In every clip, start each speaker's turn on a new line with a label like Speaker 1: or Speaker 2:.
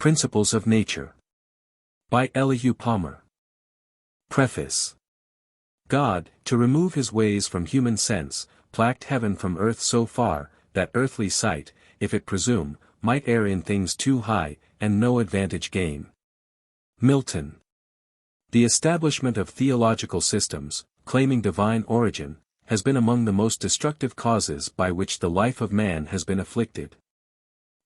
Speaker 1: Principles of Nature. By Elihu Palmer. Preface. God, to remove his ways from human sense, plucked heaven from earth so far, that earthly sight, if it presume, might err in things too high, and no advantage gain. Milton. The establishment of theological systems, claiming divine origin, has been among the most destructive causes by which the life of man has been afflicted.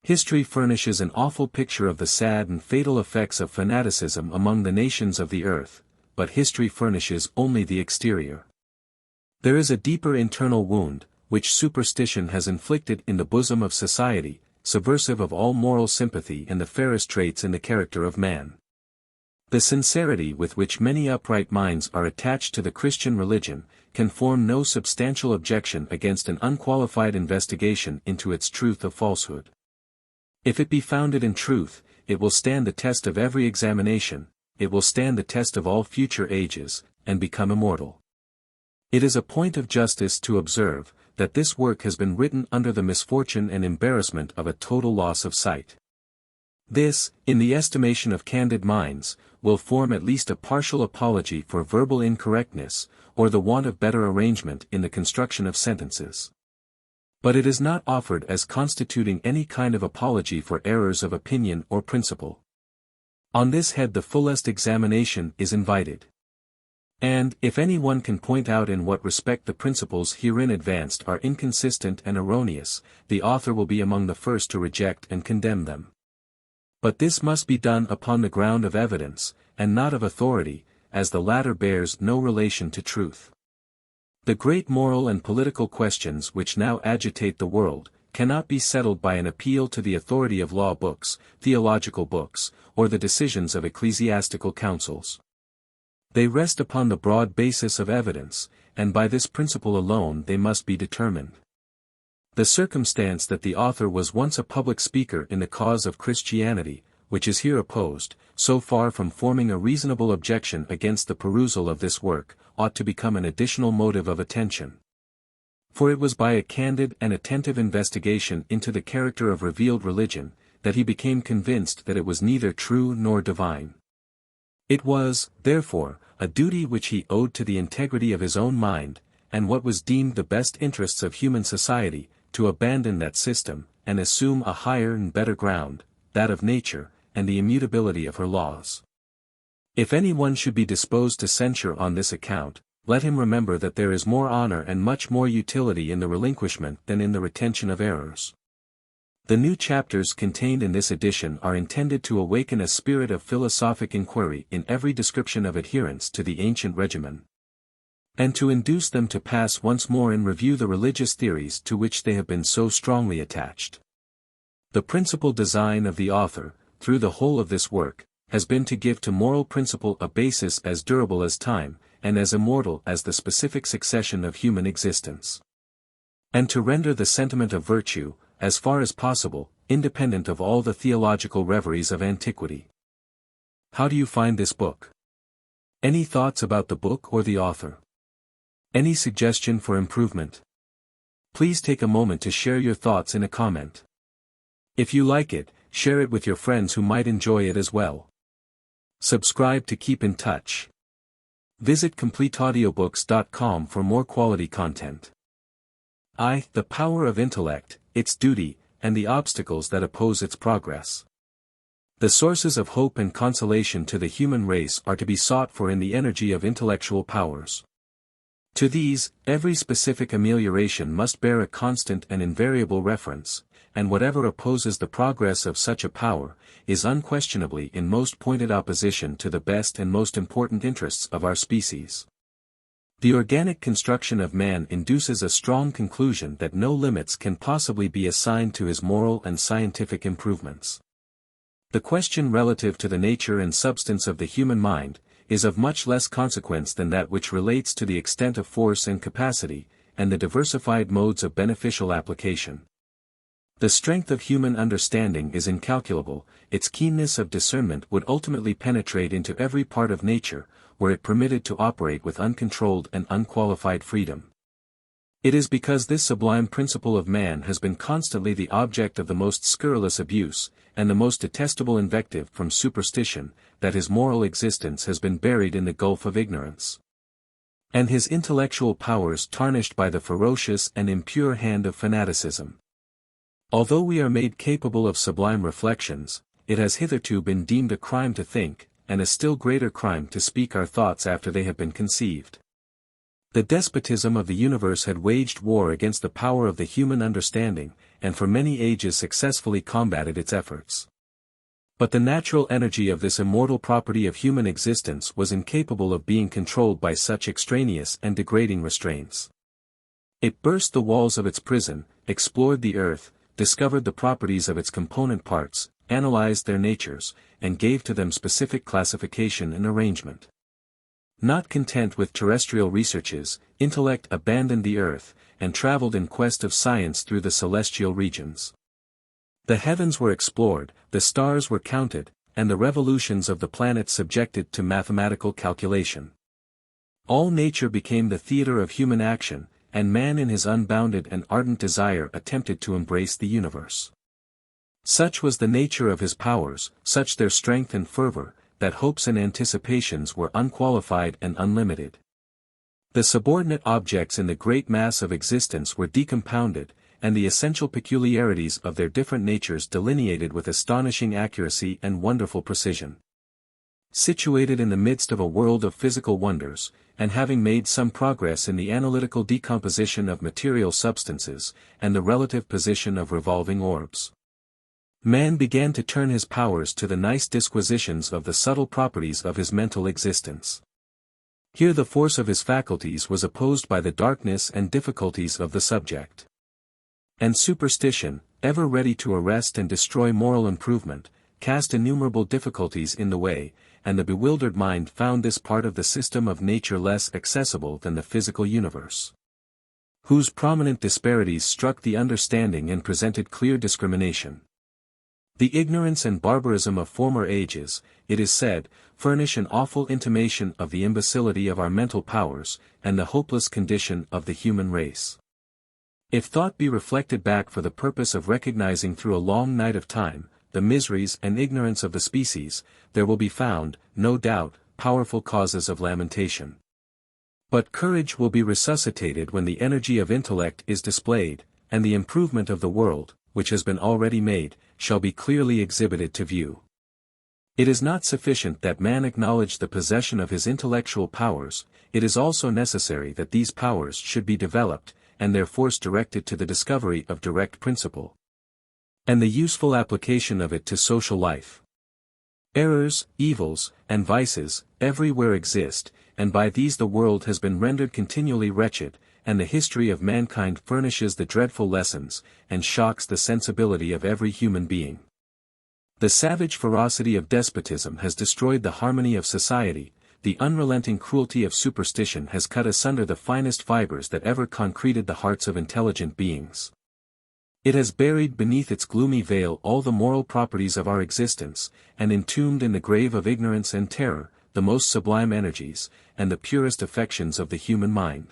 Speaker 1: History furnishes an awful picture of the sad and fatal effects of fanaticism among the nations of the earth, but history furnishes only the exterior. There is a deeper internal wound, which superstition has inflicted in the bosom of society, subversive of all moral sympathy and the fairest traits in the character of man. The sincerity with which many upright minds are attached to the Christian religion, can form no substantial objection against an unqualified investigation into its truth or falsehood. If it be founded in truth, it will stand the test of every examination, it will stand the test of all future ages, and become immortal. It is a point of justice to observe, that this work has been written under the misfortune and embarrassment of a total loss of sight. This, in the estimation of candid minds, will form at least a partial apology for verbal incorrectness, or the want of better arrangement in the construction of sentences. But it is not offered as constituting any kind of apology for errors of opinion or principle. On this head the fullest examination is invited. And, if any one can point out in what respect the principles herein advanced are inconsistent and erroneous, the author will be among the first to reject and condemn them. But this must be done upon the ground of evidence, and not of authority, as the latter bears no relation to truth. The great moral and political questions which now agitate the world, cannot be settled by an appeal to the authority of law books, theological books, or the decisions of ecclesiastical councils. They rest upon the broad basis of evidence, and by this principle alone they must be determined. The circumstance that the author was once a public speaker in the cause of Christianity, which is here opposed, so far from forming a reasonable objection against the perusal of this work, ought to become an additional motive of attention. For it was by a candid and attentive investigation into the character of revealed religion, that he became convinced that it was neither true nor divine. It was, therefore, a duty which he owed to the integrity of his own mind, and what was deemed the best interests of human society, to abandon that system, and assume a higher and better ground, that of nature, and the immutability of her laws. If any one should be disposed to censure on this account, let him remember that there is more honor and much more utility in the relinquishment than in the retention of errors. The new chapters contained in this edition are intended to awaken a spirit of philosophic inquiry in every description of adherence to the ancient regimen, and to induce them to pass once more in review the religious theories to which they have been so strongly attached. The principal design of the author, through the whole of this work, has been to give to moral principle a basis as durable as time, and as immortal as the specific succession of human existence. And to render the sentiment of virtue, as far as possible, independent of all the theological reveries of antiquity. How do you find this book? Any thoughts about the book or the author? Any suggestion for improvement? Please take a moment to share your thoughts in a comment. If you like it, share it with your friends who might enjoy it as well. Subscribe to keep in touch. Visit CompleteAudiobooks.com for more quality content. The power of intellect, its duty, and the obstacles that oppose its progress. The sources of hope and consolation to the human race are to be sought for in the energy of intellectual powers. To these, every specific amelioration must bear a constant and invariable reference, and whatever opposes the progress of such a power, is unquestionably in most pointed opposition to the best and most important interests of our species. The organic construction of man induces a strong conclusion that no limits can possibly be assigned to his moral and scientific improvements. The question relative to the nature and substance of the human mind, is of much less consequence than that which relates to the extent of force and capacity, and the diversified modes of beneficial application. The strength of human understanding is incalculable, its keenness of discernment would ultimately penetrate into every part of nature, were it permitted to operate with uncontrolled and unqualified freedom. It is because this sublime principle of man has been constantly the object of the most scurrilous abuse, and the most detestable invective from superstition, that his moral existence has been buried in the gulf of ignorance, and his intellectual powers tarnished by the ferocious and impure hand of fanaticism. Although we are made capable of sublime reflections, it has hitherto been deemed a crime to think, and a still greater crime to speak our thoughts after they have been conceived. The despotism of the universe had waged war against the power of the human understanding, and for many ages successfully combated its efforts. But the natural energy of this immortal property of human existence was incapable of being controlled by such extraneous and degrading restraints. It burst the walls of its prison, explored the earth, discovered the properties of its component parts, analyzed their natures, and gave to them specific classification and arrangement. Not content with terrestrial researches, intellect abandoned the earth, and traveled in quest of science through the celestial regions. The heavens were explored, the stars were counted, and the revolutions of the planets subjected to mathematical calculation. All nature became the theater of human action, and man in his unbounded and ardent desire attempted to embrace the universe. Such was the nature of his powers, such their strength and fervor, that hopes and anticipations were unqualified and unlimited. The subordinate objects in the great mass of existence were decompounded, and the essential peculiarities of their different natures delineated with astonishing accuracy and wonderful precision. Situated in the midst of a world of physical wonders, and having made some progress in the analytical decomposition of material substances, and the relative position of revolving orbs, man began to turn his powers to the nice disquisitions of the subtle properties of his mental existence. Here the force of his faculties was opposed by the darkness and difficulties of the subject. And superstition, ever ready to arrest and destroy moral improvement, cast innumerable difficulties in the way, and the bewildered mind found this part of the system of nature less accessible than the physical universe, whose prominent disparities struck the understanding and presented clear discrimination. The ignorance and barbarism of former ages, it is said, furnish an awful intimation of the imbecility of our mental powers, and the hopeless condition of the human race. If thought be reflected back for the purpose of recognizing through a long night of time, the miseries and ignorance of the species, there will be found, no doubt, powerful causes of lamentation. But courage will be resuscitated when the energy of intellect is displayed, and the improvement of the world, which has been already made, shall be clearly exhibited to view. It is not sufficient that man acknowledge the possession of his intellectual powers, it is also necessary that these powers should be developed, and their force directed to the discovery of direct principle, and the useful application of it to social life. Errors, evils, and vices, everywhere exist, and by these the world has been rendered continually wretched, and the history of mankind furnishes the dreadful lessons, and shocks the sensibility of every human being. The savage ferocity of despotism has destroyed the harmony of society, the unrelenting cruelty of superstition has cut asunder the finest fibers that ever concreted the hearts of intelligent beings. It has buried beneath its gloomy veil all the moral properties of our existence, and entombed in the grave of ignorance and terror, the most sublime energies, and the purest affections of the human mind.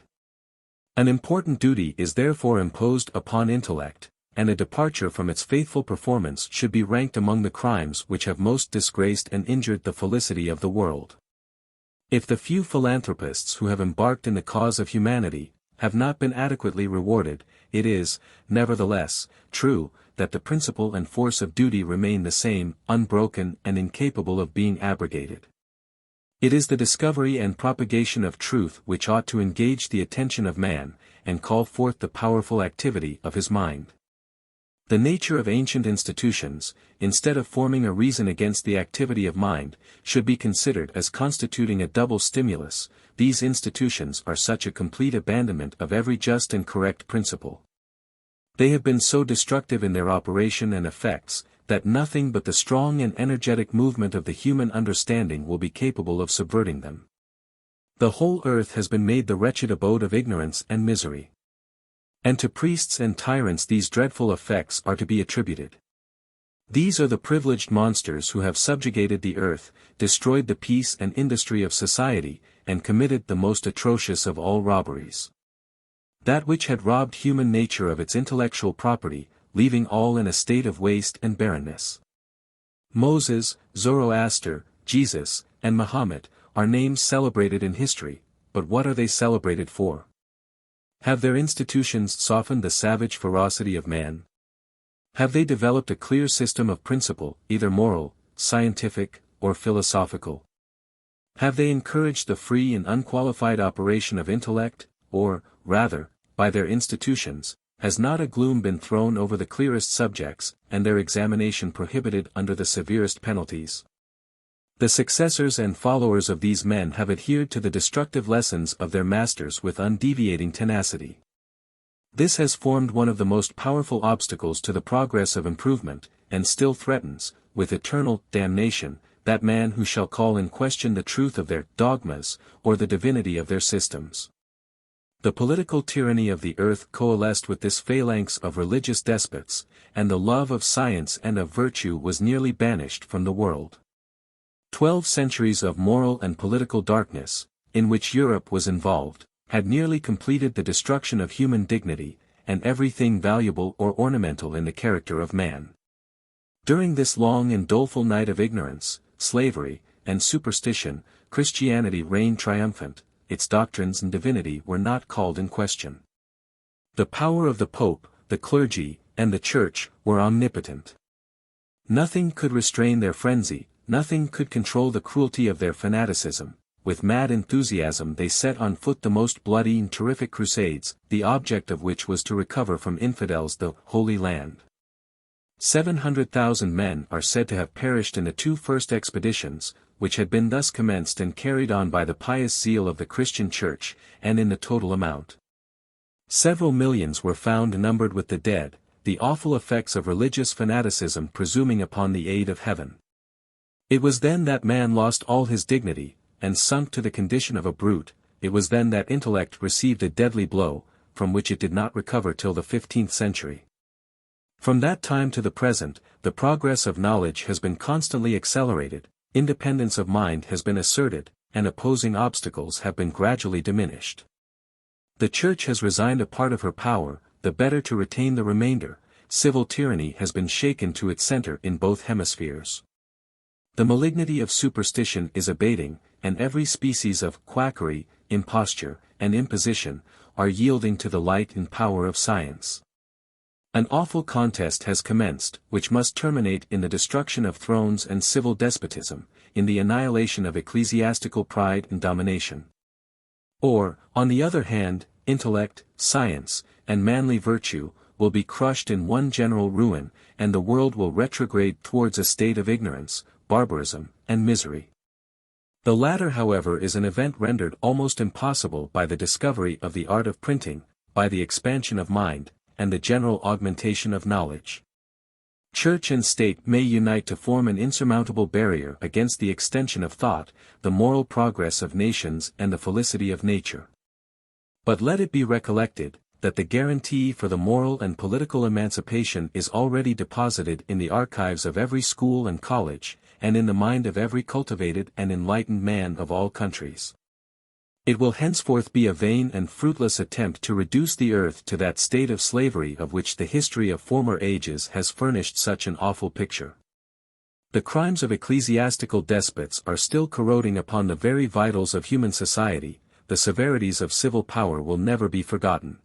Speaker 1: An important duty is therefore imposed upon intellect, and a departure from its faithful performance should be ranked among the crimes which have most disgraced and injured the felicity of the world. If the few philanthropists who have embarked in the cause of humanity have not been adequately rewarded, it is, nevertheless, true, that the principle and force of duty remain the same, unbroken and incapable of being abrogated. It is the discovery and propagation of truth which ought to engage the attention of man, and call forth the powerful activity of his mind. The nature of ancient institutions, instead of forming a reason against the activity of mind, should be considered as constituting a double stimulus. These institutions are such a complete abandonment of every just and correct principle. They have been so destructive in their operation and effects, that nothing but the strong and energetic movement of the human understanding will be capable of subverting them. The whole earth has been made the wretched abode of ignorance and misery. And to priests and tyrants these dreadful effects are to be attributed. These are the privileged monsters who have subjugated the earth, destroyed the peace and industry of society, and committed the most atrocious of all robberies. that which had robbed human nature of its intellectual property, leaving all in a state of waste and barrenness. Moses, Zoroaster, Jesus, and Mahomet are names celebrated in history, but what are they celebrated for? Have their institutions softened the savage ferocity of man? Have they developed a clear system of principle, either moral, scientific, or philosophical? Have they encouraged the free and unqualified operation of intellect, or, rather, by their institutions, has not a gloom been thrown over the clearest subjects, and their examination prohibited under the severest penalties? The successors and followers of these men have adhered to the destructive lessons of their masters with undeviating tenacity. This has formed one of the most powerful obstacles to the progress of improvement, and still threatens, with eternal damnation, that man who shall call in question the truth of their dogmas, or the divinity of their systems. The political tyranny of the earth coalesced with this phalanx of religious despots, and the love of science and of virtue was nearly banished from the world. 12 centuries of moral and political darkness, in which Europe was involved, had nearly completed the destruction of human dignity, and everything valuable or ornamental in the character of man. During this long and doleful night of ignorance, slavery, and superstition, Christianity reigned triumphant. Its doctrines and divinity were not called in question. The power of the Pope, the clergy, and the Church were omnipotent. Nothing could restrain their frenzy, nothing could control the cruelty of their fanaticism. With mad enthusiasm they set on foot the most bloody and terrific crusades, the object of which was to recover from infidels the Holy Land. 700,000 men are said to have perished in the 2 first expeditions, which had been thus commenced and carried on by the pious zeal of the Christian Church, and in the total amount. Several millions were found numbered with the dead, the awful effects of religious fanaticism presuming upon the aid of heaven. It was then that man lost all his dignity, and sunk to the condition of a brute. It was then that intellect received a deadly blow, from which it did not recover till the 15th century. From that time to the present, the progress of knowledge has been constantly accelerated, independence of mind has been asserted, and opposing obstacles have been gradually diminished. The Church has resigned a part of her power, the better to retain the remainder. Civil tyranny has been shaken to its center in both hemispheres. The malignity of superstition is abating, and every species of quackery, imposture, and imposition, are yielding to the light and power of science. An awful contest has commenced, which must terminate in the destruction of thrones and civil despotism, in the annihilation of ecclesiastical pride and domination. Or, on the other hand, intellect, science, and manly virtue, will be crushed in one general ruin, and the world will retrograde towards a state of ignorance, barbarism, and misery. The latter, however, is an event rendered almost impossible by the discovery of the art of printing, by the expansion of mind, and the general augmentation of knowledge. Church and state may unite to form an insurmountable barrier against the extension of thought, the moral progress of nations and the felicity of nature. But let it be recollected, that the guarantee for the moral and political emancipation is already deposited in the archives of every school and college, and in the mind of every cultivated and enlightened man of all countries. It will henceforth be a vain and fruitless attempt to reduce the earth to that state of slavery of which the history of former ages has furnished such an awful picture. The crimes of ecclesiastical despots are still corroding upon the very vitals of human society. The severities of civil power will never be forgotten.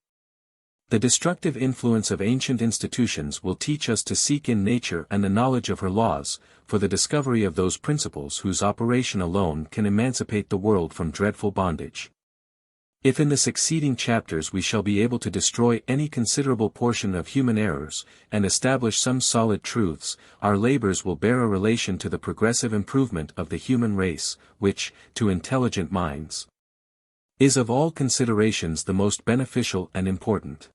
Speaker 1: The destructive influence of ancient institutions will teach us to seek in nature and the knowledge of her laws, for the discovery of those principles whose operation alone can emancipate the world from dreadful bondage. If in the succeeding chapters we shall be able to destroy any considerable portion of human errors, and establish some solid truths, our labors will bear a relation to the progressive improvement of the human race, which, to intelligent minds, is of all considerations the most beneficial and important.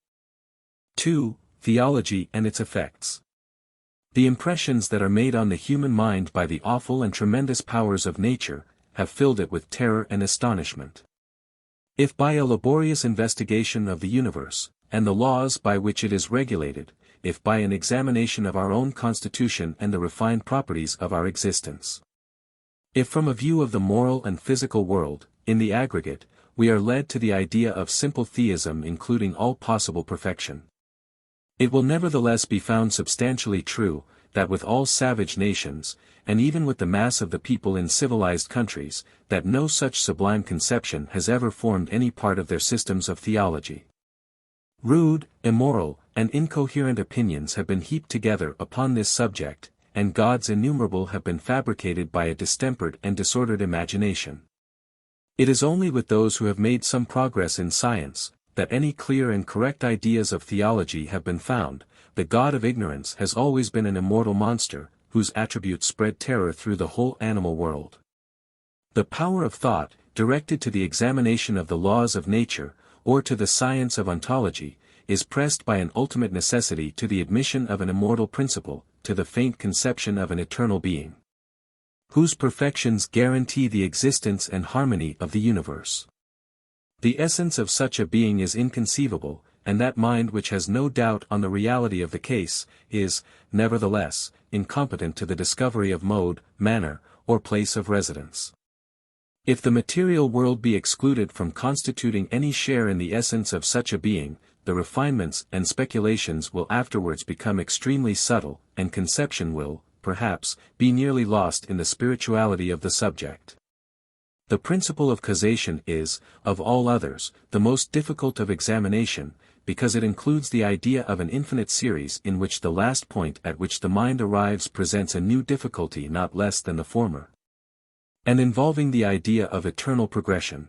Speaker 1: 2. Theology and its Effects. The impressions that are made on the human mind by the awful and tremendous powers of nature, have filled it with terror and astonishment. If by a laborious investigation of the universe, and the laws by which it is regulated, if by an examination of our own constitution and the refined properties of our existence, if from a view of the moral and physical world, in the aggregate, we are led to the idea of simple theism including all possible perfection. It will nevertheless be found substantially true, that with all savage nations, and even with the mass of the people in civilized countries, that no such sublime conception has ever formed any part of their systems of theology. Rude, immoral, and incoherent opinions have been heaped together upon this subject, and gods innumerable have been fabricated by a distempered and disordered imagination. It is only with those who have made some progress in science, that any clear and correct ideas of theology have been found. The god of ignorance has always been an immortal monster, whose attributes spread terror through the whole animal world. The power of thought, directed to the examination of the laws of nature, or to the science of ontology, is pressed by an ultimate necessity to the admission of an immortal principle, to the faint conception of an eternal being, whose perfections guarantee the existence and harmony of the universe. The essence of such a being is inconceivable, and that mind which has no doubt on the reality of the case, is, nevertheless, incompetent to the discovery of mode, manner, or place of residence. If the material world be excluded from constituting any share in the essence of such a being, the refinements and speculations will afterwards become extremely subtle, and conception will, perhaps, be nearly lost in the spirituality of the subject. The principle of causation is, of all others, the most difficult of examination, because it includes the idea of an infinite series in which the last point at which the mind arrives presents a new difficulty not less than the former, and involving the idea of eternal progression.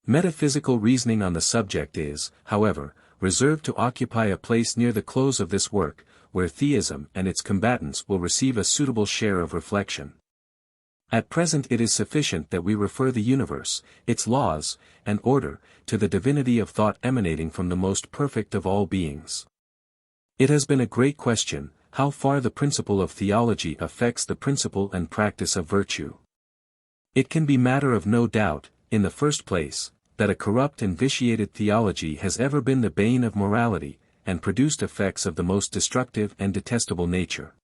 Speaker 1: Metaphysical reasoning on the subject is, however, reserved to occupy a place near the close of this work, where theism and its combatants will receive a suitable share of reflection. At present it is sufficient that we refer the universe, its laws, and order, to the divinity of thought emanating from the most perfect of all beings. It has been a great question, how far the principle of theology affects the principle and practice of virtue. It can be matter of no doubt, in the first place, that a corrupt and vitiated theology has ever been the bane of morality, and produced effects of the most destructive and detestable nature.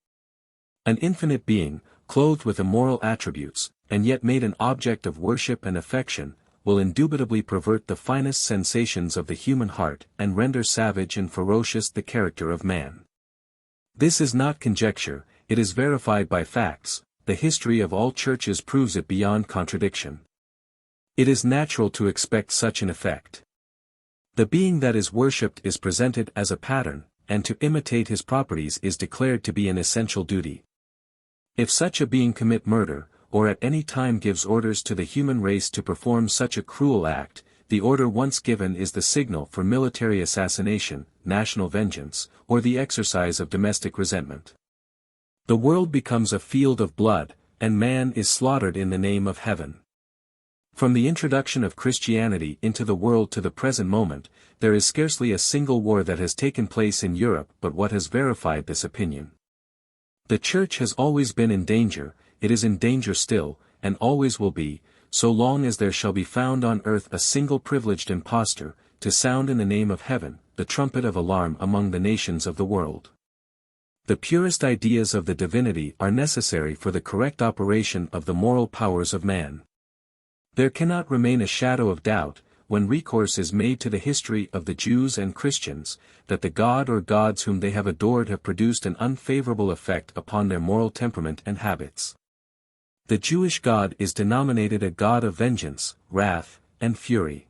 Speaker 1: An infinite being, clothed with immoral attributes, and yet made an object of worship and affection, will indubitably pervert the finest sensations of the human heart and render savage and ferocious the character of man. This is not conjecture, it is verified by facts. The history of all churches proves it beyond contradiction. It is natural to expect such an effect. The being that is worshipped is presented as a pattern, and to imitate his properties is declared to be an essential duty. If such a being commit murder, or at any time gives orders to the human race to perform such a cruel act, the order once given is the signal for military assassination, national vengeance, or the exercise of domestic resentment. The world becomes a field of blood, and man is slaughtered in the name of heaven. From the introduction of Christianity into the world to the present moment, there is scarcely a single war that has taken place in Europe but what has verified this opinion. The Church has always been in danger, it is in danger still, and always will be, so long as there shall be found on earth a single privileged impostor, to sound in the name of heaven, the trumpet of alarm among the nations of the world. The purest ideas of the divinity are necessary for the correct operation of the moral powers of man. There cannot remain a shadow of doubt, when recourse is made to the history of the Jews and Christians, that the god or gods whom they have adored have produced an unfavorable effect upon their moral temperament and habits. The Jewish God is denominated a God of vengeance, wrath, and fury.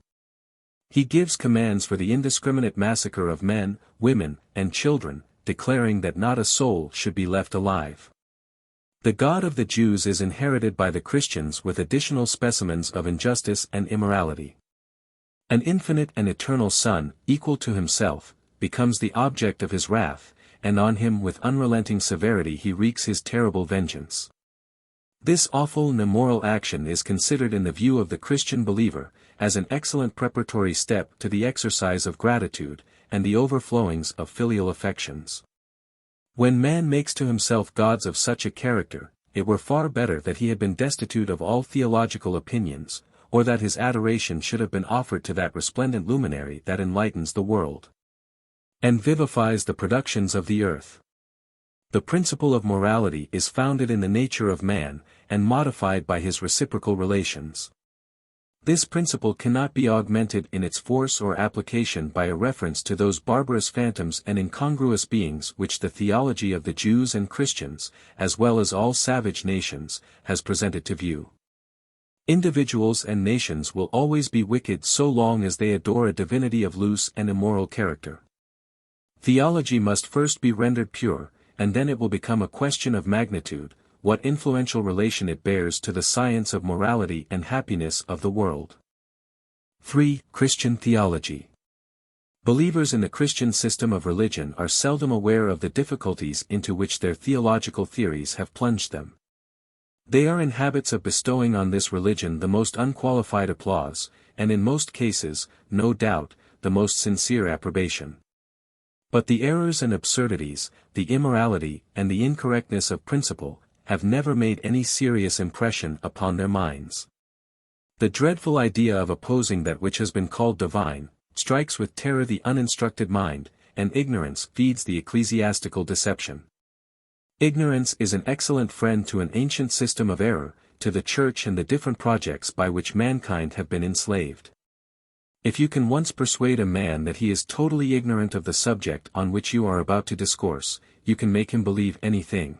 Speaker 1: He gives commands for the indiscriminate massacre of men, women, and children, declaring that not a soul should be left alive. The God of the Jews is inherited by the Christians with additional specimens of injustice and immorality. An infinite and eternal Son, equal to himself, becomes the object of his wrath, and on him with unrelenting severity he wreaks his terrible vengeance. This awful and immoral action is considered in the view of the Christian believer, as an excellent preparatory step to the exercise of gratitude, and the overflowings of filial affections. When man makes to himself gods of such a character, it were far better that he had been destitute of all theological opinions, or that his adoration should have been offered to that resplendent luminary that enlightens the world, and vivifies the productions of the earth. The principle of morality is founded in the nature of man, and modified by his reciprocal relations. This principle cannot be augmented in its force or application by a reference to those barbarous phantoms and incongruous beings which the theology of the Jews and Christians, as well as all savage nations, has presented to view. Individuals and nations will always be wicked so long as they adore a divinity of loose and immoral character. Theology must first be rendered pure, and then it will become a question of magnitude, what influential relation it bears to the science of morality and happiness of the world. 3. Christian theology. Believers in the Christian system of religion are seldom aware of the difficulties into which their theological theories have plunged them. They are in habits of bestowing on this religion the most unqualified applause, and in most cases, no doubt, the most sincere approbation. But the errors and absurdities, the immorality and the incorrectness of principle, have never made any serious impression upon their minds. The dreadful idea of opposing that which has been called divine, strikes with terror the uninstructed mind, and ignorance feeds the ecclesiastical deception. Ignorance is an excellent friend to an ancient system of error, to the Church and the different projects by which mankind have been enslaved. If you can once persuade a man that he is totally ignorant of the subject on which you are about to discourse, you can make him believe anything.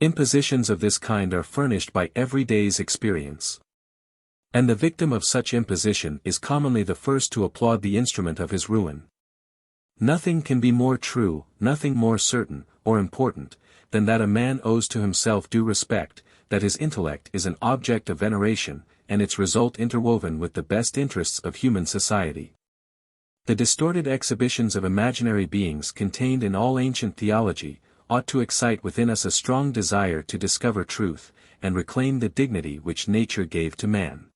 Speaker 1: Impositions of this kind are furnished by every day's experience. And the victim of such imposition is commonly the first to applaud the instrument of his ruin. Nothing can be more true, nothing more certain, or important, than that a man owes to himself due respect, that his intellect is an object of veneration, and its result interwoven with the best interests of human society. The distorted exhibitions of imaginary beings contained in all ancient theology, ought to excite within us a strong desire to discover truth, and reclaim the dignity which nature gave to man.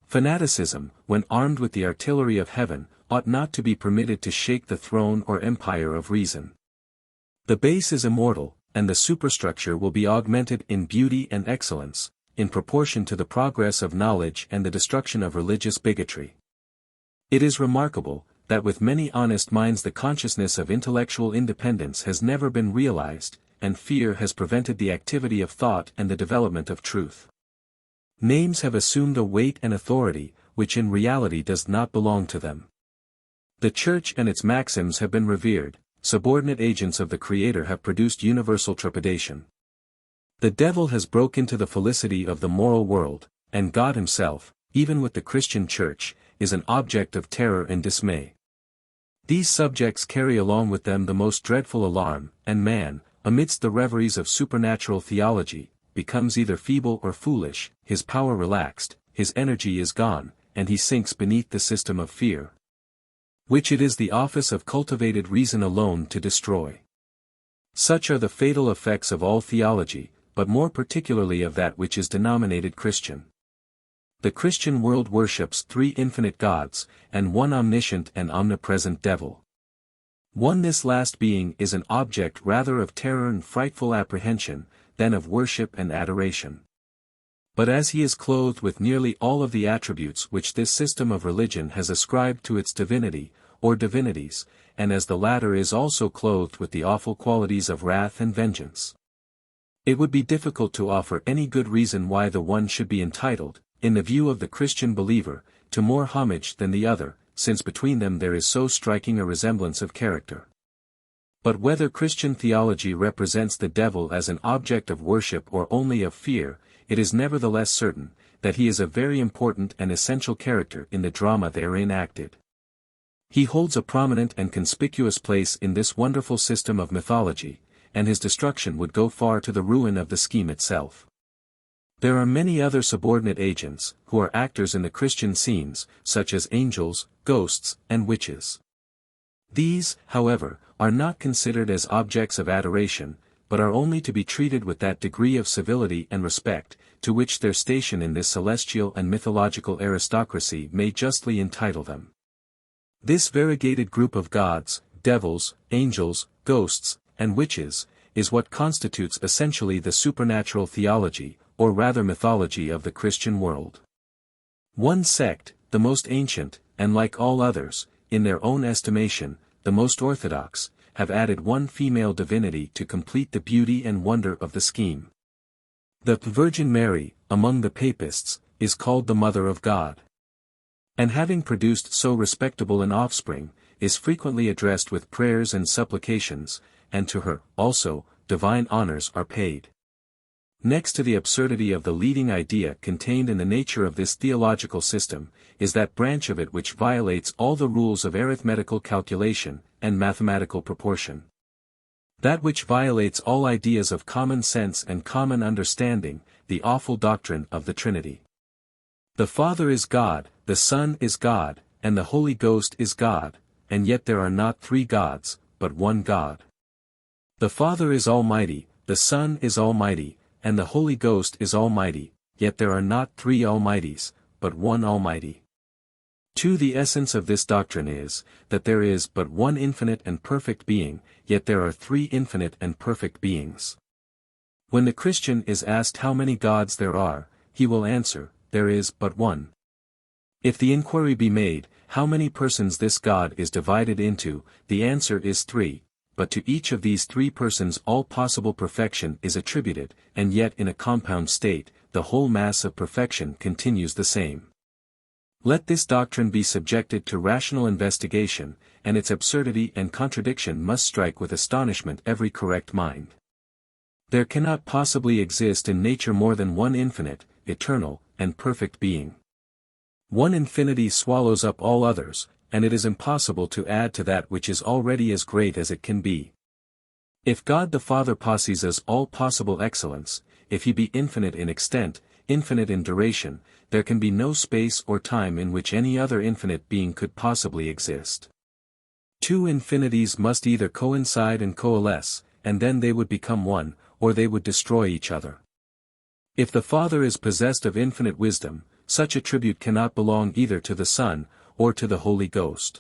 Speaker 1: Fanaticism, when armed with the artillery of heaven, ought not to be permitted to shake the throne or empire of reason. The base is immortal, and the superstructure will be augmented in beauty and excellence, in proportion to the progress of knowledge and the destruction of religious bigotry. It is remarkable, that with many honest minds the consciousness of intellectual independence has never been realized, and fear has prevented the activity of thought and the development of truth. Names have assumed a weight and authority, which in reality does not belong to them. The Church and its maxims have been revered, subordinate agents of the Creator have produced universal trepidation. The devil has broke into the felicity of the moral world, and God himself, even with the Christian Church, is an object of terror and dismay. These subjects carry along with them the most dreadful alarm, and man, amidst the reveries of supernatural theology, becomes either feeble or foolish, his power relaxed, his energy is gone, and he sinks beneath the system of fear, which it is the office of cultivated reason alone to destroy. Such are the fatal effects of all theology, but more particularly of that which is denominated Christian. The Christian world worships three infinite gods, and one omniscient and omnipresent devil. One, this last being, is an object rather of terror and frightful apprehension, than of worship and adoration. But as he is clothed with nearly all of the attributes which this system of religion has ascribed to its divinity, or divinities, and as the latter is also clothed with the awful qualities of wrath and vengeance, it would be difficult to offer any good reason why the one should be entitled, in the view of the Christian believer, to more homage than the other, since between them there is so striking a resemblance of character. But whether Christian theology represents the devil as an object of worship or only of fear, it is nevertheless certain, that he is a very important and essential character in the drama therein acted. He holds a prominent and conspicuous place in this wonderful system of mythology, and his destruction would go far to the ruin of the scheme itself. There are many other subordinate agents, who are actors in the Christian scenes, such as angels, ghosts, and witches. These, however, are not considered as objects of adoration, but are only to be treated with that degree of civility and respect, to which their station in this celestial and mythological aristocracy may justly entitle them. This variegated group of gods, devils, angels, ghosts, and witches, is what constitutes essentially the supernatural theology, or rather mythology of the Christian world. One sect, the most ancient, and like all others, in their own estimation, the most orthodox, have added one female divinity to complete the beauty and wonder of the scheme. The Virgin Mary, among the Papists, is called the mother of God. And having produced so respectable an offspring, is frequently addressed with prayers and supplications, and to her, also, divine honors are paid. Next to the absurdity of the leading idea contained in the nature of this theological system, is that branch of it which violates all the rules of arithmetical calculation, and mathematical proportion. That which violates all ideas of common sense and common understanding, the awful doctrine of the Trinity. The Father is God, the Son is God, and the Holy Ghost is God, and yet there are not three gods, but one God. The Father is almighty, the Son is almighty, and the Holy Ghost is almighty, yet there are not three almighties, but one almighty. 2. The essence of this doctrine is, that there is but one infinite and perfect being, yet there are three infinite and perfect beings. When the Christian is asked how many gods there are, he will answer, there is but one. If the inquiry be made, how many persons this God is divided into, the answer is three, but to each of these three persons all possible perfection is attributed, and yet in a compound state, the whole mass of perfection continues the same. Let this doctrine be subjected to rational investigation, and its absurdity and contradiction must strike with astonishment every correct mind. There cannot possibly exist in nature more than one infinite, eternal, and perfect being. One infinity swallows up all others, and it is impossible to add to that which is already as great as it can be. If God the Father possesses all possible excellence, if he be infinite in extent, infinite in duration, there can be no space or time in which any other infinite being could possibly exist. Two infinities must either coincide and coalesce, and then they would become one, or they would destroy each other. If the Father is possessed of infinite wisdom, such attribute cannot belong either to the Son, or to the Holy Ghost.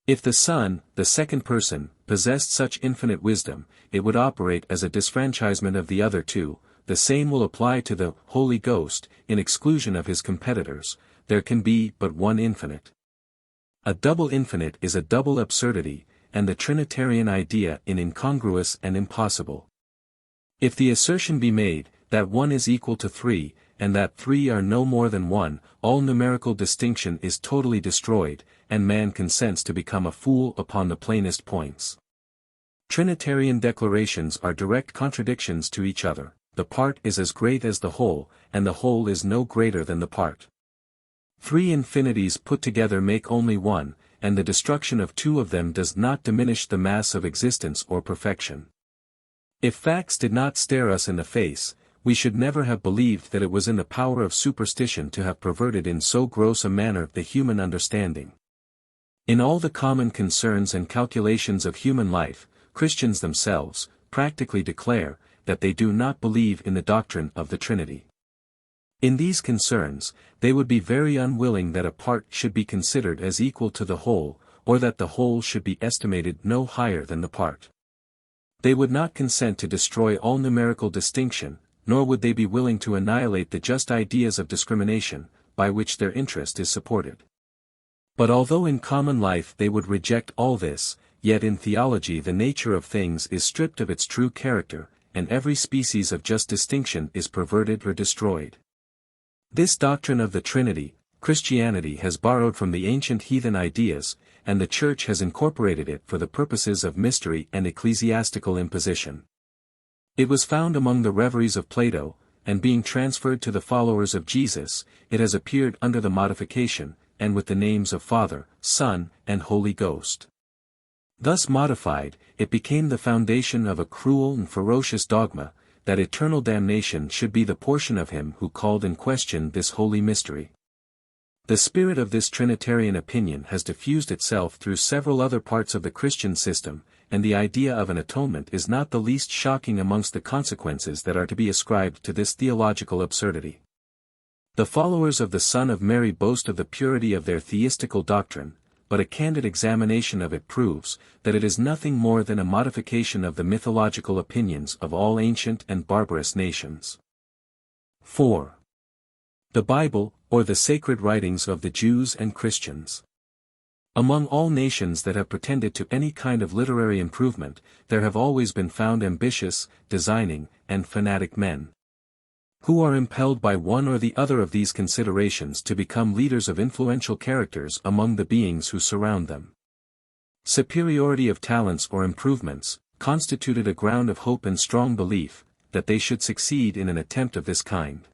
Speaker 1: If the Son, the second person, possessed such infinite wisdom, it would operate as a disfranchisement of the other two. The same will apply to the Holy Ghost, in exclusion of his competitors. There can be but one infinite. A double infinite is a double absurdity, and the Trinitarian idea is incongruous and impossible. If the assertion be made, that one is equal to three, and that three are no more than one, all numerical distinction is totally destroyed, and man consents to become a fool upon the plainest points. Trinitarian declarations are direct contradictions to each other. The part is as great as the whole, and the whole is no greater than the part. Three infinities put together make only one, and the destruction of two of them does not diminish the mass of existence or perfection. If facts did not stare us in the face, we should never have believed that it was in the power of superstition to have perverted in so gross a manner the human understanding. In all the common concerns and calculations of human life, Christians themselves practically declare that they do not believe in the doctrine of the Trinity. In these concerns, they would be very unwilling that a part should be considered as equal to the whole, or that the whole should be estimated no higher than the part. They would not consent to destroy all numerical distinction, nor would they be willing to annihilate the just ideas of discrimination, by which their interest is supported. But although in common life they would reject all this, yet in theology the nature of things is stripped of its true character, and every species of just distinction is perverted or destroyed. This doctrine of the Trinity, Christianity has borrowed from the ancient heathen ideas, and the Church has incorporated it for the purposes of mystery and ecclesiastical imposition. It was found among the reveries of Plato, and being transferred to the followers of Jesus, it has appeared under the Modification, and with the names of Father, Son, and Holy Ghost. Thus modified, it became the foundation of a cruel and ferocious dogma, that eternal damnation should be the portion of him who called in question this holy mystery. The spirit of this Trinitarian opinion has diffused itself through several other parts of the Christian system, and the idea of an atonement is not the least shocking amongst the consequences that are to be ascribed to this theological absurdity. The followers of the Son of Mary boast of the purity of their theistical doctrine, but a candid examination of it proves that it is nothing more than a modification of the mythological opinions of all ancient and barbarous nations. 4. The Bible, or the sacred writings of the Jews and Christians. Among all nations that have pretended to any kind of literary improvement, there have always been found ambitious, designing, and fanatic men. who are impelled by one or the other of these considerations to become leaders of influential characters among the beings who surround them. Superiority of talents or improvements constituted a ground of hope and strong belief that they should succeed in an attempt of this kind.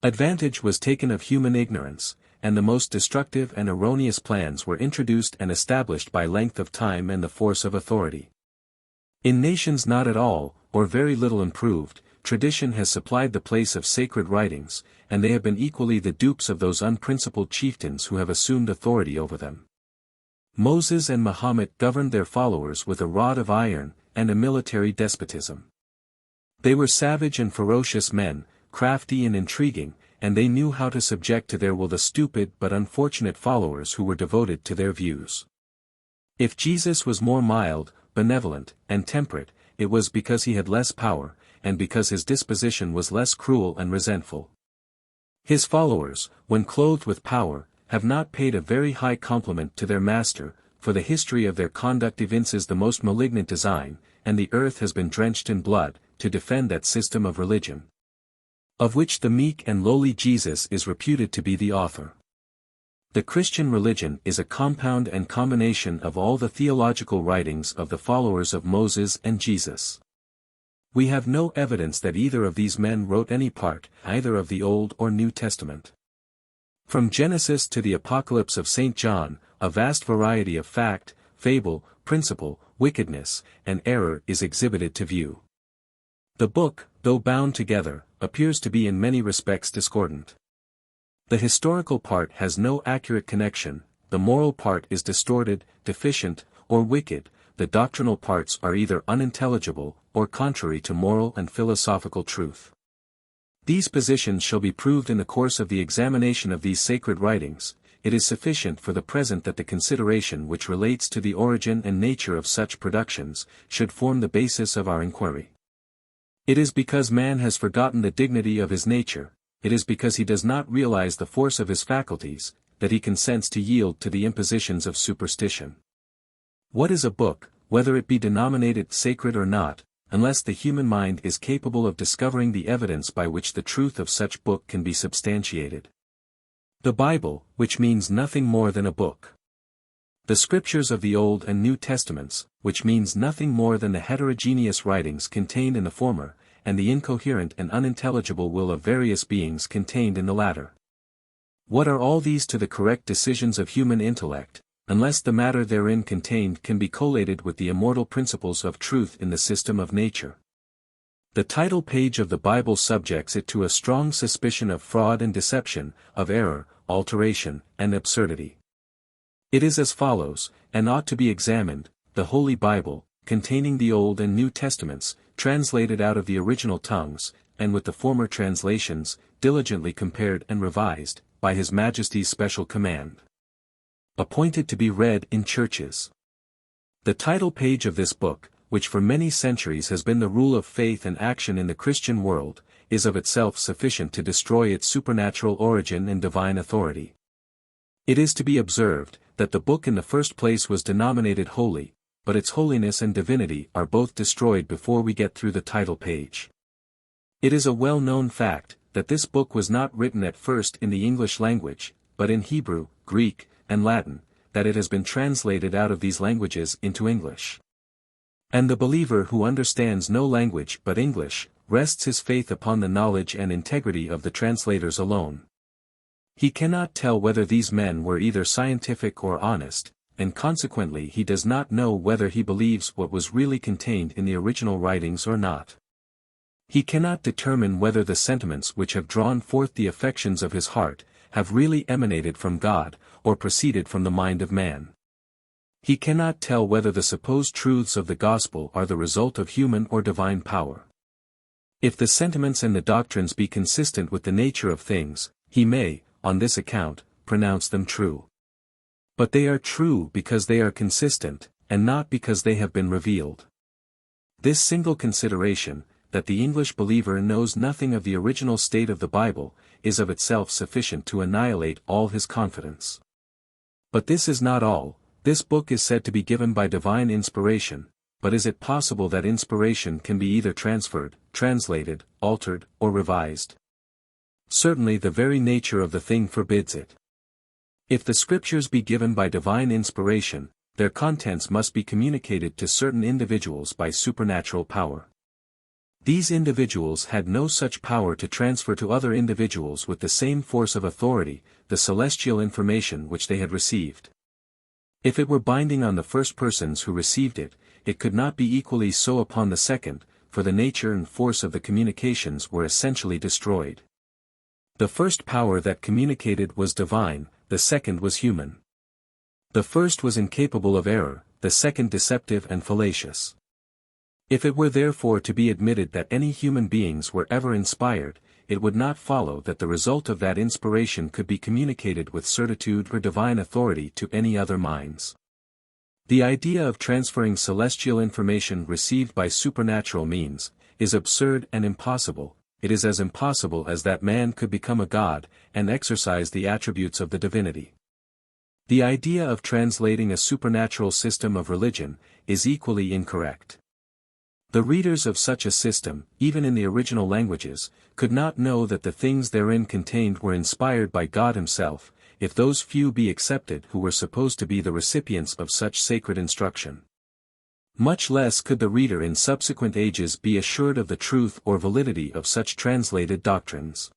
Speaker 1: Advantage was taken of human ignorance, and the most destructive and erroneous plans were introduced and established by length of time and the force of authority. In nations not at all, or very little improved, tradition has supplied the place of sacred writings, and they have been equally the dupes of those unprincipled chieftains who have assumed authority over them. Moses and Mahomet governed their followers with a rod of iron, and a military despotism. They were savage and ferocious men, crafty and intriguing, and they knew how to subject to their will the stupid but unfortunate followers who were devoted to their views. If Jesus was more mild, benevolent, and temperate, it was because he had less power, and because his disposition was less cruel and resentful. His followers, when clothed with power, have not paid a very high compliment to their master, for the history of their conduct evinces the most malignant design, and the earth has been drenched in blood, to defend that system of religion, of which the meek and lowly Jesus is reputed to be the author. The Christian religion is a compound and combination of all the theological writings of the followers of Moses and Jesus. We have no evidence that either of these men wrote any part, either of the Old or New Testament. From Genesis to the Apocalypse of St. John, a vast variety of fact, fable, principle, wickedness, and error is exhibited to view. The book, though bound together, appears to be in many respects discordant. The historical part has no accurate connection, the moral part is distorted, deficient, or wicked, the doctrinal parts are either unintelligible, or contrary to moral and philosophical truth. These positions shall be proved in the course of the examination of these sacred writings. It is sufficient for the present that the consideration which relates to the origin and nature of such productions, should form the basis of our inquiry. It is because man has forgotten the dignity of his nature, it is because he does not realize the force of his faculties, that he consents to yield to the impositions of superstition. What is a book, whether it be denominated sacred or not, unless the human mind is capable of discovering the evidence by which the truth of such book can be substantiated? The Bible, which means nothing more than a book. The Scriptures of the Old and New Testaments, which means nothing more than the heterogeneous writings contained in the former, and the incoherent and unintelligible will of various beings contained in the latter. What are all these to the correct decisions of human intellect, unless the matter therein contained can be collated with the immortal principles of truth in the system of nature? The title page of the Bible subjects it to a strong suspicion of fraud and deception, of error, alteration, and absurdity. It is as follows, and ought to be examined: the Holy Bible, containing the Old and New Testaments, translated out of the original tongues, and with the former translations, diligently compared and revised, by His Majesty's special command. Appointed to be read in churches. The title page of this book, which for many centuries has been the rule of faith and action in the Christian world, is of itself sufficient to destroy its supernatural origin and divine authority. It is to be observed, that the book in the first place was denominated holy, but its holiness and divinity are both destroyed before we get through the title page. It is a well-known fact, that this book was not written at first in the English language, but in Hebrew, Greek, and Latin, that it has been translated out of these languages into English. And the believer who understands no language but English, rests his faith upon the knowledge and integrity of the translators alone. He cannot tell whether these men were either scientific or honest, and consequently he does not know whether he believes what was really contained in the original writings or not. He cannot determine whether the sentiments which have drawn forth the affections of his heart, have really emanated from God, or proceeded from the mind of man. He cannot tell whether the supposed truths of the gospel are the result of human or divine power. If the sentiments and the doctrines be consistent with the nature of things, he may, on this account, pronounce them true. But they are true because they are consistent, and not because they have been revealed. This single consideration, that the English believer knows nothing of the original state of the Bible, is of itself sufficient to annihilate all his confidence. But this is not all. This book is said to be given by divine inspiration, but is it possible that inspiration can be either transferred, translated, altered, or revised? Certainly the very nature of the thing forbids it. If the scriptures be given by divine inspiration, their contents must be communicated to certain individuals by supernatural power. These individuals had no such power to transfer to other individuals with the same force of authority, the celestial information which they had received. If it were binding on the first persons who received it, it could not be equally so upon the second, for the nature and force of the communications were essentially destroyed. The first power that communicated was divine, the second was human. The first was incapable of error, the second deceptive and fallacious. If it were therefore to be admitted that any human beings were ever inspired, it would not follow that the result of that inspiration could be communicated with certitude or divine authority to any other minds. The idea of transferring celestial information received by supernatural means is absurd and impossible. It is as impossible as that man could become a god, and exercise the attributes of the divinity. The idea of translating a supernatural system of religion is equally incorrect. The readers of such a system, even in the original languages, could not know that the things therein contained were inspired by God Himself, if those few be excepted who were supposed to be the recipients of such sacred instruction. Much less could the reader in subsequent ages be assured of the truth or validity of such translated doctrines.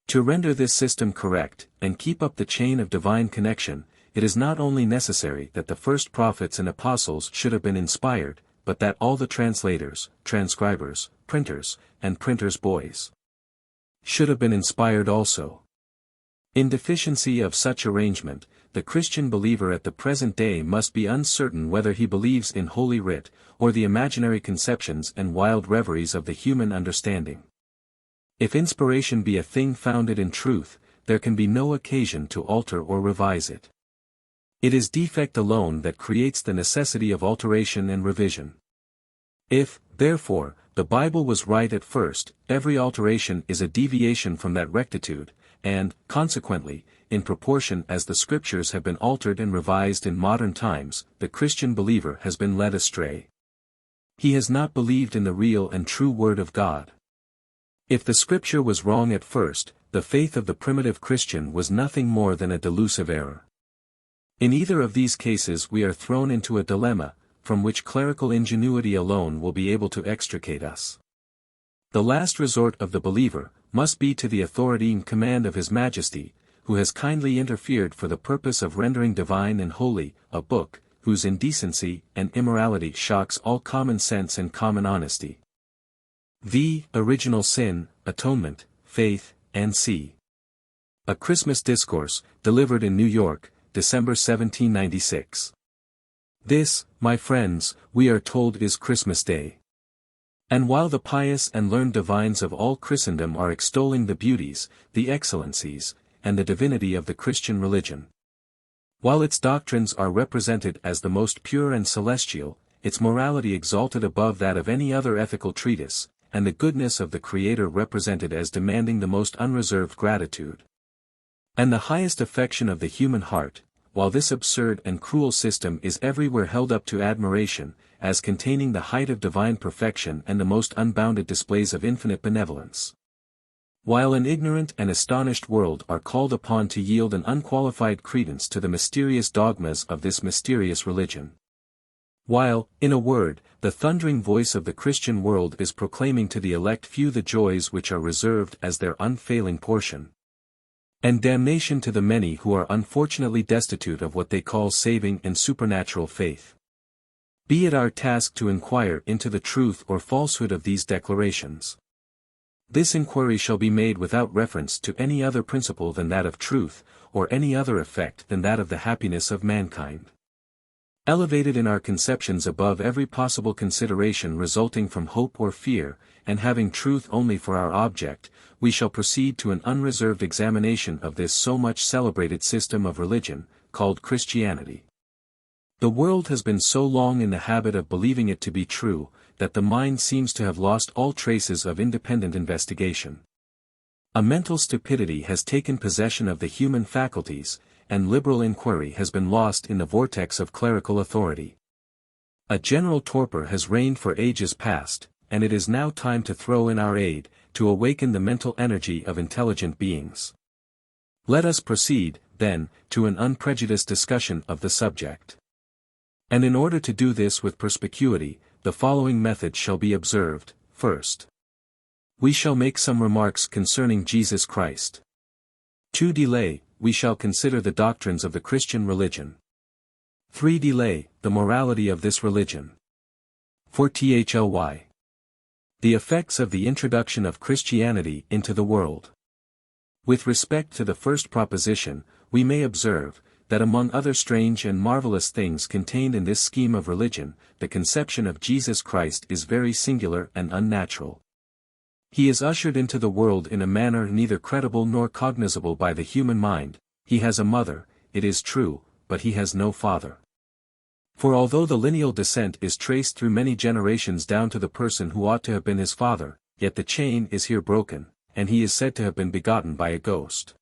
Speaker 1: To render this system correct, and keep up the chain of divine connection, it is not only necessary that the first prophets and apostles should have been inspired, but that all the translators, transcribers, printers, and printers' boys should have been inspired also. In deficiency of such arrangement, the Christian believer at the present day must be uncertain whether he believes in Holy Writ, or the imaginary conceptions and wild reveries of the human understanding. If inspiration be a thing founded in truth, there can be no occasion to alter or revise it. It is defect alone that creates the necessity of alteration and revision. If, therefore, the Bible was right at first, every alteration is a deviation from that rectitude, and, consequently, in proportion as the Scriptures have been altered and revised in modern times, the Christian believer has been led astray. He has not believed in the real and true Word of God. If the Scripture was wrong at first, the faith of the primitive Christian was nothing more than a delusive error. In either of these cases we are thrown into a dilemma, from which clerical ingenuity alone will be able to extricate us. The last resort of the believer must be to the authority and command of His Majesty, who has kindly interfered for the purpose of rendering divine and holy a book, whose indecency and immorality shocks all common sense and common honesty. V. Original Sin, Atonement, Faith, and C. A Christmas Discourse, delivered in New York, December 1796. This, my friends, we are told is Christmas Day. And while the pious and learned divines of all Christendom are extolling the beauties, the excellencies, and the divinity of the Christian religion, while its doctrines are represented as the most pure and celestial, its morality exalted above that of any other ethical treatise, and the goodness of the Creator represented as demanding the most unreserved gratitude, and the highest affection of the human heart, while this absurd and cruel system is everywhere held up to admiration, as containing the height of divine perfection and the most unbounded displays of infinite benevolence. While an ignorant and astonished world are called upon to yield an unqualified credence to the mysterious dogmas of this mysterious religion. While, in a word, the thundering voice of the Christian world is proclaiming to the elect few the joys which are reserved as their unfailing portion, and damnation to the many who are unfortunately destitute of what they call saving and supernatural faith. Be it our task to inquire into the truth or falsehood of these declarations. This inquiry shall be made without reference to any other principle than that of truth, or any other effect than that of the happiness of mankind. Elevated in our conceptions above every possible consideration resulting from hope or fear, and having truth only for our object, we shall proceed to an unreserved examination of this so much celebrated system of religion, called Christianity. The world has been so long in the habit of believing it to be true, that the mind seems to have lost all traces of independent investigation. A mental stupidity has taken possession of the human faculties, and liberal inquiry has been lost in the vortex of clerical authority. A general torpor has reigned for ages past, and it is now time to throw in our aid, to awaken the mental energy of intelligent beings. Let us proceed, then, to an unprejudiced discussion of the subject. And in order to do this with perspicuity, the following methods shall be observed. First, we shall make some remarks concerning Jesus Christ. To delay, we shall consider the doctrines of the Christian religion. 3. Delay, the morality of this religion. 4. The effects of the introduction of Christianity into the world. With respect to the first proposition, we may observe, that among other strange and marvelous things contained in this scheme of religion, the conception of Jesus Christ is very singular and unnatural. He is ushered into the world in a manner neither credible nor cognizable by the human mind. He has a mother, it is true, but he has no father. For although the lineal descent is traced through many generations down to the person who ought to have been his father, yet the chain is here broken, and he is said to have been begotten by a ghost.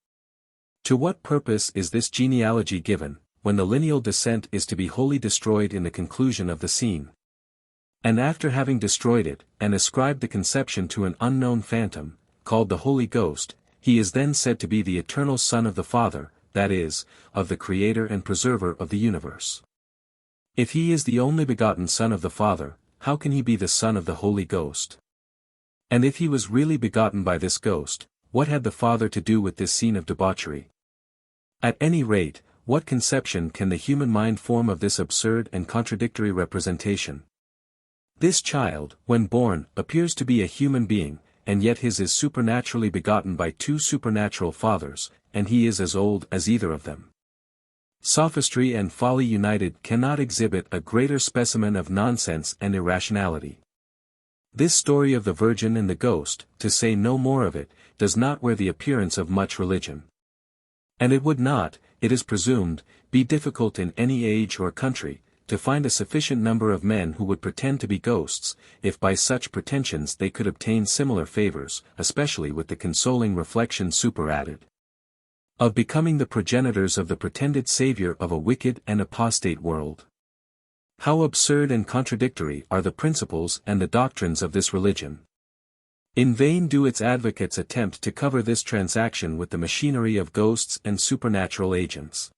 Speaker 1: To what purpose is this genealogy given, when the lineal descent is to be wholly destroyed in the conclusion of the scene? And after having destroyed it, and ascribed the conception to an unknown phantom, called the Holy Ghost, he is then said to be the eternal Son of the Father, that is, of the Creator and Preserver of the universe. If he is the only begotten Son of the Father, how can he be the Son of the Holy Ghost? And if he was really begotten by this ghost, what had the Father to do with this scene of debauchery? At any rate, what conception can the human mind form of this absurd and contradictory representation? This child, when born, appears to be a human being, and yet his is supernaturally begotten by two supernatural fathers, and he is as old as either of them. Sophistry and folly united cannot exhibit a greater specimen of nonsense and irrationality. This story of the Virgin and the Ghost, to say no more of it, does not wear the appearance of much religion. And it would not, it is presumed, be difficult in any age or country, to find a sufficient number of men who would pretend to be ghosts, if by such pretensions they could obtain similar favors, especially with the consoling reflection superadded of becoming the progenitors of the pretended Saviour of a wicked and apostate world. How absurd and contradictory are the principles and the doctrines of this religion! In vain do its advocates attempt to cover this transaction with the machinery of ghosts and supernatural agents.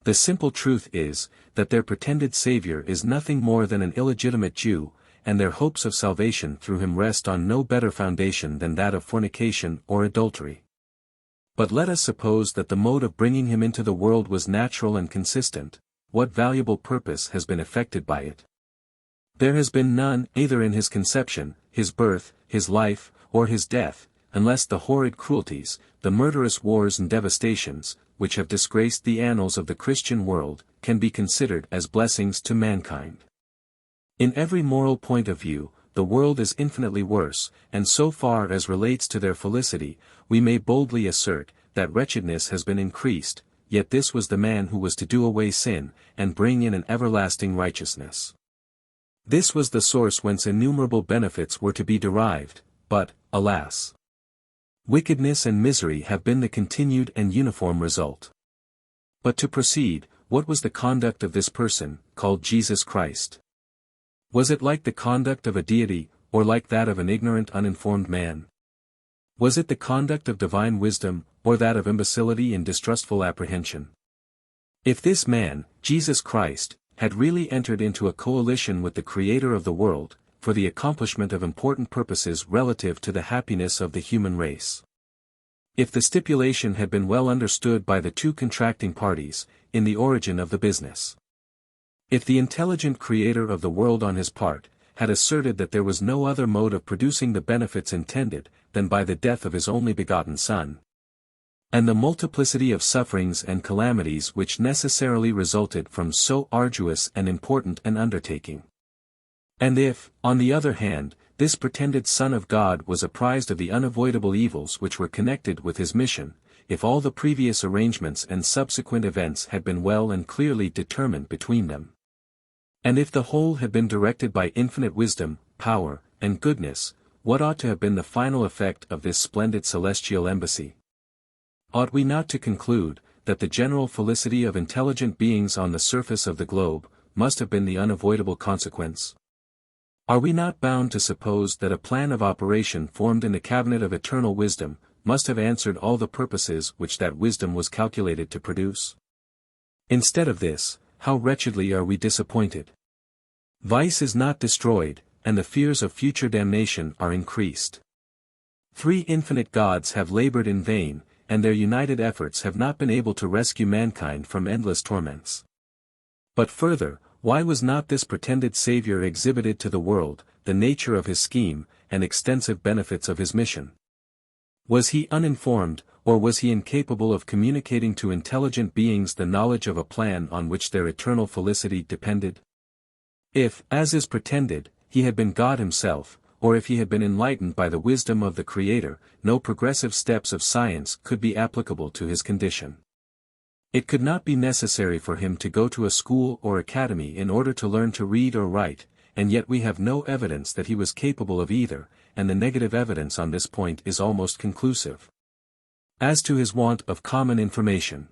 Speaker 1: The simple truth is, that their pretended Saviour is nothing more than an illegitimate Jew, and their hopes of salvation through him rest on no better foundation than that of fornication or adultery. But let us suppose that the mode of bringing him into the world was natural and consistent. What valuable purpose has been effected by it? There has been none, either in his conception, his birth, his life, or his death, unless the horrid cruelties, the murderous wars and devastations, which have disgraced the annals of the Christian world, can be considered as blessings to mankind. In every moral point of view, the world is infinitely worse, and so far as relates to their felicity, we may boldly assert, that wretchedness has been increased, yet this was the man who was to do away sin, and bring in an everlasting righteousness. This was the source whence innumerable benefits were to be derived, but, alas! Wickedness and misery have been the continued and uniform result. But to proceed, what was the conduct of this person, called Jesus Christ? Was it like the conduct of a deity, or like that of an ignorant uninformed man? Was it the conduct of divine wisdom, or that of imbecility and distrustful apprehension? If this man, Jesus Christ, had really entered into a coalition with the Creator of the world, for the accomplishment of important purposes relative to the happiness of the human race. If the stipulation had been well understood by the two contracting parties, in the origin of the business. If the intelligent Creator of the world on his part, had asserted that there was no other mode of producing the benefits intended, than by the death of his only begotten Son, and the multiplicity of sufferings and calamities which necessarily resulted from so arduous and important an undertaking. And if, on the other hand, this pretended Son of God was apprised of the unavoidable evils which were connected with his mission, if all the previous arrangements and subsequent events had been well and clearly determined between them, and if the whole had been directed by infinite wisdom, power, and goodness, what ought to have been the final effect of this splendid celestial embassy? Ought we not to conclude, that the general felicity of intelligent beings on the surface of the globe, must have been the unavoidable consequence? Are we not bound to suppose that a plan of operation formed in the cabinet of eternal wisdom, must have answered all the purposes which that wisdom was calculated to produce? Instead of this, how wretchedly are we disappointed! Vice is not destroyed, and the fears of future damnation are increased. 3 infinite gods have labored in vain, and their united efforts have not been able to rescue mankind from endless torments. But further, why was not this pretended Savior exhibited to the world, the nature of his scheme, and extensive benefits of his mission? Was he uninformed, or was he incapable of communicating to intelligent beings the knowledge of a plan on which their eternal felicity depended? If, as is pretended, he had been God himself, or if he had been enlightened by the wisdom of the Creator, no progressive steps of science could be applicable to his condition. It could not be necessary for him to go to a school or academy in order to learn to read or write, and yet we have no evidence that he was capable of either, and the negative evidence on this point is almost conclusive. As to his want of common information,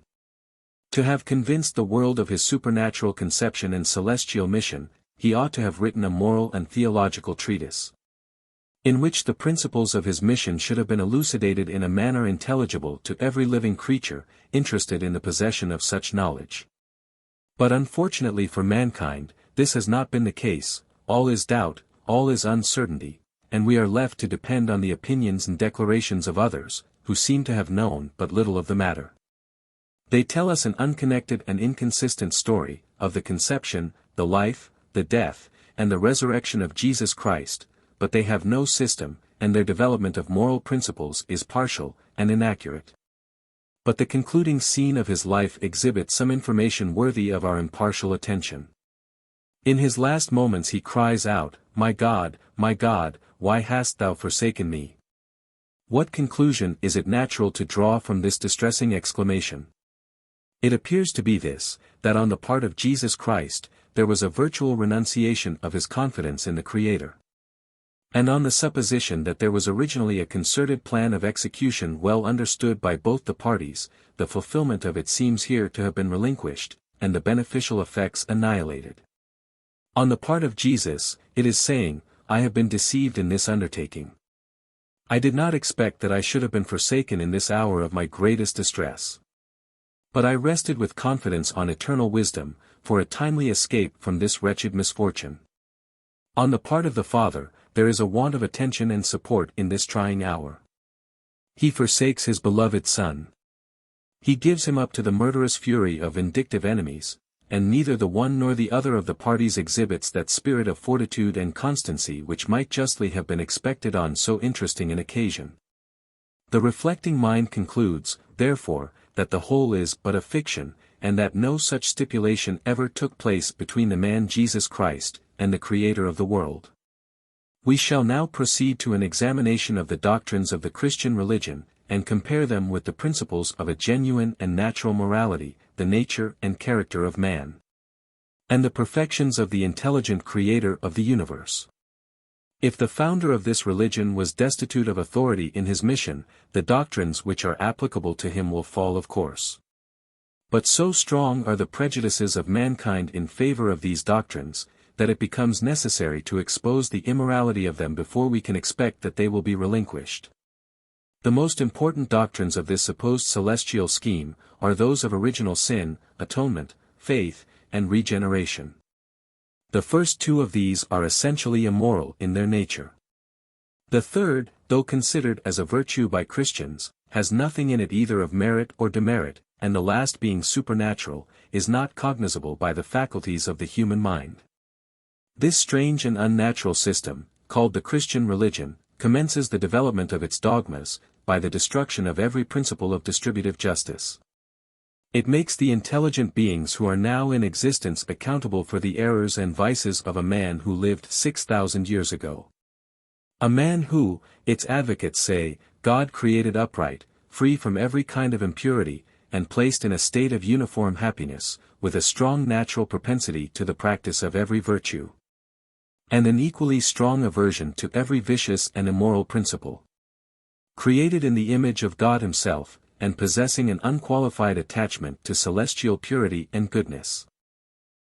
Speaker 1: to have convinced the world of his supernatural conception and celestial mission, he ought to have written a moral and theological treatise, in which the principles of his mission should have been elucidated in a manner intelligible to every living creature, interested in the possession of such knowledge. But unfortunately for mankind, this has not been the case. All is doubt, all is uncertainty, and we are left to depend on the opinions and declarations of others, who seem to have known but little of the matter. They tell us an unconnected and inconsistent story, of the conception, the life, the death, and the resurrection of Jesus Christ, but they have no system, and their development of moral principles is partial and inaccurate. But the concluding scene of his life exhibits some information worthy of our impartial attention. In his last moments he cries out, my God, why hast thou forsaken me?" What conclusion is it natural to draw from this distressing exclamation? It appears to be this, that on the part of Jesus Christ, there was a virtual renunciation of his confidence in the Creator. And on the supposition that there was originally a concerted plan of execution well understood by both the parties, the fulfillment of it seems here to have been relinquished, and the beneficial effects annihilated. On the part of Jesus, it is saying, I have been deceived in this undertaking. I did not expect that I should have been forsaken in this hour of my greatest distress. But I rested with confidence on eternal wisdom, for a timely escape from this wretched misfortune. On the part of the Father, there is a want of attention and support in this trying hour. He forsakes his beloved Son. He gives him up to the murderous fury of vindictive enemies, and neither the one nor the other of the parties exhibits that spirit of fortitude and constancy which might justly have been expected on so interesting an occasion. The reflecting mind concludes, therefore, that the whole is but a fiction, and that no such stipulation ever took place between the man Jesus Christ, and the Creator of the world. We shall now proceed to an examination of the doctrines of the Christian religion, and compare them with the principles of a genuine and natural morality, the nature and character of man, and the perfections of the intelligent Creator of the universe. If the founder of this religion was destitute of authority in his mission, the doctrines which are applicable to him will fall of course. But so strong are the prejudices of mankind in favor of these doctrines, that it becomes necessary to expose the immorality of them before we can expect that they will be relinquished. The most important doctrines of this supposed celestial scheme, are those of original sin, atonement, faith, and regeneration. The first two of these are essentially immoral in their nature. The third, though considered as a virtue by Christians, has nothing in it either of merit or demerit, and the last being supernatural, is not cognizable by the faculties of the human mind. This strange and unnatural system, called the Christian religion, commences the development of its dogmas, by the destruction of every principle of distributive justice. It makes the intelligent beings who are now in existence accountable for the errors and vices of a man who lived 6,000 years ago. A man who, its advocates say, God created upright, free from every kind of impurity, and placed in a state of uniform happiness, with a strong natural propensity to the practice of every virtue, and an equally strong aversion to every vicious and immoral principle. Created in the image of God himself, and possessing an unqualified attachment to celestial purity and goodness.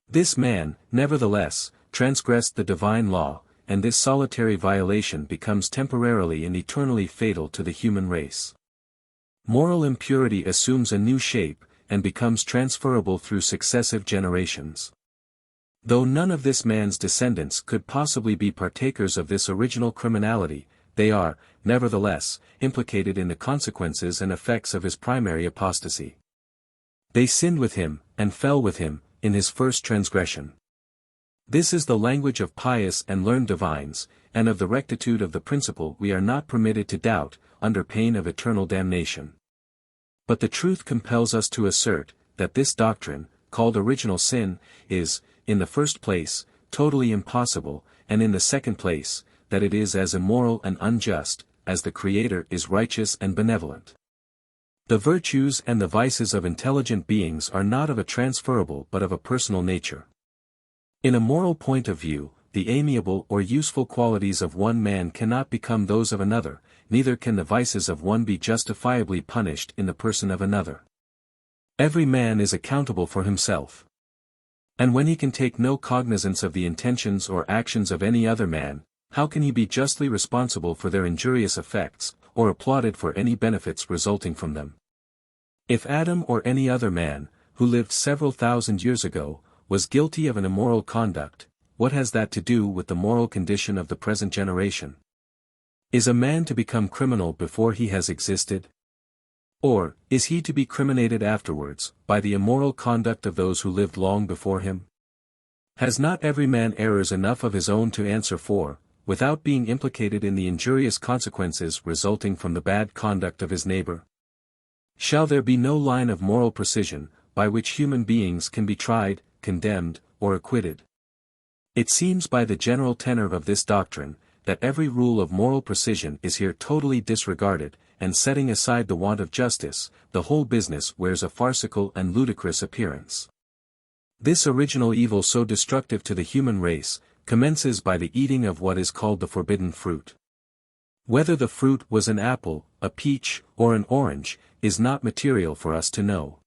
Speaker 1: This man, nevertheless, transgressed the divine law, and this solitary violation becomes temporarily and eternally fatal to the human race. Moral impurity assumes a new shape, and becomes transferable through successive generations. Though none of this man's descendants could possibly be partakers of this original criminality, they are, nevertheless, implicated in the consequences and effects of his primary apostasy. They sinned with him, and fell with him, in his first transgression. This is the language of pious and learned divines, and of the rectitude of the principle we are not permitted to doubt, under pain of eternal damnation. But the truth compels us to assert, that this doctrine, called original sin, is, in the first place, totally impossible, and in the second place, that it is as immoral and unjust, as the Creator is righteous and benevolent. The virtues and the vices of intelligent beings are not of a transferable but of a personal nature. In a moral point of view, the amiable or useful qualities of one man cannot become those of another, neither can the vices of one be justifiably punished in the person of another. Every man is accountable for himself. And when he can take no cognizance of the intentions or actions of any other man, how can he be justly responsible for their injurious effects, or applauded for any benefits resulting from them? If Adam or any other man, who lived several thousand years ago, was guilty of an immoral conduct, what has that to do with the moral condition of the present generation? Is a man to become criminal before he has existed? Or, is he to be criminated afterwards, by the immoral conduct of those who lived long before him? Has not every man errors enough of his own to answer for, without being implicated in the injurious consequences resulting from the bad conduct of his neighbor? Shall there be no line of moral precision, by which human beings can be tried, condemned, or acquitted? It seems by the general tenor of this doctrine, that every rule of moral precision is here totally disregarded, and setting aside the want of justice, the whole business wears a farcical and ludicrous appearance. This original evil so destructive to the human race, commences by the eating of what is called the forbidden fruit. Whether the fruit was an apple, a peach, or an orange, is not material for us to know.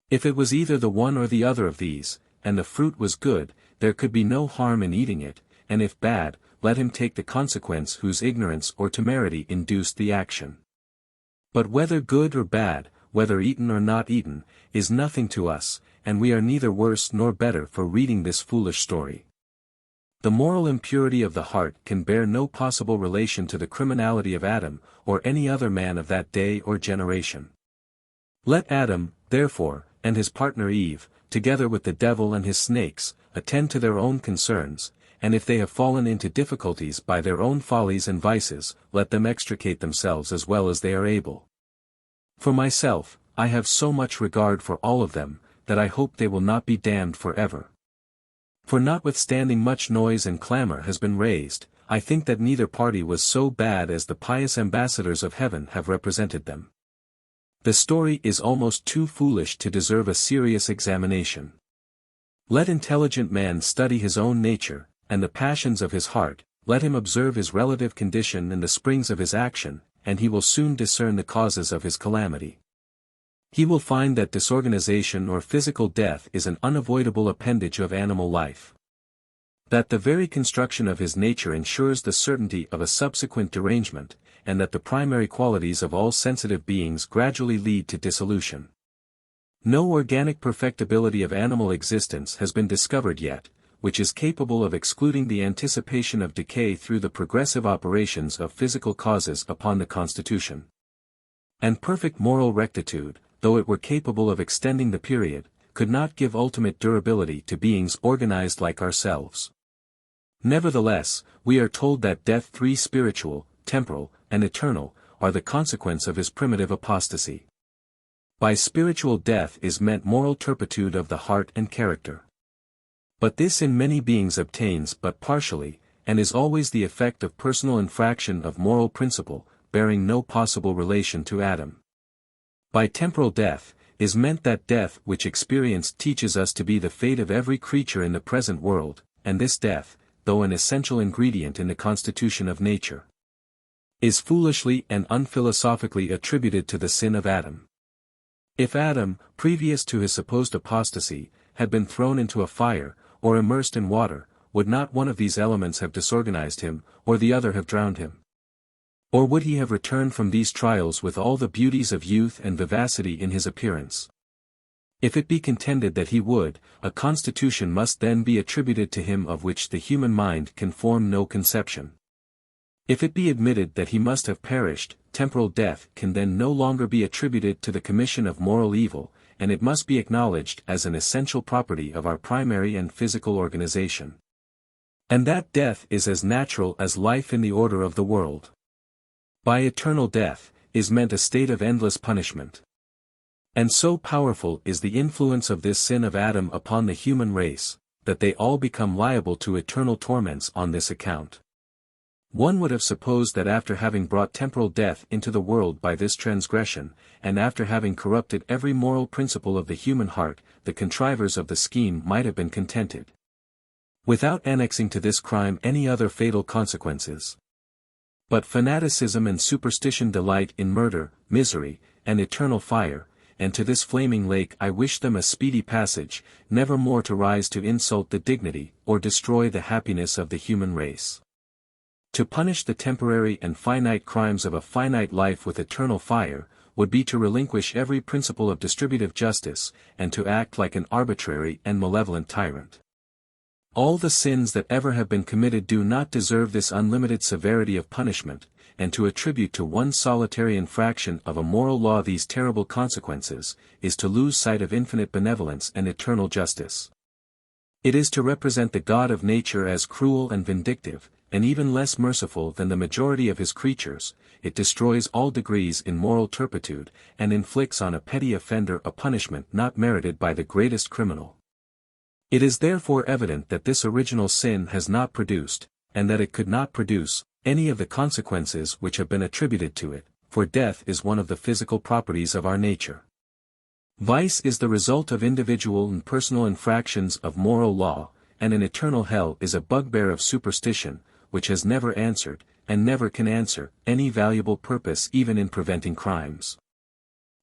Speaker 1: If it was either the one or the other of these, and the fruit was good, there could be no harm in eating it, and if bad, let him take the consequence whose ignorance or temerity induced the action. But whether good or bad, whether eaten or not eaten, is nothing to us, and we are neither worse nor better for reading this foolish story. The moral impurity of the heart can bear no possible relation to the criminality of Adam, or any other man of that day or generation. Let Adam, therefore, and his partner Eve, together with the devil and his snakes, attend to their own concerns, and if they have fallen into difficulties by their own follies and vices, let them extricate themselves as well as they are able. For myself, I have so much regard for all of them, that I hope they will not be damned forever. For notwithstanding much noise and clamor has been raised, I think that neither party was so bad as the pious ambassadors of heaven have represented them. The story is almost too foolish to deserve a serious examination. Let intelligent man study his own nature, and the passions of his heart, let him observe his relative condition and the springs of his action, and he will soon discern the causes of his calamity. He will find that disorganization or physical death is an unavoidable appendage of animal life. That the very construction of his nature ensures the certainty of a subsequent derangement, and that the primary qualities of all sensitive beings gradually lead to dissolution. No organic perfectibility of animal existence has been discovered yet, which is capable of excluding the anticipation of decay through the progressive operations of physical causes upon the constitution. And perfect moral rectitude, though it were capable of extending the period, could not give ultimate durability to beings organized like ourselves. Nevertheless, we are told that death, three spiritual, temporal, and eternal, are the consequence of his primitive apostasy. By spiritual death is meant moral turpitude of the heart and character. But this in many beings obtains but partially, and is always the effect of personal infraction of moral principle, bearing no possible relation to Adam. By temporal death, is meant that death which experience teaches us to be the fate of every creature in the present world, and this death, though an essential ingredient in the constitution of nature, is foolishly and unphilosophically attributed to the sin of Adam. If Adam, previous to his supposed apostasy, had been thrown into a fire, or immersed in water, would not one of these elements have disorganized him, or the other have drowned him? Or would he have returned from these trials with all the beauties of youth and vivacity in his appearance? If it be contended that he would, a constitution must then be attributed to him of which the human mind can form no conception. If it be admitted that he must have perished, temporal death can then no longer be attributed to the commission of moral evil, and it must be acknowledged as an essential property of our primary and physical organization. And that death is as natural as life in the order of the world. By eternal death, is meant a state of endless punishment. And so powerful is the influence of this sin of Adam upon the human race, that they all become liable to eternal torments on this account. One would have supposed that after having brought temporal death into the world by this transgression, and after having corrupted every moral principle of the human heart, the contrivers of the scheme might have been contented, without annexing to this crime any other fatal consequences. But fanaticism and superstition delight in murder, misery, and eternal fire, and to this flaming lake I wish them a speedy passage, never more to rise to insult the dignity, or destroy the happiness of the human race. To punish the temporary and finite crimes of a finite life with eternal fire, would be to relinquish every principle of distributive justice, and to act like an arbitrary and malevolent tyrant. All the sins that ever have been committed do not deserve this unlimited severity of punishment, and to attribute to one solitary infraction of a moral law these terrible consequences, is to lose sight of infinite benevolence and eternal justice. It is to represent the God of nature as cruel and vindictive, and even less merciful than the majority of his creatures. It destroys all degrees in moral turpitude, and inflicts on a petty offender a punishment not merited by the greatest criminal. It is therefore evident that this original sin has not produced, and that it could not produce, any of the consequences which have been attributed to it, for death is one of the physical properties of our nature. Vice is the result of individual and personal infractions of moral law, and an eternal hell is a bugbear of superstition, which has never answered, and never can answer, any valuable purpose even in preventing crimes.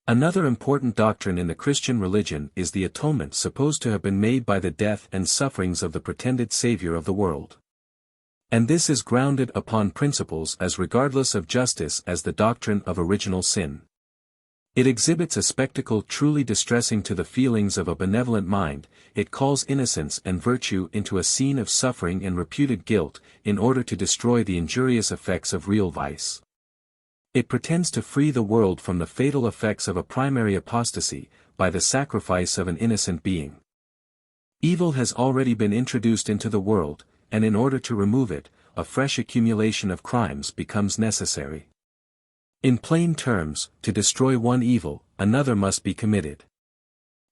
Speaker 1: Another important doctrine in the Christian religion is the atonement supposed to have been made by the death and sufferings of the pretended Savior of the world. And this is grounded upon principles as regardless of justice as the doctrine of original sin. It exhibits a spectacle truly distressing to the feelings of a benevolent mind. It calls innocence and virtue into a scene of suffering and reputed guilt, in order to destroy the injurious effects of real vice. It pretends to free the world from the fatal effects of a primary apostasy, by the sacrifice of an innocent being. Evil has already been introduced into the world, and in order to remove it, a fresh accumulation of crimes becomes necessary. In plain terms, to destroy one evil, another must be committed.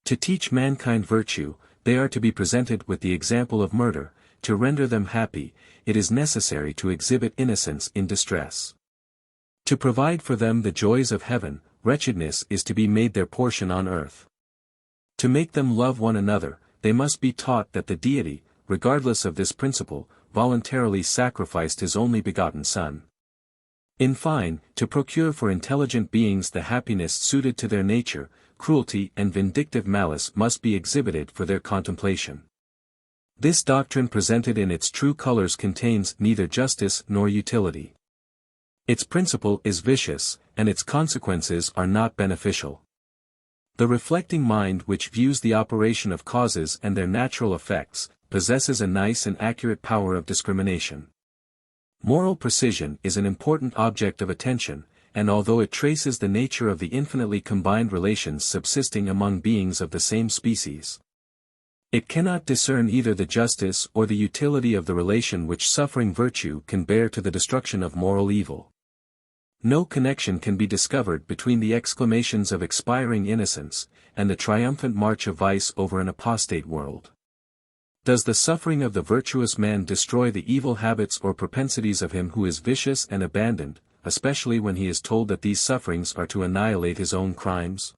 Speaker 1: To teach mankind virtue, they are to be presented with the example of murder. To render them happy, it is necessary to exhibit innocence in distress. To provide for them the joys of heaven, wretchedness is to be made their portion on earth. To make them love one another, they must be taught that the Deity, regardless of this principle, voluntarily sacrificed his only begotten Son. In fine, to procure for intelligent beings the happiness suited to their nature, cruelty and vindictive malice must be exhibited for their contemplation. This doctrine presented in its true colors contains neither justice nor utility. Its principle is vicious, and its consequences are not beneficial. The reflecting mind which views the operation of causes and their natural effects, possesses a nice and accurate power of discrimination. Moral precision is an important object of attention, and although it traces the nature of the infinitely combined relations subsisting among beings of the same species, it cannot discern either the justice or the utility of the relation which suffering virtue can bear to the destruction of moral evil. No connection can be discovered between the exclamations of expiring innocence, and the triumphant march of vice over an apostate world. Does the suffering of the virtuous man destroy the evil habits or propensities of him who is vicious and abandoned, especially when he is told that these sufferings are to annihilate his own crimes?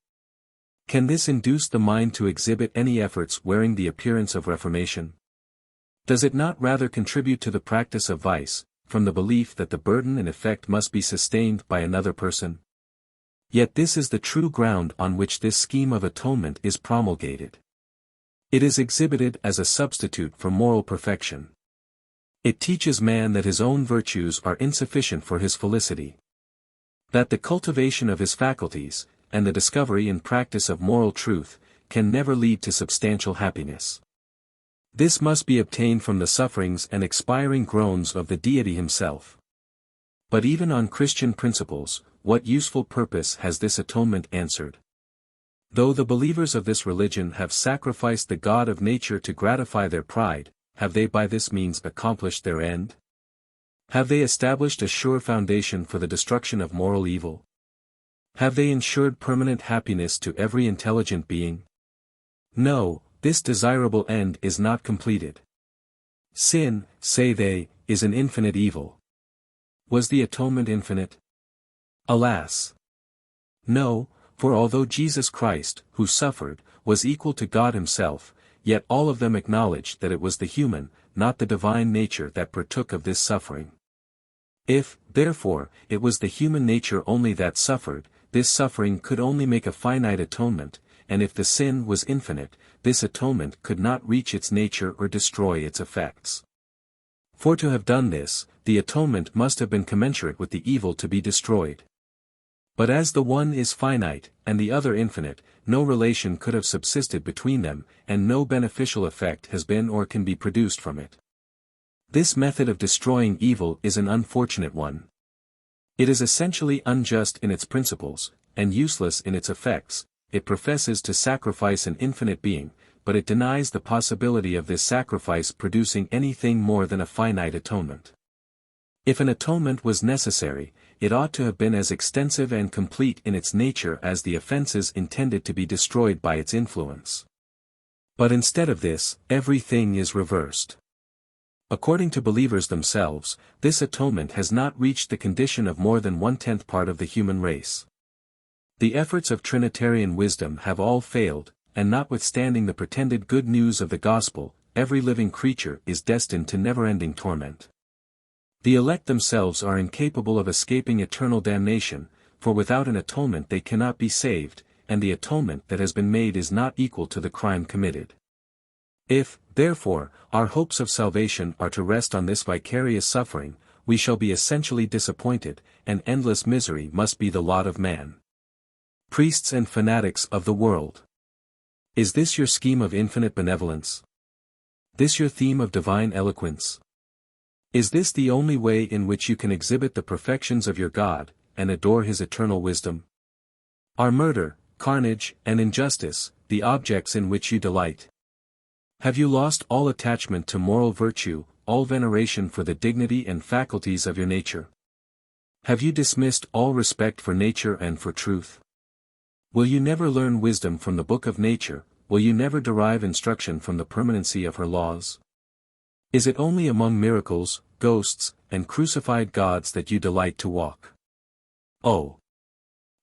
Speaker 1: Can this induce the mind to exhibit any efforts wearing the appearance of reformation? Does it not rather contribute to the practice of vice, from the belief that the burden and effect must be sustained by another person? Yet this is the true ground on which this scheme of atonement is promulgated. It is exhibited as a substitute for moral perfection. It teaches man that his own virtues are insufficient for his felicity. That the cultivation of his faculties, and the discovery and practice of moral truth, can never lead to substantial happiness. This must be obtained from the sufferings and expiring groans of the Deity himself. But even on Christian principles, what useful purpose has this atonement answered? Though the believers of this religion have sacrificed the God of nature to gratify their pride, have they by this means accomplished their end? Have they established a sure foundation for the destruction of moral evil? Have they ensured permanent happiness to every intelligent being? No, this desirable end is not completed. Sin, say they, is an infinite evil. Was the atonement infinite? Alas! No, for although Jesus Christ, who suffered, was equal to God himself, yet all of them acknowledged that it was the human, not the divine nature that partook of this suffering. If, therefore, it was the human nature only that suffered, this suffering could only make a finite atonement, and if the sin was infinite, this atonement could not reach its nature or destroy its effects. For to have done this, the atonement must have been commensurate with the evil to be destroyed. But as the one is finite, and the other infinite, no relation could have subsisted between them, and no beneficial effect has been or can be produced from it. This method of destroying evil is an unfortunate one. It is essentially unjust in its principles, and useless in its effects. It professes to sacrifice an infinite being, but it denies the possibility of this sacrifice producing anything more than a finite atonement. If an atonement was necessary, it ought to have been as extensive and complete in its nature as the offenses intended to be destroyed by its influence. But instead of this, everything is reversed. According to believers themselves, this atonement has not reached the condition of more than 1/10 part of the human race. The efforts of Trinitarian wisdom have all failed, and notwithstanding the pretended good news of the gospel, every living creature is destined to never-ending torment. The elect themselves are incapable of escaping eternal damnation, for without an atonement they cannot be saved, and the atonement that has been made is not equal to the crime committed. If, therefore, our hopes of salvation are to rest on this vicarious suffering, we shall be essentially disappointed, and endless misery must be the lot of man. Priests and fanatics of the world! Is this your scheme of infinite benevolence? This your theme of divine eloquence? Is this the only way in which you can exhibit the perfections of your God, and adore his eternal wisdom? Are murder, carnage, and injustice the objects in which you delight? Have you lost all attachment to moral virtue, all veneration for the dignity and faculties of your nature? Have you dismissed all respect for nature and for truth? Will you never learn wisdom from the book of nature? Will you never derive instruction from the permanency of her laws? Is it only among miracles, ghosts, and crucified gods that you delight to walk? Oh!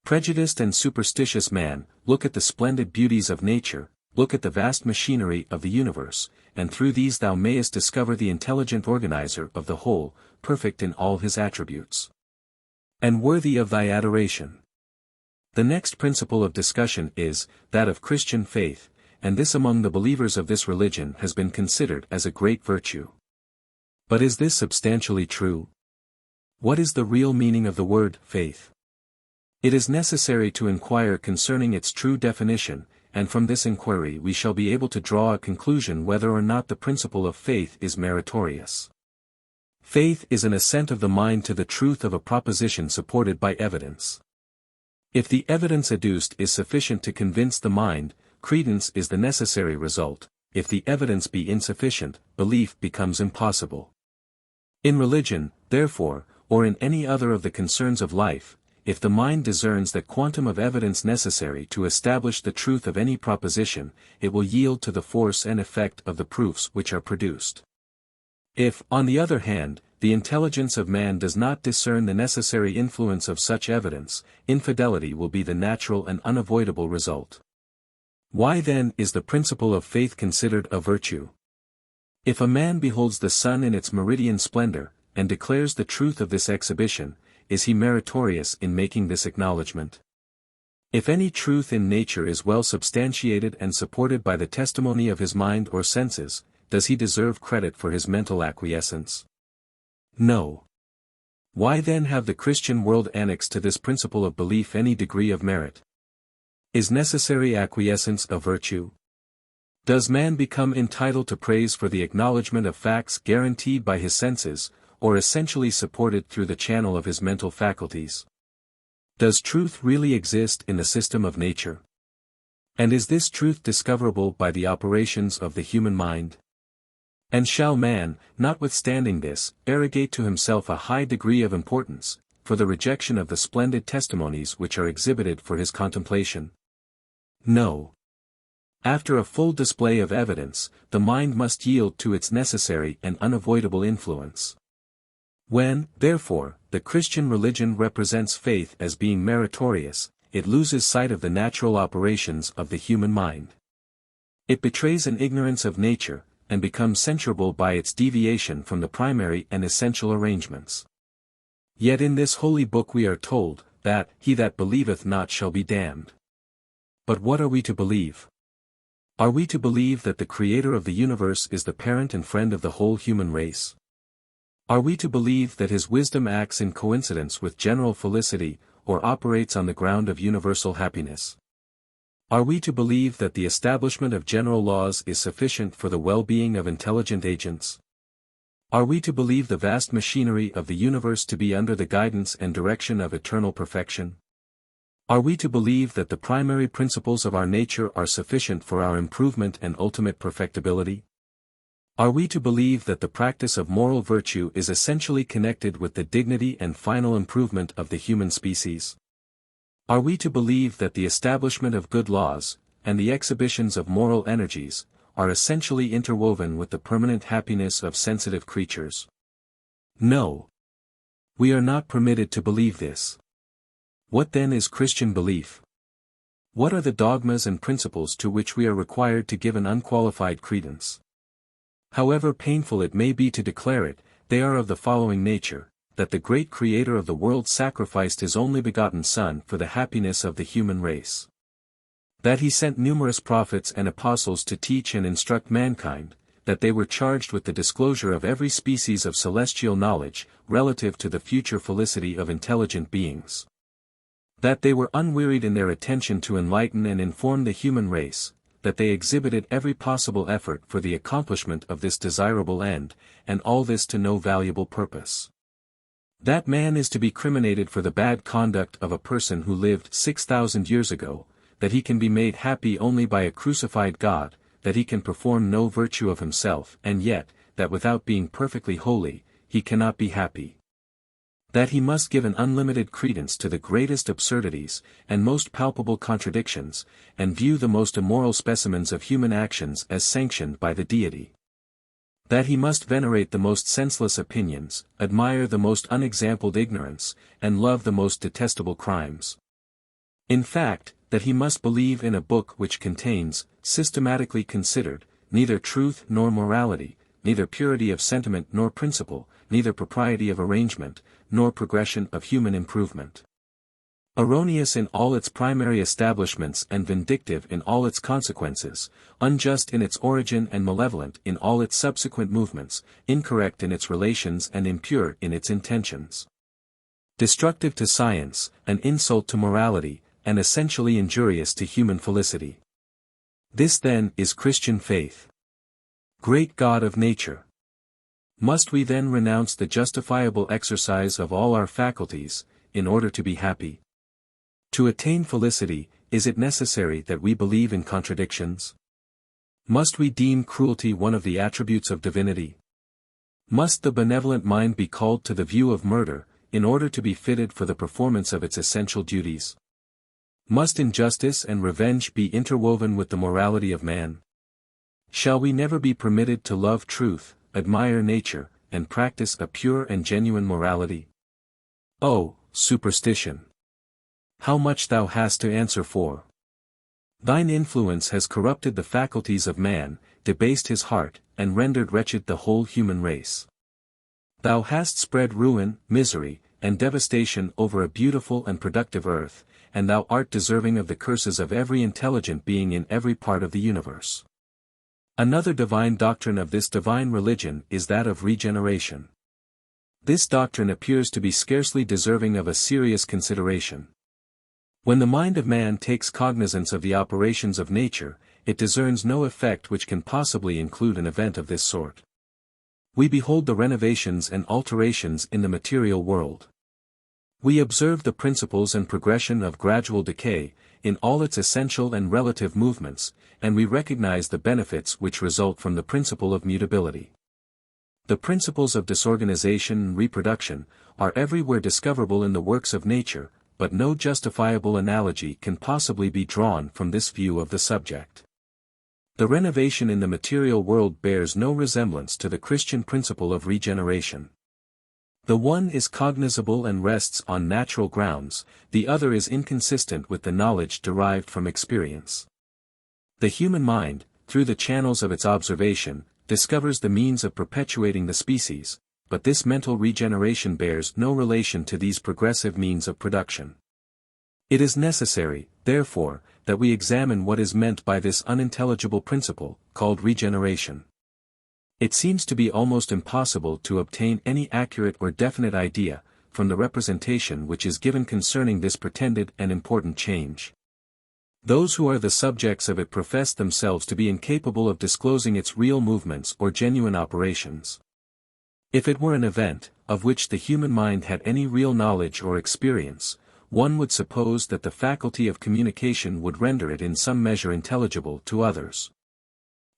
Speaker 1: Prejudiced and superstitious man, look at the splendid beauties of nature, look at the vast machinery of the universe, and through these thou mayest discover the intelligent organizer of the whole, perfect in all his attributes, and worthy of thy adoration. The next principle of discussion is that of Christian faith, and this among the believers of this religion has been considered as a great virtue. But is this substantially true? What is the real meaning of the word faith? It is necessary to inquire concerning its true definition, and from this inquiry we shall be able to draw a conclusion whether or not the principle of faith is meritorious. Faith is an assent of the mind to the truth of a proposition supported by evidence. If the evidence adduced is sufficient to convince the mind, credence is the necessary result. If the evidence be insufficient, belief becomes impossible. In religion, therefore, or in any other of the concerns of life, if the mind discerns that quantum of evidence necessary to establish the truth of any proposition, it will yield to the force and effect of the proofs which are produced. If, on the other hand, the intelligence of man does not discern the necessary influence of such evidence, infidelity will be the natural and unavoidable result. Why then is the principle of faith considered a virtue? If a man beholds the sun in its meridian splendor, and declares the truth of this exhibition, is he meritorious in making this acknowledgment? If any truth in nature is well substantiated and supported by the testimony of his mind or senses, does he deserve credit for his mental acquiescence? No. Why then have the Christian world annexed to this principle of belief any degree of merit? Is necessary acquiescence a virtue? Does man become entitled to praise for the acknowledgement of facts guaranteed by his senses, or essentially supported through the channel of his mental faculties? Does truth really exist in the system of nature? And is this truth discoverable by the operations of the human mind? And shall man, notwithstanding this, arrogate to himself a high degree of importance, for the rejection of the splendid testimonies which are exhibited for his contemplation? No. After a full display of evidence, the mind must yield to its necessary and unavoidable influence. When, therefore, the Christian religion represents faith as being meritorious, it loses sight of the natural operations of the human mind. It betrays an ignorance of nature, and becomes censurable by its deviation from the primary and essential arrangements. Yet in this holy book we are told, that, he that believeth not shall be damned. But what are we to believe? Are we to believe that the Creator of the universe is the parent and friend of the whole human race? Are we to believe that his wisdom acts in coincidence with general felicity, or operates on the ground of universal happiness? Are we to believe that the establishment of general laws is sufficient for the well-being of intelligent agents? Are we to believe the vast machinery of the universe to be under the guidance and direction of eternal perfection? Are we to believe that the primary principles of our nature are sufficient for our improvement and ultimate perfectibility? Are we to believe that the practice of moral virtue is essentially connected with the dignity and final improvement of the human species? Are we to believe that the establishment of good laws, and the exhibitions of moral energies, are essentially interwoven with the permanent happiness of sensitive creatures? No. We are not permitted to believe this. What then is Christian belief? What are the dogmas and principles to which we are required to give an unqualified credence? However painful it may be to declare it, they are of the following nature: that the great Creator of the world sacrificed his only begotten Son for the happiness of the human race. That he sent numerous prophets and apostles to teach and instruct mankind, that they were charged with the disclosure of every species of celestial knowledge, relative to the future felicity of intelligent beings. That they were unwearied in their attention to enlighten and inform the human race, that they exhibited every possible effort for the accomplishment of this desirable end, and all this to no valuable purpose. That man is to be criminated for the bad conduct of a person who lived 6,000 years ago, that he can be made happy only by a crucified God, that he can perform no virtue of himself, and yet, that without being perfectly holy, he cannot be happy. That he must give an unlimited credence to the greatest absurdities, and most palpable contradictions, and view the most immoral specimens of human actions as sanctioned by the Deity. That he must venerate the most senseless opinions, admire the most unexampled ignorance, and love the most detestable crimes. In fact, that he must believe in a book which contains, systematically considered, neither truth nor morality, neither purity of sentiment nor principle, neither propriety of arrangement, nor progression of human improvement. Erroneous in all its primary establishments and vindictive in all its consequences, unjust in its origin and malevolent in all its subsequent movements, incorrect in its relations and impure in its intentions. Destructive to science, an insult to morality, and essentially injurious to human felicity. This then is Christian faith. Great God of nature! Must we then renounce the justifiable exercise of all our faculties, in order to be happy? To attain felicity, is it necessary that we believe in contradictions? Must we deem cruelty one of the attributes of divinity? Must the benevolent mind be called to the view of murder, in order to be fitted for the performance of its essential duties? Must injustice and revenge be interwoven with the morality of man? Shall we never be permitted to love truth, admire nature, and practice a pure and genuine morality? Oh, superstition! How much thou hast to answer for! Thine influence has corrupted the faculties of man, debased his heart, and rendered wretched the whole human race. Thou hast spread ruin, misery, and devastation over a beautiful and productive earth, and thou art deserving of the curses of every intelligent being in every part of the universe. Another divine doctrine of this divine religion is that of regeneration. This doctrine appears to be scarcely deserving of a serious consideration. When the mind of man takes cognizance of the operations of nature, it discerns no effect which can possibly include an event of this sort. We behold the renovations and alterations in the material world. We observe the principles and progression of gradual decay, in all its essential and relative movements, and we recognize the benefits which result from the principle of mutability. The principles of disorganization and reproduction are everywhere discoverable in the works of nature, but no justifiable analogy can possibly be drawn from this view of the subject. The renovation in the material world bears no resemblance to the Christian principle of regeneration. The one is cognizable and rests on natural grounds, the other is inconsistent with the knowledge derived from experience. The human mind, through the channels of its observation, discovers the means of perpetuating the species, but this mental regeneration bears no relation to these progressive means of production. It is necessary, therefore, that we examine what is meant by this unintelligible principle, called regeneration. It seems to be almost impossible to obtain any accurate or definite idea, from the representation which is given concerning this pretended and important change. Those who are the subjects of it profess themselves to be incapable of disclosing its real movements or genuine operations. If it were an event, of which the human mind had any real knowledge or experience, one would suppose that the faculty of communication would render it in some measure intelligible to others.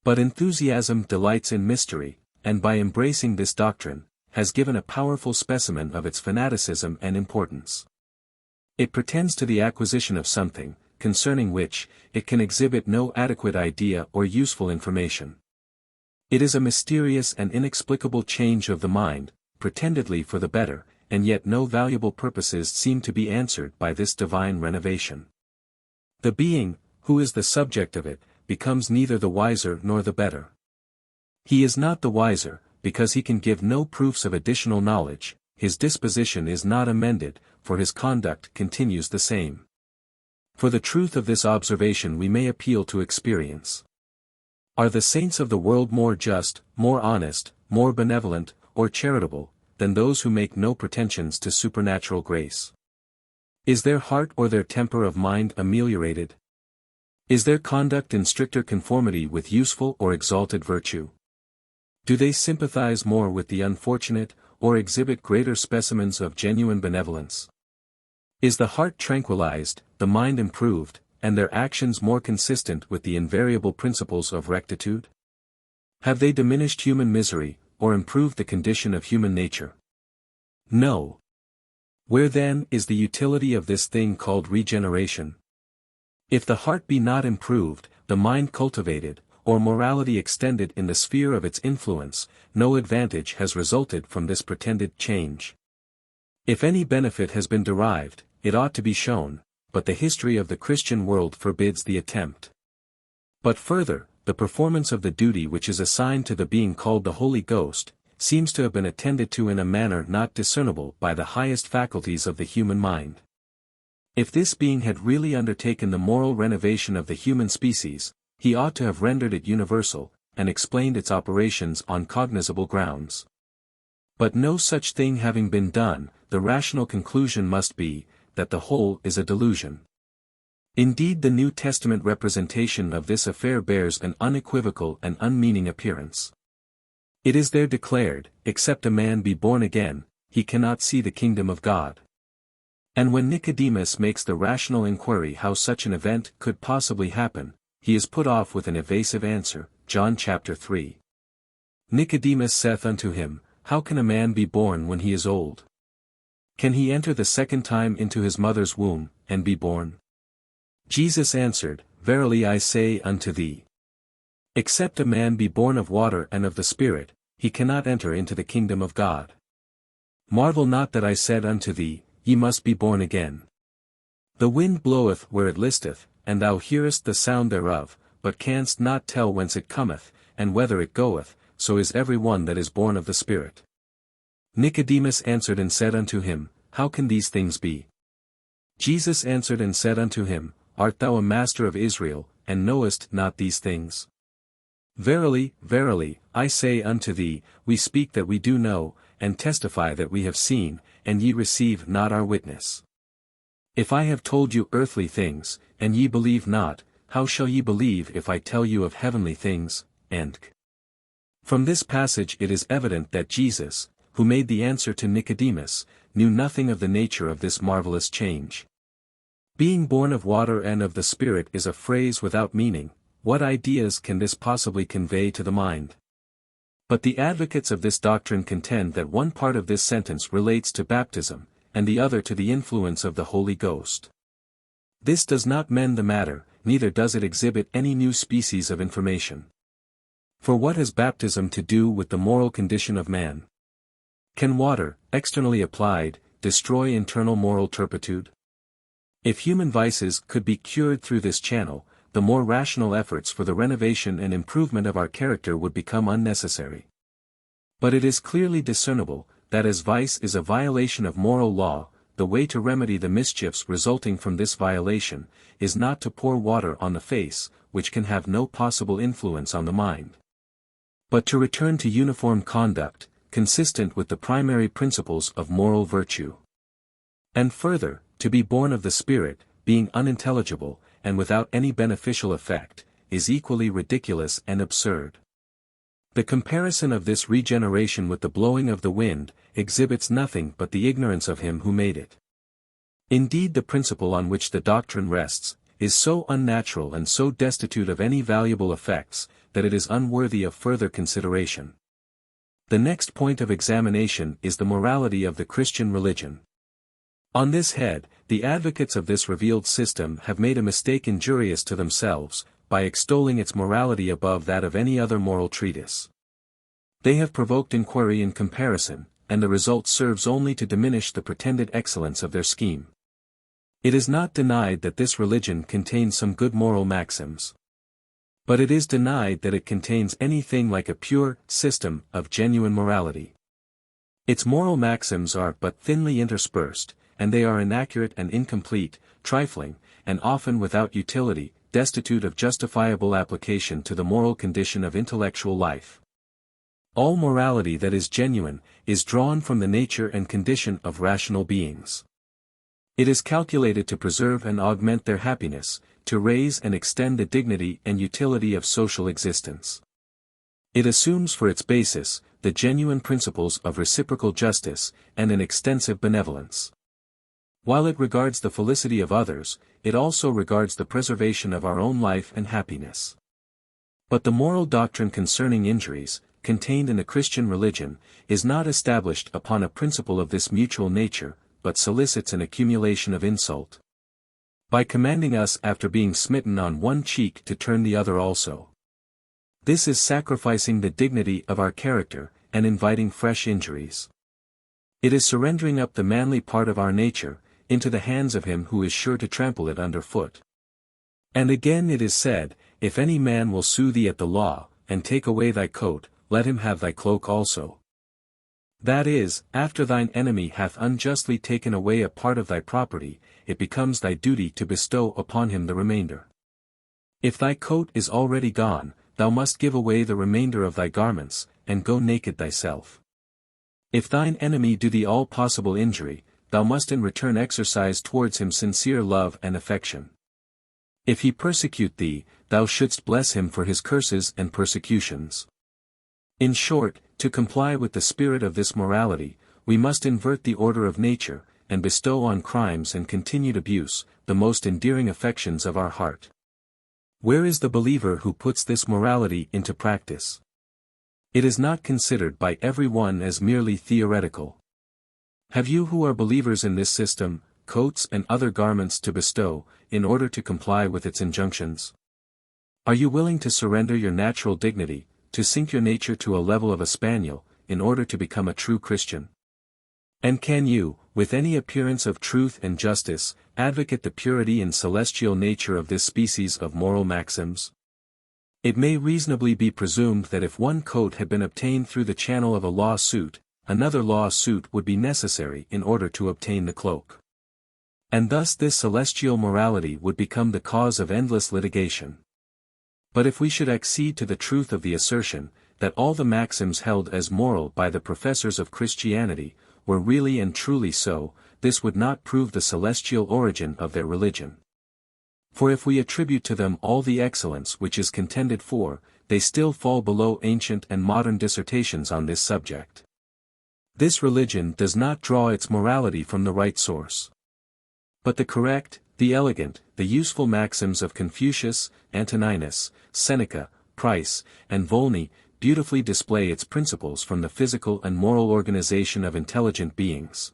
Speaker 1: But enthusiasm delights in mystery, and by embracing this doctrine, has given a powerful specimen of its fanaticism and importance. It pretends to the acquisition of something, concerning which, it can exhibit no adequate idea or useful information. It is a mysterious and inexplicable change of the mind, pretendedly for the better, and yet no valuable purposes seem to be answered by this divine renovation. The being, who is the subject of it, becomes neither the wiser nor the better. He is not the wiser, because he can give no proofs of additional knowledge, his disposition is not amended, for his conduct continues the same. For the truth of this observation we may appeal to experience. Are the saints of the world more just, more honest, more benevolent, or charitable, than those who make no pretensions to supernatural grace? Is their heart or their temper of mind ameliorated? Is their conduct in stricter conformity with useful or exalted virtue? Do they sympathize more with the unfortunate, or exhibit greater specimens of genuine benevolence? Is the heart tranquilized, the mind improved, and their actions more consistent with the invariable principles of rectitude? Have they diminished human misery, or improved the condition of human nature? No. Where then is the utility of this thing called regeneration? If the heart be not improved, the mind cultivated, or morality extended in the sphere of its influence, no advantage has resulted from this pretended change. If any benefit has been derived, it ought to be shown, but the history of the Christian world forbids the attempt. But further, the performance of the duty which is assigned to the being called the Holy Ghost, seems to have been attended to in a manner not discernible by the highest faculties of the human mind. If this being had really undertaken the moral renovation of the human species, he ought to have rendered it universal, and explained its operations on cognizable grounds. But no such thing having been done, the rational conclusion must be, that the whole is a delusion. Indeed, the New Testament representation of this affair bears an unequivocal and unmeaning appearance. It is there declared, except a man be born again, he cannot see the kingdom of God. And when Nicodemus makes the rational inquiry how such an event could possibly happen, he is put off with an evasive answer, John chapter 3. Nicodemus saith unto him, How can a man be born when he is old? Can he enter the second time into his mother's womb, and be born? Jesus answered, Verily I say unto thee, except a man be born of water and of the Spirit, he cannot enter into the kingdom of God. Marvel not that I said unto thee, Ye must be born again. The wind bloweth where it listeth, and thou hearest the sound thereof, but canst not tell whence it cometh, and whither it goeth, so is every one that is born of the Spirit. Nicodemus answered and said unto him, How can these things be? Jesus answered and said unto him, Art thou a master of Israel, and knowest not these things? Verily, verily, I say unto thee, we speak that we do know, and testify that we have seen, and ye receive not our witness. If I have told you earthly things, and ye believe not, how shall ye believe if I tell you of heavenly things? And from this passage it is evident that Jesus, who made the answer to Nicodemus, knew nothing of the nature of this marvelous change. Being born of water and of the Spirit is a phrase without meaning. What ideas can this possibly convey to the mind? But the advocates of this doctrine contend that one part of this sentence relates to baptism, and the other to the influence of the Holy Ghost. This does not mend the matter, neither does it exhibit any new species of information. For what has baptism to do with the moral condition of man? Can water, externally applied, destroy internal moral turpitude? If human vices could be cured through this channel, the more rational efforts for the renovation and improvement of our character would become unnecessary. But it is clearly discernible, that as vice is a violation of moral law, the way to remedy the mischiefs resulting from this violation, is not to pour water on the face, which can have no possible influence on the mind, but to return to uniform conduct, consistent with the primary principles of moral virtue. And further, to be born of the Spirit, being unintelligible, and without any beneficial effect, is equally ridiculous and absurd. The comparison of this regeneration with the blowing of the wind, exhibits nothing but the ignorance of him who made it. Indeed, the principle on which the doctrine rests, is so unnatural and so destitute of any valuable effects, that it is unworthy of further consideration. The next point of examination is the morality of the Christian religion. On this head, the advocates of this revealed system have made a mistake injurious to themselves, by extolling its morality above that of any other moral treatise. They have provoked inquiry in comparison, and the result serves only to diminish the pretended excellence of their scheme. It is not denied that this religion contains some good moral maxims. But it is denied that it contains anything like a pure system of genuine morality. Its moral maxims are but thinly interspersed, and they are inaccurate and incomplete, trifling, and often without utility, destitute of justifiable application to the moral condition of intellectual life. All morality that is genuine, is drawn from the nature and condition of rational beings. It is calculated to preserve and augment their happiness, to raise and extend the dignity and utility of social existence. It assumes for its basis, the genuine principles of reciprocal justice, and an extensive benevolence. While it regards the felicity of others, it also regards the preservation of our own life and happiness. But the moral doctrine concerning injuries, contained in the Christian religion, is not established upon a principle of this mutual nature, but solicits an accumulation of insult. By commanding us after being smitten on one cheek to turn the other also. This is sacrificing the dignity of our character, and inviting fresh injuries. It is surrendering up the manly part of our nature, into the hands of him who is sure to trample it under foot. And again it is said, If any man will sue thee at the law, and take away thy coat, let him have thy cloak also. That is, after thine enemy hath unjustly taken away a part of thy property, it becomes thy duty to bestow upon him the remainder. If thy coat is already gone, thou must give away the remainder of thy garments, and go naked thyself. If thine enemy do thee all possible injury, thou must in return exercise towards him sincere love and affection. If he persecute thee, thou shouldst bless him for his curses and persecutions. In short, to comply with the spirit of this morality, we must invert the order of nature, and bestow on crimes and continued abuse, the most endearing affections of our heart. Where is the believer who puts this morality into practice? It is not considered by every one as merely theoretical. Have you who are believers in this system, coats and other garments to bestow, in order to comply with its injunctions? Are you willing to surrender your natural dignity, to sink your nature to a level of a spaniel, in order to become a true Christian? And can you, with any appearance of truth and justice, advocate the purity and celestial nature of this species of moral maxims? It may reasonably be presumed that if one coat had been obtained through the channel of a lawsuit, another lawsuit would be necessary in order to obtain the cloak. And thus this celestial morality would become the cause of endless litigation. But if we should accede to the truth of the assertion, that all the maxims held as moral by the professors of Christianity, were really and truly so, this would not prove the celestial origin of their religion. For if we attribute to them all the excellence which is contended for, they still fall below ancient and modern dissertations on this subject. This religion does not draw its morality from the right source. But the correct, the elegant, the useful maxims of Confucius, Antoninus, Seneca, Price, and Volney beautifully display its principles from the physical and moral organization of intelligent beings.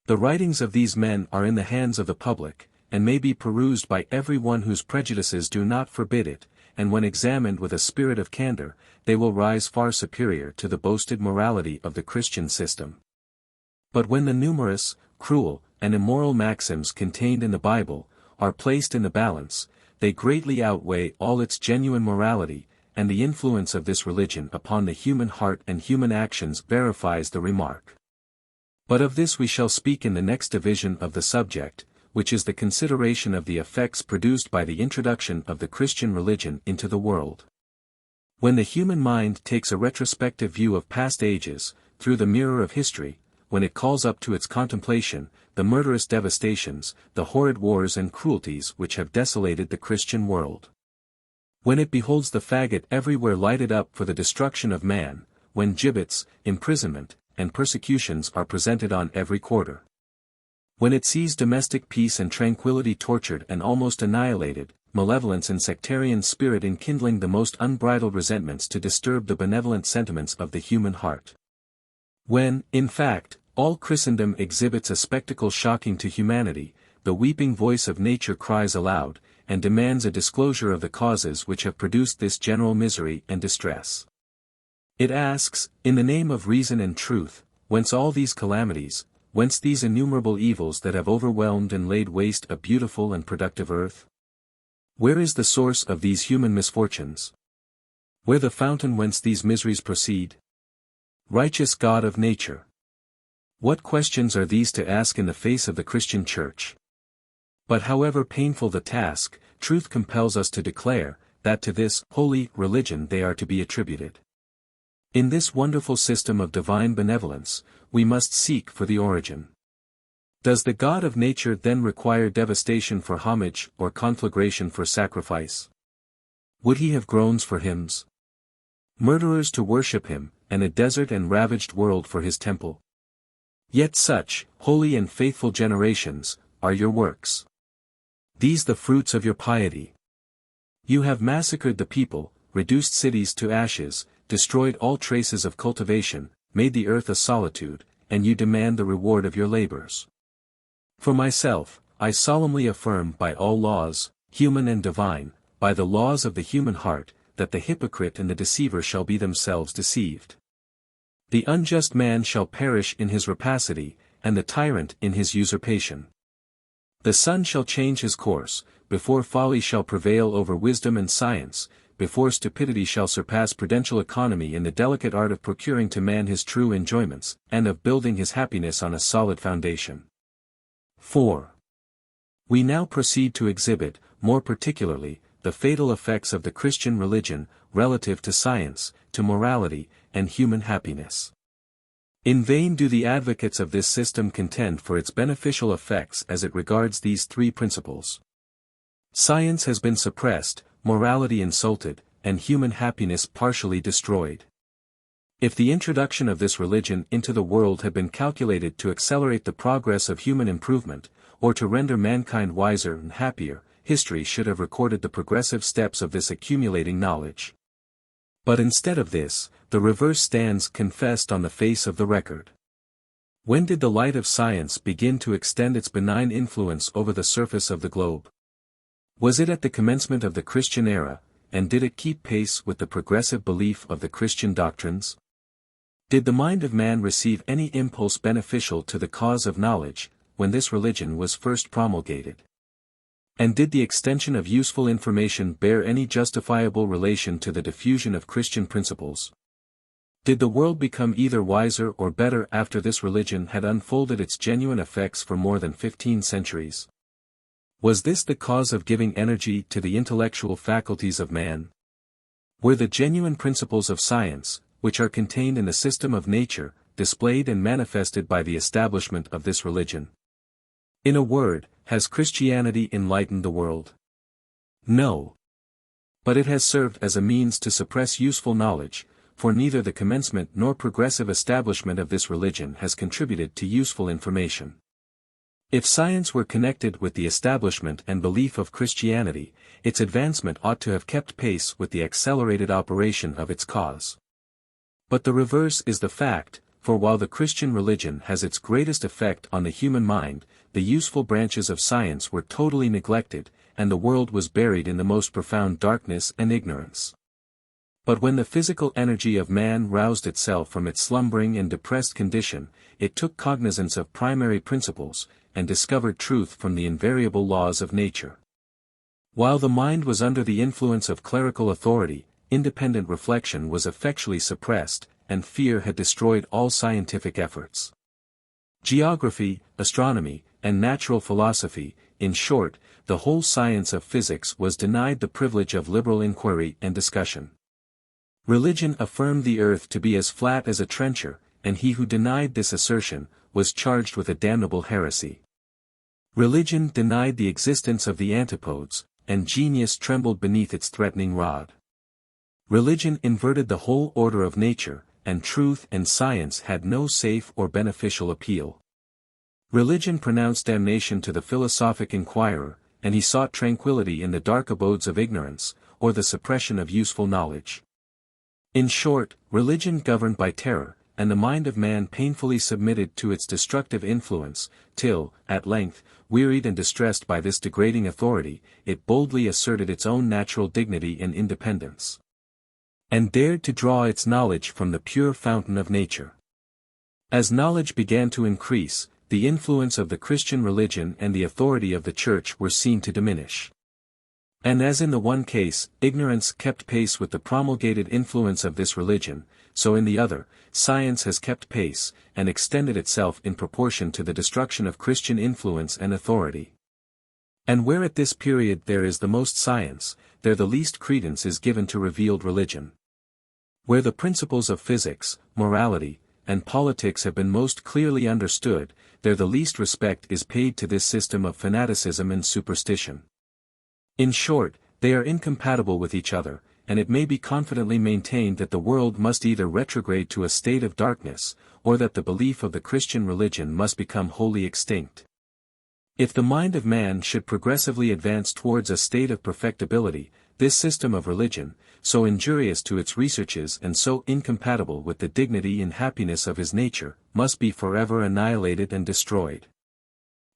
Speaker 1: The writings of these men are in the hands of the public, and may be perused by every one whose prejudices do not forbid it, and when examined with a spirit of candor, they will rise far superior to the boasted morality of the Christian system. But when the numerous, cruel, and immoral maxims contained in the Bible are placed in the balance, they greatly outweigh all its genuine morality, and the influence of this religion upon the human heart and human actions verifies the remark. But of this we shall speak in the next division of the subject, which is the consideration of the effects produced by the introduction of the Christian religion into the world. When the human mind takes a retrospective view of past ages, through the mirror of history, when it calls up to its contemplation, the murderous devastations, the horrid wars and cruelties which have desolated the Christian world. When it beholds the faggot everywhere lighted up for the destruction of man, when gibbets, imprisonment, and persecutions are presented on every quarter. When it sees domestic peace and tranquility tortured and almost annihilated, malevolence and sectarian spirit enkindling the most unbridled resentments to disturb the benevolent sentiments of the human heart. When, in fact, all Christendom exhibits a spectacle shocking to humanity, the weeping voice of nature cries aloud, and demands a disclosure of the causes which have produced this general misery and distress. It asks, in the name of reason and truth, whence all these calamities, whence these innumerable evils that have overwhelmed and laid waste a beautiful and productive earth? Where is the source of these human misfortunes? Where the fountain whence these miseries proceed? Righteous God of nature! What questions are these to ask in the face of the Christian Church? But however painful the task, truth compels us to declare, that to this holy religion they are to be attributed. In this wonderful system of divine benevolence, we must seek for the origin. Does the God of nature then require devastation for homage or conflagration for sacrifice? Would he have groans for hymns? Murderers to worship him, and a desert and ravaged world for his temple? Yet such, holy and faithful generations, are your works. These the fruits of your piety. You have massacred the people, reduced cities to ashes, destroyed all traces of cultivation, made the earth a solitude, and you demand the reward of your labors. For myself, I solemnly affirm by all laws, human and divine, by the laws of the human heart, that the hypocrite and the deceiver shall be themselves deceived. The unjust man shall perish in his rapacity, and the tyrant in his usurpation. The sun shall change his course, before folly shall prevail over wisdom and science, before stupidity shall surpass prudential economy in the delicate art of procuring to man his true enjoyments, and of building his happiness on a solid foundation. 4. We now proceed to exhibit, more particularly, the fatal effects of the Christian religion, relative to science, to morality, and human happiness. In vain do the advocates of this system contend for its beneficial effects as it regards these three principles. Science has been suppressed, morality insulted, and human happiness partially destroyed. If the introduction of this religion into the world had been calculated to accelerate the progress of human improvement, or to render mankind wiser and happier, history should have recorded the progressive steps of this accumulating knowledge. But instead of this, the reverse stands confessed on the face of the record. When did the light of science begin to extend its benign influence over the surface of the globe? Was it at the commencement of the Christian era, and did it keep pace with the progressive belief of the Christian doctrines? Did the mind of man receive any impulse beneficial to the cause of knowledge, when this religion was first promulgated? And did the extension of useful information bear any justifiable relation to the diffusion of Christian principles? Did the world become either wiser or better after this religion had unfolded its genuine effects for more than 15 centuries? Was this the cause of giving energy to the intellectual faculties of man? Were the genuine principles of science, which are contained in the system of nature, displayed and manifested by the establishment of this religion? In a word, has Christianity enlightened the world? No. But it has served as a means to suppress useful knowledge, for neither the commencement nor progressive establishment of this religion has contributed to useful information. If science were connected with the establishment and belief of Christianity, its advancement ought to have kept pace with the accelerated operation of its cause. But the reverse is the fact, for while the Christian religion has its greatest effect on the human mind, the useful branches of science were totally neglected, and the world was buried in the most profound darkness and ignorance. But when the physical energy of man roused itself from its slumbering and depressed condition, it took cognizance of primary principles, and discovered truth from the invariable laws of nature. While the mind was under the influence of clerical authority, independent reflection was effectually suppressed, and fear had destroyed all scientific efforts. Geography, astronomy, and natural philosophy, in short, the whole science of physics was denied the privilege of liberal inquiry and discussion. Religion affirmed the earth to be as flat as a trencher, and he who denied this assertion, was charged with a damnable heresy. Religion denied the existence of the antipodes, and genius trembled beneath its threatening rod. Religion inverted the whole order of nature, and truth and science had no safe or beneficial appeal. Religion pronounced damnation to the philosophic inquirer, and he sought tranquility in the dark abodes of ignorance, or the suppression of useful knowledge. In short, religion governed by terror, and the mind of man painfully submitted to its destructive influence, till, at length, wearied and distressed by this degrading authority, it boldly asserted its own natural dignity and independence, and dared to draw its knowledge from the pure fountain of nature. As knowledge began to increase, the influence of the Christian religion and the authority of the Church were seen to diminish. And as in the one case, ignorance kept pace with the promulgated influence of this religion, so in the other, science has kept pace, and extended itself in proportion to the destruction of Christian influence and authority. And where at this period there is the most science, there the least credence is given to revealed religion. Where the principles of physics, morality, and politics have been most clearly understood, there the least respect is paid to this system of fanaticism and superstition. In short, they are incompatible with each other, and it may be confidently maintained that the world must either retrograde to a state of darkness, or that the belief of the Christian religion must become wholly extinct. If the mind of man should progressively advance towards a state of perfectibility, this system of religion, so injurious to its researches and so incompatible with the dignity and happiness of his nature, must be forever annihilated and destroyed.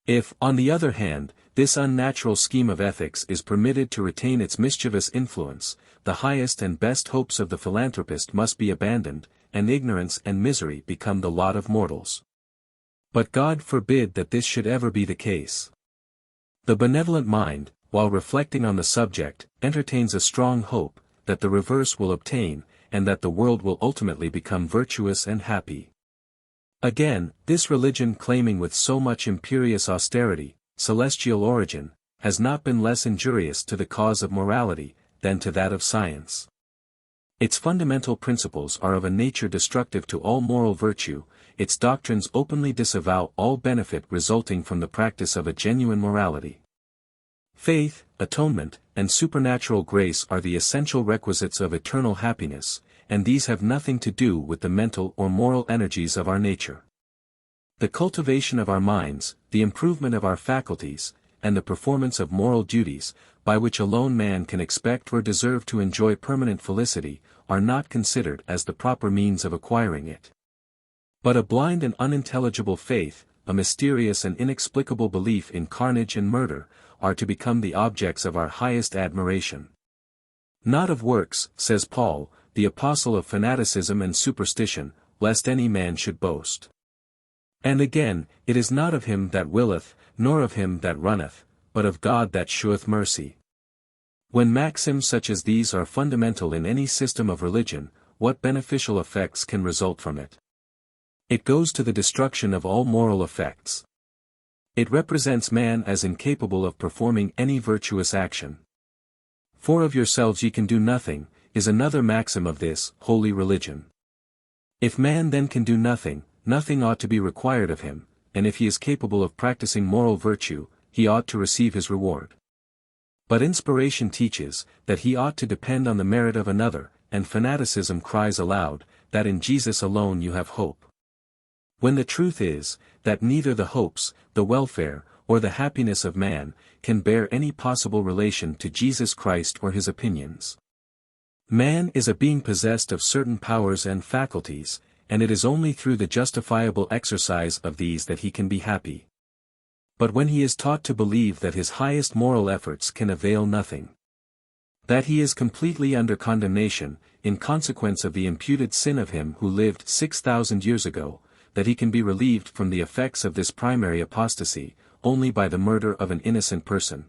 Speaker 1: If, on the other hand, this unnatural scheme of ethics is permitted to retain its mischievous influence, the highest and best hopes of the philanthropist must be abandoned, and ignorance and misery become the lot of mortals. But God forbid that this should ever be the case. The benevolent mind, while reflecting on the subject, entertains a strong hope, that the reverse will obtain, and that the world will ultimately become virtuous and happy. Again, this religion claiming with so much imperious austerity, celestial origin, has not been less injurious to the cause of morality, than to that of science. Its fundamental principles are of a nature destructive to all moral virtue, its doctrines openly disavow all benefit resulting from the practice of a genuine morality. Faith, atonement, and supernatural grace are the essential requisites of eternal happiness, and these have nothing to do with the mental or moral energies of our nature. The cultivation of our minds, the improvement of our faculties, and the performance of moral duties, by which alone man can expect or deserve to enjoy permanent felicity, are not considered as the proper means of acquiring it. But a blind and unintelligible faith, a mysterious and inexplicable belief in carnage and murder, are to become the objects of our highest admiration. Not of works, says Paul, the apostle of fanaticism and superstition, lest any man should boast. And again, it is not of him that willeth, nor of him that runneth, but of God that sheweth mercy. When maxims such as these are fundamental in any system of religion, what beneficial effects can result from it. It goes to the destruction of all moral effects. It represents man as incapable of performing any virtuous action. For of yourselves ye can do nothing, is another maxim of this holy religion. If man then can do nothing, nothing ought to be required of him, and if he is capable of practicing moral virtue, he ought to receive his reward. But inspiration teaches that he ought to depend on the merit of another, and fanaticism cries aloud, that in Jesus alone you have hope. When the truth is, that neither the hopes, the welfare, or the happiness of man, can bear any possible relation to Jesus Christ or his opinions. Man is a being possessed of certain powers and faculties, and it is only through the justifiable exercise of these that he can be happy. But when he is taught to believe that his highest moral efforts can avail nothing, that he is completely under condemnation, in consequence of the imputed sin of him who lived 6,000 years ago, that he can be relieved from the effects of this primary apostasy, only by the murder of an innocent person,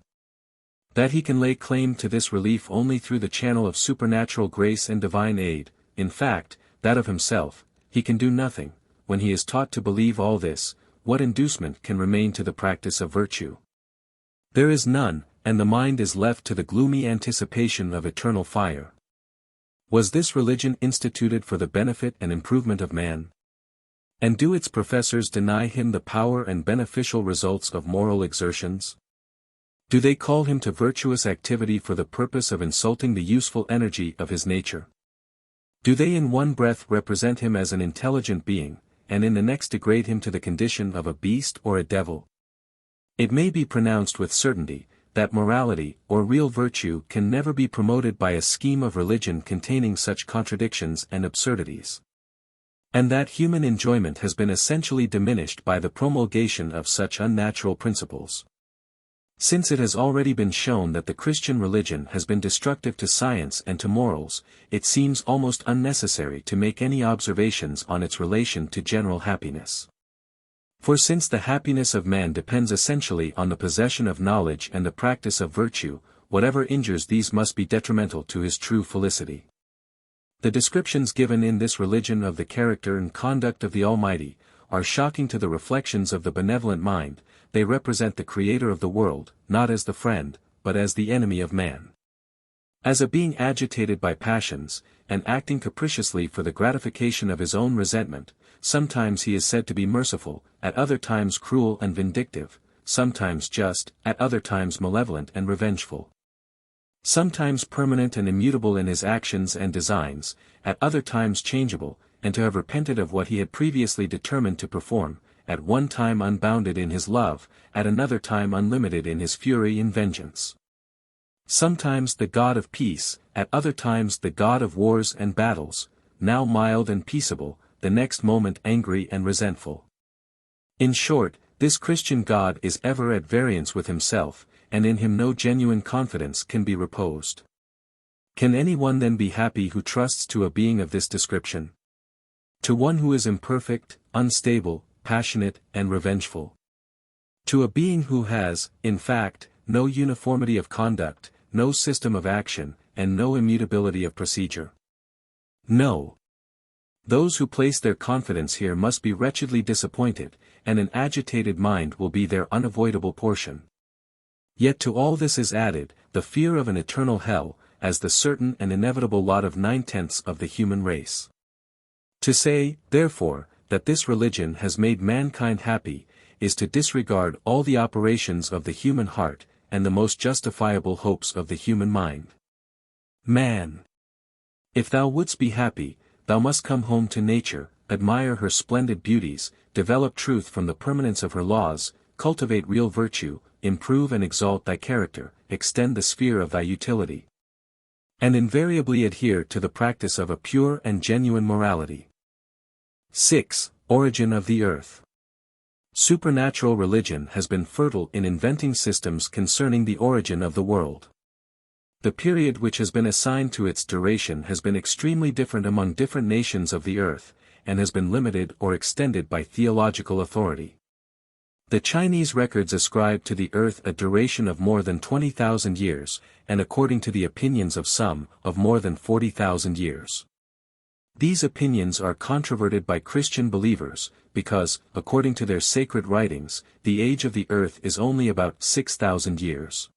Speaker 1: that he can lay claim to this relief only through the channel of supernatural grace and divine aid, in fact, that of himself, he can do nothing. When he is taught to believe all this, what inducement can remain to the practice of virtue? There is none, and the mind is left to the gloomy anticipation of eternal fire. Was this religion instituted for the benefit and improvement of man? And do its professors deny him the power and beneficial results of moral exertions? Do they call him to virtuous activity for the purpose of insulting the useful energy of his nature? Do they in one breath represent him as an intelligent being, and in the next degrade him to the condition of a beast or a devil? It may be pronounced with certainty, that morality or real virtue can never be promoted by a scheme of religion containing such contradictions and absurdities, and that human enjoyment has been essentially diminished by the promulgation of such unnatural principles. Since it has already been shown that the Christian religion has been destructive to science and to morals, it seems almost unnecessary to make any observations on its relation to general happiness. For since the happiness of man depends essentially on the possession of knowledge and the practice of virtue, whatever injures these must be detrimental to his true felicity. The descriptions given in this religion of the character and conduct of the Almighty are shocking to the reflections of the benevolent mind. They represent the Creator of the world, not as the friend, but as the enemy of man. As a being agitated by passions, and acting capriciously for the gratification of his own resentment, sometimes he is said to be merciful, at other times cruel and vindictive, sometimes just, at other times malevolent and revengeful. Sometimes permanent and immutable in his actions and designs, at other times changeable, and to have repented of what he had previously determined to perform, at one time unbounded in his love, at another time unlimited in his fury and vengeance. Sometimes the God of peace, at other times the God of wars and battles, now mild and peaceable, the next moment angry and resentful. In short, this Christian God is ever at variance with himself, and in him no genuine confidence can be reposed. Can anyone then be happy who trusts to a being of this description? To one who is imperfect, unstable, passionate, and revengeful? To a being who has, in fact, no uniformity of conduct, no system of action, and no immutability of procedure? No. Those who place their confidence here must be wretchedly disappointed, and an agitated mind will be their unavoidable portion. Yet to all this is added, the fear of an eternal hell, as the certain and inevitable lot of 9/10 of the human race. To say, therefore, that this religion has made mankind happy, is to disregard all the operations of the human heart, and the most justifiable hopes of the human mind. Man! If thou wouldst be happy, thou must come home to nature, admire her splendid beauties, develop truth from the permanence of her laws, cultivate real virtue, improve and exalt thy character, extend the sphere of thy utility, and invariably adhere to the practice of a pure and genuine morality. 6. Origin of the earth. Supernatural religion has been fertile in inventing systems concerning the origin of the world. The period which has been assigned to its duration has been extremely different among different nations of the earth, and has been limited or extended by theological authority. The Chinese records ascribe to the earth a duration of more than 20,000 years, and according to the opinions of some, of more than 40,000 years. These opinions are controverted by Christian believers, because, according to their sacred writings, the age of the earth is only about 6,000 years.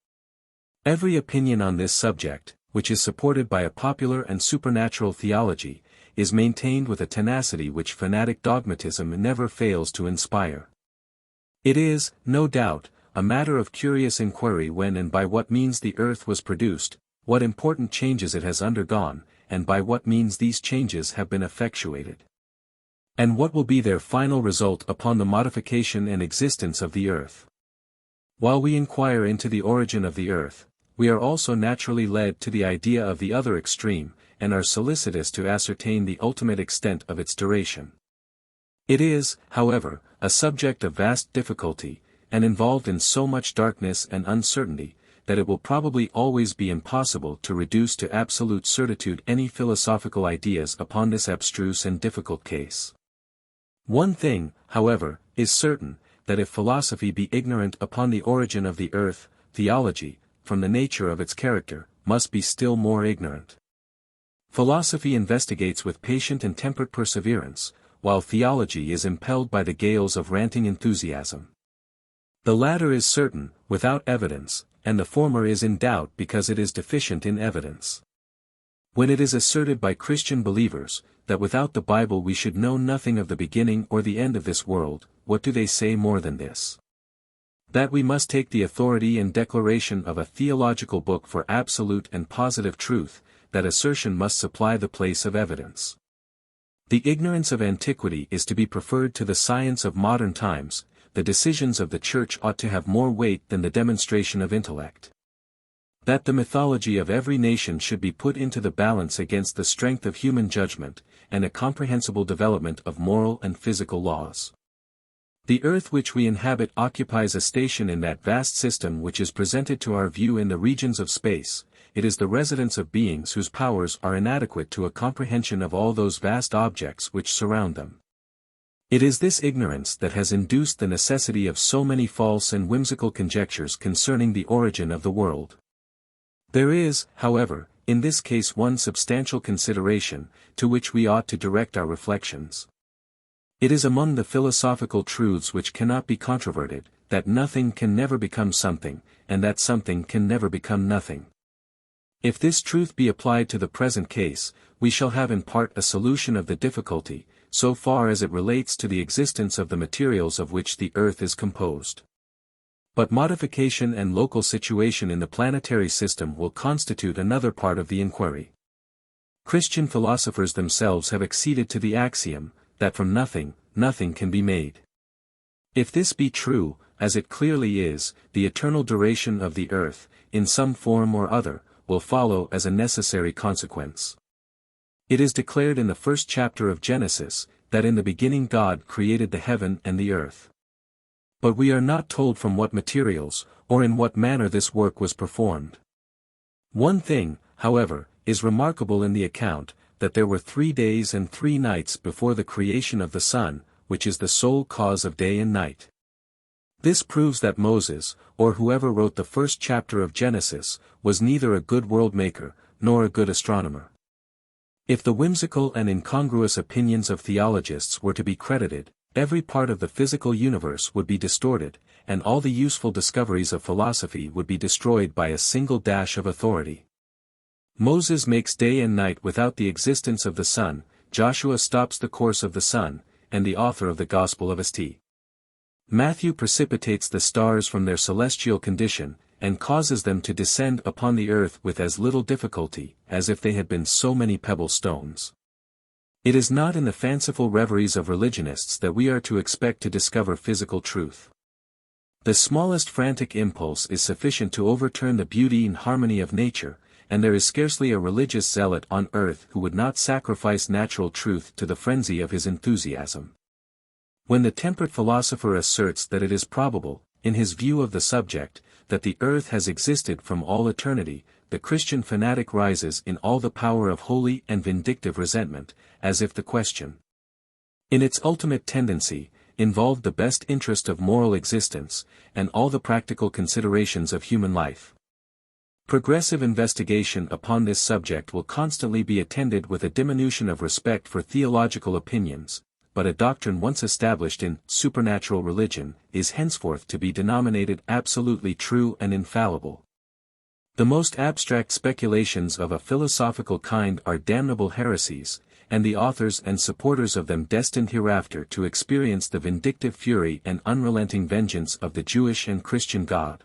Speaker 1: Every opinion on this subject, which is supported by a popular and supernatural theology, is maintained with a tenacity which fanatic dogmatism never fails to inspire. It is, no doubt, a matter of curious inquiry when and by what means the earth was produced, what important changes it has undergone, and by what means these changes have been effectuated. And what will be their final result upon the modification and existence of the earth. While we inquire into the origin of the earth, we are also naturally led to the idea of the other extreme, and are solicitous to ascertain the ultimate extent of its duration. It is, however, a subject of vast difficulty, and involved in so much darkness and uncertainty, that it will probably always be impossible to reduce to absolute certitude any philosophical ideas upon this abstruse and difficult case. One thing, however, is certain, that if philosophy be ignorant upon the origin of the earth, theology, from the nature of its character, must be still more ignorant. Philosophy investigates with patient and temperate perseverance, while theology is impelled by the gales of ranting enthusiasm. The latter is certain, without evidence, and the former is in doubt because it is deficient in evidence. When it is asserted by Christian believers, that without the Bible we should know nothing of the beginning or the end of this world, what do they say more than this? That we must take the authority and declaration of a theological book for absolute and positive truth, that assertion must supply the place of evidence. The ignorance of antiquity is to be preferred to the science of modern times. The decisions of the Church ought to have more weight than the demonstration of intellect. That the mythology of every nation should be put into the balance against the strength of human judgment, and a comprehensible development of moral and physical laws. The earth which we inhabit occupies a station in that vast system which is presented to our view in the regions of space. It is the residence of beings whose powers are inadequate to a comprehension of all those vast objects which surround them. It is this ignorance that has induced the necessity of so many false and whimsical conjectures concerning the origin of the world. There is, however, in this case one substantial consideration, to which we ought to direct our reflections. It is among the philosophical truths which cannot be controverted, that nothing can never become something, and that something can never become nothing. If this truth be applied to the present case, we shall have in part a solution of the difficulty, so far as it relates to the existence of the materials of which the earth is composed. But modification and local situation in the planetary system will constitute another part of the inquiry. Christian philosophers themselves have acceded to the axiom, that from nothing, nothing can be made. If this be true, as it clearly is, the eternal duration of the earth, in some form or other, will follow as a necessary consequence. It is declared in the first chapter of Genesis, that in the beginning God created the heaven and the earth. But we are not told from what materials, or in what manner this work was performed. One thing, however, is remarkable in the account, that there were 3 days and 3 nights before the creation of the sun, which is the sole cause of day and night. This proves that Moses, or whoever wrote the first chapter of Genesis, was neither a good world maker, nor a good astronomer. If the whimsical and incongruous opinions of theologists were to be credited, every part of the physical universe would be distorted, and all the useful discoveries of philosophy would be destroyed by a single dash of authority. Moses makes day and night without the existence of the sun, Joshua stops the course of the sun, and the author of the Gospel of St. Matthew precipitates the stars from their celestial condition, and causes them to descend upon the earth with as little difficulty, as if they had been so many pebble stones. It is not in the fanciful reveries of religionists that we are to expect to discover physical truth. The smallest frantic impulse is sufficient to overturn the beauty and harmony of nature, and there is scarcely a religious zealot on earth who would not sacrifice natural truth to the frenzy of his enthusiasm. When the temperate philosopher asserts that it is probable, in his view of the subject, that the earth has existed from all eternity, the Christian fanatic rises in all the power of holy and vindictive resentment, as if the question, in its ultimate tendency, involved the best interest of moral existence, and all the practical considerations of human life. Progressive investigation upon this subject will constantly be attended with a diminution of respect for theological opinions, but a doctrine once established in supernatural religion is henceforth to be denominated absolutely true and infallible. The most abstract speculations of a philosophical kind are damnable heresies, and the authors and supporters of them destined hereafter to experience the vindictive fury and unrelenting vengeance of the Jewish and Christian God.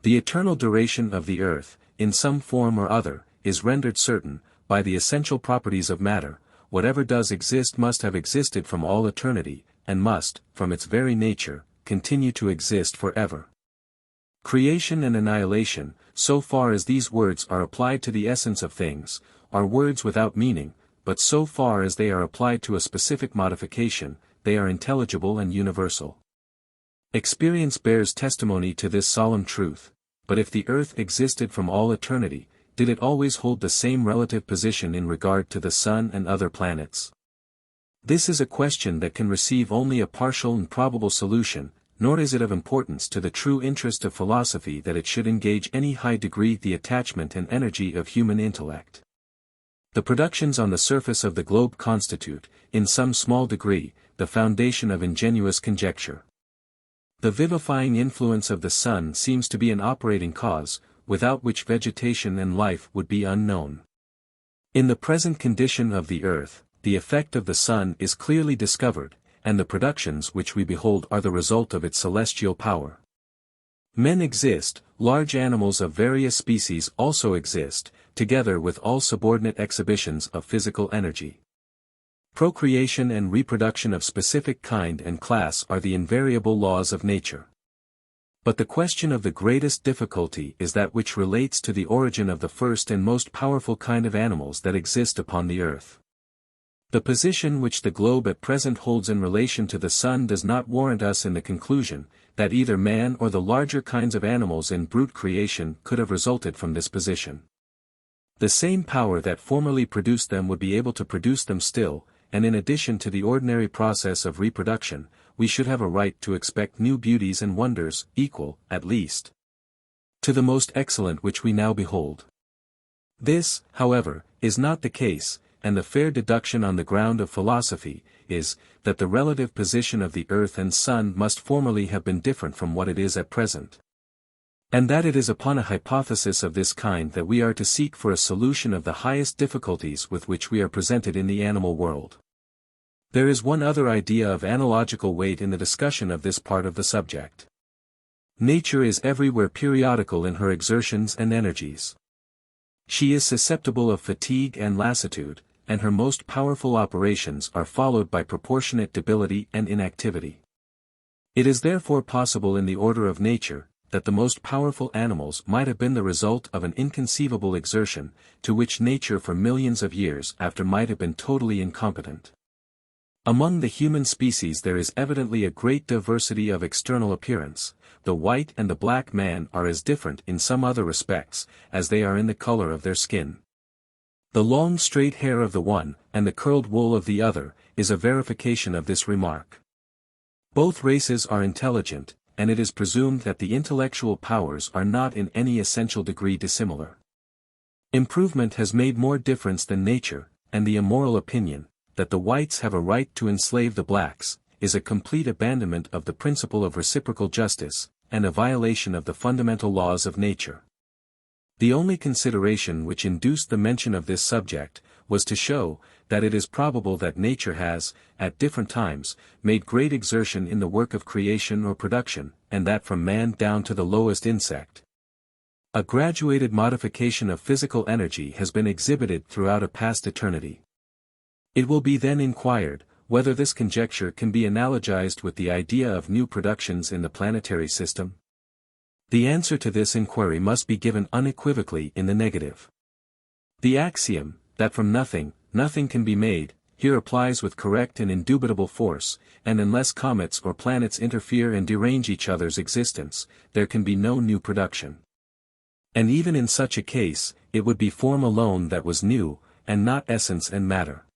Speaker 1: The eternal duration of the earth, in some form or other, is rendered certain, by the essential properties of matter. Whatever does exist must have existed from all eternity, and must, from its very nature, continue to exist forever. Creation and annihilation, so far as these words are applied to the essence of things, are words without meaning, but so far as they are applied to a specific modification, they are intelligible and universal. Experience bears testimony to this solemn truth, but if the earth existed from all eternity, did it always hold the same relative position in regard to the sun and other planets? This is a question that can receive only a partial and probable solution, nor is it of importance to the true interest of philosophy that it should engage any high degree the attachment and energy of human intellect. The productions on the surface of the globe constitute, in some small degree, the foundation of ingenious conjecture. The vivifying influence of the sun seems to be an operating cause, without which vegetation and life would be unknown. In the present condition of the earth, the effect of the sun is clearly discovered, and the productions which we behold are the result of its celestial power. Men exist, large animals of various species also exist, together with all subordinate exhibitions of physical energy. Procreation and reproduction of specific kind and class are the invariable laws of nature. But the question of the greatest difficulty is that which relates to the origin of the first and most powerful kind of animals that exist upon the earth. The position which the globe at present holds in relation to the sun does not warrant us in the conclusion, that either man or the larger kinds of animals in brute creation could have resulted from this position. The same power that formerly produced them would be able to produce them still, and in addition to the ordinary process of reproduction, we should have a right to expect new beauties and wonders, equal, at least, to the most excellent which we now behold. This, however, is not the case, and the fair deduction on the ground of philosophy is, that the relative position of the earth and sun must formerly have been different from what it is at present. And that it is upon a hypothesis of this kind that we are to seek for a solution of the highest difficulties with which we are presented in the animal world. There is one other idea of analogical weight in the discussion of this part of the subject. Nature is everywhere periodical in her exertions and energies. She is susceptible of fatigue and lassitude, and her most powerful operations are followed by proportionate debility and inactivity. It is therefore possible in the order of nature, that the most powerful animals might have been the result of an inconceivable exertion, to which nature for millions of years after might have been totally incompetent. Among the human species there is evidently a great diversity of external appearance. The white and the black man are as different in some other respects, as they are in the color of their skin. The long straight hair of the one, and the curled wool of the other, is a verification of this remark. Both races are intelligent, and it is presumed that the intellectual powers are not in any essential degree dissimilar. Improvement has made more difference than nature, and the immoral opinion, that the whites have a right to enslave the blacks, is a complete abandonment of the principle of reciprocal justice, and a violation of the fundamental laws of nature. The only consideration which induced the mention of this subject, was to show, that it is probable that nature has, at different times, made great exertion in the work of creation or production, and that from man down to the lowest insect, a graduated modification of physical energy has been exhibited throughout a past eternity. It will be then inquired, whether this conjecture can be analogized with the idea of new productions in the planetary system? The answer to this inquiry must be given unequivocally in the negative. The axiom, that from nothing, nothing can be made, here applies with correct and indubitable force, and unless comets or planets interfere and derange each other's existence, there can be no new production. And even in such a case, it would be form alone that was new, and not essence and matter.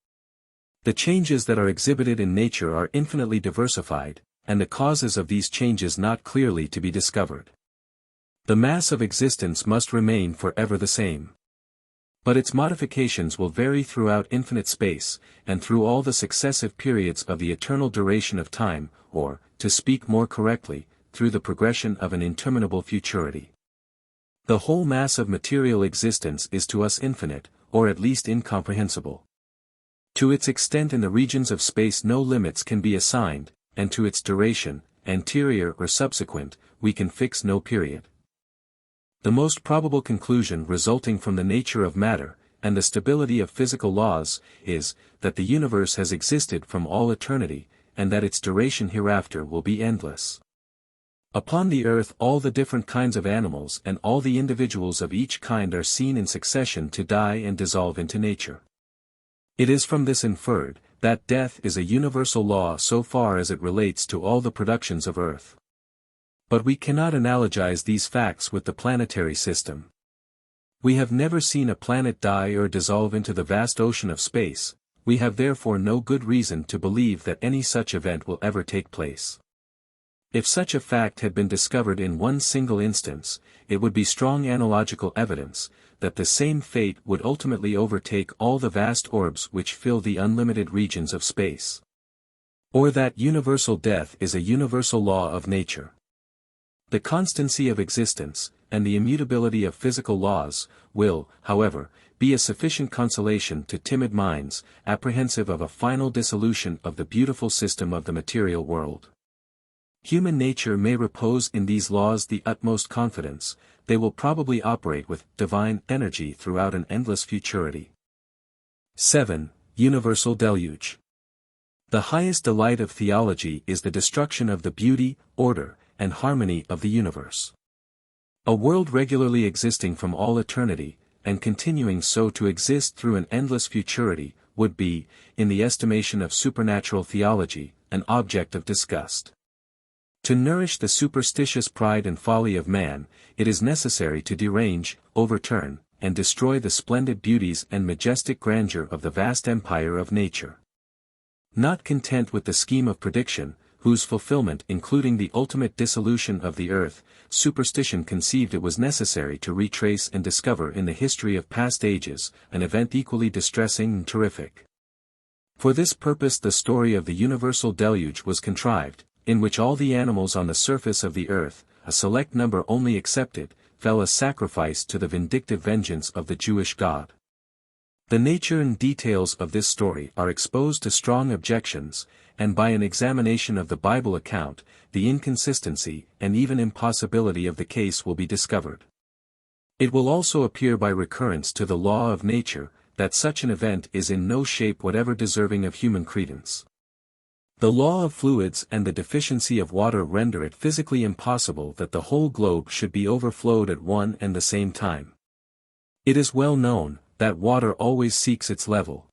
Speaker 1: The changes that are exhibited in nature are infinitely diversified, and the causes of these changes not clearly to be discovered. The mass of existence must remain forever the same. But its modifications will vary throughout infinite space, and through all the successive periods of the eternal duration of time, or, to speak more correctly, through the progression of an interminable futurity. The whole mass of material existence is to us infinite, or at least incomprehensible. To its extent in the regions of space no limits can be assigned, and to its duration, anterior or subsequent, we can fix no period. The most probable conclusion resulting from the nature of matter, and the stability of physical laws, is, that the universe has existed from all eternity, and that its duration hereafter will be endless. Upon the earth all the different kinds of animals and all the individuals of each kind are seen in succession to die and dissolve into nature. It is from this inferred, that death is a universal law so far as it relates to all the productions of earth. But we cannot analogize these facts with the planetary system. We have never seen a planet die or dissolve into the vast ocean of space, we have therefore no good reason to believe that any such event will ever take place. If such a fact had been discovered in one single instance, it would be strong analogical evidence, that the same fate would ultimately overtake all the vast orbs which fill the unlimited regions of space. Or that universal death is a universal law of nature. The constancy of existence, and the immutability of physical laws, will, however, be a sufficient consolation to timid minds, apprehensive of a final dissolution of the beautiful system of the material world. Human nature may repose in these laws the utmost confidence, they will probably operate with divine energy throughout an endless futurity. 7. Universal Deluge. The highest delight of theology is the destruction of the beauty, order, and harmony of the universe. A world regularly existing from all eternity, and continuing so to exist through an endless futurity, would be, in the estimation of supernatural theology, an object of disgust. To nourish the superstitious pride and folly of man, it is necessary to derange, overturn, and destroy the splendid beauties and majestic grandeur of the vast empire of nature. Not content with the scheme of prediction, whose fulfillment including the ultimate dissolution of the earth, superstition conceived it was necessary to retrace and discover in the history of past ages, an event equally distressing and terrific. For this purpose the story of the universal deluge was contrived, in which all the animals on the surface of the earth, a select number only excepted, fell a sacrifice to the vindictive vengeance of the Jewish God. The nature and details of this story are exposed to strong objections, and by an examination of the Bible account, the inconsistency and even impossibility of the case will be discovered. It will also appear by recurrence to the law of nature, that such an event is in no shape whatever deserving of human credence. The law of fluids and the deficiency of water render it physically impossible that the whole globe should be overflowed at one and the same time. It is well known, that water always seeks its level.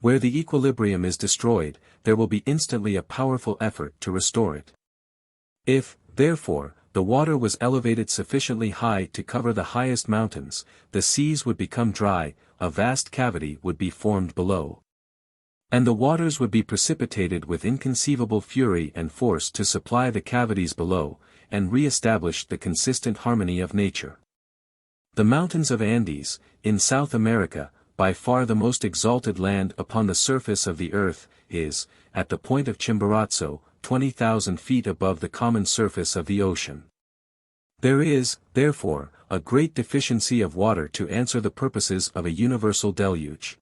Speaker 1: Where the equilibrium is destroyed, there will be instantly a powerful effort to restore it. If, therefore, the water was elevated sufficiently high to cover the highest mountains, the seas would become dry, a vast cavity would be formed below. And the waters would be precipitated with inconceivable fury and force to supply the cavities below, and re-establish the consistent harmony of nature. The mountains of Andes, in South America, by far the most exalted land upon the surface of the earth, is, at the point of Chimborazo, 20,000 feet above the common surface of the ocean. There is, therefore, a great deficiency of water to answer the purposes of a universal deluge.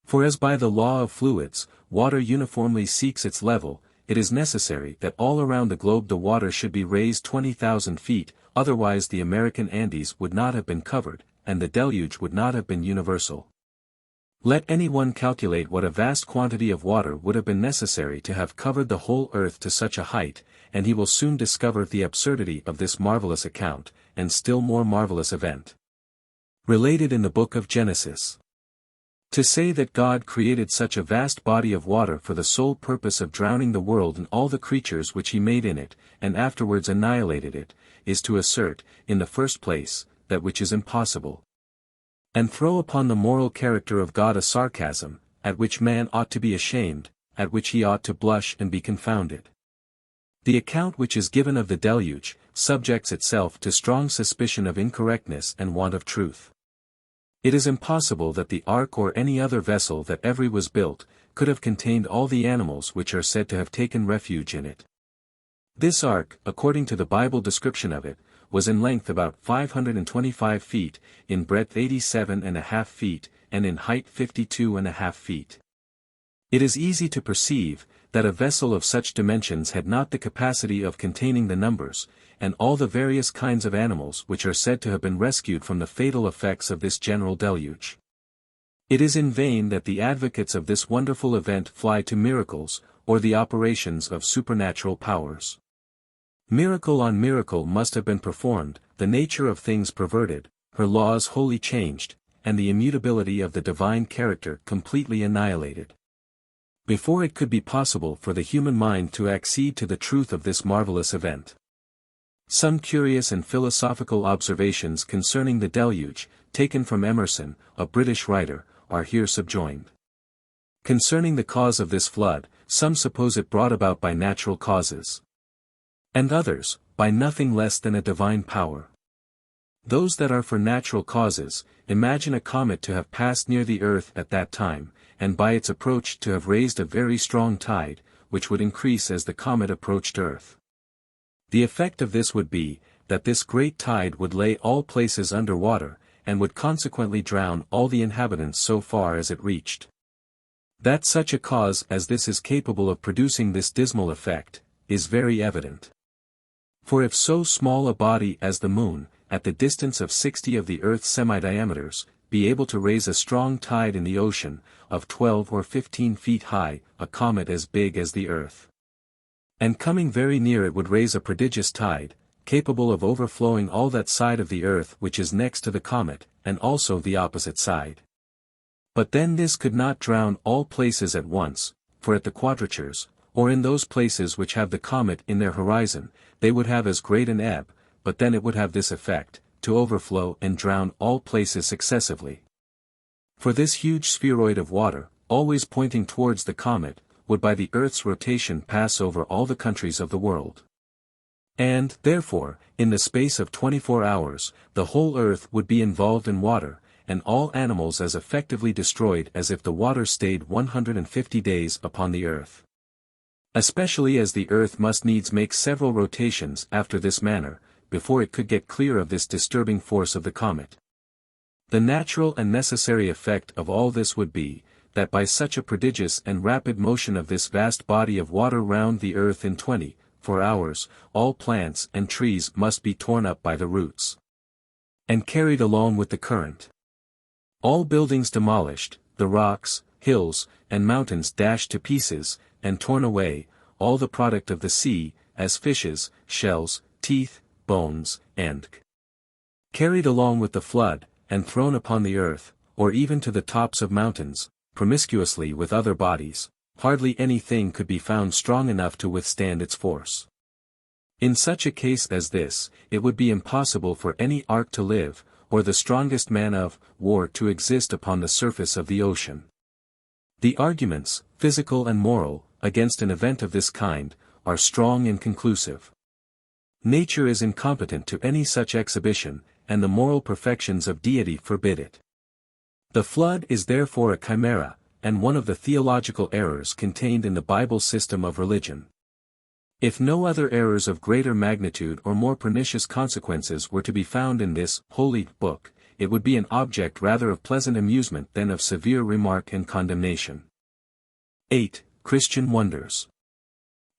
Speaker 1: For as by the law of fluids, water uniformly seeks its level, it is necessary that all around the globe the water should be raised 20,000 feet, otherwise the American Andes would not have been covered, and the deluge would not have been universal. Let anyone calculate what a vast quantity of water would have been necessary to have covered the whole earth to such a height, and he will soon discover the absurdity of this marvelous account, and still more marvelous event. Related in the book of Genesis. To say that God created such a vast body of water for the sole purpose of drowning the world and all the creatures which he made in it, and afterwards annihilated it, is to assert, in the first place, that which is impossible. And throw upon the moral character of God a sarcasm, at which man ought to be ashamed, at which he ought to blush and be confounded. The account which is given of the deluge, subjects itself to strong suspicion of incorrectness and want of truth. It is impossible that the ark or any other vessel that ever was built, could have contained all the animals which are said to have taken refuge in it. This ark, according to the Bible description of it, was in length about 525 feet, in breadth 87.5 feet, and in height 52.5 feet. It is easy to perceive, that a vessel of such dimensions had not the capacity of containing the numbers, and all the various kinds of animals which are said to have been rescued from the fatal effects of this general deluge. It is in vain that the advocates of this wonderful event fly to miracles, or the operations of supernatural powers. Miracle on miracle must have been performed, the nature of things perverted, her laws wholly changed, and the immutability of the divine character completely annihilated, before it could be possible for the human mind to accede to the truth of this marvelous event. Some curious and philosophical observations concerning the deluge, taken from Emerson, a British writer, are here subjoined. Concerning the cause of this flood, some suppose it brought about by natural causes, and others, by nothing less than a divine power. Those that are for natural causes, imagine a comet to have passed near the earth at that time, and by its approach to have raised a very strong tide, which would increase as the comet approached earth. The effect of this would be, that this great tide would lay all places under water, and would consequently drown all the inhabitants so far as it reached. That such a cause as this is capable of producing this dismal effect, is very evident. For if so small a body as the moon, at the distance of 60 of the earth's semi-diameters, be able to raise a strong tide in the ocean, of 12 or 15 feet high, a comet as big as the earth, and coming very near it would raise a prodigious tide, capable of overflowing all that side of the earth which is next to the comet, and also the opposite side. But then this could not drown all places at once, for at the quadratures, or in those places which have the comet in their horizon, they would have as great an ebb, but then it would have this effect, to overflow and drown all places successively. For this huge spheroid of water, always pointing towards the comet, would by the earth's rotation pass over all the countries of the world. And, therefore, in the space of 24 hours, the whole earth would be involved in water, and all animals as effectively destroyed as if the water stayed 150 days upon the earth. Especially as the earth must needs make several rotations after this manner, before it could get clear of this disturbing force of the comet. The natural and necessary effect of all this would be, that by such a prodigious and rapid motion of this vast body of water round the earth in 24 hours, all plants and trees must be torn up by the roots, and carried along with the current. All buildings demolished, the rocks, hills, and mountains dashed to pieces, and torn away, all the product of the sea, as fishes, shells, teeth, bones, and carried along with the flood, and thrown upon the earth, or even to the tops of mountains, promiscuously with other bodies, hardly anything could be found strong enough to withstand its force. In such a case as this, it would be impossible for any ark to live, or the strongest man of war to exist upon the surface of the ocean. The arguments, physical and moral, against an event of this kind, are strong and conclusive. Nature is incompetent to any such exhibition, and the moral perfections of deity forbid it. The flood is therefore a chimera, and one of the theological errors contained in the Bible system of religion. If no other errors of greater magnitude or more pernicious consequences were to be found in this holy book, it would be an object rather of pleasant amusement than of severe remark and condemnation. 8. Christian Wonders.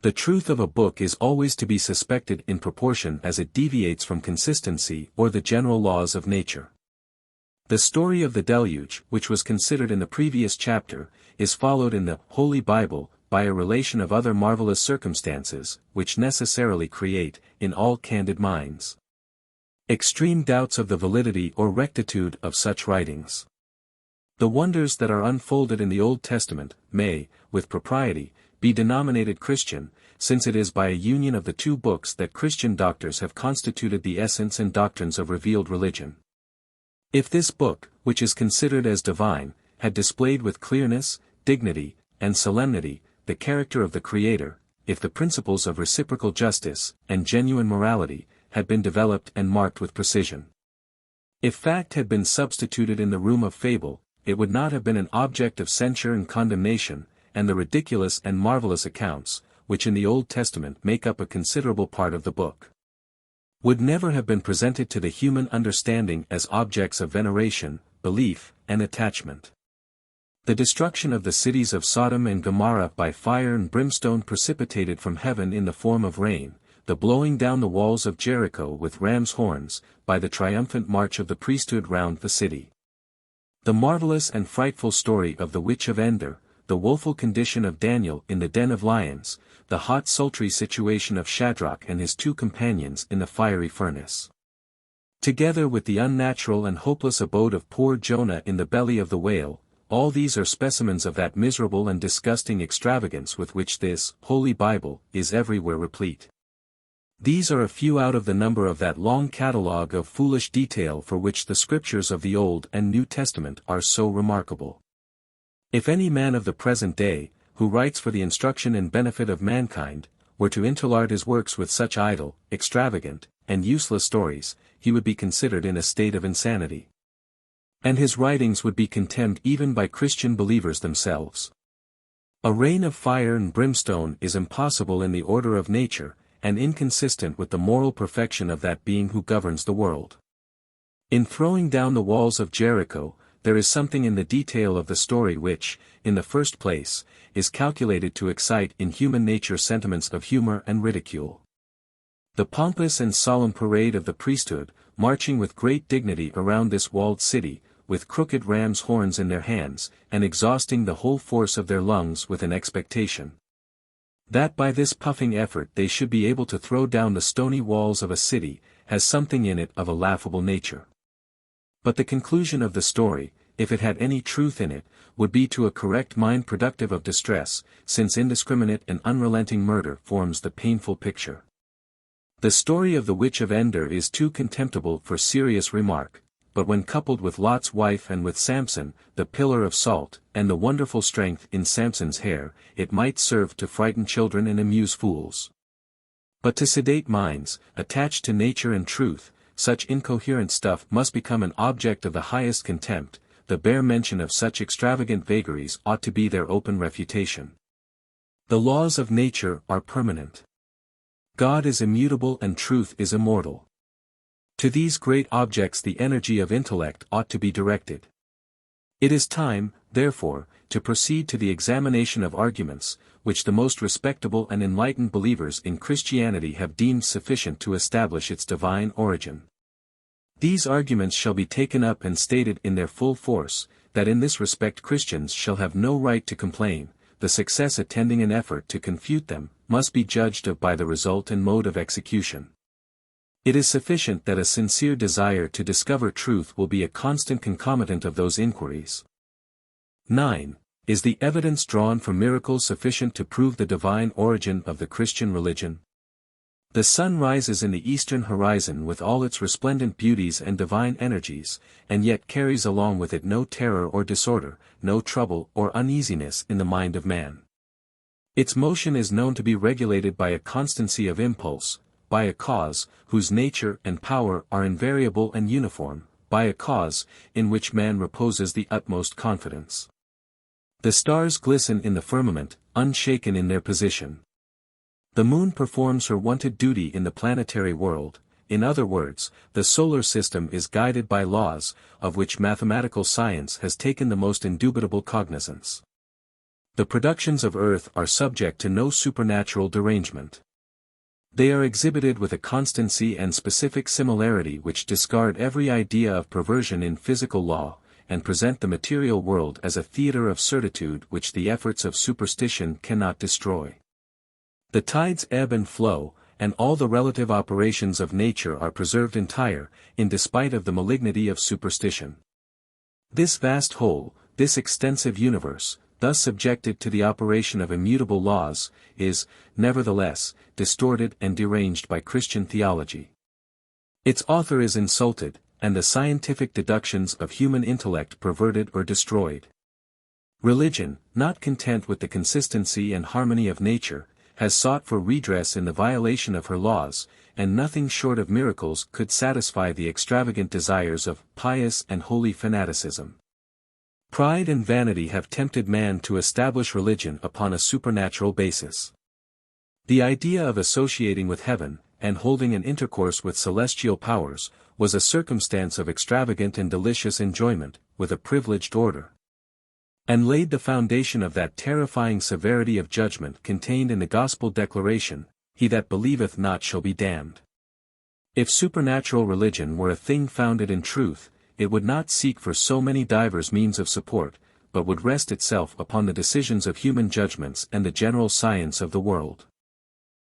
Speaker 1: The truth of a book is always to be suspected in proportion as it deviates from consistency or the general laws of nature. The story of the deluge, which was considered in the previous chapter, is followed in the Holy Bible by a relation of other marvelous circumstances, which necessarily create, in all candid minds, extreme doubts of the validity or rectitude of such writings. The wonders that are unfolded in the Old Testament, may, with propriety, be denominated Christian, since it is by a union of the two books that Christian doctors have constituted the essence and doctrines of revealed religion. If this book, which is considered as divine, had displayed with clearness, dignity, and solemnity, the character of the Creator, if the principles of reciprocal justice, and genuine morality, had been developed and marked with precision. If fact had been substituted in the room of fable, it would not have been an object of censure and condemnation, and the ridiculous and marvelous accounts, which in the Old Testament make up a considerable part of the book, would never have been presented to the human understanding as objects of veneration, belief, and attachment. The destruction of the cities of Sodom and Gomorrah by fire and brimstone precipitated from heaven in the form of rain, the blowing down the walls of Jericho with ram's horns, by the triumphant march of the priesthood round the city. The marvelous and frightful story of the Witch of Endor, the woeful condition of Daniel in the den of lions, the hot sultry situation of Shadrach and his two companions in the fiery furnace, together with the unnatural and hopeless abode of poor Jonah in the belly of the whale, all these are specimens of that miserable and disgusting extravagance with which this Holy Bible is everywhere replete. These are a few out of the number of that long catalogue of foolish detail for which the scriptures of the Old and New Testament are so remarkable. If any man of the present day, who writes for the instruction and benefit of mankind, were to interlard his works with such idle, extravagant, and useless stories, he would be considered in a state of insanity. And his writings would be contemned even by Christian believers themselves. A reign of fire and brimstone is impossible in the order of nature, and inconsistent with the moral perfection of that being who governs the world. In throwing down the walls of Jericho, there is something in the detail of the story which, in the first place, is calculated to excite in human nature sentiments of humor and ridicule. The pompous and solemn parade of the priesthood, marching with great dignity around this walled city, with crooked ram's horns in their hands, and exhausting the whole force of their lungs with an expectation that by this puffing effort they should be able to throw down the stony walls of a city, has something in it of a laughable nature. But the conclusion of the story, if it had any truth in it, would be to a correct mind productive of distress, since indiscriminate and unrelenting murder forms the painful picture. The story of the Witch of Endor is too contemptible for serious remark, but when coupled with Lot's wife and with Samson, the pillar of salt, and the wonderful strength in Samson's hair, it might serve to frighten children and amuse fools. But to sedate minds, attached to nature and truth, such incoherent stuff must become an object of the highest contempt. The bare mention of such extravagant vagaries ought to be their open refutation. The laws of nature are permanent. God is immutable and truth is immortal. To these great objects the energy of intellect ought to be directed. It is time, therefore, to proceed to the examination of arguments, which the most respectable and enlightened believers in Christianity have deemed sufficient to establish its divine origin. These arguments shall be taken up and stated in their full force, that in this respect Christians shall have no right to complain. The success attending an effort to confute them, must be judged of by the result and mode of execution. It is sufficient that a sincere desire to discover truth will be a constant concomitant of those inquiries. 9. Is the evidence drawn from miracles sufficient to prove the divine origin of the Christian religion? The sun rises in the eastern horizon with all its resplendent beauties and divine energies, and yet carries along with it no terror or disorder, no trouble or uneasiness in the mind of man. Its motion is known to be regulated by a constancy of impulse, by a cause, whose nature and power are invariable and uniform, by a cause, in which man reposes the utmost confidence. The stars glisten in the firmament, unshaken in their position. The moon performs her wonted duty in the planetary world. In other words, the solar system is guided by laws, of which mathematical science has taken the most indubitable cognizance. The productions of earth are subject to no supernatural derangement. They are exhibited with a constancy and specific similarity which discard every idea of perversion in physical law, and present the material world as a theatre of certitude which the efforts of superstition cannot destroy. The tides ebb and flow, and all the relative operations of nature are preserved entire, in despite of the malignity of superstition. This vast whole, this extensive universe, thus subjected to the operation of immutable laws, is, nevertheless, distorted and deranged by Christian theology. Its author is insulted, and the scientific deductions of human intellect perverted or destroyed. Religion, not content with the consistency and harmony of nature, has sought for redress in the violation of her laws, and nothing short of miracles could satisfy the extravagant desires of pious and holy fanaticism. Pride and vanity have tempted man to establish religion upon a supernatural basis. The idea of associating with heaven, and holding an intercourse with celestial powers, was a circumstance of extravagant and delicious enjoyment, with a privileged order, and laid the foundation of that terrifying severity of judgment contained in the gospel declaration, "He that believeth not shall be damned." If supernatural religion were a thing founded in truth, it would not seek for so many divers means of support, but would rest itself upon the decisions of human judgments and the general science of the world.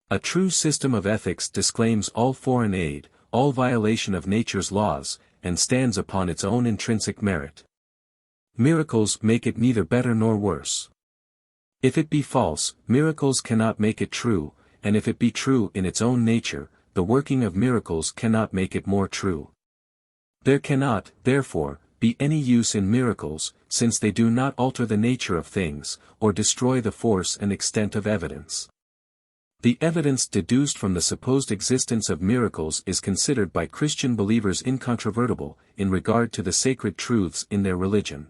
Speaker 1: A true system of ethics disclaims all foreign aid, all violation of nature's laws, and stands upon its own intrinsic merit. Miracles make it neither better nor worse. If it be false, miracles cannot make it true, and if it be true in its own nature, the working of miracles cannot make it more true. There cannot, therefore, be any use in miracles, since they do not alter the nature of things, or destroy the force and extent of evidence. The evidence deduced from the supposed existence of miracles is considered by Christian believers incontrovertible, in regard to the sacred truths in their religion.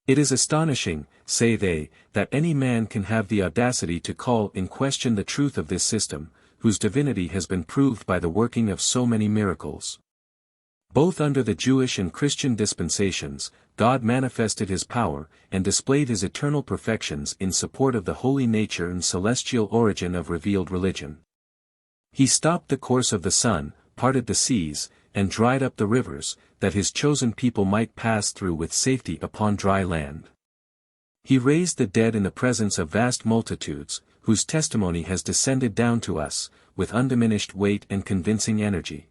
Speaker 1: It is astonishing, say they, that any man can have the audacity to call in question the truth of this system, whose divinity has been proved by the working of so many miracles. Both under the Jewish and Christian dispensations, God manifested his power, and displayed his eternal perfections in support of the holy nature and celestial origin of revealed religion. He stopped the course of the sun, parted the seas, and dried up the rivers, that his chosen people might pass through with safety upon dry land. He raised the dead in the presence of vast multitudes, whose testimony has descended down to us, with undiminished weight and convincing energy.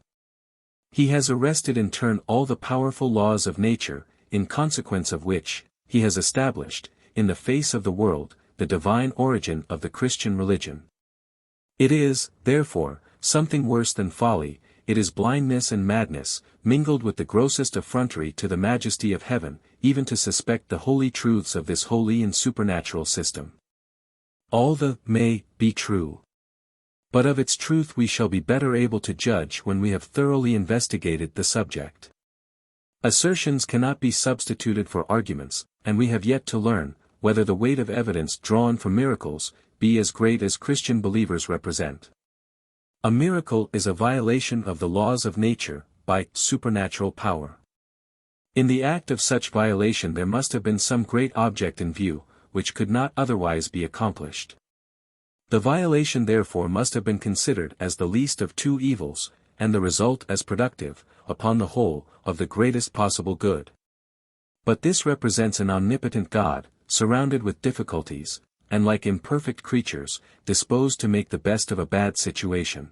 Speaker 1: He has arrested in turn all the powerful laws of nature, in consequence of which, he has established, in the face of the world, the divine origin of the Christian religion. It is, therefore, something worse than folly, it is blindness and madness, mingled with the grossest effrontery to the majesty of heaven, even to suspect the holy truths of this holy and supernatural system. All the may be true. But of its truth we shall be better able to judge when we have thoroughly investigated the subject. Assertions cannot be substituted for arguments, and we have yet to learn, whether the weight of evidence drawn from miracles be as great as Christian believers represent. A miracle is a violation of the laws of nature, by supernatural power. In the act of such violation there must have been some great object in view, which could not otherwise be accomplished. The violation therefore must have been considered as the least of two evils, and the result as productive, upon the whole, of the greatest possible good. But this represents an omnipotent God, surrounded with difficulties, and like imperfect creatures, disposed to make the best of a bad situation.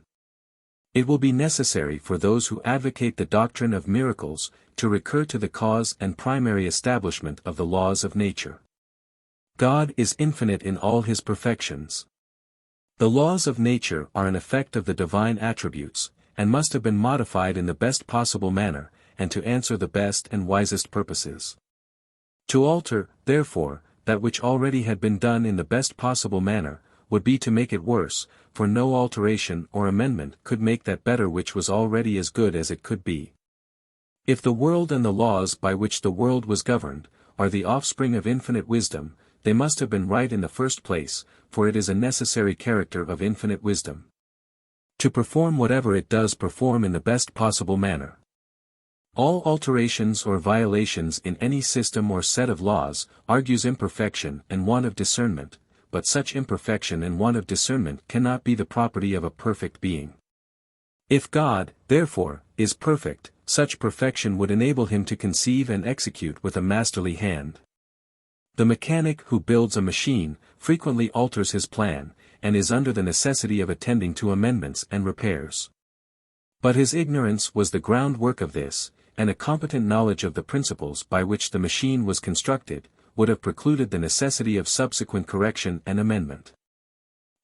Speaker 1: It will be necessary for those who advocate the doctrine of miracles, to recur to the cause and primary establishment of the laws of nature. God is infinite in all his perfections. The laws of nature are an effect of the divine attributes, and must have been modified in the best possible manner, and to answer the best and wisest purposes. To alter, therefore, that which already had been done in the best possible manner, would be to make it worse, for no alteration or amendment could make that better which was already as good as it could be. If the world and the laws by which the world was governed, are the offspring of infinite wisdom, they must have been right in the first place, for it is a necessary character of infinite wisdom to perform whatever it does perform in the best possible manner. All alterations or violations in any system or set of laws, argues imperfection and want of discernment, but such imperfection and want of discernment cannot be the property of a perfect being. If God, therefore, is perfect, such perfection would enable him to conceive and execute with a masterly hand. The mechanic who builds a machine, frequently alters his plan, and is under the necessity of attending to amendments and repairs. But his ignorance was the groundwork of this, and a competent knowledge of the principles by which the machine was constructed, would have precluded the necessity of subsequent correction and amendment.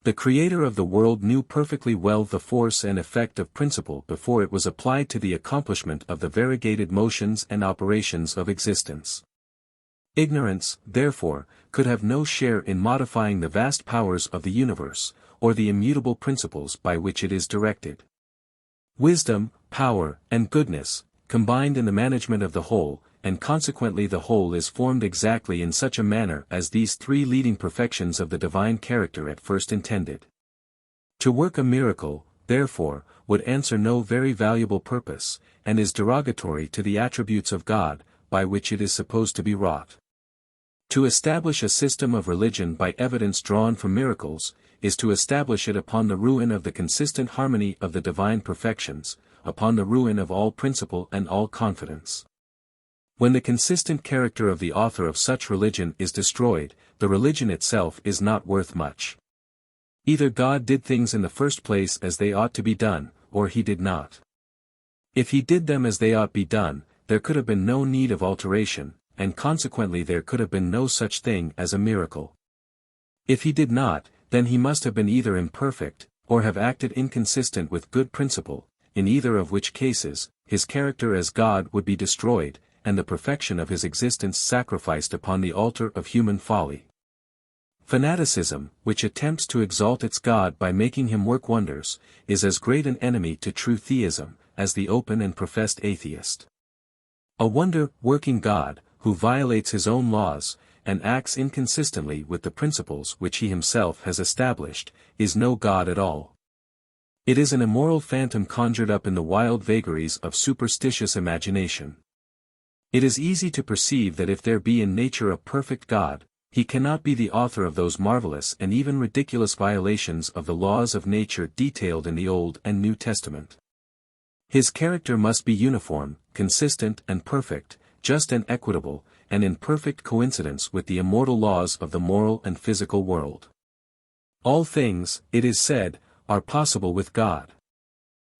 Speaker 1: The Creator of the world knew perfectly well the force and effect of principle before it was applied to the accomplishment of the variegated motions and operations of existence. Ignorance, therefore, could have no share in modifying the vast powers of the universe, or the immutable principles by which it is directed. Wisdom, power, and goodness, combined in the management of the whole, and consequently the whole is formed exactly in such a manner as these three leading perfections of the divine character at first intended. To work a miracle, therefore, would answer no very valuable purpose, and is derogatory to the attributes of God, by which it is supposed to be wrought. To establish a system of religion by evidence drawn from miracles, is to establish it upon the ruin of the consistent harmony of the divine perfections, upon the ruin of all principle and all confidence. When the consistent character of the author of such religion is destroyed, the religion itself is not worth much. Either God did things in the first place as they ought to be done, or he did not. If he did them as they ought be done, there could have been no need of alteration, and consequently there could have been no such thing as a miracle. If he did not, then he must have been either imperfect, or have acted inconsistent with good principle, in either of which cases, his character as God would be destroyed, and the perfection of his existence sacrificed upon the altar of human folly. Fanaticism, which attempts to exalt its God by making him work wonders, is as great an enemy to true theism, as the open and professed atheist. A wonder-working God, who violates his own laws, and acts inconsistently with the principles which he himself has established, is no God at all. It is an immoral phantom conjured up in the wild vagaries of superstitious imagination. It is easy to perceive that if there be in nature a perfect God, he cannot be the author of those marvelous and even ridiculous violations of the laws of nature detailed in the Old and New Testament. His character must be uniform, consistent and perfect, just and equitable, and in perfect coincidence with the immortal laws of the moral and physical world. All things, it is said, are possible with God.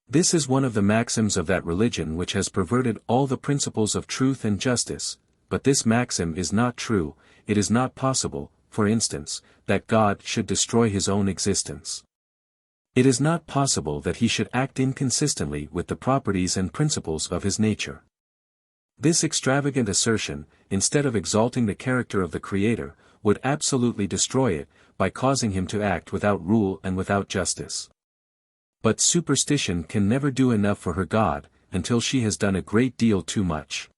Speaker 1: This is one of the maxims of that religion which has perverted all the principles of truth and justice, but this maxim is not true. It is not possible, for instance, that God should destroy his own existence. It is not possible that he should act inconsistently with the properties and principles of his nature. This extravagant assertion, instead of exalting the character of the Creator, would absolutely destroy it, by causing him to act without rule and without justice. But superstition can never do enough for her God, until she has done a great deal too much.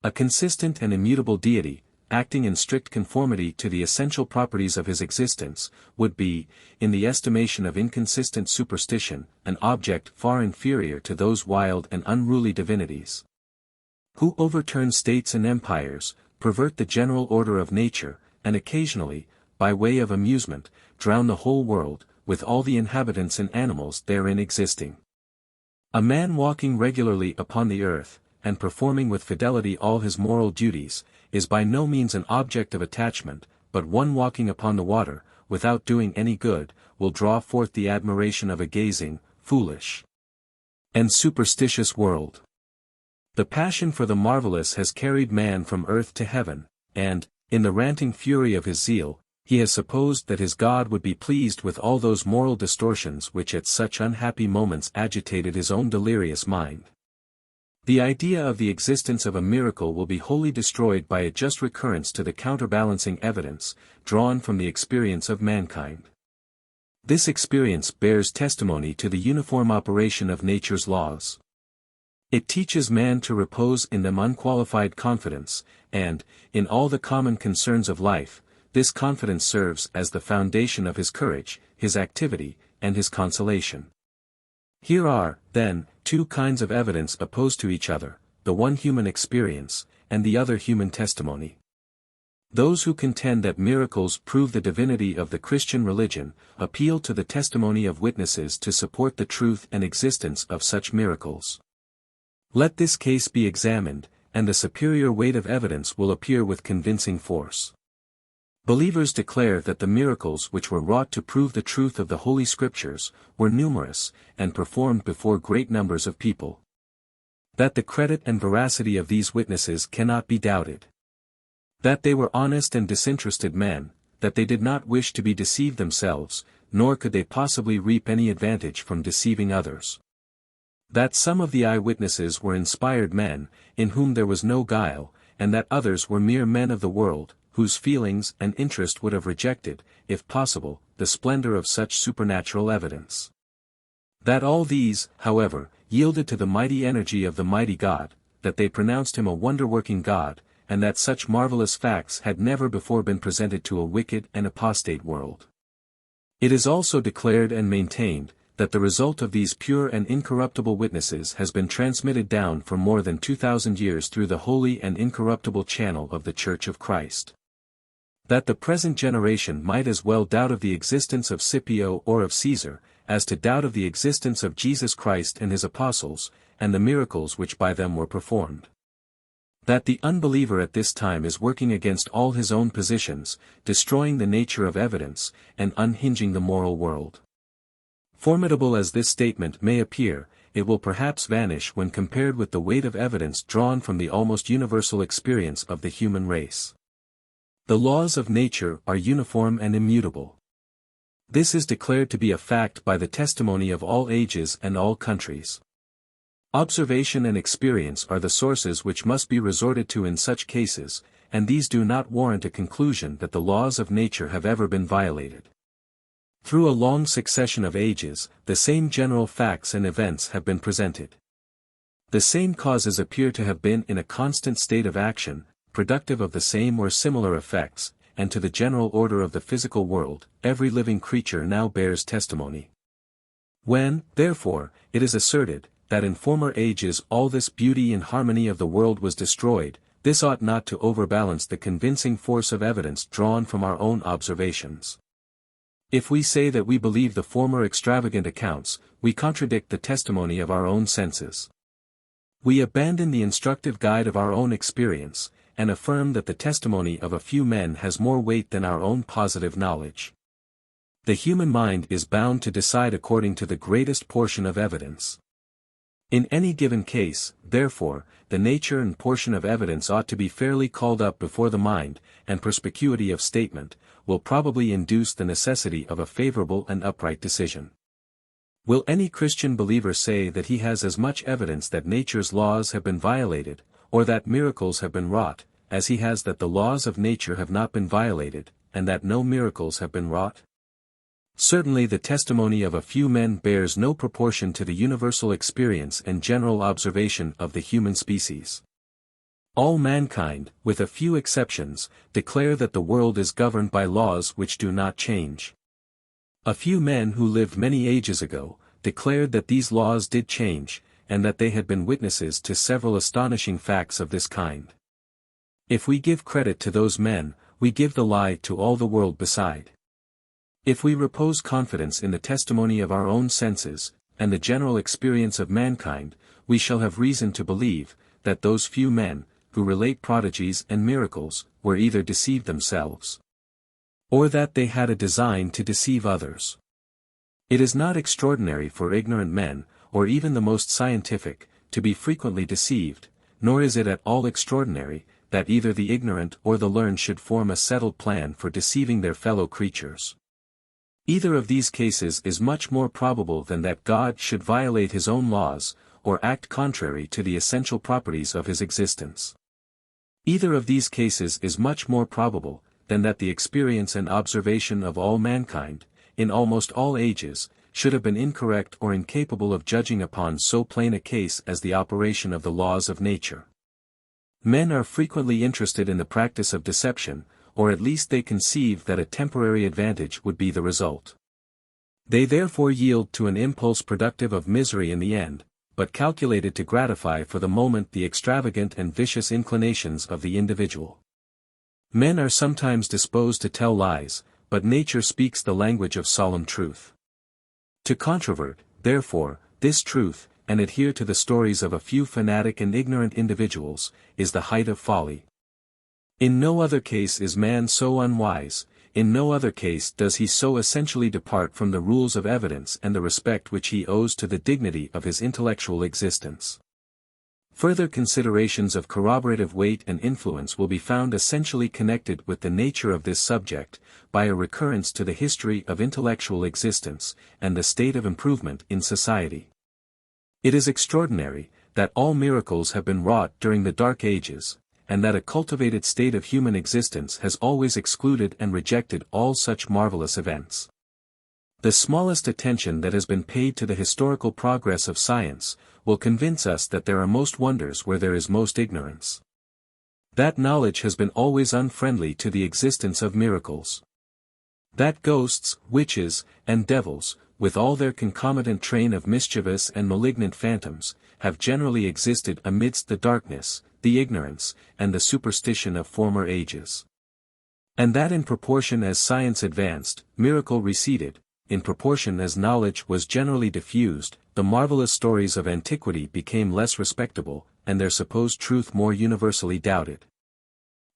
Speaker 1: A consistent and immutable deity, acting in strict conformity to the essential properties of his existence, would be, in the estimation of inconsistent superstition, an object far inferior to those wild and unruly divinities, who overturn states and empires, pervert the general order of nature, and occasionally, by way of amusement, drown the whole world, with all the inhabitants and animals therein existing. A man walking regularly upon the earth, and performing with fidelity all his moral duties, is by no means an object of attachment, but one walking upon the water, without doing any good, will draw forth the admiration of a gazing, foolish, and superstitious world. The passion for the marvelous has carried man from earth to heaven, and, in the ranting fury of his zeal, he has supposed that his God would be pleased with all those moral distortions which at such unhappy moments agitated his own delirious mind. The idea of the existence of a miracle will be wholly destroyed by a just recurrence to the counterbalancing evidence, drawn from the experience of mankind. This experience bears testimony to the uniform operation of nature's laws. It teaches man to repose in them unqualified confidence, and, in all the common concerns of life, this confidence serves as the foundation of his courage, his activity, and his consolation. Here are, then, two kinds of evidence opposed to each other, the one human experience, and the other human testimony. Those who contend that miracles prove the divinity of the Christian religion, appeal to the testimony of witnesses to support the truth and existence of such miracles. Let this case be examined, and the superior weight of evidence will appear with convincing force. Believers declare that the miracles which were wrought to prove the truth of the Holy Scriptures, were numerous, and performed before great numbers of people. That the credit and veracity of these witnesses cannot be doubted. That they were honest and disinterested men, that they did not wish to be deceived themselves, nor could they possibly reap any advantage from deceiving others. That some of the eyewitnesses were inspired men, in whom there was no guile, and that others were mere men of the world, whose feelings and interest would have rejected, if possible, the splendor of such supernatural evidence. That all these, however, yielded to the mighty energy of the mighty God, that they pronounced him a wonder-working God, and that such marvelous facts had never before been presented to a wicked and apostate world. It is also declared and maintained, that the result of these pure and incorruptible witnesses has been transmitted down for more than 2,000 years through the holy and incorruptible channel of the Church of Christ. That the present generation might as well doubt of the existence of Scipio or of Caesar, as to doubt of the existence of Jesus Christ and his apostles, and the miracles which by them were performed. That the unbeliever at this time is working against all his own positions, destroying the nature of evidence, and unhinging the moral world. Formidable as this statement may appear, it will perhaps vanish when compared with the weight of evidence drawn from the almost universal experience of the human race. The laws of nature are uniform and immutable. This is declared to be a fact by the testimony of all ages and all countries. Observation and experience are the sources which must be resorted to in such cases, and these do not warrant a conclusion that the laws of nature have ever been violated. Through a long succession of ages, the same general facts and events have been presented. The same causes appear to have been in a constant state of action, productive of the same or similar effects, and to the general order of the physical world, every living creature now bears testimony. When, therefore, it is asserted, that in former ages all this beauty and harmony of the world was destroyed, this ought not to overbalance the convincing force of evidence drawn from our own observations. If we say that we believe the former extravagant accounts, we contradict the testimony of our own senses. We abandon the instructive guide of our own experience, and affirm that the testimony of a few men has more weight than our own positive knowledge. The human mind is bound to decide according to the greatest portion of evidence. In any given case, therefore, the nature and portion of evidence ought to be fairly called up before the mind, and perspicuity of statement will probably induce the necessity of a favorable and upright decision. Will any Christian believer say that he has as much evidence that nature's laws have been violated, or that miracles have been wrought, as he has that the laws of nature have not been violated, and that no miracles have been wrought? Certainly the testimony of a few men bears no proportion to the universal experience and general observation of the human species. All mankind, with a few exceptions, declare that the world is governed by laws which do not change. A few men who lived many ages ago, declared that these laws did change, and that they had been witnesses to several astonishing facts of this kind. If we give credit to those men, we give the lie to all the world beside. If we repose confidence in the testimony of our own senses, and the general experience of mankind, we shall have reason to believe, that those few men, who relate prodigies and miracles, were either deceived themselves, or that they had a design to deceive others. It is not extraordinary for ignorant men, or even the most scientific, to be frequently deceived, nor is it at all extraordinary, that either the ignorant or the learned should form a settled plan for deceiving their fellow creatures. Either of these cases is much more probable than that God should violate his own laws, or act contrary to the essential properties of his existence. Either of these cases is much more probable, than that the experience and observation of all mankind, in almost all ages, should have been incorrect or incapable of judging upon so plain a case as the operation of the laws of nature. Men are frequently interested in the practice of deception, or at least they conceive that a temporary advantage would be the result. They therefore yield to an impulse productive of misery in the end, but calculated to gratify for the moment the extravagant and vicious inclinations of the individual. Men are sometimes disposed to tell lies, but nature speaks the language of solemn truth. To controvert, therefore, this truth, and adhere to the stories of a few fanatic and ignorant individuals, is the height of folly. In no other case is man so unwise, in no other case does he so essentially depart from the rules of evidence and the respect which he owes to the dignity of his intellectual existence. Further considerations of corroborative weight and influence will be found essentially connected with the nature of this subject, by a recurrence to the history of intellectual existence, and the state of improvement in society. It is extraordinary, that all miracles have been wrought during the Dark Ages, and that a cultivated state of human existence has always excluded and rejected all such marvelous events. The smallest attention that has been paid to the historical progress of science, will convince us that there are most wonders where there is most ignorance. That knowledge has been always unfriendly to the existence of miracles. That ghosts, witches, and devils, with all their concomitant train of mischievous and malignant phantoms, have generally existed amidst the darkness, the ignorance, and the superstition of former ages. And that in proportion as science advanced, miracle receded, in proportion as knowledge was generally diffused, the marvelous stories of antiquity became less respectable, and their supposed truth more universally doubted.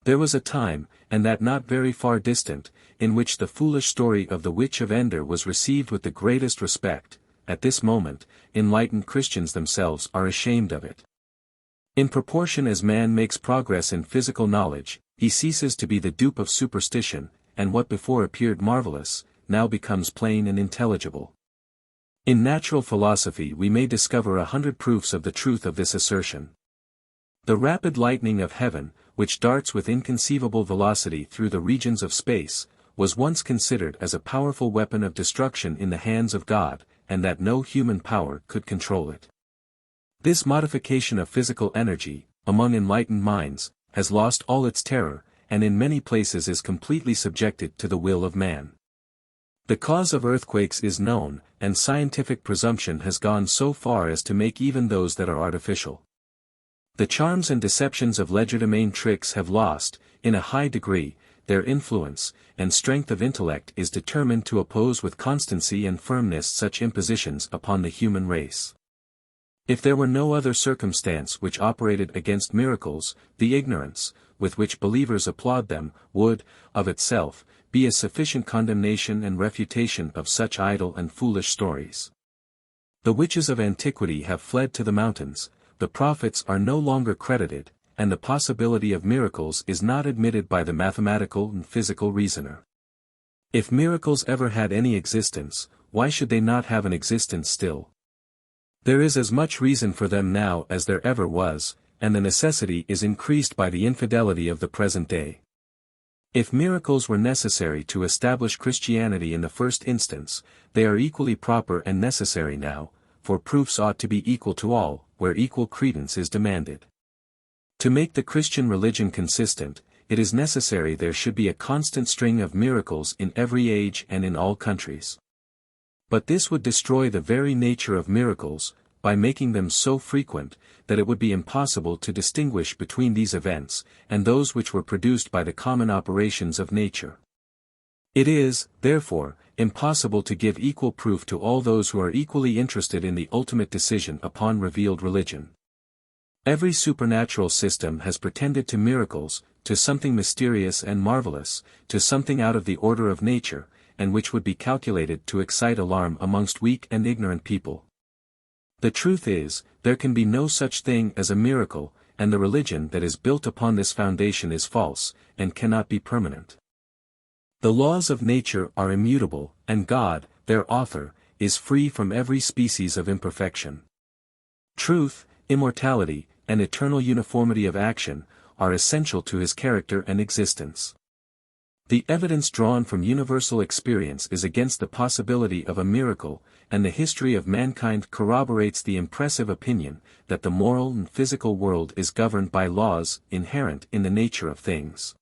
Speaker 1: There was a time, and that not very far distant, in which the foolish story of the Witch of Endor was received with the greatest respect. At this moment, enlightened Christians themselves are ashamed of it. In proportion as man makes progress in physical knowledge, he ceases to be the dupe of superstition, and what before appeared marvelous, now becomes plain and intelligible. In natural philosophy we may discover 100 proofs of the truth of this assertion. The rapid lightning of heaven, which darts with inconceivable velocity through the regions of space, was once considered as a powerful weapon of destruction in the hands of God, and that no human power could control it. This modification of physical energy, among enlightened minds, has lost all its terror, and in many places is completely subjected to the will of man. The cause of earthquakes is known, and scientific presumption has gone so far as to make even those that are artificial. The charms and deceptions of legerdemain tricks have lost, in a high degree, their influence, and strength of intellect is determined to oppose with constancy and firmness such impositions upon the human race. If there were no other circumstance which operated against miracles, the ignorance, with which believers applaud them, would, of itself, be a sufficient condemnation and refutation of such idle and foolish stories. The witches of antiquity have fled to the mountains, the prophets are no longer credited, and the possibility of miracles is not admitted by the mathematical and physical reasoner. If miracles ever had any existence, why should they not have an existence still? There is as much reason for them now as there ever was, and the necessity is increased by the infidelity of the present day. If miracles were necessary to establish Christianity in the first instance, they are equally proper and necessary now, for proofs ought to be equal to all, where equal credence is demanded. To make the Christian religion consistent, it is necessary there should be a constant string of miracles in every age and in all countries. But this would destroy the very nature of miracles, by making them so frequent, that it would be impossible to distinguish between these events, and those which were produced by the common operations of nature. It is, therefore, impossible to give equal proof to all those who are equally interested in the ultimate decision upon revealed religion. Every supernatural system has pretended to miracles, to something mysterious and marvelous, to something out of the order of nature, and which would be calculated to excite alarm amongst weak and ignorant people. The truth is, there can be no such thing as a miracle, and the religion that is built upon this foundation is false, and cannot be permanent. The laws of nature are immutable, and God, their author, is free from every species of imperfection. Truth, immortality, and eternal uniformity of action, are essential to his character and existence. The evidence drawn from universal experience is against the possibility of a miracle, and the history of mankind corroborates the impressive opinion, that the moral and physical world is governed by laws inherent in the nature of things,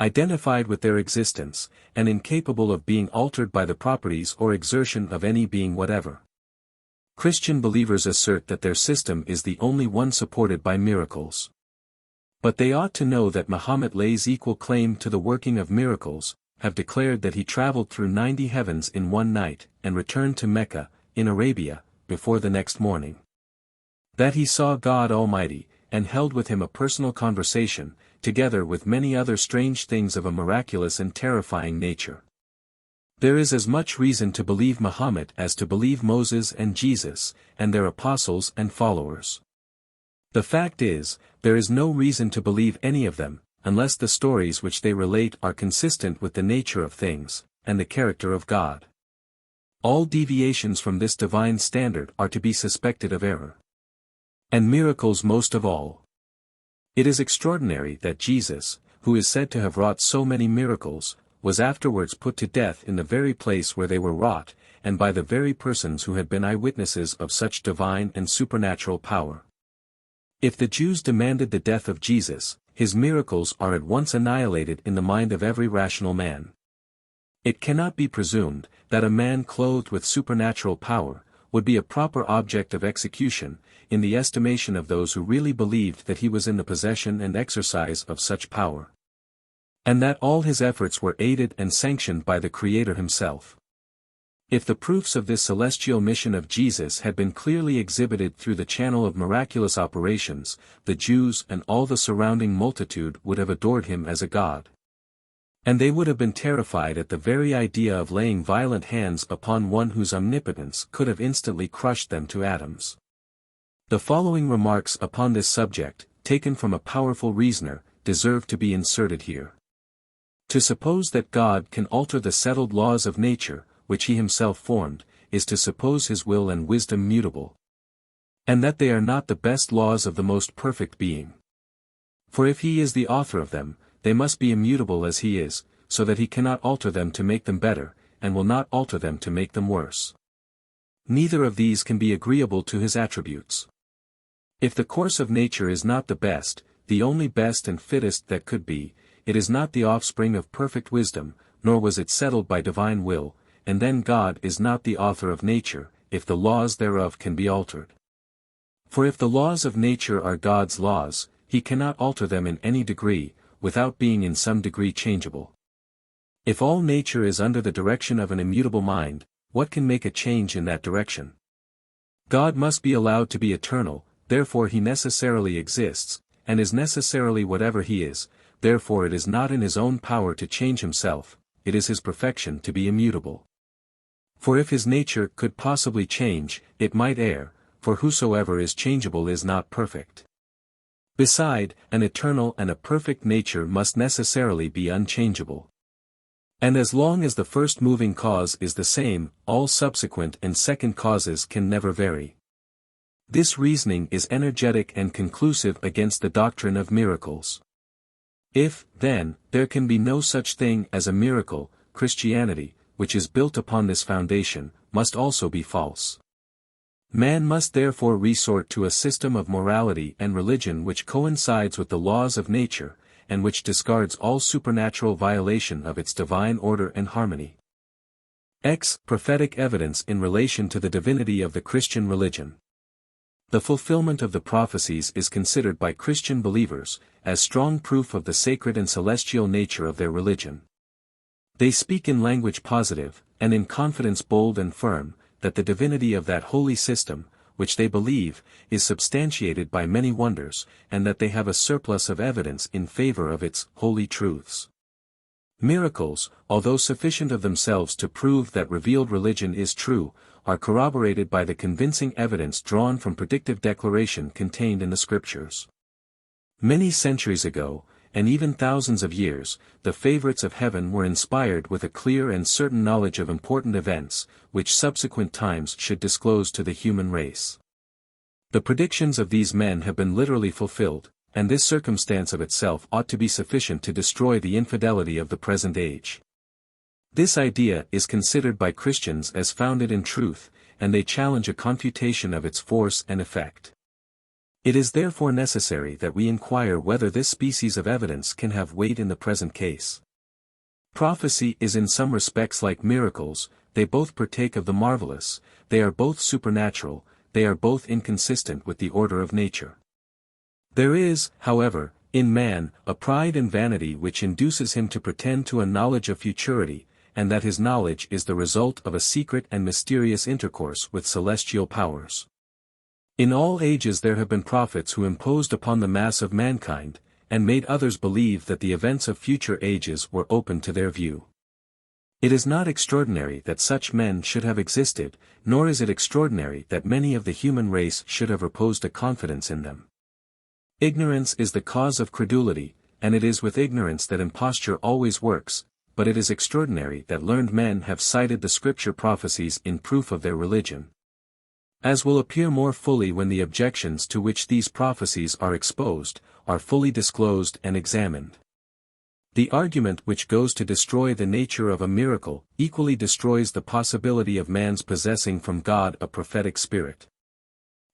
Speaker 1: identified with their existence, and incapable of being altered by the properties or exertion of any being whatever. Christian believers assert that their system is the only one supported by miracles. But they ought to know that Mahomet lays equal claim to the working of miracles, have declared that he traveled through 90 heavens in one night, and returned to Mecca, in Arabia, before the next morning. That he saw God Almighty, and held with him a personal conversation, together with many other strange things of a miraculous and terrifying nature. There is as much reason to believe Mahomet as to believe Moses and Jesus, and their apostles and followers. The fact is, there is no reason to believe any of them, unless the stories which they relate are consistent with the nature of things, and the character of God. All deviations from this divine standard are to be suspected of error. And miracles most of all. It is extraordinary that Jesus, who is said to have wrought so many miracles, was afterwards put to death in the very place where they were wrought, and by the very persons who had been eyewitnesses of such divine and supernatural power. If the Jews demanded the death of Jesus, his miracles are at once annihilated in the mind of every rational man. It cannot be presumed, that a man clothed with supernatural power, would be a proper object of execution, in the estimation of those who really believed that he was in the possession and exercise of such power, and that all his efforts were aided and sanctioned by the Creator himself. If the proofs of this celestial mission of Jesus had been clearly exhibited through the channel of miraculous operations, the Jews and all the surrounding multitude would have adored him as a god. And they would have been terrified at the very idea of laying violent hands upon one whose omnipotence could have instantly crushed them to atoms. The following remarks upon this subject, taken from a powerful reasoner, deserve to be inserted here. To suppose that God can alter the settled laws of nature, which he himself formed, is to suppose his will and wisdom mutable, and that they are not the best laws of the most perfect being. For if he is the author of them, they must be immutable as he is, so that he cannot alter them to make them better, and will not alter them to make them worse. Neither of these can be agreeable to his attributes. If the course of nature is not the best, the only best and fittest that could be, it is not the offspring of perfect wisdom, nor was it settled by divine will, and then God is not the author of nature, if the laws thereof can be altered. For if the laws of nature are God's laws, he cannot alter them in any degree, without being in some degree changeable. If all nature is under the direction of an immutable mind, what can make a change in that direction? God must be allowed to be eternal, therefore he necessarily exists, and is necessarily whatever he is, therefore it is not in his own power to change himself, it is his perfection to be immutable. For if his nature could possibly change, it might err, for whosoever is changeable is not perfect. Beside, an eternal and a perfect nature must necessarily be unchangeable. And as long as the first moving cause is the same, all subsequent and second causes can never vary. This reasoning is energetic and conclusive against the doctrine of miracles. If, then, there can be no such thing as a miracle, Christianity, which is built upon this foundation, must also be false. Man must therefore resort to a system of morality and religion which coincides with the laws of nature, and which discards all supernatural violation of its divine order and harmony. Prophetic evidence in relation to the divinity of the Christian religion. The fulfillment of the prophecies is considered by Christian believers, as strong proof of the sacred and celestial nature of their religion. They speak in language positive, and in confidence bold and firm, that the divinity of that holy system, which they believe, is substantiated by many wonders, and that they have a surplus of evidence in favor of its holy truths. Miracles, although sufficient of themselves to prove that revealed religion is true, are corroborated by the convincing evidence drawn from predictive declaration contained in the Scriptures. Many centuries ago, and even thousands of years, the favorites of heaven were inspired with a clear and certain knowledge of important events, which subsequent times should disclose to the human race. The predictions of these men have been literally fulfilled, and this circumstance of itself ought to be sufficient to destroy the infidelity of the present age. This idea is considered by Christians as founded in truth, and they challenge a confutation of its force and effect. It is therefore necessary that we inquire whether this species of evidence can have weight in the present case. Prophecy is in some respects like miracles, they both partake of the marvelous, they are both supernatural, they are both inconsistent with the order of nature. There is, however, in man, a pride and vanity which induces him to pretend to a knowledge of futurity, and that his knowledge is the result of a secret and mysterious intercourse with celestial powers. In all ages there have been prophets who imposed upon the mass of mankind, and made others believe that the events of future ages were open to their view. It is not extraordinary that such men should have existed, nor is it extraordinary that many of the human race should have reposed a confidence in them. Ignorance is the cause of credulity, and it is with ignorance that imposture always works, but it is extraordinary that learned men have cited the Scripture prophecies in proof of their religion. As will appear more fully when the objections to which these prophecies are exposed, are fully disclosed and examined. The argument which goes to destroy the nature of a miracle equally destroys the possibility of man's possessing from God a prophetic spirit.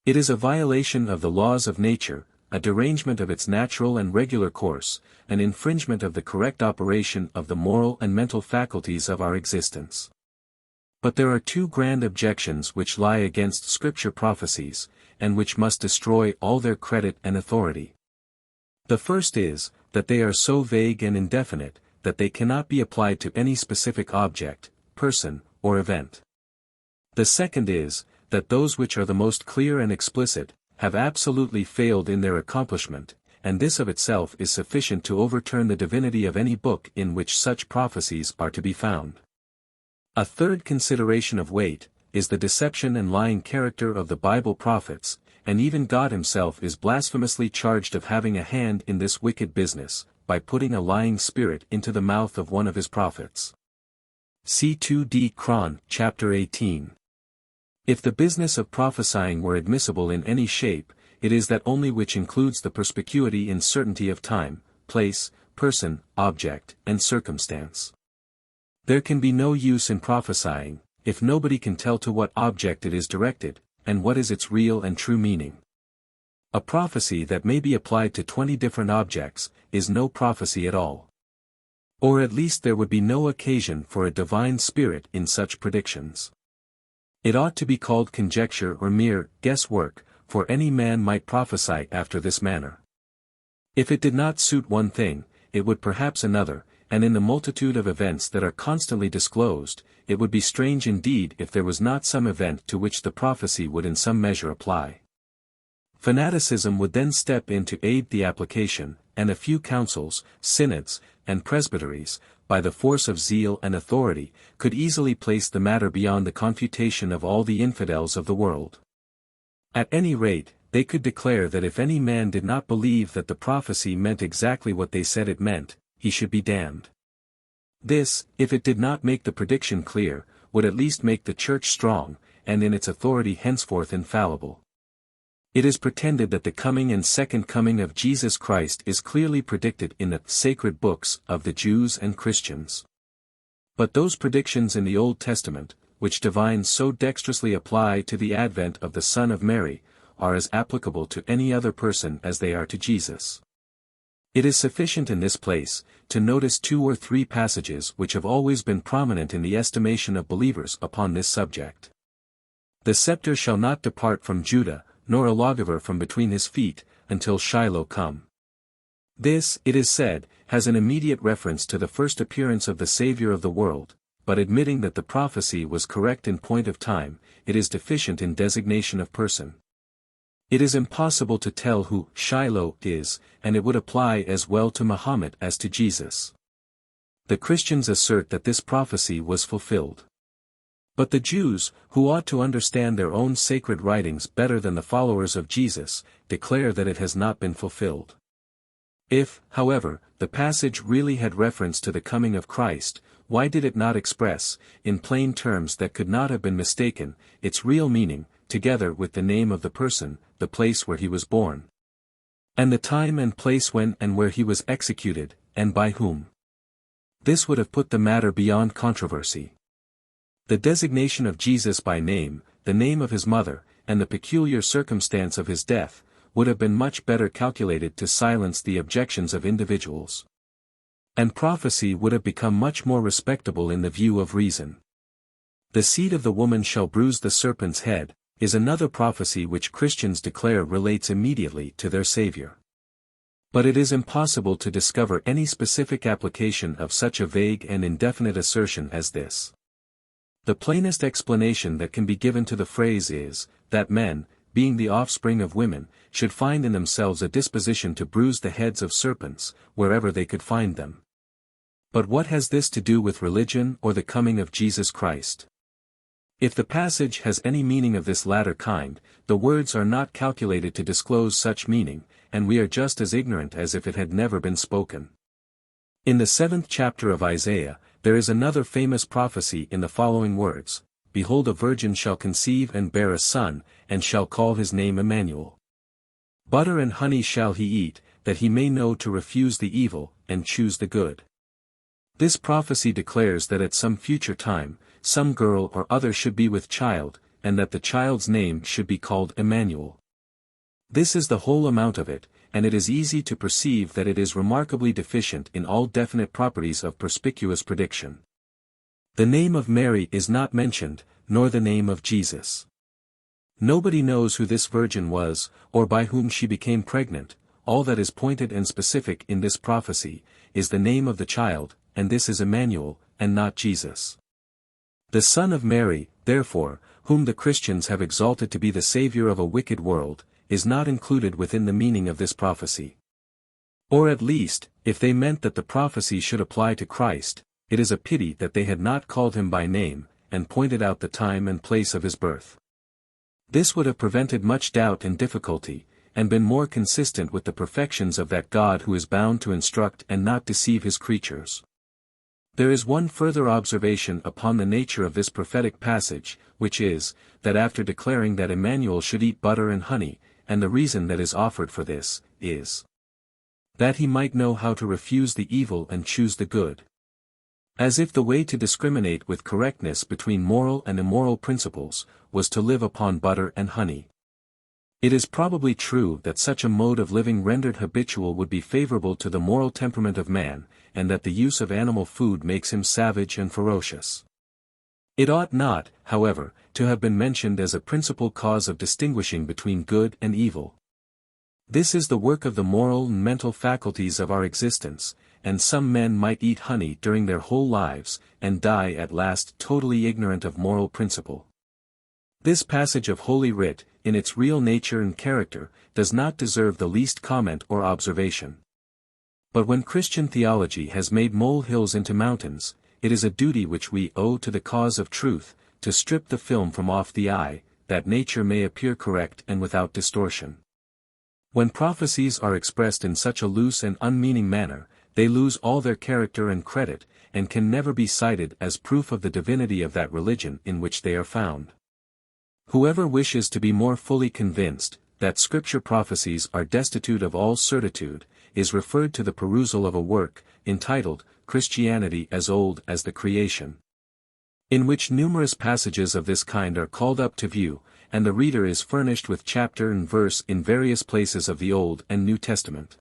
Speaker 1: It is a violation of the laws of nature, a derangement of its natural and regular course, an infringement of the correct operation of the moral and mental faculties of our existence. But there are two grand objections which lie against Scripture prophecies, and which must destroy all their credit and authority. The first is, that they are so vague and indefinite, that they cannot be applied to any specific object, person, or event. The second is, that those which are the most clear and explicit, have absolutely failed in their accomplishment, and this of itself is sufficient to overturn the divinity of any book in which such prophecies are to be found. A third consideration of weight, is the deception and lying character of the Bible prophets, and even God himself is blasphemously charged of having a hand in this wicked business, by putting a lying spirit into the mouth of one of his prophets. See 2d Chron, chapter 18. If the business of prophesying were admissible in any shape, it is that only which includes the perspicuity in certainty of time, place, person, object, and circumstance. There can be no use in prophesying, if nobody can tell to what object it is directed, and what is its real and true meaning. A prophecy that may be applied to 20 different objects, is no prophecy at all. Or at least there would be no occasion for a divine spirit in such predictions. It ought to be called conjecture or mere guesswork, for any man might prophesy after this manner. If it did not suit one thing, it would perhaps another, and in the multitude of events that are constantly disclosed, it would be strange indeed if there was not some event to which the prophecy would in some measure apply. Fanaticism would then step in to aid the application, and a few councils, synods, and presbyteries, by the force of zeal and authority, could easily place the matter beyond the confutation of all the infidels of the world. At any rate, they could declare that if any man did not believe that the prophecy meant exactly what they said it meant, he should be damned. This, if it did not make the prediction clear, would at least make the Church strong, and in its authority henceforth infallible. It is pretended that the coming and second coming of Jesus Christ is clearly predicted in the sacred books of the Jews and Christians. But those predictions in the Old Testament, which divines so dexterously apply to the advent of the Son of Mary, are as applicable to any other person as they are to Jesus. It is sufficient in this place, to notice 2 or 3 passages which have always been prominent in the estimation of believers upon this subject. The scepter shall not depart from Judah, nor a lawgiver from between his feet, until Shiloh come. This, it is said, has an immediate reference to the first appearance of the Savior of the world, but admitting that the prophecy was correct in point of time, it is deficient in designation of person. It is impossible to tell who Shiloh is, and it would apply as well to Mahomet as to Jesus. The Christians assert that this prophecy was fulfilled. But the Jews, who ought to understand their own sacred writings better than the followers of Jesus, declare that it has not been fulfilled. If, however, the passage really had reference to the coming of Christ, why did it not express, in plain terms that could not have been mistaken, its real meaning, together with the name of the person, the place where he was born, and the time and place when and where he was executed, and by whom? This would have put the matter beyond controversy. The designation of Jesus by name, the name of his mother, and the peculiar circumstance of his death, would have been much better calculated to silence the objections of individuals. And prophecy would have become much more respectable in the view of reason. The seed of the woman shall bruise the serpent's head, is another prophecy which Christians declare relates immediately to their Savior. But it is impossible to discover any specific application of such a vague and indefinite assertion as this. The plainest explanation that can be given to the phrase is, that men, being the offspring of women, should find in themselves a disposition to bruise the heads of serpents, wherever they could find them. But what has this to do with religion or the coming of Jesus Christ? If the passage has any meaning of this latter kind, the words are not calculated to disclose such meaning, and we are just as ignorant as if it had never been spoken. In the 7th chapter of Isaiah, there is another famous prophecy in the following words, Behold, a virgin shall conceive and bear a son, and shall call his name Emmanuel. Butter and honey shall he eat, that he may know to refuse the evil, and choose the good. This prophecy declares that at some future time, some girl or other should be with child, and that the child's name should be called Emmanuel. This is the whole amount of it, and it is easy to perceive that it is remarkably deficient in all definite properties of perspicuous prediction. The name of Mary is not mentioned, nor the name of Jesus. Nobody knows who this virgin was, or by whom she became pregnant. All that is pointed and specific in this prophecy is the name of the child, and this is Emmanuel, and not Jesus. The Son of Mary, therefore, whom the Christians have exalted to be the Savior of a wicked world, is not included within the meaning of this prophecy. Or at least, if they meant that the prophecy should apply to Christ, it is a pity that they had not called him by name, and pointed out the time and place of his birth. This would have prevented much doubt and difficulty, and been more consistent with the perfections of that God who is bound to instruct and not deceive his creatures. There is one further observation upon the nature of this prophetic passage, which is, that after declaring that Emmanuel should eat butter and honey, and the reason that is offered for this, is that he might know how to refuse the evil and choose the good. As if the way to discriminate with correctness between moral and immoral principles, was to live upon butter and honey. It is probably true that such a mode of living rendered habitual would be favorable to the moral temperament of man, and that the use of animal food makes him savage and ferocious. It ought not, however, to have been mentioned as a principal cause of distinguishing between good and evil. This is the work of the moral and mental faculties of our existence, and some men might eat honey during their whole lives, and die at last totally ignorant of moral principle. This passage of Holy Writ, in its real nature and character, does not deserve the least comment or observation. But when Christian theology has made molehills into mountains, it is a duty which we owe to the cause of truth, to strip the film from off the eye, that nature may appear correct and without distortion. When prophecies are expressed in such a loose and unmeaning manner, they lose all their character and credit, and can never be cited as proof of the divinity of that religion in which they are found. Whoever wishes to be more fully convinced that Scripture prophecies are destitute of all certitude, is referred to the perusal of a work, entitled, Christianity as Old as the Creation, in which numerous passages of this kind are called up to view, and the reader is furnished with chapter and verse in various places of the Old and New Testament.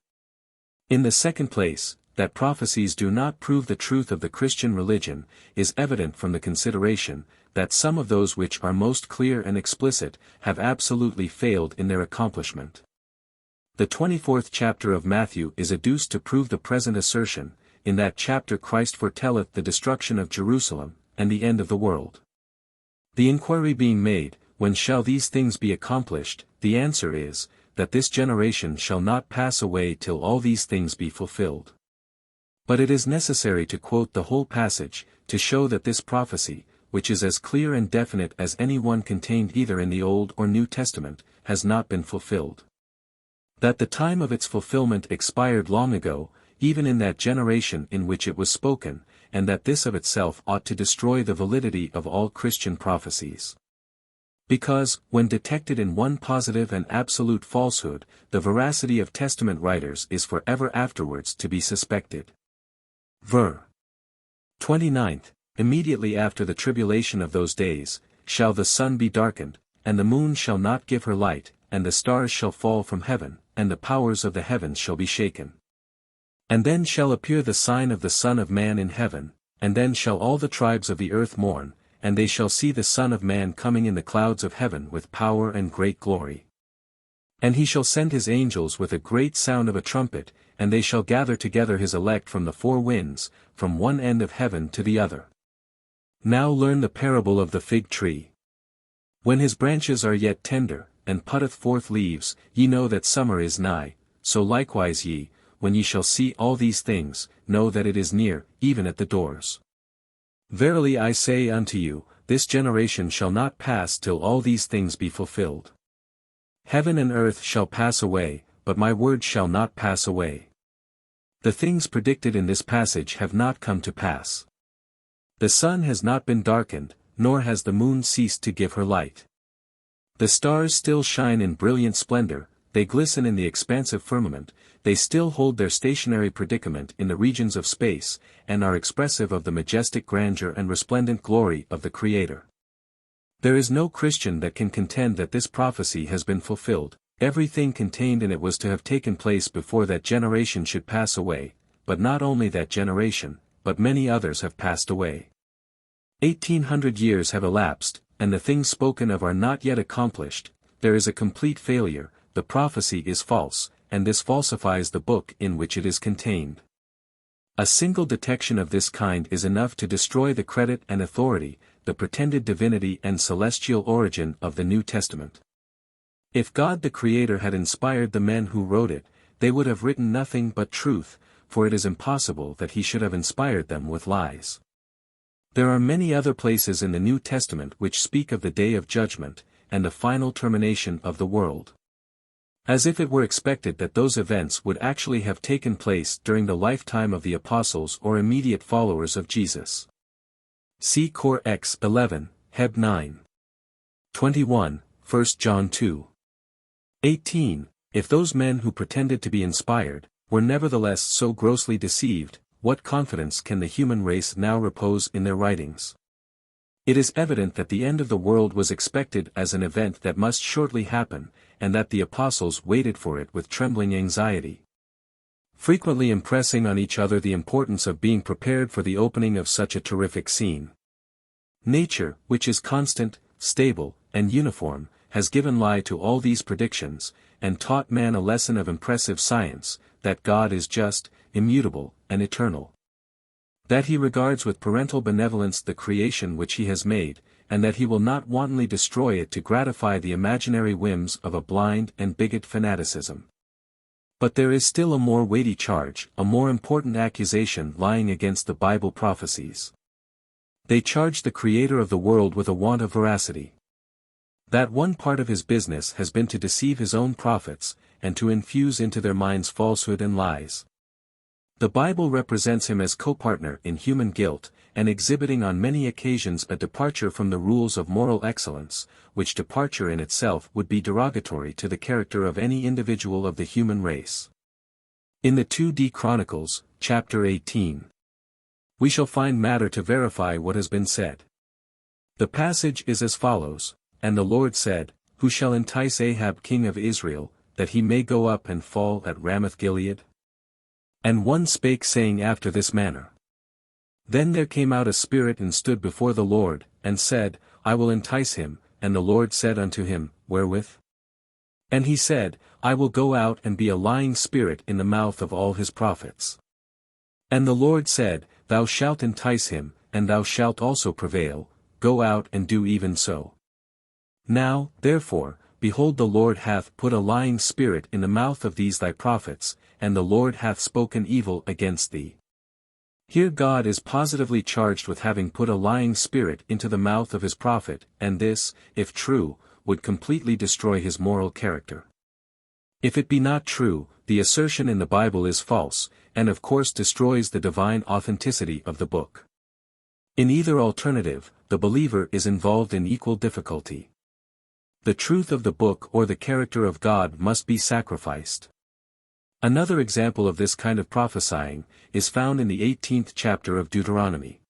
Speaker 1: In the second place, that prophecies do not prove the truth of the Christian religion, is evident from the consideration, that some of those which are most clear and explicit, have absolutely failed in their accomplishment. The 24th chapter of Matthew is adduced to prove the present assertion. In that chapter Christ foretelleth the destruction of Jerusalem, and the end of the world. The inquiry being made, when shall these things be accomplished, the answer is, that this generation shall not pass away till all these things be fulfilled. But it is necessary to quote the whole passage, to show that this prophecy, which is as clear and definite as any one contained either in the Old or New Testament, has not been fulfilled. That the time of its fulfillment expired long ago, even in that generation in which it was spoken, and that this of itself ought to destroy the validity of all Christian prophecies. Because, when detected in one positive and absolute falsehood, the veracity of Testament writers is forever afterwards to be suspected. Ver. 29th, immediately after the tribulation of those days, shall the sun be darkened, and the moon shall not give her light, and the stars shall fall from heaven, and the powers of the heavens shall be shaken. And then shall appear the sign of the Son of Man in heaven, and then shall all the tribes of the earth mourn, and they shall see the Son of Man coming in the clouds of heaven with power and great glory. And he shall send his angels with a great sound of a trumpet, and they shall gather together his elect from the four winds, from one end of heaven to the other. Now learn the parable of the fig tree. When his branches are yet tender, and putteth forth leaves, ye know that summer is nigh, so likewise ye, when ye shall see all these things, know that it is near, even at the doors. Verily I say unto you, this generation shall not pass till all these things be fulfilled. Heaven and earth shall pass away, but my word shall not pass away. The things predicted in this passage have not come to pass. The sun has not been darkened, nor has the moon ceased to give her light. The stars still shine in brilliant splendor, they glisten in the expansive firmament, they still hold their stationary predicament in the regions of space, and are expressive of the majestic grandeur and resplendent glory of the Creator. There is no Christian that can contend that this prophecy has been fulfilled. Everything contained in it was to have taken place before that generation should pass away, but not only that generation, but many others have passed away. 1800 years have elapsed, and the things spoken of are not yet accomplished. There is a complete failure, the prophecy is false, and this falsifies the book in which it is contained. A single detection of this kind is enough to destroy the credit and authority, the pretended divinity and celestial origin of the New Testament. If God the Creator had inspired the men who wrote it, they would have written nothing but truth, for it is impossible that he should have inspired them with lies. There are many other places in the New Testament which speak of the day of judgment, and the final termination of the world. As if it were expected that those events would actually have taken place during the lifetime of the apostles or immediate followers of Jesus. See Cor X 11, Heb 9. 21, 1 John 2. 18. If those men who pretended to be inspired, were nevertheless so grossly deceived, what confidence can the human race now repose in their writings? It is evident that the end of the world was expected as an event that must shortly happen, and that the apostles waited for it with trembling anxiety, frequently impressing on each other the importance of being prepared for the opening of such a terrific scene. Nature, which is constant, stable, and uniform, has given lie to all these predictions, and taught man a lesson of impressive science, that God is just, immutable, and eternal. That he regards with parental benevolence the creation which he has made, and that he will not wantonly destroy it to gratify the imaginary whims of a blind and bigot fanaticism. But there is still a more weighty charge, a more important accusation lying against the Bible prophecies. They charge the Creator of the world with a want of veracity. That one part of his business has been to deceive his own prophets, and to infuse into their minds falsehood and lies. The Bible represents him as co-partner in human guilt, and exhibiting on many occasions a departure from the rules of moral excellence, which departure in itself would be derogatory to the character of any individual of the human race. In the 2D Chronicles, chapter 18, we shall find matter to verify what has been said. The passage is as follows, "And the Lord said, Who shall entice Ahab king of Israel, that he may go up and fall at Ramoth-Gilead? And one spake saying after this manner. Then there came out a spirit and stood before the Lord, and said, I will entice him, and the Lord said unto him, Wherewith? And he said, I will go out and be a lying spirit in the mouth of all his prophets. And the Lord said, Thou shalt entice him, and thou shalt also prevail, go out and do even so. Now, therefore, behold, the Lord hath put a lying spirit in the mouth of these thy prophets, and the Lord hath spoken evil against thee." Here God is positively charged with having put a lying spirit into the mouth of his prophet, and this, if true, would completely destroy his moral character. If it be not true, the assertion in the Bible is false, and of course destroys the divine authenticity of the book. In either alternative, the believer is involved in equal difficulty. The truth of the book or the character of God must be sacrificed. Another example of this kind of prophesying is found in the 18th chapter of Deuteronomy.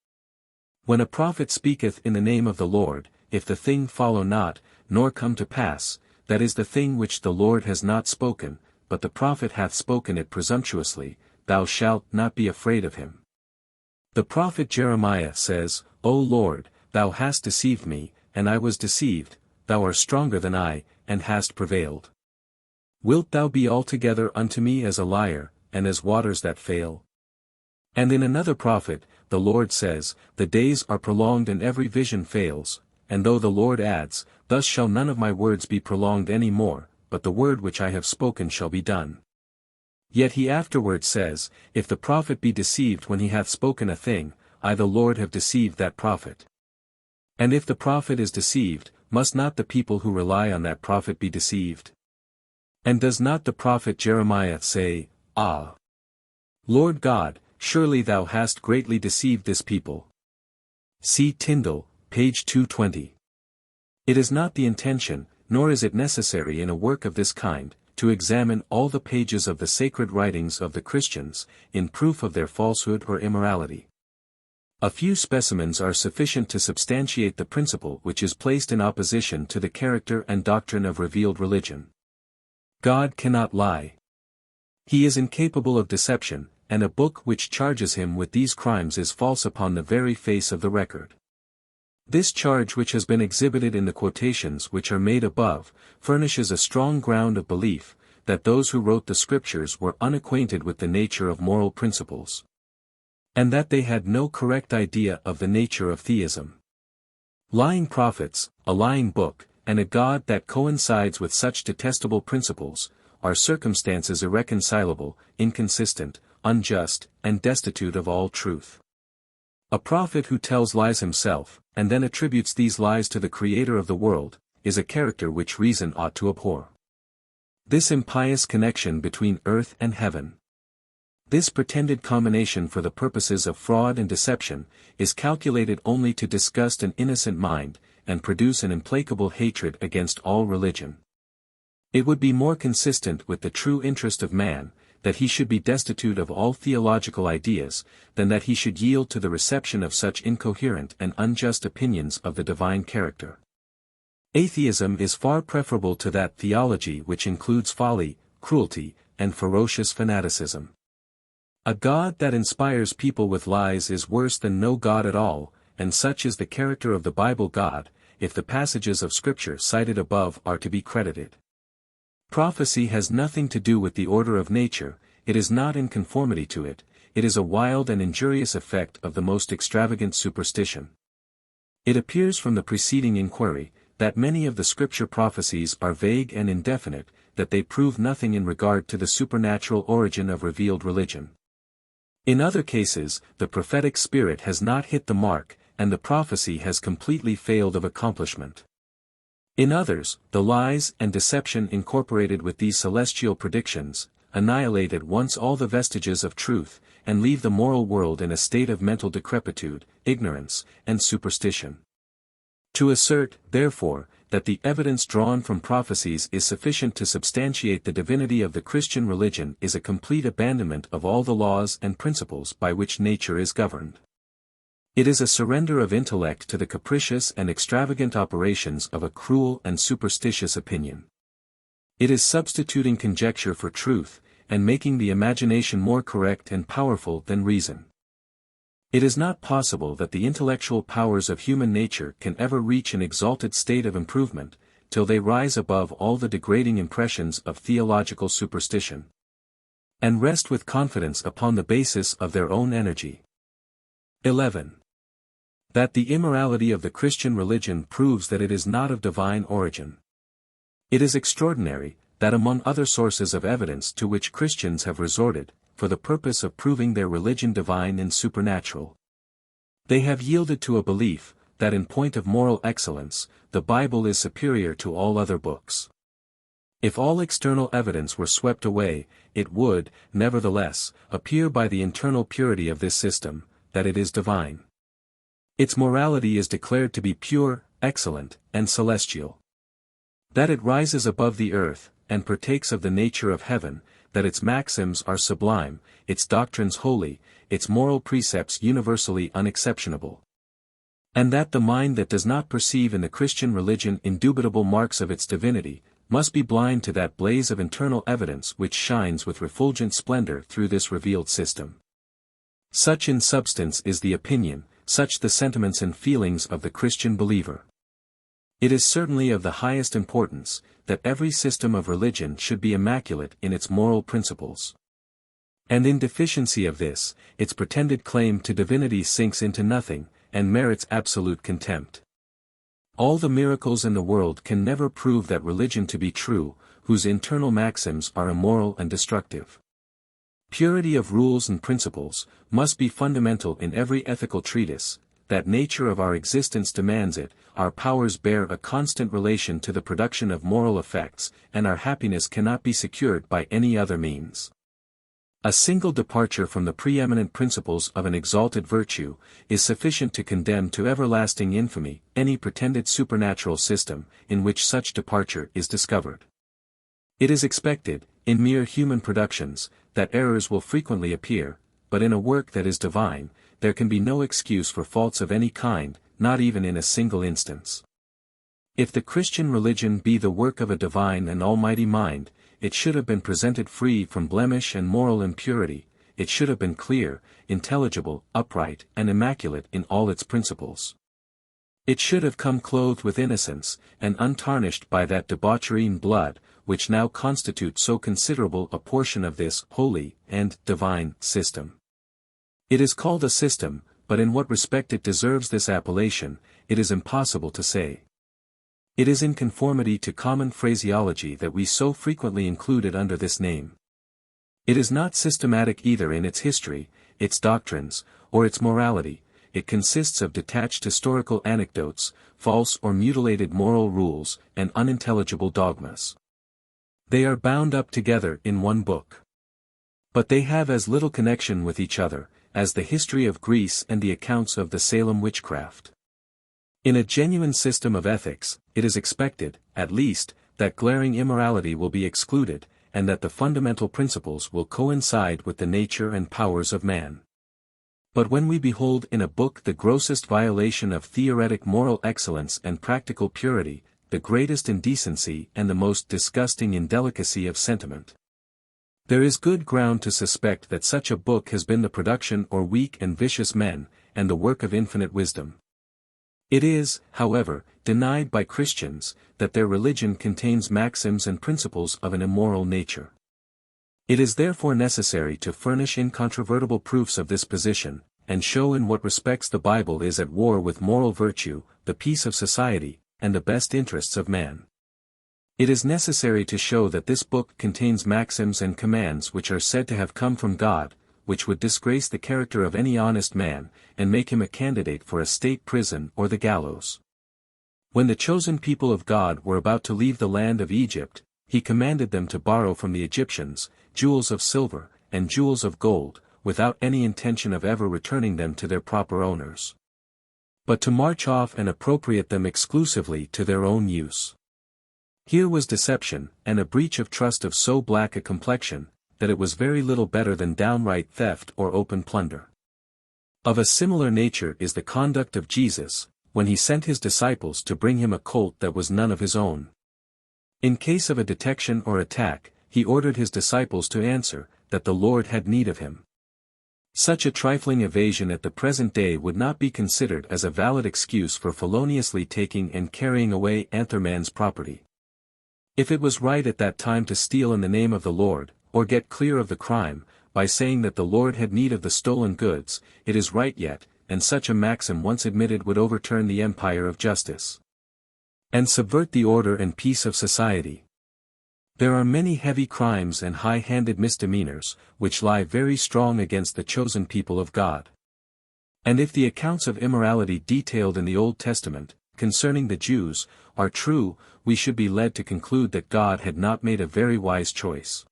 Speaker 1: When a prophet speaketh in the name of the Lord, if the thing follow not, nor come to pass, that is the thing which the Lord has not spoken, but the prophet hath spoken it presumptuously, thou shalt not be afraid of him. The prophet Jeremiah says, O Lord, thou hast deceived me, and I was deceived, thou art stronger than I, and hast prevailed. Wilt thou be altogether unto me as a liar, and as waters that fail? And in another prophet, the Lord says, The days are prolonged and every vision fails, and though the Lord adds, Thus shall none of my words be prolonged any more, but the word which I have spoken shall be done. Yet he afterward says, If the prophet be deceived when he hath spoken a thing, I the Lord have deceived that prophet. And if the prophet is deceived, must not the people who rely on that prophet be deceived? And does not the prophet Jeremiah say, Ah! Lord God, surely thou hast greatly deceived this people. See Tyndall, page 220. It is not the intention, nor is it necessary in a work of this kind, to examine all the pages of the sacred writings of the Christians, in proof of their falsehood or immorality. A few specimens are sufficient to substantiate the principle which is placed in opposition to the character and doctrine of revealed religion. God cannot lie. He is incapable of deception, and a book which charges him with these crimes is false upon the very face of the record. This charge, which has been exhibited in the quotations which are made above, furnishes a strong ground of belief, that those who wrote the Scriptures were unacquainted with the nature of moral principles, and that they had no correct idea of the nature of theism. Lying prophets, a lying book, and a God that coincides with such detestable principles, are circumstances irreconcilable, inconsistent, unjust, and destitute of all truth. A prophet who tells lies himself, and then attributes these lies to the Creator of the world, is a character which reason ought to abhor. This impious connection between earth and heaven, this pretended combination for the purposes of fraud and deception, is calculated only to disgust an innocent mind, and produce an implacable hatred against all religion. It would be more consistent with the true interest of man, that he should be destitute of all theological ideas, than that he should yield to the reception of such incoherent and unjust opinions of the divine character. Atheism is far preferable to that theology which includes folly, cruelty, and ferocious fanaticism. A God that inspires people with lies is worse than no God at all, and such is the character of the Bible God, if the passages of Scripture cited above are to be credited. Prophecy has nothing to do with the order of nature, it is not in conformity to it, it is a wild and injurious effect of the most extravagant superstition. It appears from the preceding inquiry, that many of the Scripture prophecies are vague and indefinite, that they prove nothing in regard to the supernatural origin of revealed religion. In other cases, the prophetic spirit has not hit the mark, and the prophecy has completely failed of accomplishment. In others, the lies and deception incorporated with these celestial predictions, annihilate at once all the vestiges of truth, and leave the moral world in a state of mental decrepitude, ignorance, and superstition. To assert, therefore, that the evidence drawn from prophecies is sufficient to substantiate the divinity of the Christian religion is a complete abandonment of all the laws and principles by which nature is governed. It is a surrender of intellect to the capricious and extravagant operations of a cruel and superstitious opinion. It is substituting conjecture for truth, and making the imagination more correct and powerful than reason. It is not possible that the intellectual powers of human nature can ever reach an exalted state of improvement, till they rise above all the degrading impressions of theological superstition, and rest with confidence upon the basis of their own energy. 11. That the immorality of the Christian religion proves that it is not of divine origin. It is extraordinary, that among other sources of evidence to which Christians have resorted, for the purpose of proving their religion divine and supernatural, they have yielded to a belief, that in point of moral excellence, the Bible is superior to all other books. If all external evidence were swept away, it would, nevertheless, appear by the internal purity of this system, that it is divine. Its morality is declared to be pure, excellent, and celestial. That it rises above the earth, and partakes of the nature of heaven, that its maxims are sublime, its doctrines holy, its moral precepts universally unexceptionable. And that the mind that does not perceive in the Christian religion indubitable marks of its divinity, must be blind to that blaze of internal evidence which shines with refulgent splendor through this revealed system. Such in substance is the opinion, such the sentiments and feelings of the Christian believer. It is certainly of the highest importance, that every system of religion should be immaculate in its moral principles. And in deficiency of this, its pretended claim to divinity sinks into nothing, and merits absolute contempt. All the miracles in the world can never prove that religion to be true, whose internal maxims are immoral and destructive. Purity of rules and principles must be fundamental in every ethical treatise, that nature of our existence demands it, our powers bear a constant relation to the production of moral effects, and our happiness cannot be secured by any other means. A single departure from the preeminent principles of an exalted virtue, is sufficient to condemn to everlasting infamy any pretended supernatural system, in which such departure is discovered. It is expected, in mere human productions, that errors will frequently appear, but in a work that is divine, there can be no excuse for faults of any kind, not even in a single instance. If the Christian religion be the work of a divine and almighty mind, it should have been presented free from blemish and moral impurity, it should have been clear, intelligible, upright, and immaculate in all its principles. It should have come clothed with innocence, and untarnished by that debauchery and blood, which now constitute so considerable a portion of this holy and divine system. It is called a system, but in what respect it deserves this appellation, it is impossible to say. It is in conformity to common phraseology that we so frequently include it under this name. It is not systematic either in its history, its doctrines, or its morality. It consists of detached historical anecdotes, false or mutilated moral rules, and unintelligible dogmas. They are bound up together in one book. But they have as little connection with each other, as the history of Greece and the accounts of the Salem witchcraft. In a genuine system of ethics, it is expected, at least, that glaring immorality will be excluded, and that the fundamental principles will coincide with the nature and powers of man. But when we behold in a book the grossest violation of theoretic moral excellence and practical purity, the greatest indecency and the most disgusting indelicacy of sentiment, there is good ground to suspect that such a book has been the production of weak and vicious men, and the work of infinite wisdom. It is, however, denied by Christians, that their religion contains maxims and principles of an immoral nature. It is therefore necessary to furnish incontrovertible proofs of this position, and show in what respects the Bible is at war with moral virtue, the peace of society, and the best interests of man. It is necessary to show that this book contains maxims and commands which are said to have come from God, which would disgrace the character of any honest man, and make him a candidate for a state prison or the gallows. When the chosen people of God were about to leave the land of Egypt, he commanded them to borrow from the Egyptians, jewels of silver, and jewels of gold, without any intention of ever returning them to their proper owners, but to march off and appropriate them exclusively to their own use. Here was deception, and a breach of trust of so black a complexion, that it was very little better than downright theft or open plunder. Of a similar nature is the conduct of Jesus, when he sent his disciples to bring him a colt that was none of his own. In case of a detection or attack, he ordered his disciples to answer, that the Lord had need of him. Such a trifling evasion at the present day would not be considered as a valid excuse for feloniously taking and carrying away another man's property. If it was right at that time to steal in the name of the Lord, or get clear of the crime, by saying that the Lord had need of the stolen goods, it is right yet, and such a maxim once admitted would overturn the empire of justice, and subvert the order and peace of society. There are many heavy crimes and high-handed misdemeanors, which lie very strong against the chosen people of God. And if the accounts of immorality detailed in the Old Testament, concerning the Jews, are true, we should be led to conclude that God had not made a very wise choice.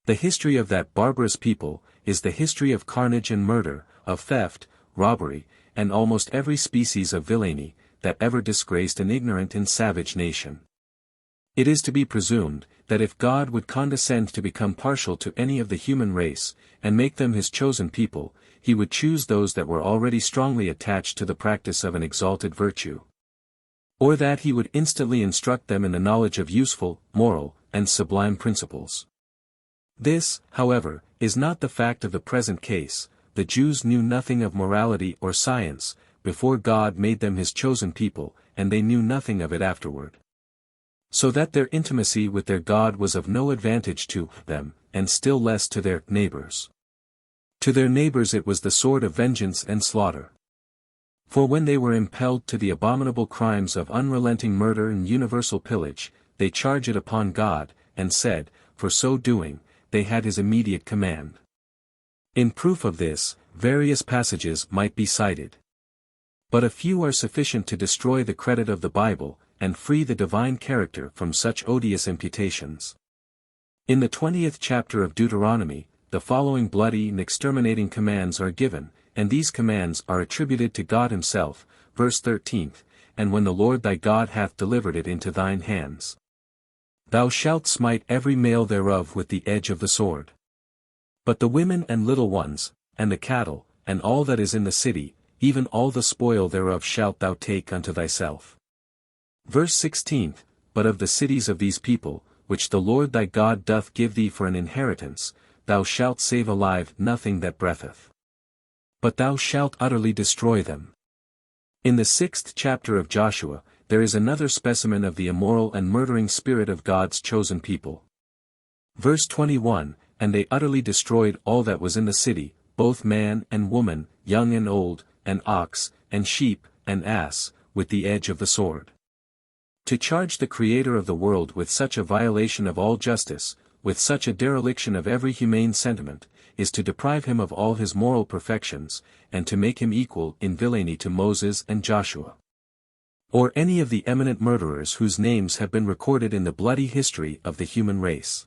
Speaker 1: The history of that barbarous people is the history of carnage and murder, of theft, robbery, and almost every species of villainy, that ever disgraced an ignorant and savage nation. It is to be presumed, that if God would condescend to become partial to any of the human race, and make them his chosen people, he would choose those that were already strongly attached to the practice of an exalted virtue. Or that he would instantly instruct them in the knowledge of useful, moral, and sublime principles. This, however, is not the fact of the present case. The Jews knew nothing of morality or science, before God made them his chosen people, and they knew nothing of it afterward. So that their intimacy with their God was of no advantage to them, and still less to their neighbors. To their neighbors it was the sword of vengeance and slaughter. For when they were impelled to the abominable crimes of unrelenting murder and universal pillage, they charged it upon God, and said, for so doing, they had his immediate command. In proof of this, various passages might be cited. But a few are sufficient to destroy the credit of the Bible, and free the divine character from such odious imputations. In the 20th chapter of Deuteronomy, the following bloody and exterminating commands are given, and these commands are attributed to God himself, verse 13, and when the Lord thy God hath delivered it into thine hands. Thou shalt smite every male thereof with the edge of the sword. But the women and little ones, and the cattle, and all that is in the city, even all the spoil thereof shalt thou take unto thyself. Verse 16, But of the cities of these people, which the Lord thy God doth give thee for an inheritance, thou shalt save alive nothing that breatheth. But thou shalt utterly destroy them. In the 6th chapter of Joshua, there is another specimen of the immoral and murdering spirit of God's chosen people. Verse 21, And they utterly destroyed all that was in the city, both man and woman, young and old, and ox, and sheep, and ass, with the edge of the sword. To charge the Creator of the world with such a violation of all justice, with such a dereliction of every humane sentiment, is to deprive him of all his moral perfections, and to make him equal in villainy to Moses and Joshua, or any of the eminent murderers whose names have been recorded in the bloody history of the human race.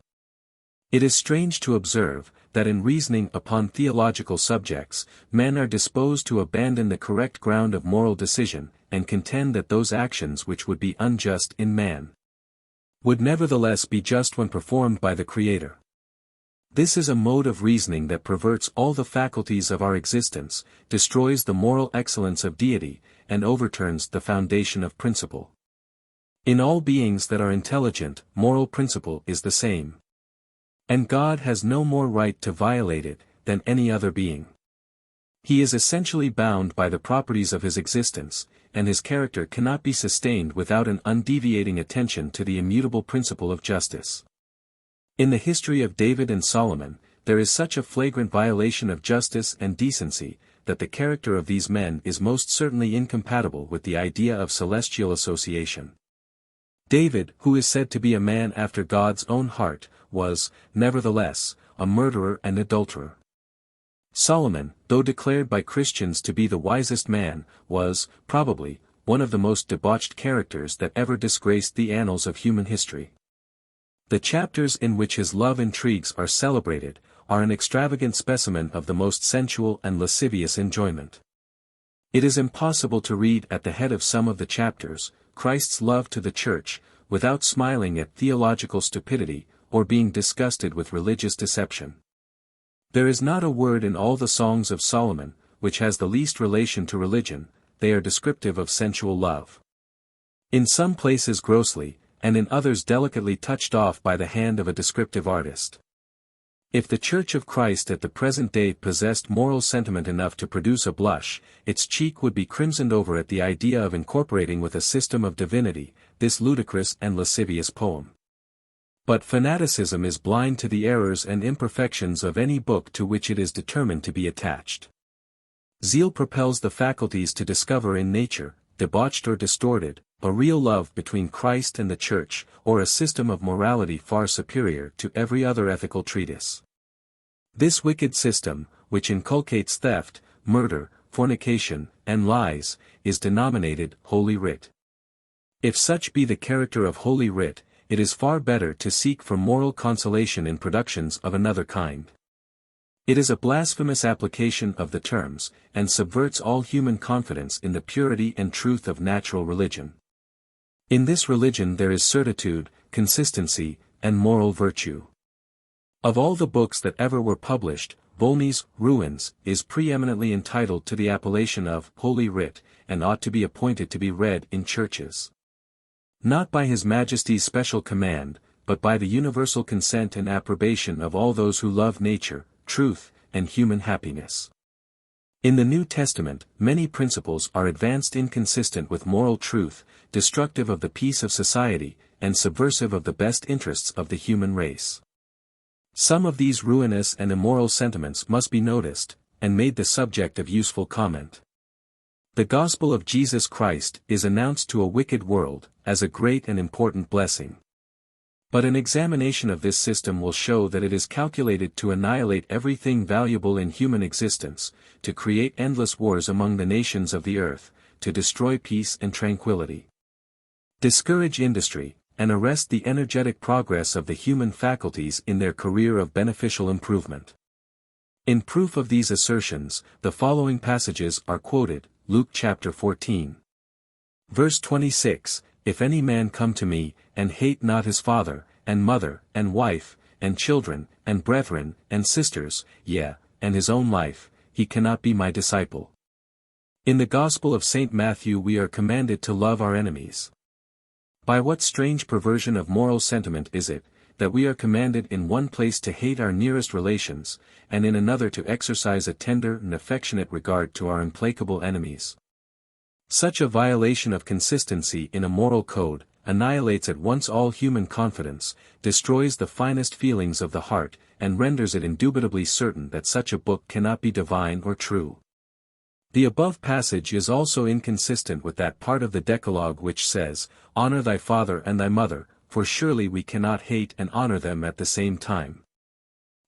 Speaker 1: It is strange to observe, that in reasoning upon theological subjects, men are disposed to abandon the correct ground of moral decision, and contend that those actions which would be unjust in man would nevertheless be just when performed by the Creator. This is a mode of reasoning that perverts all the faculties of our existence, destroys the moral excellence of deity, and overturns the foundation of principle. In all beings that are intelligent, moral principle is the same. And God has no more right to violate it, than any other being. He is essentially bound by the properties of his existence, and his character cannot be sustained without an undeviating attention to the immutable principle of justice. In the history of David and Solomon, there is such a flagrant violation of justice and decency, that the character of these men is most certainly incompatible with the idea of celestial association. David, who is said to be a man after God's own heart, was, nevertheless, a murderer and adulterer. Solomon, though declared by Christians to be the wisest man, was, probably, one of the most debauched characters that ever disgraced the annals of human history. The chapters in which his love intrigues are celebrated, are an extravagant specimen of the most sensual and lascivious enjoyment. It is impossible to read at the head of some of the chapters, Christ's love to the Church, without smiling at theological stupidity, or being disgusted with religious deception. There is not a word in all the songs of Solomon, which has the least relation to religion, they are descriptive of sensual love. In some places grossly, and in others delicately touched off by the hand of a descriptive artist. If the Church of Christ at the present day possessed moral sentiment enough to produce a blush, its cheek would be crimsoned over at the idea of incorporating with a system of divinity, this ludicrous and lascivious poem. But fanaticism is blind to the errors and imperfections of any book to which it is determined to be attached. Zeal propels the faculties to discover in nature, debauched or distorted, a real love between Christ and the Church, or a system of morality far superior to every other ethical treatise. This wicked system, which inculcates theft, murder, fornication, and lies, is denominated Holy Writ. If such be the character of Holy Writ, it is far better to seek for moral consolation in productions of another kind. It is a blasphemous application of the terms, and subverts all human confidence in the purity and truth of natural religion. In this religion there is certitude, consistency, and moral virtue. Of all the books that ever were published, Volney's Ruins is preeminently entitled to the appellation of Holy Writ, and ought to be appointed to be read in churches. Not by His Majesty's special command, but by the universal consent and approbation of all those who love nature, truth, and human happiness. In the New Testament, many principles are advanced inconsistent with moral truth, destructive of the peace of society, and subversive of the best interests of the human race. Some of these ruinous and immoral sentiments must be noticed, and made the subject of useful comment. The gospel of Jesus Christ is announced to a wicked world, as a great and important blessing. But an examination of this system will show that it is calculated to annihilate everything valuable in human existence, to create endless wars among the nations of the earth, to destroy peace and tranquility, discourage industry, and arrest the energetic progress of the human faculties in their career of beneficial improvement. In proof of these assertions, the following passages are quoted, Luke chapter 14. Verse 26, If any man come to me, and hate not his father, and mother, and wife, and children, and brethren, and sisters, yea, and his own life, he cannot be my disciple. In the Gospel of St. Matthew we are commanded to love our enemies. By what strange perversion of moral sentiment is it, that we are commanded in one place to hate our nearest relations, and in another to exercise a tender and affectionate regard to our implacable enemies? Such a violation of consistency in a moral code annihilates at once all human confidence, destroys the finest feelings of the heart, and renders it indubitably certain that such a book cannot be divine or true. The above passage is also inconsistent with that part of the Decalogue which says, "Honor thy father and thy mother," for surely we cannot hate and honor them at the same time.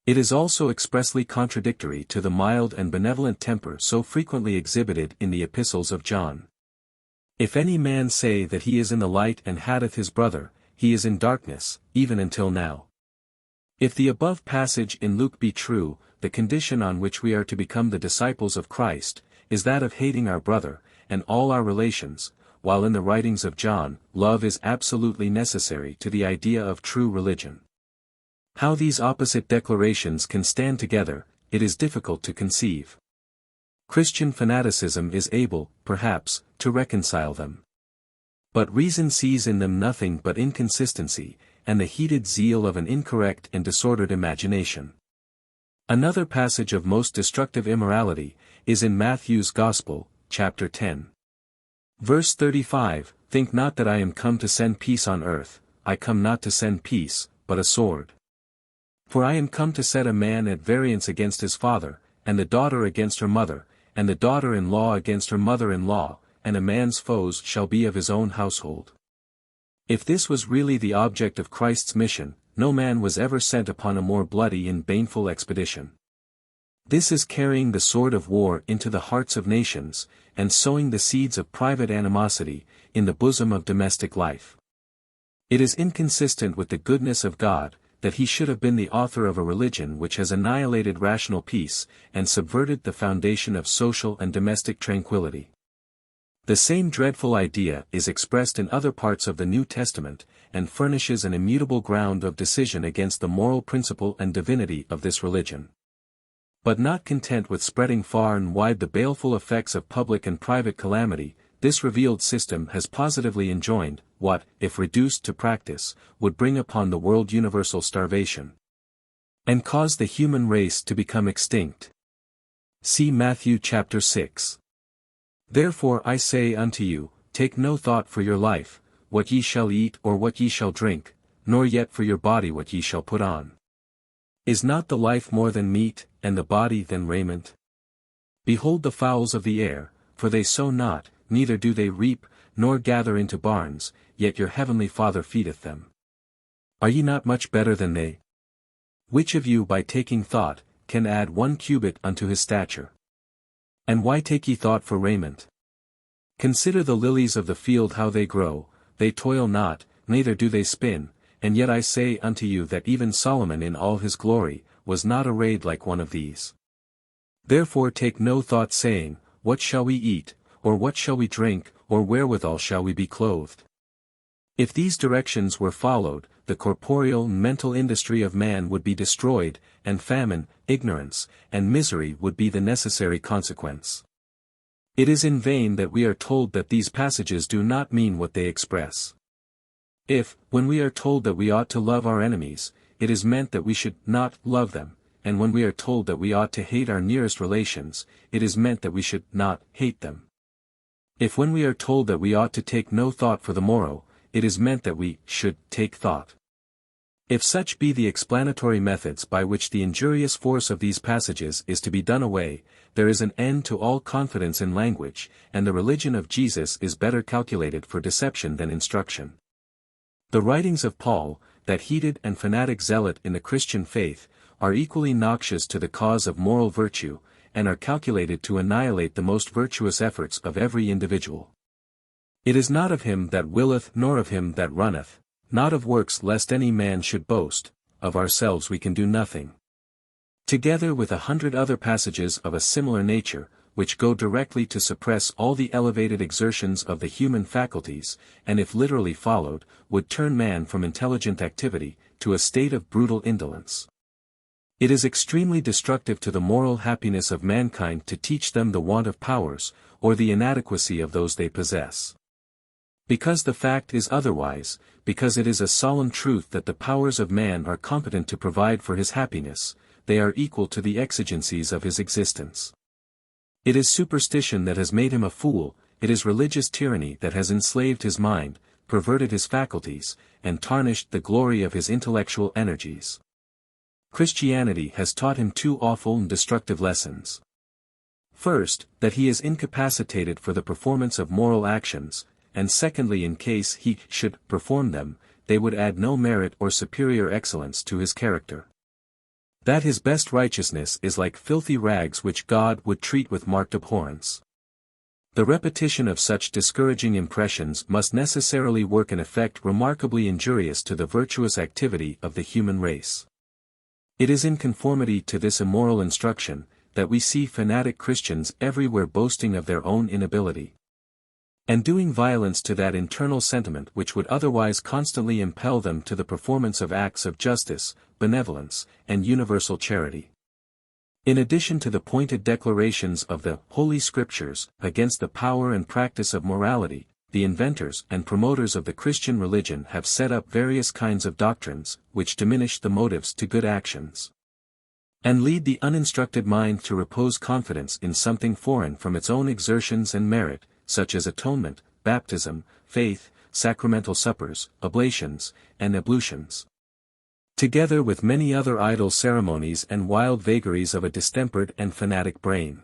Speaker 1: It is also expressly contradictory to the mild and benevolent temper so frequently exhibited in the epistles of John. If any man say that he is in the light and hateth his brother, he is in darkness, even until now. If the above passage in Luke be true, the condition on which we are to become the disciples of Christ, is that of hating our brother, and all our relations, while in the writings of John, love is absolutely necessary to the idea of true religion. How these opposite declarations can stand together, it is difficult to conceive. Christian fanaticism is able, perhaps, to reconcile them. But reason sees in them nothing but inconsistency, and the heated zeal of an incorrect and disordered imagination. Another passage of most destructive immorality is in Matthew's Gospel, chapter 10. Verse 35, "Think not that I am come to send peace on earth, I come not to send peace, but a sword. For I am come to set a man at variance against his father, and the daughter against her mother, and the daughter-in-law against her mother-in-law, and a man's foes shall be of his own household." If this was really the object of Christ's mission, no man was ever sent upon a more bloody and baneful expedition. This is carrying the sword of war into the hearts of nations, and sowing the seeds of private animosity in the bosom of domestic life. It is inconsistent with the goodness of God, that he should have been the author of a religion which has annihilated rational peace, and subverted the foundation of social and domestic tranquility. The same dreadful idea is expressed in other parts of the New Testament, and furnishes an immutable ground of decision against the moral principle and divinity of this religion. But not content with spreading far and wide the baleful effects of public and private calamity, this revealed system has positively enjoined, what, if reduced to practice, would bring upon the world universal starvation, and cause the human race to become extinct. See Matthew chapter 6. "Therefore I say unto you, take no thought for your life, what ye shall eat or what ye shall drink, nor yet for your body what ye shall put on. Is not the life more than meat, and the body than raiment? Behold the fowls of the air, for they sow not, neither do they reap, nor gather into barns, yet your heavenly Father feedeth them. Are ye not much better than they? Which of you by taking thought, can add 1 cubit unto his stature? And why take ye thought for raiment? Consider the lilies of the field how they grow, they toil not, neither do they spin, and yet I say unto you that even Solomon in all his glory, was not arrayed like one of these. Therefore take no thought saying, what shall we eat, or what shall we drink, or wherewithal shall we be clothed? If these directions were followed, the corporeal and mental industry of man would be destroyed, and famine, ignorance, and misery would be the necessary consequence. It is in vain that we are told that these passages do not mean what they express. If, when we are told that we ought to love our enemies, it is meant that we should not love them, and when we are told that we ought to hate our nearest relations, it is meant that we should not hate them. If when we are told that we ought to take no thought for the morrow, it is meant that we should take thought. If such be the explanatory methods by which the injurious force of these passages is to be done away, there is an end to all confidence in language, and the religion of Jesus is better calculated for deception than instruction. The writings of Paul, that heated and fanatic zealot in the Christian faith, are equally noxious to the cause of moral virtue, and are calculated to annihilate the most virtuous efforts of every individual. It is not of him that willeth nor of him that runneth, not of works lest any man should boast, of ourselves we can do nothing. Together with 100 other passages of a similar nature, which go directly to suppress all the elevated exertions of the human faculties, and if literally followed, would turn man from intelligent activity, to a state of brutal indolence. It is extremely destructive to the moral happiness of mankind to teach them the want of powers, or the inadequacy of those they possess. Because the fact is otherwise, because it is a solemn truth that the powers of man are competent to provide for his happiness, they are equal to the exigencies of his existence. It is superstition that has made him a fool, it is religious tyranny that has enslaved his mind, perverted his faculties, and tarnished the glory of his intellectual energies. Christianity has taught him two awful and destructive lessons. First, that he is incapacitated for the performance of moral actions, and secondly, in case he should perform them, they would add no merit or superior excellence to his character. That his best righteousness is like filthy rags which God would treat with marked abhorrence. The repetition of such discouraging impressions must necessarily work an effect remarkably injurious to the virtuous activity of the human race. It is in conformity to this immoral instruction, that we see fanatic Christians everywhere boasting of their own inability, and doing violence to that internal sentiment which would otherwise constantly impel them to the performance of acts of justice, benevolence, and universal charity. In addition to the pointed declarations of the Holy Scriptures against the power and practice of morality, the inventors and promoters of the Christian religion have set up various kinds of doctrines, which diminish the motives to good actions, and lead the uninstructed mind to repose confidence in something foreign from its own exertions and merit, such as atonement, baptism, faith, sacramental suppers, oblations, and ablutions, together with many other idle ceremonies and wild vagaries of a distempered and fanatic brain.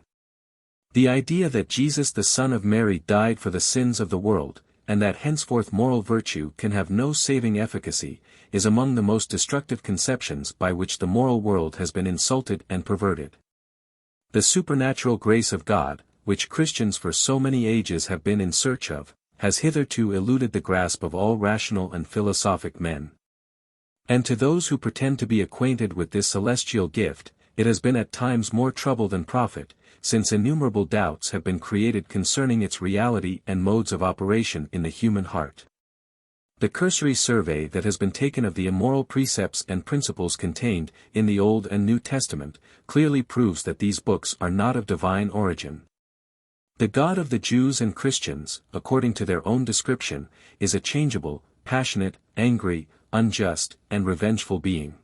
Speaker 1: The idea that Jesus the Son of Mary died for the sins of the world, and that henceforth moral virtue can have no saving efficacy, is among the most destructive conceptions by which the moral world has been insulted and perverted. The supernatural grace of God, which Christians for so many ages have been in search of, has hitherto eluded the grasp of all rational and philosophic men. And to those who pretend to be acquainted with this celestial gift, it has been at times more trouble than profit, since innumerable doubts have been created concerning its reality and modes of operation in the human heart. The cursory survey that has been taken of the immoral precepts and principles contained in the Old and New Testament, clearly proves that these books are not of divine origin. The God of the Jews and Christians, according to their own description, is a changeable, passionate, angry, unjust, and revengeful being.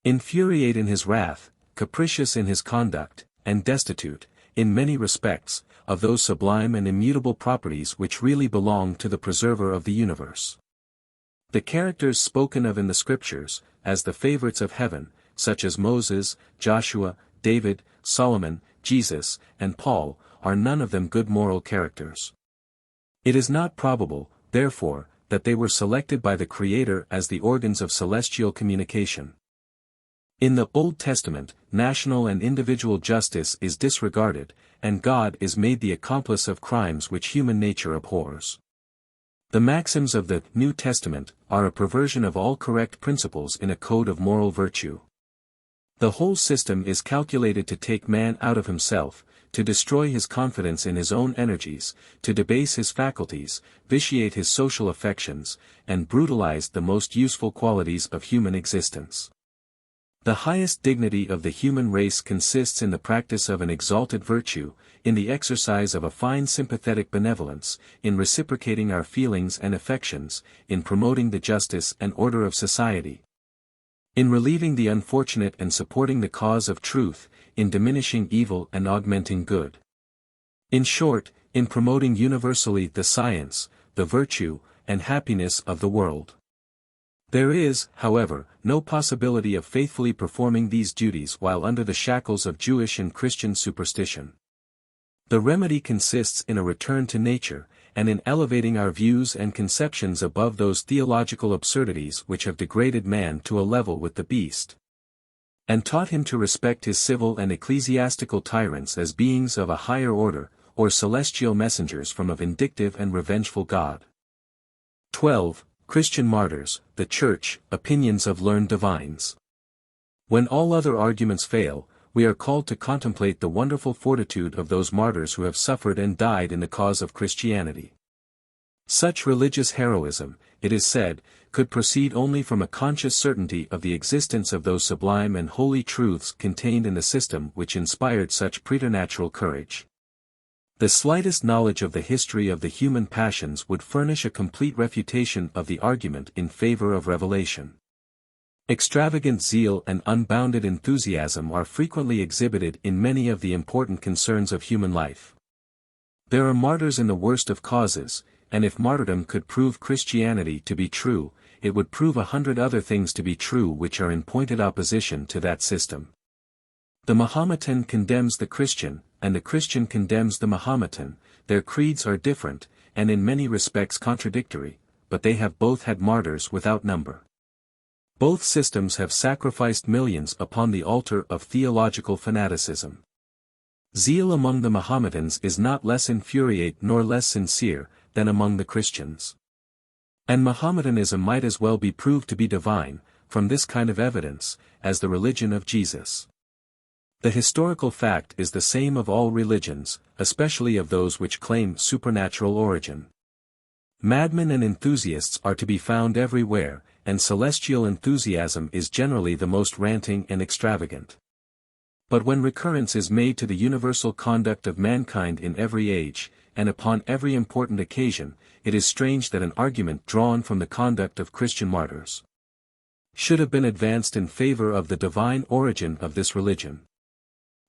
Speaker 1: Infuriate in his wrath, capricious in his conduct, and destitute, in many respects, of those sublime and immutable properties which really belong to the preserver of the universe. The characters spoken of in the Scriptures, as the favorites of heaven, such as Moses, Joshua, David, Solomon, Jesus, and Paul, are none of them good moral characters. It is not probable, therefore, that they were selected by the Creator as the organs of celestial communication. In the Old Testament, national and individual justice is disregarded, and God is made the accomplice of crimes which human nature abhors. The maxims of the New Testament are a perversion of all correct principles in a code of moral virtue. The whole system is calculated to take man out of himself, to destroy his confidence in his own energies, to debase his faculties, vitiate his social affections, and brutalize the most useful qualities of human existence. The highest dignity of the human race consists in the practice of an exalted virtue, in the exercise of a fine sympathetic benevolence, in reciprocating our feelings and affections, in promoting the justice and order of society, in relieving the unfortunate and supporting the cause of truth, in diminishing evil and augmenting good. In short, in promoting universally the science, the virtue, and happiness of the world. There is, however, no possibility of faithfully performing these duties while under the shackles of Jewish and Christian superstition. The remedy consists in a return to nature, and in elevating our views and conceptions above those theological absurdities which have degraded man to a level with the beast, and taught him to respect his civil and ecclesiastical tyrants as beings of a higher order, or celestial messengers from a vindictive and revengeful God. 12. Christian Martyrs, the Church, Opinions of Learned Divines. When all other arguments fail, we are called to contemplate the wonderful fortitude of those martyrs who have suffered and died in the cause of Christianity. Such religious heroism, it is said, could proceed only from a conscious certainty of the existence of those sublime and holy truths contained in the system which inspired such preternatural courage. The slightest knowledge of the history of the human passions would furnish a complete refutation of the argument in favor of revelation. Extravagant zeal and unbounded enthusiasm are frequently exhibited in many of the important concerns of human life. There are martyrs in the worst of causes, and if martyrdom could prove Christianity to be true, it would prove 100 other things to be true which are in pointed opposition to that system. The Mahometan condemns the Christian, and the Christian condemns the Mahometan. Their creeds are different, and in many respects contradictory, but they have both had martyrs without number. Both systems have sacrificed millions upon the altar of theological fanaticism. Zeal among the Mahometans is not less infuriate nor less sincere than among the Christians. And Mahometanism might as well be proved to be divine, from this kind of evidence, as the religion of Jesus. The historical fact is the same of all religions, especially of those which claim supernatural origin. Madmen and enthusiasts are to be found everywhere, and celestial enthusiasm is generally the most ranting and extravagant. But when recurrence is made to the universal conduct of mankind in every age, and upon every important occasion, it is strange that an argument drawn from the conduct of Christian martyrs should have been advanced in favor of the divine origin of this religion.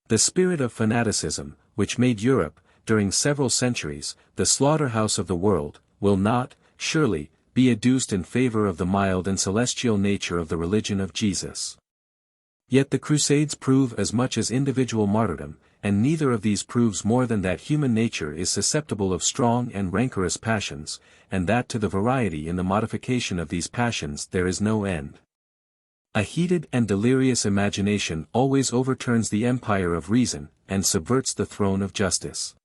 Speaker 1: The spirit of fanaticism, which made Europe, during several centuries, the slaughterhouse of the world, will not, surely, be adduced in favor of the mild and celestial nature of the religion of Jesus. Yet the Crusades prove as much as individual martyrdom, and neither of these proves more than that human nature is susceptible of strong and rancorous passions, and that to the variety in the modification of these passions there is no end. A heated and delirious imagination always overturns the empire of reason, and subverts the throne of justice.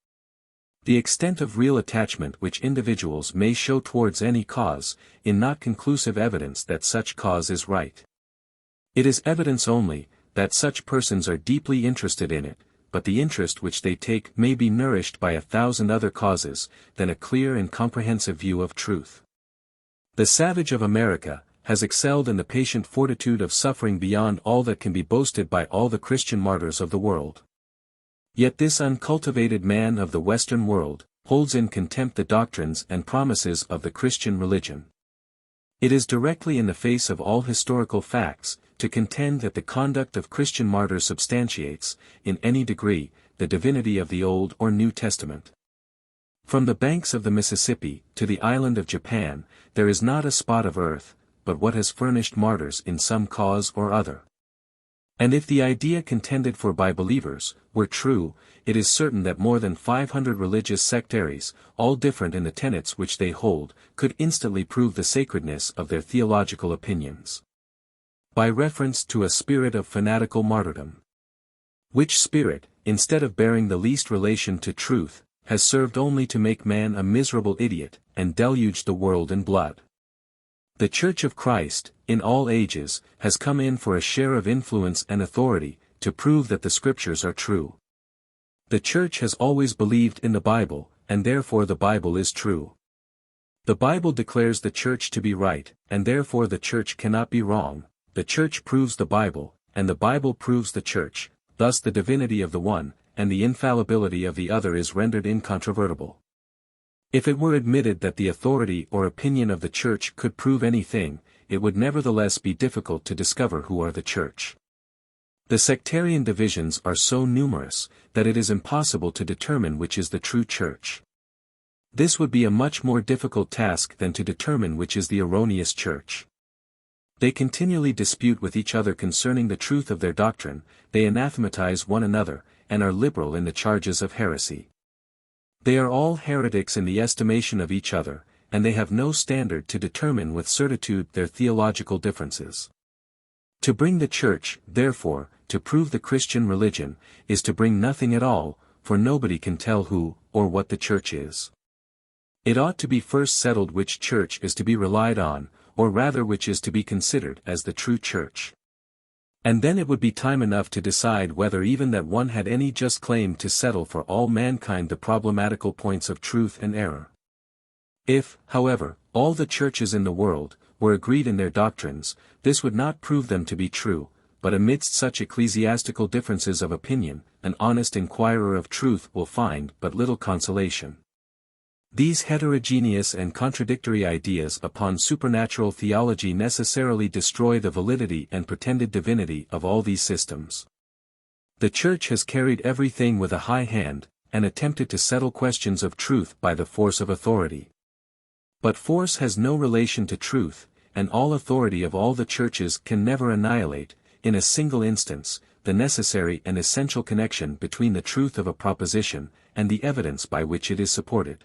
Speaker 1: The extent of real attachment which individuals may show towards any cause, is not conclusive evidence that such cause is right. It is evidence only, that such persons are deeply interested in it, but the interest which they take may be nourished by 1,000 other causes, than a clear and comprehensive view of truth. The savage of America has excelled in the patient fortitude of suffering beyond all that can be boasted by all the Christian martyrs of the world. Yet this uncultivated man of the Western world holds in contempt the doctrines and promises of the Christian religion. It is directly in the face of all historical facts, to contend that the conduct of Christian martyrs substantiates, in any degree, the divinity of the Old or New Testament. From the banks of the Mississippi to the island of Japan, there is not a spot of earth, but what has furnished martyrs in some cause or other. And if the idea contended for by believers were true, it is certain that more than 500 religious sectaries, all different in the tenets which they hold, could instantly prove the sacredness of their theological opinions, by reference to a spirit of fanatical martyrdom. Which spirit, instead of bearing the least relation to truth, has served only to make man a miserable idiot, and deluged the world in blood. The Church of Christ, in all ages, has come in for a share of influence and authority, to prove that the Scriptures are true. The Church has always believed in the Bible, and therefore the Bible is true. The Bible declares the Church to be right, and therefore the Church cannot be wrong. The Church proves the Bible, and the Bible proves the Church, thus the divinity of the one, and the infallibility of the other is rendered incontrovertible. If it were admitted that the authority or opinion of the Church could prove anything, it would nevertheless be difficult to discover who are the Church. The sectarian divisions are so numerous, that it is impossible to determine which is the true Church. This would be a much more difficult task than to determine which is the erroneous Church. They continually dispute with each other concerning the truth of their doctrine, they anathematize one another, and are liberal in the charges of heresy. They are all heretics in the estimation of each other, and they have no standard to determine with certitude their theological differences. To bring the Church, therefore, to prove the Christian religion, is to bring nothing at all, for nobody can tell who, or what the Church is. It ought to be first settled which Church is to be relied on, or rather which is to be considered as the true Church. And then it would be time enough to decide whether even that one had any just claim to settle for all mankind the problematical points of truth and error. If, however, all the churches in the world were agreed in their doctrines, this would not prove them to be true, but amidst such ecclesiastical differences of opinion, an honest inquirer of truth will find but little consolation. These heterogeneous and contradictory ideas upon supernatural theology necessarily destroy the validity and pretended divinity of all these systems. The Church has carried everything with a high hand, and attempted to settle questions of truth by the force of authority. But force has no relation to truth, and all authority of all the churches can never annihilate, in a single instance, the necessary and essential connection between the truth of a proposition, and the evidence by which it is supported.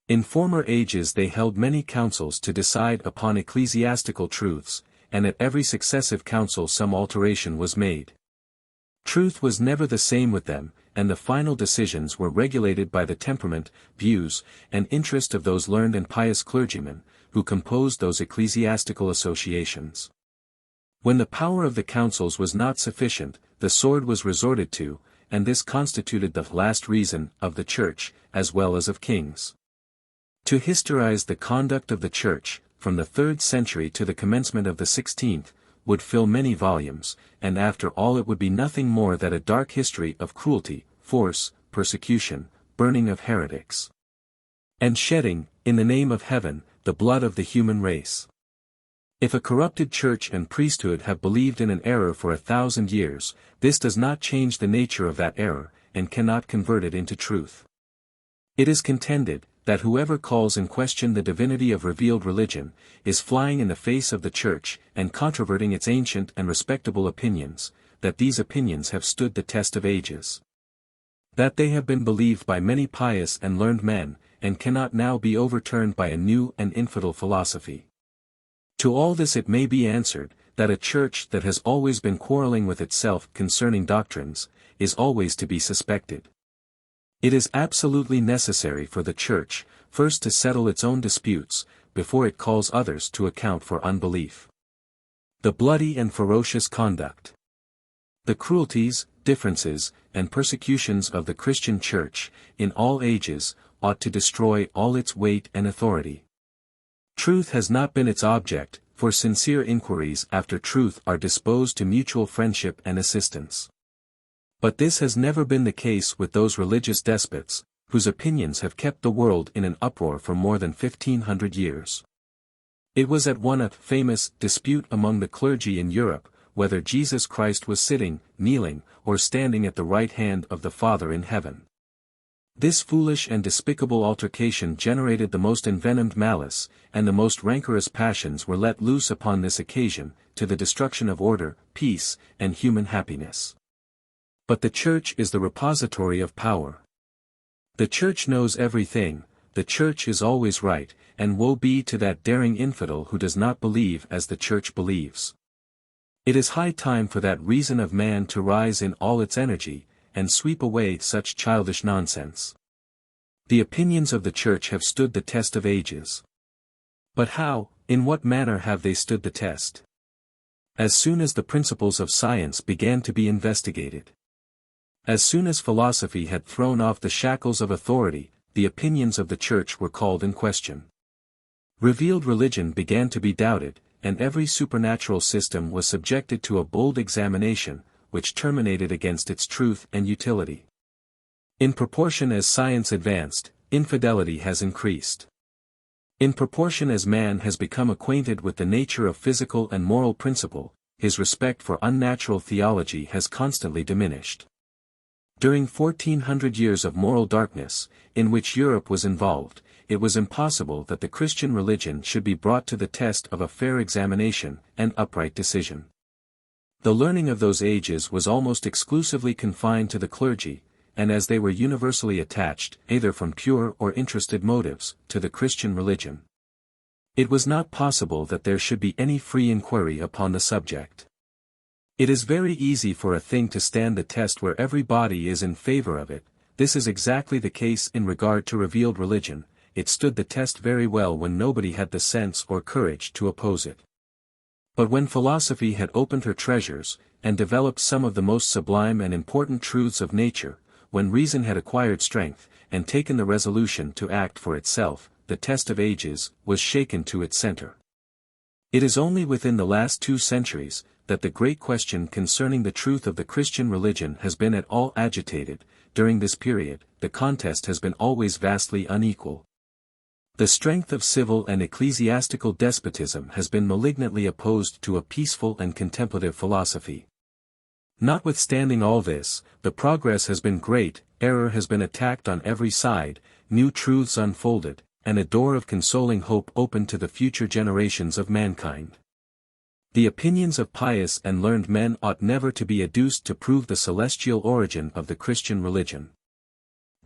Speaker 1: In former ages they held many councils to decide upon ecclesiastical truths, and at every successive council some alteration was made. Truth was never the same with them, and the final decisions were regulated by the temperament, views, and interest of those learned and pious clergymen, who composed those ecclesiastical associations. When the power of the councils was not sufficient, the sword was resorted to, and this constituted the last reason of the Church, as well as of kings. To historize the conduct of the Church, from the 3rd century to the commencement of the 16th, would fill many volumes, and after all it would be nothing more than a dark history of cruelty, force, persecution, burning of heretics, and shedding, in the name of heaven, the blood of the human race. If a corrupted church and priesthood have believed in an error for 1,000 years, this does not change the nature of that error, and cannot convert it into truth. It is contended, that whoever calls in question the divinity of revealed religion, is flying in the face of the Church, and controverting its ancient and respectable opinions, that these opinions have stood the test of ages. That they have been believed by many pious and learned men, and cannot now be overturned by a new and infidel philosophy. To all this it may be answered, that a Church that has always been quarreling with itself concerning doctrines, is always to be suspected. It is absolutely necessary for the Church, first to settle its own disputes, before it calls others to account for unbelief. The bloody and ferocious conduct, the cruelties, differences, and persecutions of the Christian Church, in all ages, ought to destroy all its weight and authority. Truth has not been its object, for sincere inquiries after truth are disposed to mutual friendship and assistance. But this has never been the case with those religious despots, whose opinions have kept the world in an uproar for more than 1,500 years. It was at one famous dispute among the clergy in Europe, whether Jesus Christ was sitting, kneeling, or standing at the right hand of the Father in heaven. This foolish and despicable altercation generated the most envenomed malice, and the most rancorous passions were let loose upon this occasion, to the destruction of order, peace, and human happiness. But the Church is the repository of power. The Church knows everything, the Church is always right, and woe be to that daring infidel who does not believe as the Church believes. It is high time for that reason of man to rise in all its energy, and sweep away such childish nonsense. The opinions of the Church have stood the test of ages. But how, in what manner have they stood the test? As soon as the principles of science began to be investigated. As soon as philosophy had thrown off the shackles of authority, the opinions of the Church were called in question. Revealed religion began to be doubted, and every supernatural system was subjected to a bold examination, which terminated against its truth and utility. In proportion as science advanced, infidelity has increased. In proportion as man has become acquainted with the nature of physical and moral principle, his respect for unnatural theology has constantly diminished. During 1400 years of moral darkness, in which Europe was involved, it was impossible that the Christian religion should be brought to the test of a fair examination and upright decision. The learning of those ages was almost exclusively confined to the clergy, and as they were universally attached, either from pure or interested motives, to the Christian religion, it was not possible that there should be any free inquiry upon the subject. It is very easy for a thing to stand the test where everybody is in favor of it. This is exactly the case in regard to revealed religion. It stood the test very well when nobody had the sense or courage to oppose it. But when philosophy had opened her treasures, and developed some of the most sublime and important truths of nature, when reason had acquired strength, and taken the resolution to act for itself, the test of ages was shaken to its center. It is only within the last 2 centuries, that the great question concerning the truth of the Christian religion has been at all agitated. During this period, the contest has been always vastly unequal. The strength of civil and ecclesiastical despotism has been malignantly opposed to a peaceful and contemplative philosophy. Notwithstanding all this, the progress has been great, error has been attacked on every side, new truths unfolded, and a door of consoling hope opened to the future generations of mankind. The opinions of pious and learned men ought never to be adduced to prove the celestial origin of the Christian religion.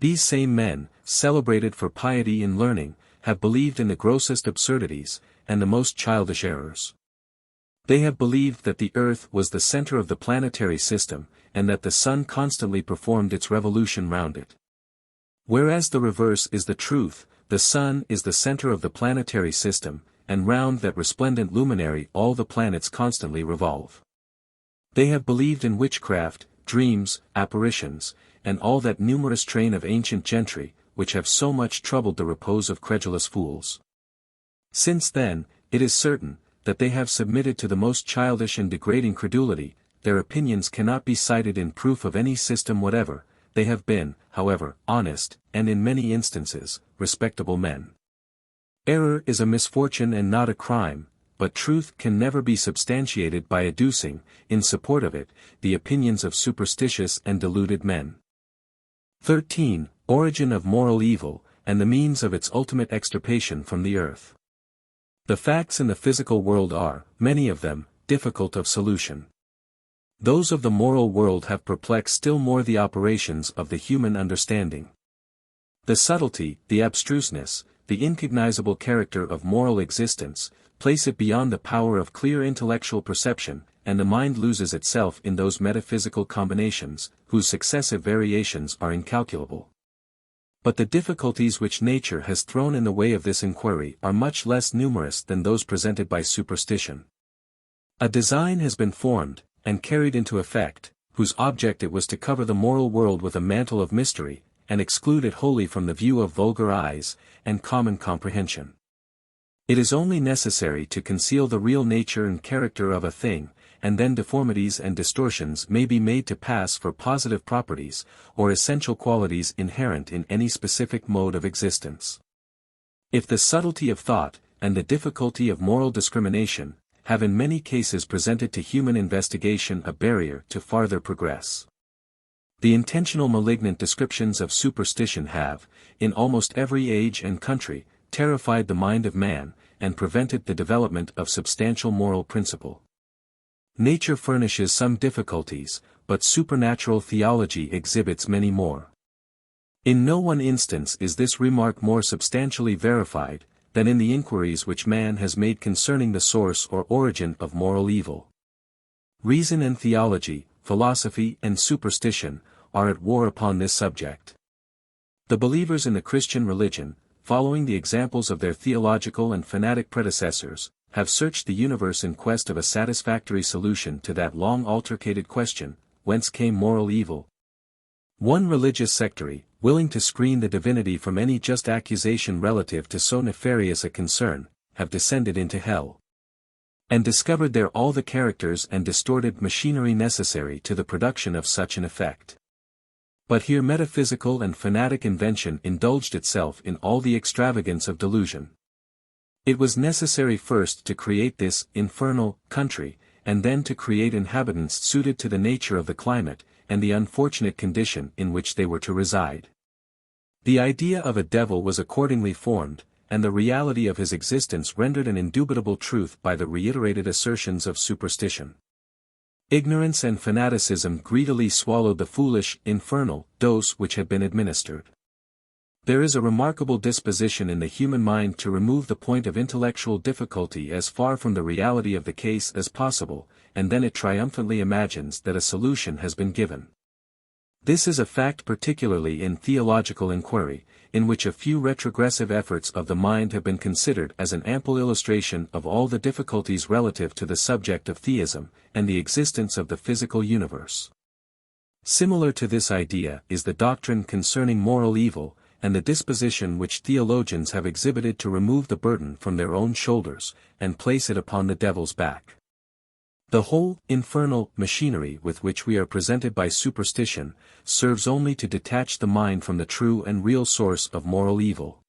Speaker 1: These same men, celebrated for piety and learning, have believed in the grossest absurdities, and the most childish errors. They have believed that the earth was the center of the planetary system, and that the sun constantly performed its revolution round it. Whereas the reverse is the truth, the sun is the center of the planetary system, and round that resplendent luminary all the planets constantly revolve. They have believed in witchcraft, dreams, apparitions, and all that numerous train of ancient gentry, which have so much troubled the repose of credulous fools. Since then, it is certain, that they have submitted to the most childish and degrading credulity. Their opinions cannot be cited in proof of any system whatever. They have been, however, honest, and in many instances, respectable men. Error is a misfortune and not a crime, but truth can never be substantiated by adducing, in support of it, the opinions of superstitious and deluded men. 13. Origin of moral evil, and the means of its ultimate extirpation from the earth. The facts in the physical world are, many of them, difficult of solution. Those of the moral world have perplexed still more the operations of the human understanding. The subtlety, the abstruseness, the incognizable character of moral existence, place it beyond the power of clear intellectual perception, and the mind loses itself in those metaphysical combinations, whose successive variations are incalculable. But the difficulties which nature has thrown in the way of this inquiry are much less numerous than those presented by superstition. A design has been formed, and carried into effect, whose object it was to cover the moral world with a mantle of mystery, and exclude it wholly from the view of vulgar eyes, and common comprehension. It is only necessary to conceal the real nature and character of a thing, and then deformities and distortions may be made to pass for positive properties, or essential qualities inherent in any specific mode of existence. If the subtlety of thought, and the difficulty of moral discrimination, have in many cases presented to human investigation a barrier to farther progress, the intentional malignant descriptions of superstition have, in almost every age and country, terrified the mind of man, and prevented the development of substantial moral principle. Nature furnishes some difficulties, but supernatural theology exhibits many more. In no one instance is this remark more substantially verified, than in the inquiries which man has made concerning the source or origin of moral evil. Reason and theology, philosophy and superstition, are at war upon this subject. The believers in the Christian religion, following the examples of their theological and fanatic predecessors, have searched the universe in quest of a satisfactory solution to that long altercated question, whence came moral evil? One religious sectary, willing to screen the divinity from any just accusation relative to so nefarious a concern, have descended into hell, and discovered there all the characters and distorted machinery necessary to the production of such an effect. But here metaphysical and fanatic invention indulged itself in all the extravagance of delusion. It was necessary first to create this infernal country, and then to create inhabitants suited to the nature of the climate, and the unfortunate condition in which they were to reside. The idea of a devil was accordingly formed, and the reality of his existence rendered an indubitable truth by the reiterated assertions of superstition. Ignorance and fanaticism greedily swallowed the foolish, infernal, dose which had been administered. There is a remarkable disposition in the human mind to remove the point of intellectual difficulty as far from the reality of the case as possible, and then it triumphantly imagines that a solution has been given. This is a fact particularly in theological inquiry, in which a few retrogressive efforts of the mind have been considered as an ample illustration of all the difficulties relative to the subject of theism, and the existence of the physical universe. Similar to this idea is the doctrine concerning moral evil, and the disposition which theologians have exhibited to remove the burden from their own shoulders, and place it upon the devil's back. The whole infernal machinery with which we are presented by superstition, serves only to detach the mind from the true and real source of moral evil.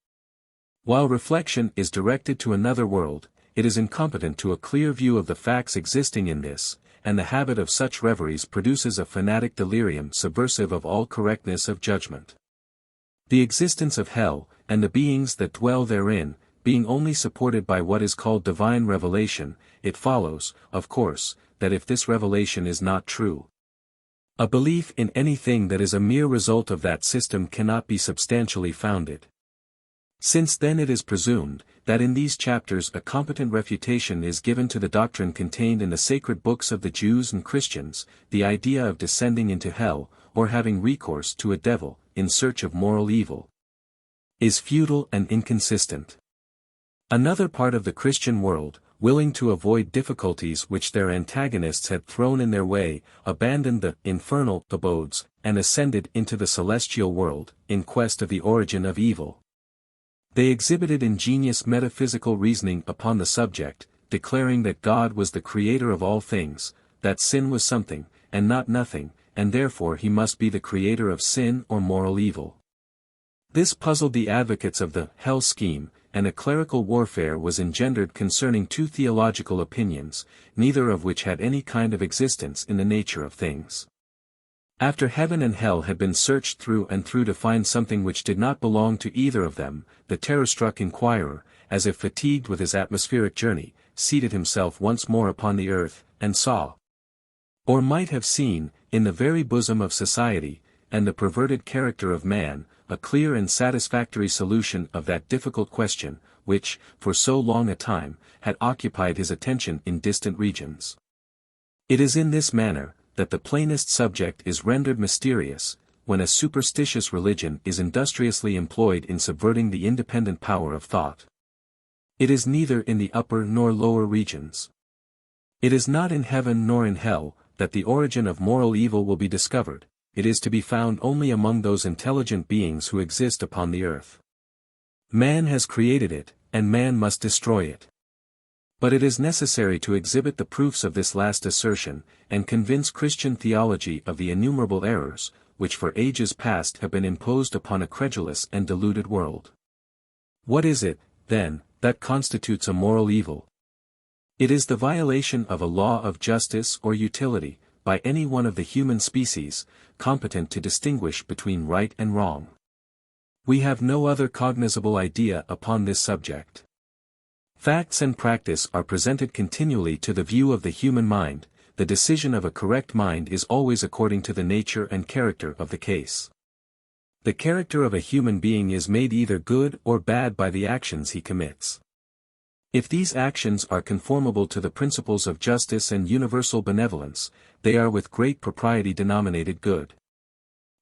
Speaker 1: While reflection is directed to another world, it is incompetent to a clear view of the facts existing in this, and the habit of such reveries produces a fanatic delirium subversive of all correctness of judgment. The existence of hell, and the beings that dwell therein, being only supported by what is called divine revelation, it follows, of course, that if this revelation is not true, a belief in anything that is a mere result of that system cannot be substantially founded. Since then it is presumed, that in these chapters a competent refutation is given to the doctrine contained in the sacred books of the Jews and Christians, the idea of descending into hell, or having recourse to a devil, in search of moral evil, is futile and inconsistent. Another part of the Christian world, willing to avoid difficulties which their antagonists had thrown in their way, abandoned the infernal abodes, and ascended into the celestial world, in quest of the origin of evil. They exhibited ingenious metaphysical reasoning upon the subject, declaring that God was the creator of all things, that sin was something, and not nothing, and therefore he must be the creator of sin or moral evil. This puzzled the advocates of the hell scheme, and a clerical warfare was engendered concerning two theological opinions, neither of which had any kind of existence in the nature of things. After heaven and hell had been searched through and through to find something which did not belong to either of them, the terror-struck inquirer, as if fatigued with his atmospheric journey, seated himself once more upon the earth, and saw, or might have seen, in the very bosom of society, and the perverted character of man, a clear and satisfactory solution of that difficult question, which, for so long a time, had occupied his attention in distant regions. It is in this manner, that the plainest subject is rendered mysterious, when a superstitious religion is industriously employed in subverting the independent power of thought. It is neither in the upper nor lower regions. It is not in heaven nor in hell, that the origin of moral evil will be discovered. It is to be found only among those intelligent beings who exist upon the earth. Man has created it, and man must destroy it. But it is necessary to exhibit the proofs of this last assertion, and convince Christian theology of the innumerable errors, which for ages past have been imposed upon a credulous and deluded world. What is it, then, that constitutes a moral evil? It is the violation of a law of justice or utility, by any one of the human species, competent to distinguish between right and wrong. We have no other cognizable idea upon this subject. Facts and practice are presented continually to the view of the human mind. The decision of a correct mind is always according to the nature and character of the case. The character of a human being is made either good or bad by the actions he commits. If these actions are conformable to the principles of justice and universal benevolence, they are with great propriety denominated good.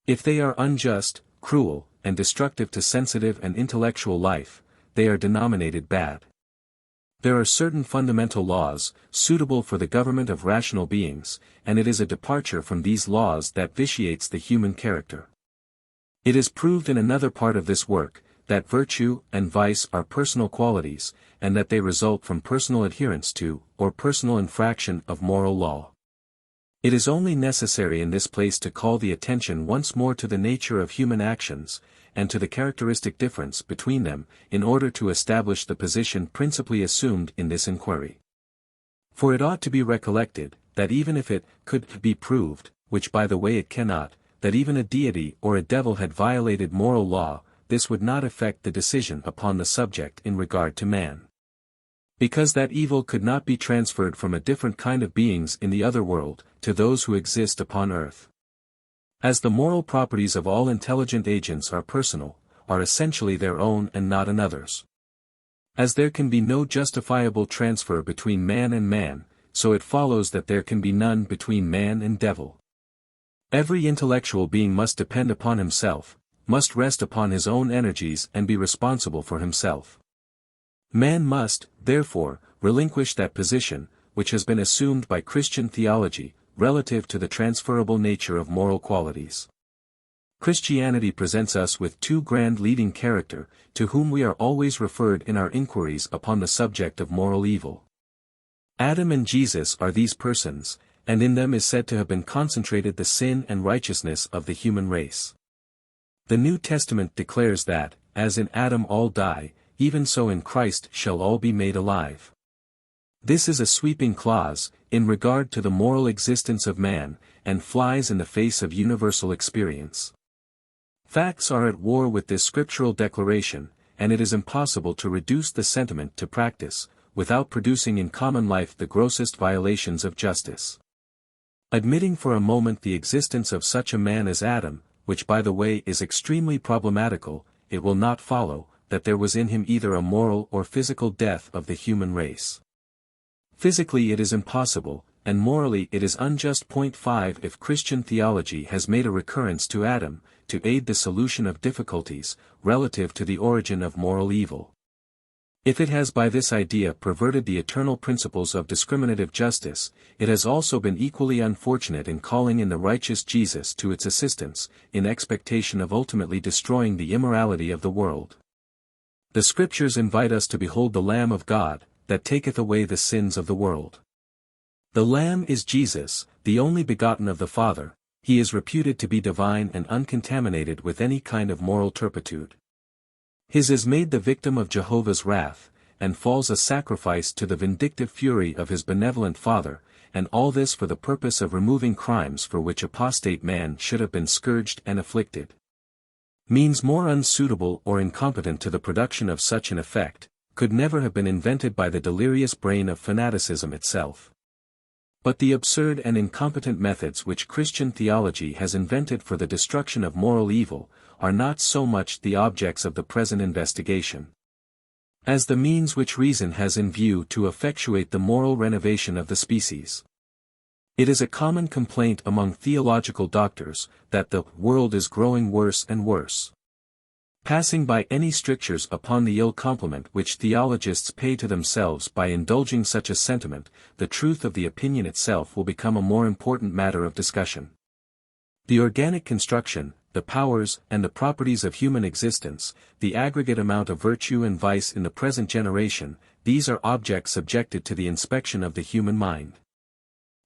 Speaker 1: If they are unjust, cruel, and destructive to sensitive and intellectual life, they are denominated bad. There are certain fundamental laws, suitable for the government of rational beings, and it is a departure from these laws that vitiates the human character. It is proved in another part of this work, that virtue and vice are personal qualities, and that they result from personal adherence to, or personal infraction of moral law. It is only necessary in this place to call the attention once more to the nature of human actions, and to the characteristic difference between them, in order to establish the position principally assumed in this inquiry. For it ought to be recollected, that even if it could be proved, which by the way it cannot, that even a deity or a devil had violated moral law, this would not affect the decision upon the subject in regard to man. Because that evil could not be transferred from a different kind of beings in the other world, to those who exist upon earth. As the moral properties of all intelligent agents are personal, are essentially their own and not another's. As there can be no justifiable transfer between man and man, so it follows that there can be none between man and devil. Every intellectual being must depend upon himself, must rest upon his own energies and be responsible for himself. Man must, therefore, relinquish that position, which has been assumed by Christian theology, relative to the transferable nature of moral qualities. Christianity presents us with two grand leading characters, to whom we are always referred in our inquiries upon the subject of moral evil. Adam and Jesus are these persons, and in them is said to have been concentrated the sin and righteousness of the human race. The New Testament declares that, as in Adam all die, even so in Christ shall all be made alive. This is a sweeping clause, in regard to the moral existence of man, and flies in the face of universal experience. Facts are at war with this scriptural declaration, and it is impossible to reduce the sentiment to practice, without producing in common life the grossest violations of justice. Admitting for a moment the existence of such a man as Adam, which by the way is extremely problematical, it will not follow, that there was in him either a moral or physical death of the human race. Physically it is impossible, and morally it is unjust. 5 If Christian theology has made a recurrence to Adam, to aid the solution of difficulties, relative to the origin of moral evil. If it has by this idea perverted the eternal principles of discriminative justice, it has also been equally unfortunate in calling in the righteous Jesus to its assistance, in expectation of ultimately destroying the immorality of the world. The Scriptures invite us to behold the Lamb of God, that taketh away the sins of the world. The Lamb is Jesus, the only begotten of the Father. He is reputed to be divine and uncontaminated with any kind of moral turpitude. His is made the victim of Jehovah's wrath, and falls a sacrifice to the vindictive fury of his benevolent Father, and all this for the purpose of removing crimes for which apostate man should have been scourged and afflicted. Means more unsuitable or incompetent to the production of such an effect, could never have been invented by the delirious brain of fanaticism itself. But the absurd and incompetent methods which Christian theology has invented for the destruction of moral evil, are not so much the objects of the present investigation, as the means which reason has in view to effectuate the moral renovation of the species. It is a common complaint among theological doctors, that the world is growing worse and worse. Passing by any strictures upon the ill compliment which theologists pay to themselves by indulging such a sentiment, the truth of the opinion itself will become a more important matter of discussion. The organic construction, the powers and the properties of human existence, the aggregate amount of virtue and vice in the present generation, these are objects subjected to the inspection of the human mind.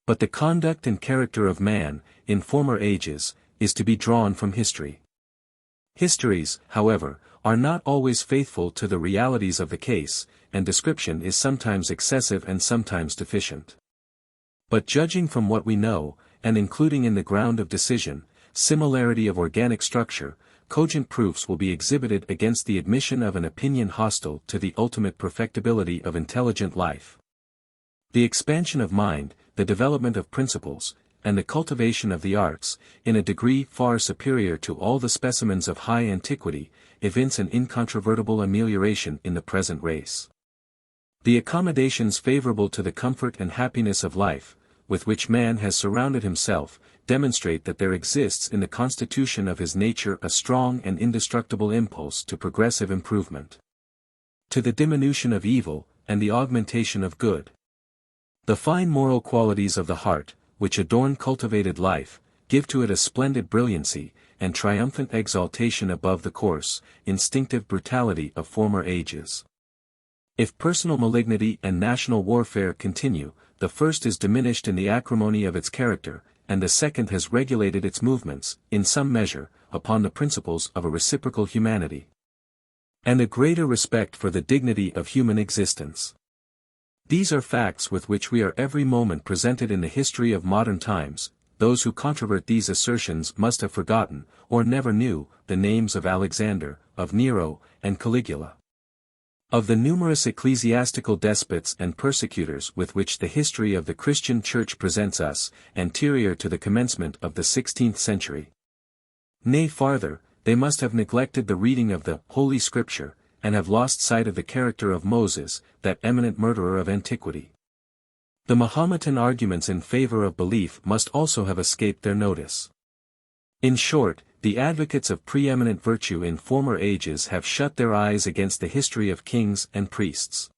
Speaker 1: But the conduct and character of man, in former ages, is to be drawn from history. Histories, however, are not always faithful to the realities of the case, and description is sometimes excessive and sometimes deficient. But judging from what we know, and including in the ground of decision, similarity of organic structure, cogent proofs will be exhibited against the admission of an opinion hostile to the ultimate perfectibility of intelligent life. The expansion of mind, the development of principles, and the cultivation of the arts, in a degree far superior to all the specimens of high antiquity, evince an incontrovertible amelioration in the present race. The accommodations favorable to the comfort and happiness of life, with which man has surrounded himself, demonstrate that there exists in the constitution of his nature a strong and indestructible impulse to progressive improvement, to the diminution of evil, and the augmentation of good. The fine moral qualities of the heart, which adorn cultivated life, give to it a splendid brilliancy, and triumphant exaltation above the coarse, instinctive brutality of former ages. If personal malignity and national warfare continue, the first is diminished in the acrimony of its character, and the second has regulated its movements, in some measure, upon the principles of a reciprocal humanity, and a greater respect for the dignity of human existence. These are facts with which we are every moment presented in the history of modern times. Those who controvert these assertions must have forgotten, or never knew, the names of Alexander, of Nero, and Caligula. Of the numerous ecclesiastical despots and persecutors with which the history of the Christian Church presents us, anterior to the commencement of the 16th century. Nay farther, they must have neglected the reading of the Holy Scripture, and have lost sight of the character of Moses, that eminent murderer of antiquity. The Mahometan arguments in favor of belief must also have escaped their notice. In short, the advocates of preeminent virtue in former ages have shut their eyes against the history of kings and priests.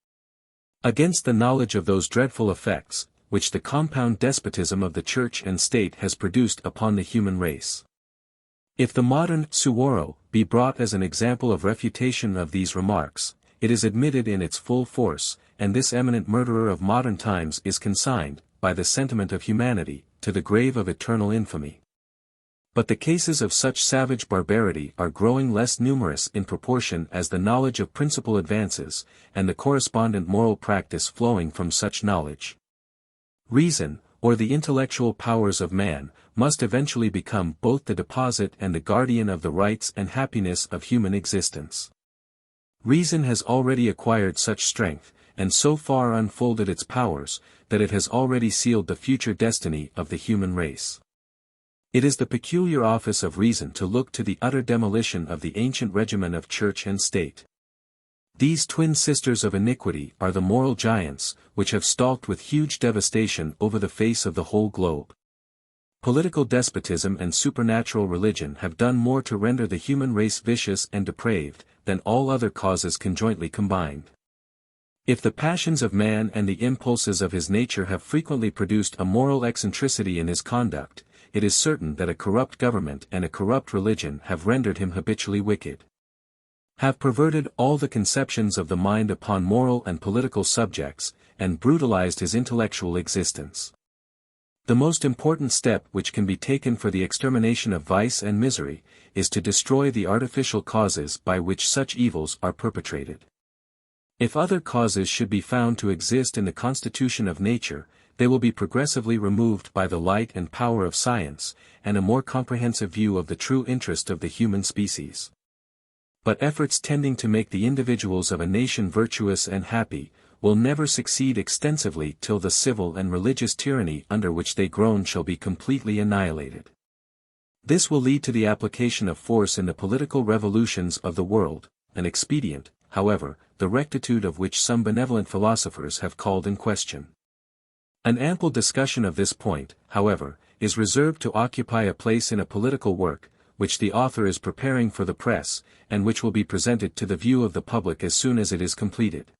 Speaker 1: Against the knowledge of those dreadful effects, which the compound despotism of the Church and State has produced upon the human race. If the modern Suwarrow be brought as an example of refutation of these remarks, it is admitted in its full force, and this eminent murderer of modern times is consigned, by the sentiment of humanity, to the grave of eternal infamy. But the cases of such savage barbarity are growing less numerous in proportion as the knowledge of principle advances, and the correspondent moral practice flowing from such knowledge. Reason, or the intellectual powers of man, must eventually become both the deposit and the guardian of the rights and happiness of human existence. Reason has already acquired such strength, and so far unfolded its powers, that it has already sealed the future destiny of the human race. It is the peculiar office of reason to look to the utter demolition of the ancient regimen of church and state. These twin sisters of iniquity are the moral giants, which have stalked with huge devastation over the face of the whole globe. Political despotism and supernatural religion have done more to render the human race vicious and depraved, than all other causes conjointly combined. If the passions of man and the impulses of his nature have frequently produced a moral eccentricity in his conduct, it is certain that a corrupt government and a corrupt religion have rendered him habitually wicked. Have perverted all the conceptions of the mind upon moral and political subjects, and brutalized his intellectual existence. The most important step which can be taken for the extermination of vice and misery, is to destroy the artificial causes by which such evils are perpetrated. If other causes should be found to exist in the constitution of nature, they will be progressively removed by the light and power of science, and a more comprehensive view of the true interest of the human species. But efforts tending to make the individuals of a nation virtuous and happy, will never succeed extensively till the civil and religious tyranny under which they groan shall be completely annihilated. This will lead to the application of force in the political revolutions of the world, an expedient, however, the rectitude of which some benevolent philosophers have called in question. An ample discussion of this point, however, is reserved to occupy a place in a political work, which the author is preparing for the press, and which will be presented to the view of the public as soon as it is completed.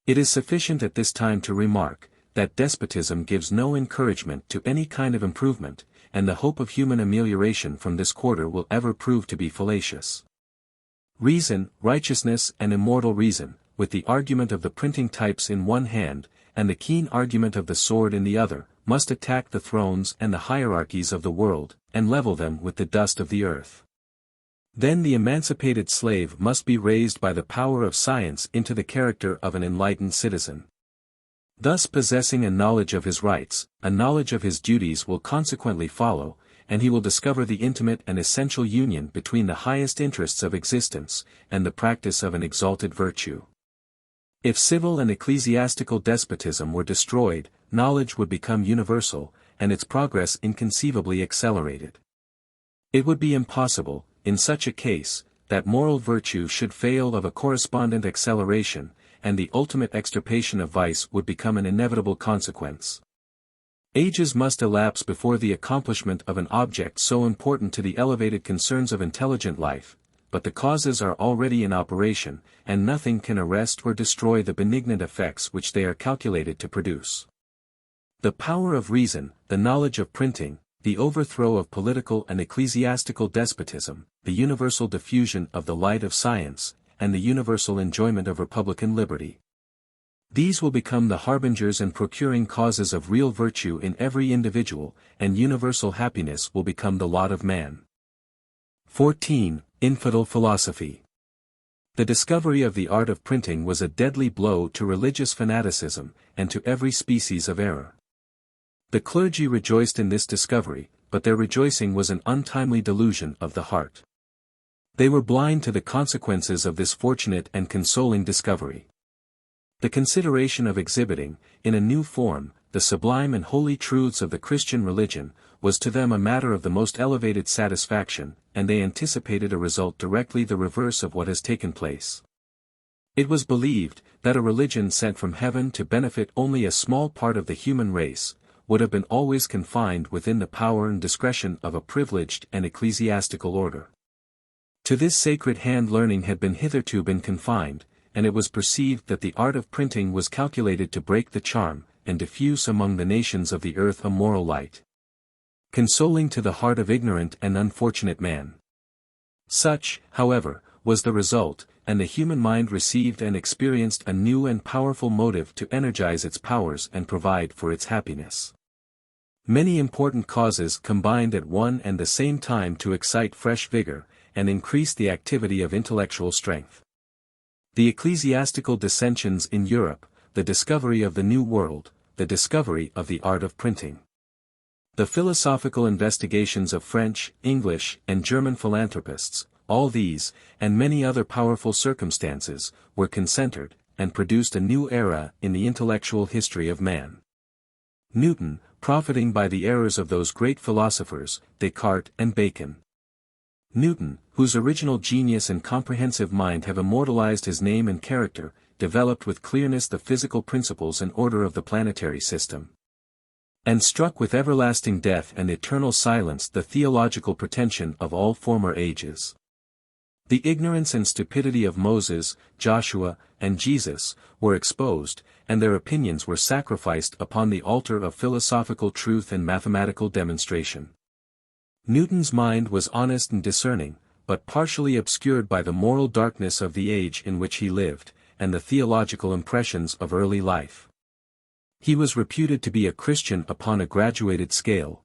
Speaker 1: It is sufficient at this time to remark, that despotism gives no encouragement to any kind of improvement, and the hope of human amelioration from this quarter will ever prove to be fallacious. Reason, righteousness and immortal reason, with the argument of the printing types in one hand, and the keen argument of the sword in the other, must attack the thrones and the hierarchies of the world, and level them with the dust of the earth. Then the emancipated slave must be raised by the power of science into the character of an enlightened citizen. Thus possessing a knowledge of his rights, a knowledge of his duties will consequently follow, and he will discover the intimate and essential union between the highest interests of existence, and the practice of an exalted virtue. If civil and ecclesiastical despotism were destroyed, knowledge would become universal, and its progress inconceivably accelerated. It would be impossible, in such a case, that moral virtue should fail of a correspondent acceleration, and the ultimate extirpation of vice would become an inevitable consequence. Ages must elapse before the accomplishment of an object so important to the elevated concerns of intelligent life, but the causes are already in operation, and nothing can arrest or destroy the benignant effects which they are calculated to produce. The power of reason, the knowledge of printing, the overthrow of political and ecclesiastical despotism, the universal diffusion of the light of science, and the universal enjoyment of republican liberty. These will become the harbingers and procuring causes of real virtue in every individual, and universal happiness will become the lot of man. 14. Infidel Philosophy. The discovery of the art of printing was a deadly blow to religious fanaticism, and to every species of error. The clergy rejoiced in this discovery, but their rejoicing was an untimely delusion of the heart. They were blind to the consequences of this fortunate and consoling discovery. The consideration of exhibiting, in a new form, the sublime and holy truths of the Christian religion, was to them a matter of the most elevated satisfaction, and they anticipated a result directly the reverse of what has taken place. It was believed, that a religion sent from heaven to benefit only a small part of the human race, would have been always confined within the power and discretion of a privileged and ecclesiastical order. To this sacred hand learning had hitherto been confined, and it was perceived that the art of printing was calculated to break the charm, and diffuse among the nations of the earth a moral light, consoling to the heart of ignorant and unfortunate man. Such, however, was the result, and the human mind received and experienced a new and powerful motive to energize its powers and provide for its happiness. Many important causes combined at one and the same time to excite fresh vigor, and increase the activity of intellectual strength. The ecclesiastical dissensions in Europe, the discovery of the New World, the discovery of the art of printing. The philosophical investigations of French, English, and German philanthropists, all these, and many other powerful circumstances, were concentred, and produced a new era in the intellectual history of man. Newton, profiting by the errors of those great philosophers, Descartes and Bacon. Newton, whose original genius and comprehensive mind have immortalized his name and character, developed with clearness the physical principles and order of the planetary system, and struck with everlasting death and eternal silence the theological pretension of all former ages. The ignorance and stupidity of Moses, Joshua, and Jesus, were exposed, and their opinions were sacrificed upon the altar of philosophical truth and mathematical demonstration. Newton's mind was honest and discerning, but partially obscured by the moral darkness of the age in which he lived, and the theological impressions of early life. He was reputed to be a Christian upon a graduated scale.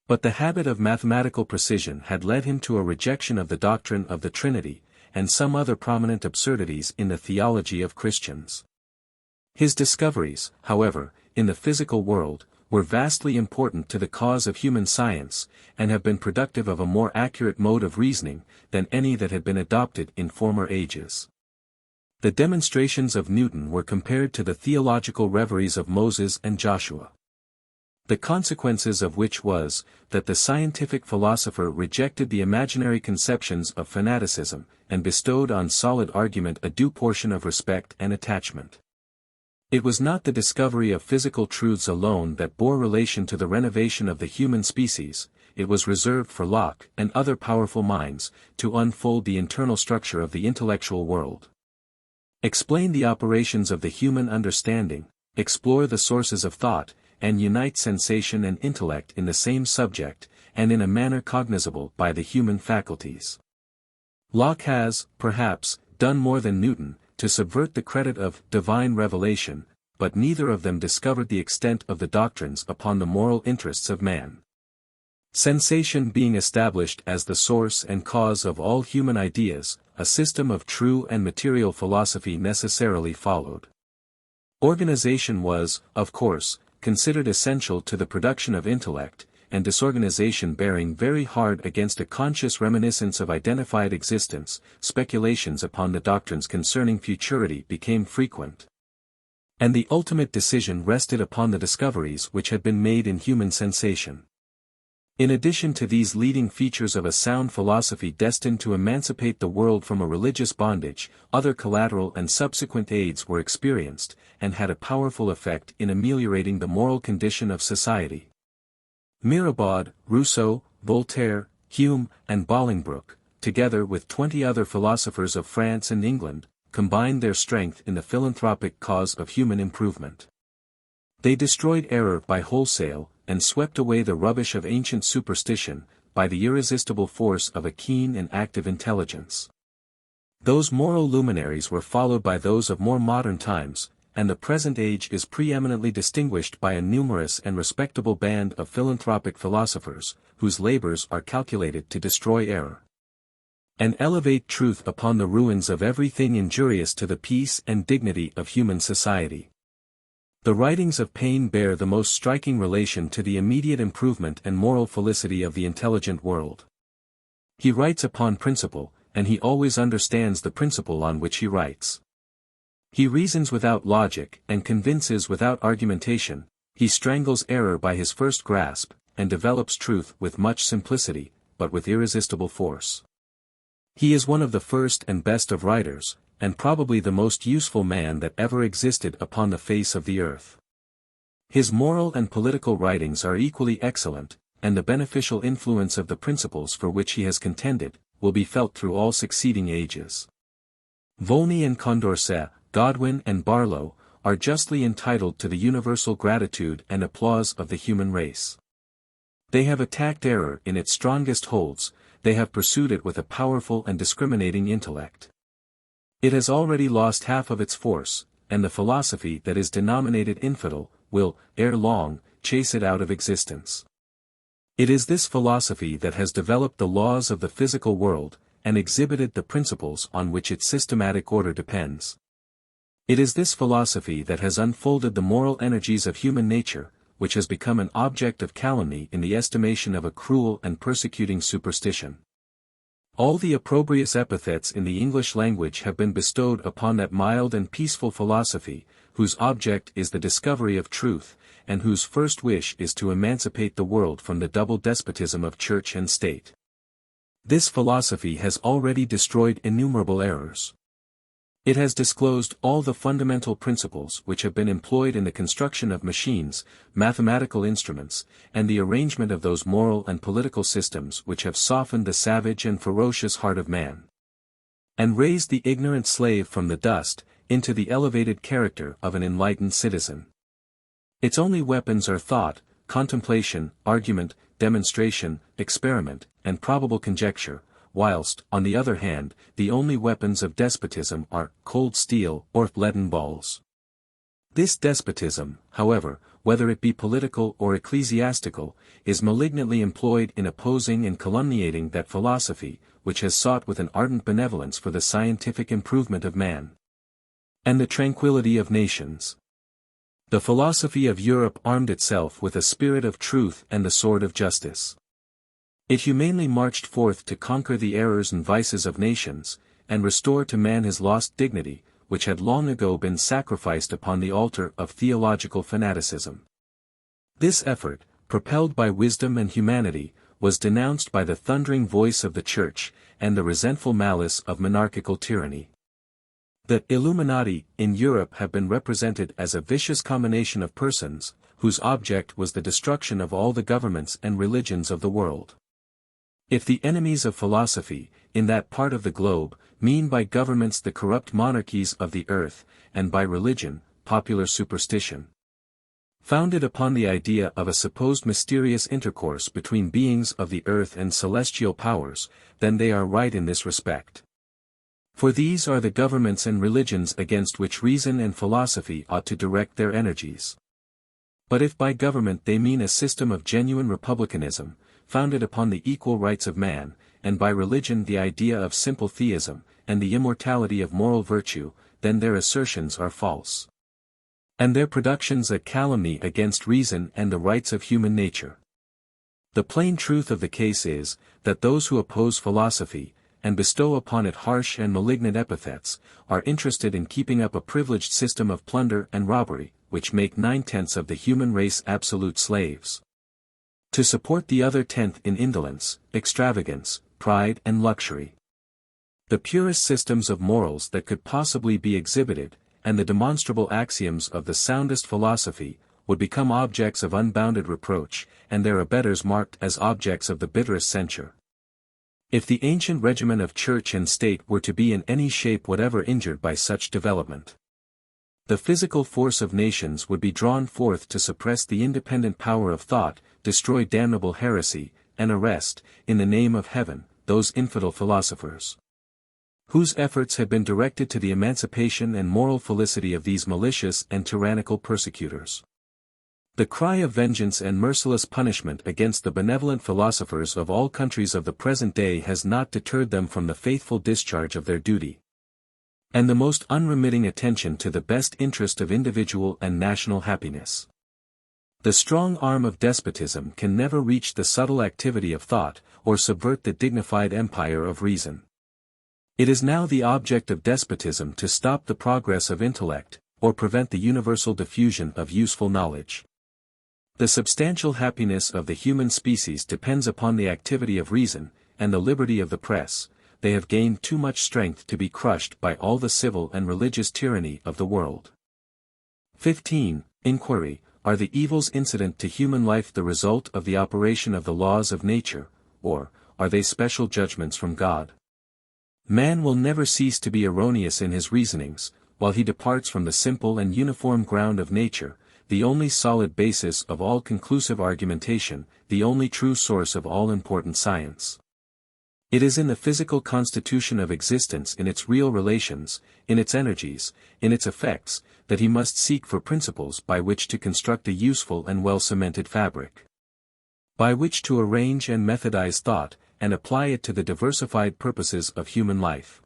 Speaker 1: But the habit of mathematical precision had led him to a rejection of the doctrine of the Trinity, and some other prominent absurdities in the theology of Christians. His discoveries, however, in the physical world, were vastly important to the cause of human science, and have been productive of a more accurate mode of reasoning than any that had been adopted in former ages. The demonstrations of Newton were compared to the theological reveries of Moses and Joshua. The consequences of which was, that the scientific philosopher rejected the imaginary conceptions of fanaticism, and bestowed on solid argument a due portion of respect and attachment. It was not the discovery of physical truths alone that bore relation to the renovation of the human species, it was reserved for Locke and other powerful minds, to unfold the internal structure of the intellectual world, explain the operations of the human understanding, explore the sources of thought, and unite sensation and intellect in the same subject, and in a manner cognizable by the human faculties. Locke has, perhaps, done more than Newton, to subvert the credit of divine revelation, but neither of them discovered the extent of the doctrines upon the moral interests of man. Sensation being established as the source and cause of all human ideas, a system of true and material philosophy necessarily followed. Organization was, of course, considered essential to the production of intellect, and disorganization bearing very hard against a conscious reminiscence of identified existence, speculations upon the doctrines concerning futurity became frequent. And the ultimate decision rested upon the discoveries which had been made in human sensation. In addition to these leading features of a sound philosophy destined to emancipate the world from a religious bondage, other collateral and subsequent aids were experienced, and had a powerful effect in ameliorating the moral condition of society. Mirabeau, Rousseau, Voltaire, Hume, and Bolingbroke, together with 20 other philosophers of France and England, combined their strength in the philanthropic cause of human improvement. They destroyed error by wholesale, and swept away the rubbish of ancient superstition, by the irresistible force of a keen and active intelligence. Those moral luminaries were followed by those of more modern times, and the present age is preeminently distinguished by a numerous and respectable band of philanthropic philosophers, whose labors are calculated to destroy error, and elevate truth upon the ruins of everything injurious to the peace and dignity of human society. The writings of Paine bear the most striking relation to the immediate improvement and moral felicity of the intelligent world. He writes upon principle, and he always understands the principle on which he writes. He reasons without logic and convinces without argumentation, he strangles error by his first grasp, and develops truth with much simplicity, but with irresistible force. He is one of the first and best of writers, and probably the most useful man that ever existed upon the face of the earth. His moral and political writings are equally excellent, and the beneficial influence of the principles for which he has contended, will be felt through all succeeding ages. Volney and Condorcet, Godwin and Barlow, are justly entitled to the universal gratitude and applause of the human race. They have attacked error in its strongest holds, they have pursued it with a powerful and discriminating intellect. It has already lost half of its force, and the philosophy that is denominated infidel, will, ere long, chase it out of existence. It is this philosophy that has developed the laws of the physical world, and exhibited the principles on which its systematic order depends. It is this philosophy that has unfolded the moral energies of human nature, which has become an object of calumny in the estimation of a cruel and persecuting superstition. All the opprobrious epithets in the English language have been bestowed upon that mild and peaceful philosophy, whose object is the discovery of truth, and whose first wish is to emancipate the world from the double despotism of church and state. This philosophy has already destroyed innumerable errors. It has disclosed all the fundamental principles which have been employed in the construction of machines, mathematical instruments, and the arrangement of those moral and political systems which have softened the savage and ferocious heart of man, and raised the ignorant slave from the dust, into the elevated character of an enlightened citizen. Its only weapons are thought, contemplation, argument, demonstration, experiment, and probable conjecture, whilst, on the other hand, the only weapons of despotism are cold steel or leaden balls. This despotism, however, whether it be political or ecclesiastical, is malignantly employed in opposing and calumniating that philosophy, which has sought with an ardent benevolence for the scientific improvement of man and the tranquility of nations. The philosophy of Europe armed itself with a spirit of truth and the sword of justice. It humanely marched forth to conquer the errors and vices of nations, and restore to man his lost dignity, which had long ago been sacrificed upon the altar of theological fanaticism. This effort, propelled by wisdom and humanity, was denounced by the thundering voice of the Church, and the resentful malice of monarchical tyranny. The Illuminati in Europe have been represented as a vicious combination of persons, whose object was the destruction of all the governments and religions of the world. If the enemies of philosophy, in that part of the globe, mean by governments the corrupt monarchies of the earth, and by religion, popular superstition, founded upon the idea of a supposed mysterious intercourse between beings of the earth and celestial powers, then they are right in this respect. For these are the governments and religions against which reason and philosophy ought to direct their energies. But if by government they mean a system of genuine republicanism, founded upon the equal rights of man, and by religion the idea of simple theism, and the immortality of moral virtue, then their assertions are false, and their productions a calumny against reason and the rights of human nature. The plain truth of the case is, that those who oppose philosophy, and bestow upon it harsh and malignant epithets, are interested in keeping up a privileged system of plunder and robbery, which make 9/10 of the human race absolute slaves, to support the other 10th in indolence, extravagance, pride and luxury. The purest systems of morals that could possibly be exhibited, and the demonstrable axioms of the soundest philosophy, would become objects of unbounded reproach, and their abettors marked as objects of the bitterest censure. If the ancient regimen of church and state were to be in any shape whatever injured by such development, the physical force of nations would be drawn forth to suppress the independent power of thought, destroy damnable heresy, and arrest, in the name of heaven, those infidel philosophers, whose efforts had been directed to the emancipation and moral felicity of these malicious and tyrannical persecutors. The cry of vengeance and merciless punishment against the benevolent philosophers of all countries of the present day has not deterred them from the faithful discharge of their duty, and the most unremitting attention to the best interest of individual and national happiness. The strong arm of despotism can never reach the subtle activity of thought, or subvert the dignified empire of reason. It is now the object of despotism to stop the progress of intellect, or prevent the universal diffusion of useful knowledge. The substantial happiness of the human species depends upon the activity of reason, and the liberty of the press. They have gained too much strength to be crushed by all the civil and religious tyranny of the world. 15. Inquiry, are the evils incident to human life the result of the operation of the laws of nature, or are they special judgments from God? Man will never cease to be erroneous in his reasonings, while he departs from the simple and uniform ground of nature, the only solid basis of all conclusive argumentation, the only true source of all important science. It is in the physical constitution of existence, in its real relations, in its energies, in its effects, that he must seek for principles by which to construct a useful and well-cemented fabric, by which to arrange and methodize thought, and apply it to the diversified purposes of human life.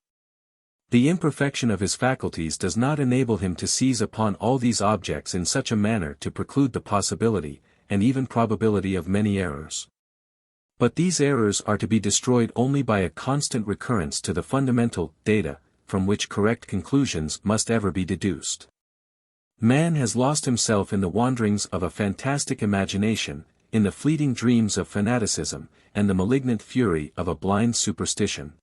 Speaker 1: The imperfection of his faculties does not enable him to seize upon all these objects in such a manner to preclude the possibility, and even probability of many errors. But these errors are to be destroyed only by a constant recurrence to the fundamental data, from which correct conclusions must ever be deduced. Man has lost himself in the wanderings of a fantastic imagination, in the fleeting dreams of fanaticism, and the malignant fury of a blind superstition.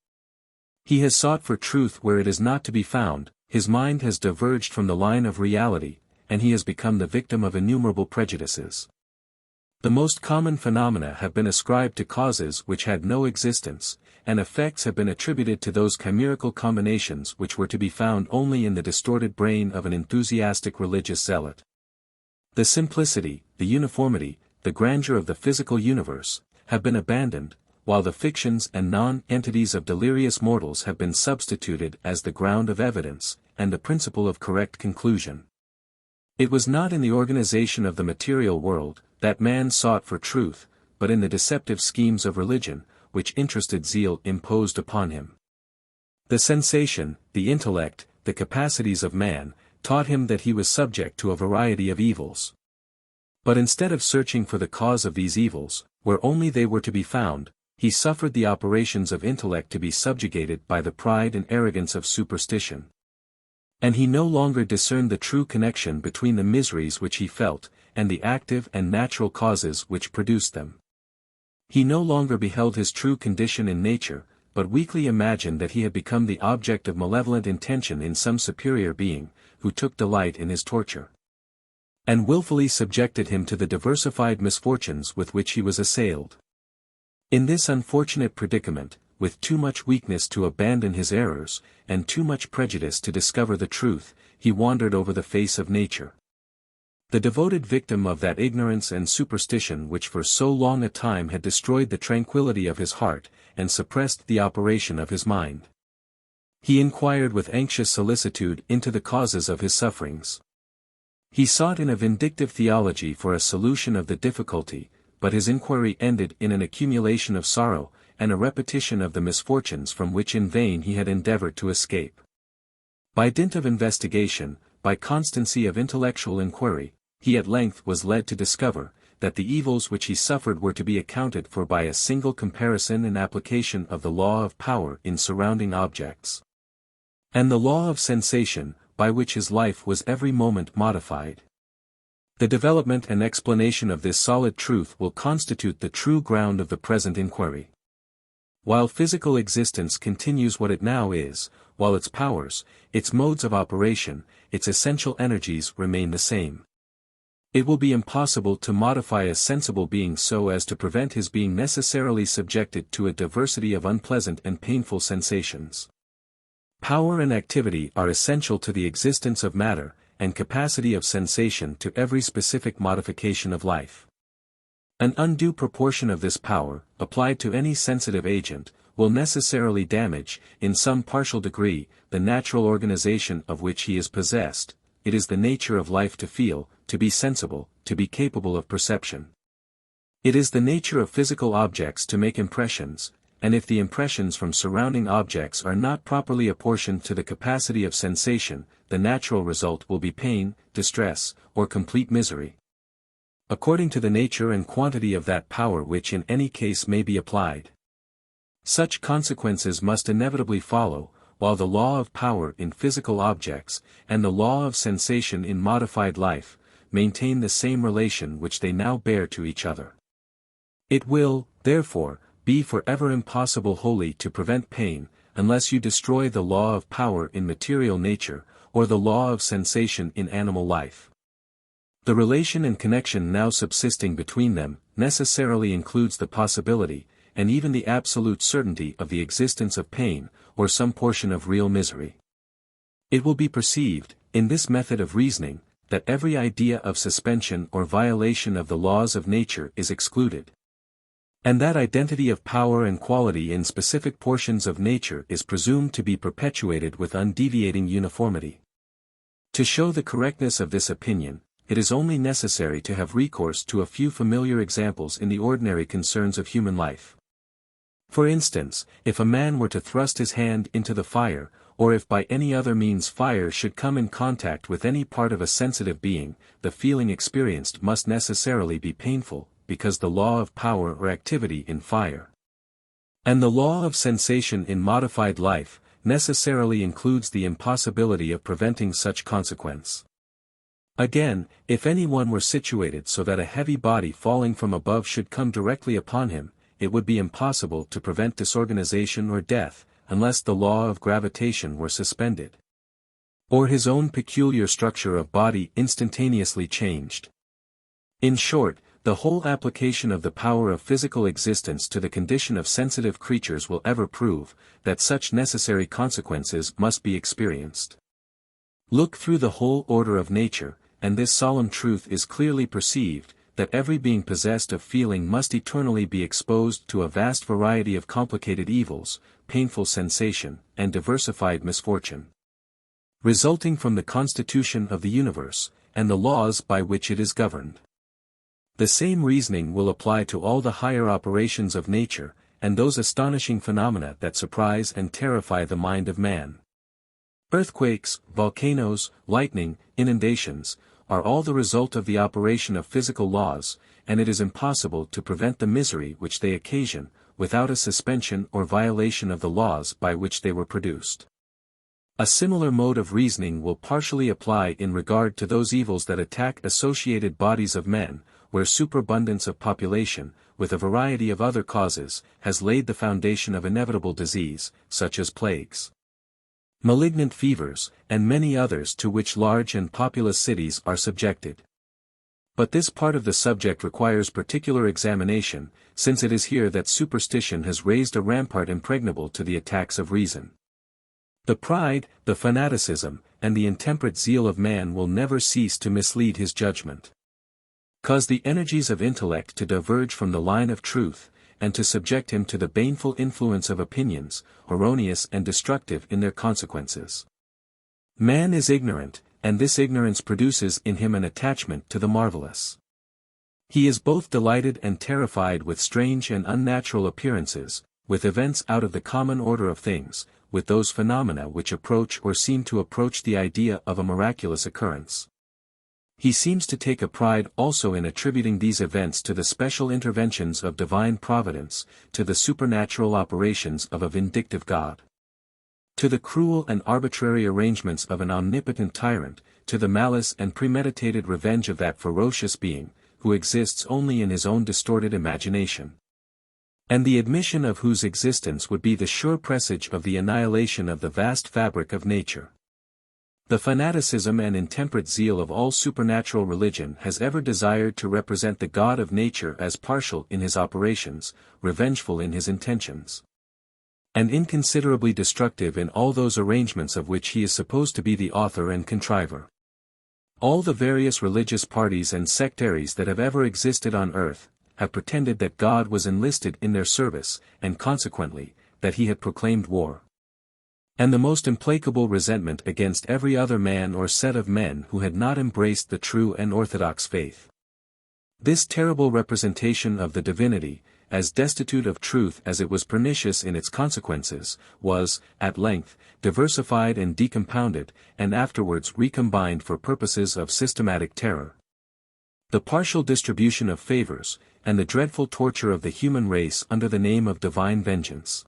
Speaker 1: He has sought for truth where it is not to be found, his mind has diverged from the line of reality, and he has become the victim of innumerable prejudices. The most common phenomena have been ascribed to causes which had no existence, and effects have been attributed to those chimerical combinations which were to be found only in the distorted brain of an enthusiastic religious zealot. The simplicity, the uniformity, the grandeur of the physical universe, have been abandoned, while the fictions and non-entities of delirious mortals have been substituted as the ground of evidence, and the principle of correct conclusion. It was not in the organization of the material world, that man sought for truth, but in the deceptive schemes of religion, which interested zeal imposed upon him. The sensation, the intellect, the capacities of man, taught him that he was subject to a variety of evils. But instead of searching for the cause of these evils, where only they were to be found, he suffered the operations of intellect to be subjugated by the pride and arrogance of superstition. And he no longer discerned the true connection between the miseries which he felt, and the active and natural causes which produced them. He no longer beheld his true condition in nature, but weakly imagined that he had become the object of malevolent intention in some superior being, who took delight in his torture, and willfully subjected him to the diversified misfortunes with which he was assailed. In this unfortunate predicament, with too much weakness to abandon his errors, and too much prejudice to discover the truth, he wandered over the face of nature, the devoted victim of that ignorance and superstition which for so long a time had destroyed the tranquility of his heart, and suppressed the operation of his mind. He inquired with anxious solicitude into the causes of his sufferings. He sought in a vindictive theology for a solution of the difficulty, but his inquiry ended in an accumulation of sorrow, and a repetition of the misfortunes from which in vain he had endeavored to escape. By dint of investigation, by constancy of intellectual inquiry, he at length was led to discover, that the evils which he suffered were to be accounted for by a single comparison and application of the law of power in surrounding objects, and the law of sensation, by which his life was every moment modified. The development and explanation of this solid truth will constitute the true ground of the present inquiry. While physical existence continues what it now is, while its powers, its modes of operation, its essential energies remain the same, it will be impossible to modify a sensible being so as to prevent his being necessarily subjected to a diversity of unpleasant and painful sensations. Power and activity are essential to the existence of matter, and capacity of sensation to every specific modification of life. An undue proportion of this power, applied to any sensitive agent, will necessarily damage, in some partial degree, the natural organization of which he is possessed. It is the nature of life to feel, to be sensible, to be capable of perception. It is the nature of physical objects to make impressions, and if the impressions from surrounding objects are not properly apportioned to the capacity of sensation, the natural result will be pain, distress, or complete misery, according to the nature and quantity of that power which in any case may be applied. Such consequences must inevitably follow, while the law of power in physical objects, and the law of sensation in modified life, maintain the same relation which they now bear to each other. It will, therefore, be forever impossible wholly to prevent pain, unless you destroy the law of power in material nature, or the law of sensation in animal life. The relation and connection now subsisting between them, necessarily includes the possibility, and even the absolute certainty of the existence of pain, or some portion of real misery. It will be perceived, in this method of reasoning, that every idea of suspension or violation of the laws of nature is excluded. And that identity of power and quality in specific portions of nature is presumed to be perpetuated with undeviating uniformity. To show the correctness of this opinion, it is only necessary to have recourse to a few familiar examples in the ordinary concerns of human life. For instance, if a man were to thrust his hand into the fire, or if by any other means fire should come in contact with any part of a sensitive being, the feeling experienced must necessarily be painful, because the law of power or activity in fire, and the law of sensation in modified life, necessarily includes the impossibility of preventing such consequence. Again, if anyone were situated so that a heavy body falling from above should come directly upon him, it would be impossible to prevent disorganization or death, unless the law of gravitation were suspended, or his own peculiar structure of body instantaneously changed. In short, the whole application of the power of physical existence to the condition of sensitive creatures will ever prove that such necessary consequences must be experienced. Look through the whole order of nature, and this solemn truth is clearly perceived, that every being possessed of feeling must eternally be exposed to a vast variety of complicated evils, painful sensation, and diversified misfortune, resulting from the constitution of the universe, and the laws by which it is governed. The same reasoning will apply to all the higher operations of nature, and those astonishing phenomena that surprise and terrify the mind of man. Earthquakes, volcanoes, lightning, inundations, are all the result of the operation of physical laws, and it is impossible to prevent the misery which they occasion, without a suspension or violation of the laws by which they were produced. A similar mode of reasoning will partially apply in regard to those evils that attack associated bodies of men, where superabundance of population, with a variety of other causes, has laid the foundation of inevitable disease, such as plagues, malignant fevers, and many others to which large and populous cities are subjected. But this part of the subject requires particular examination, since it is here that superstition has raised a rampart impregnable to the attacks of reason. The pride, the fanaticism, and the intemperate zeal of man will never cease to mislead his judgment, cause the energies of intellect to diverge from the line of truth, and to subject him to the baneful influence of opinions, erroneous and destructive in their consequences. Man is ignorant, and this ignorance produces in him an attachment to the marvelous. He is both delighted and terrified with strange and unnatural appearances, with events out of the common order of things, with those phenomena which approach or seem to approach the idea of a miraculous occurrence. He seems to take a pride also in attributing these events to the special interventions of divine providence, to the supernatural operations of a vindictive God, to the cruel and arbitrary arrangements of an omnipotent tyrant, to the malice and premeditated revenge of that ferocious being, who exists only in his own distorted imagination, and the admission of whose existence would be the sure presage of the annihilation of the vast fabric of nature. The fanaticism and intemperate zeal of all supernatural religion has ever desired to represent the God of nature as partial in his operations, revengeful in his intentions, and inconsiderably destructive in all those arrangements of which he is supposed to be the author and contriver. All the various religious parties and sectaries that have ever existed on earth, have pretended that God was enlisted in their service, and consequently, that he had proclaimed war, and the most implacable resentment against every other man or set of men who had not embraced the true and orthodox faith. This terrible representation of the divinity, as destitute of truth as it was pernicious in its consequences, was, at length, diversified and decompounded, and afterwards recombined for purposes of systematic terror. The partial distribution of favors, and the dreadful torture of the human race under the name of divine vengeance.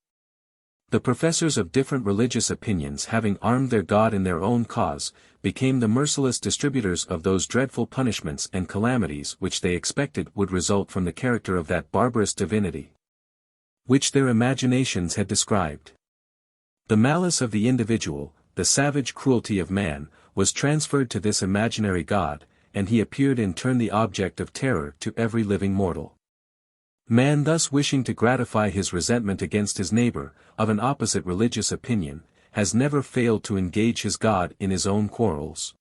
Speaker 1: The professors of different religious opinions, having armed their God in their own cause, became the merciless distributors of those dreadful punishments and calamities which they expected would result from the character of that barbarous divinity, which their imaginations had described. The malice of the individual, the savage cruelty of man, was transferred to this imaginary God, and he appeared in turn the object of terror to every living mortal. Man, thus wishing to gratify his resentment against his neighbor, of an opposite religious opinion, has never failed to engage his God in his own quarrels.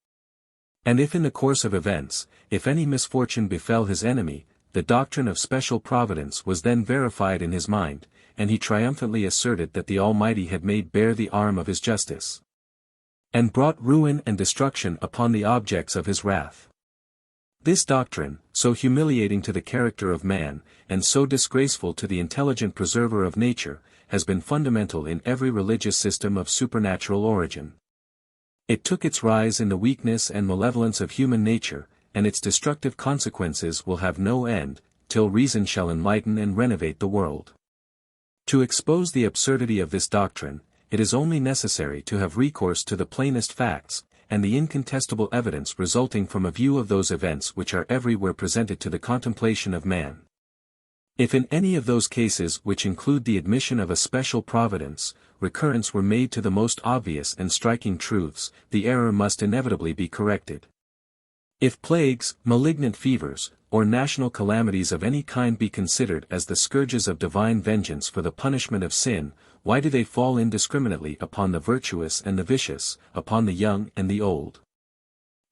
Speaker 1: And if in the course of events, if any misfortune befell his enemy, the doctrine of special providence was then verified in his mind, and he triumphantly asserted that the Almighty had made bare the arm of his justice, and brought ruin and destruction upon the objects of his wrath. This doctrine, so humiliating to the character of man, and so disgraceful to the intelligent preserver of nature, has been fundamental in every religious system of supernatural origin. It took its rise in the weakness and malevolence of human nature, and its destructive consequences will have no end, till reason shall enlighten and renovate the world. To expose the absurdity of this doctrine, it is only necessary to have recourse to the plainest facts, and the incontestable evidence resulting from a view of those events which are everywhere presented to the contemplation of man. If in any of those cases which include the admission of a special providence, recurrence were made to the most obvious and striking truths, the error must inevitably be corrected. If plagues, malignant fevers, or national calamities of any kind be considered as the scourges of divine vengeance for the punishment of sin, why do they fall indiscriminately upon the virtuous and the vicious, upon the young and the old?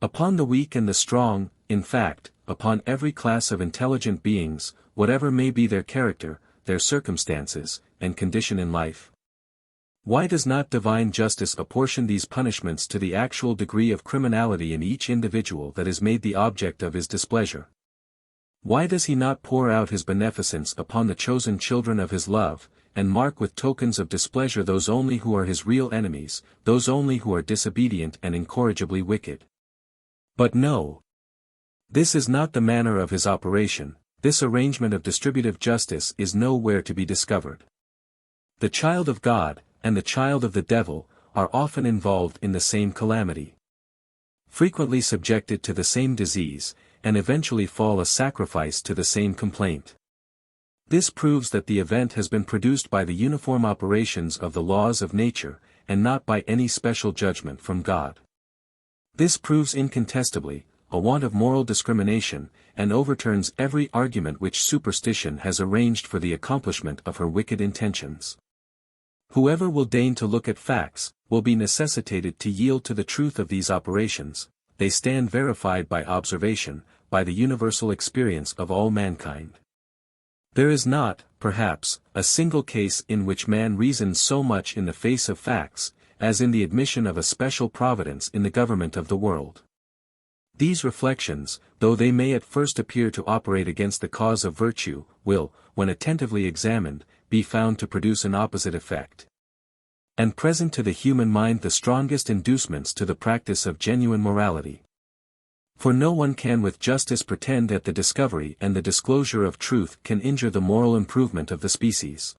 Speaker 1: Upon the weak and the strong, in fact, upon every class of intelligent beings, whatever may be their character, their circumstances, and condition in life? Why does not divine justice apportion these punishments to the actual degree of criminality in each individual that is made the object of his displeasure? Why does he not pour out his beneficence upon the chosen children of his love, and mark with tokens of displeasure those only who are his real enemies, those only who are disobedient and incorrigibly wicked? But no. This is not the manner of his operation. This arrangement of distributive justice is nowhere to be discovered. The child of God, and the child of the devil, are often involved in the same calamity, frequently subjected to the same disease, and eventually fall a sacrifice to the same complaint. This proves that the event has been produced by the uniform operations of the laws of nature, and not by any special judgment from God. This proves incontestably a want of moral discrimination, and overturns every argument which superstition has arranged for the accomplishment of her wicked intentions. Whoever will deign to look at facts, will be necessitated to yield to the truth of these operations. They stand verified by observation, by the universal experience of all mankind. There is not, perhaps, a single case in which man reasons so much in the face of facts, as in the admission of a special providence in the government of the world. These reflections, though they may at first appear to operate against the cause of virtue, will, when attentively examined, be found to produce an opposite effect, and present to the human mind the strongest inducements to the practice of genuine morality. For no one can with justice pretend that the discovery and the disclosure of truth can injure the moral improvement of the species.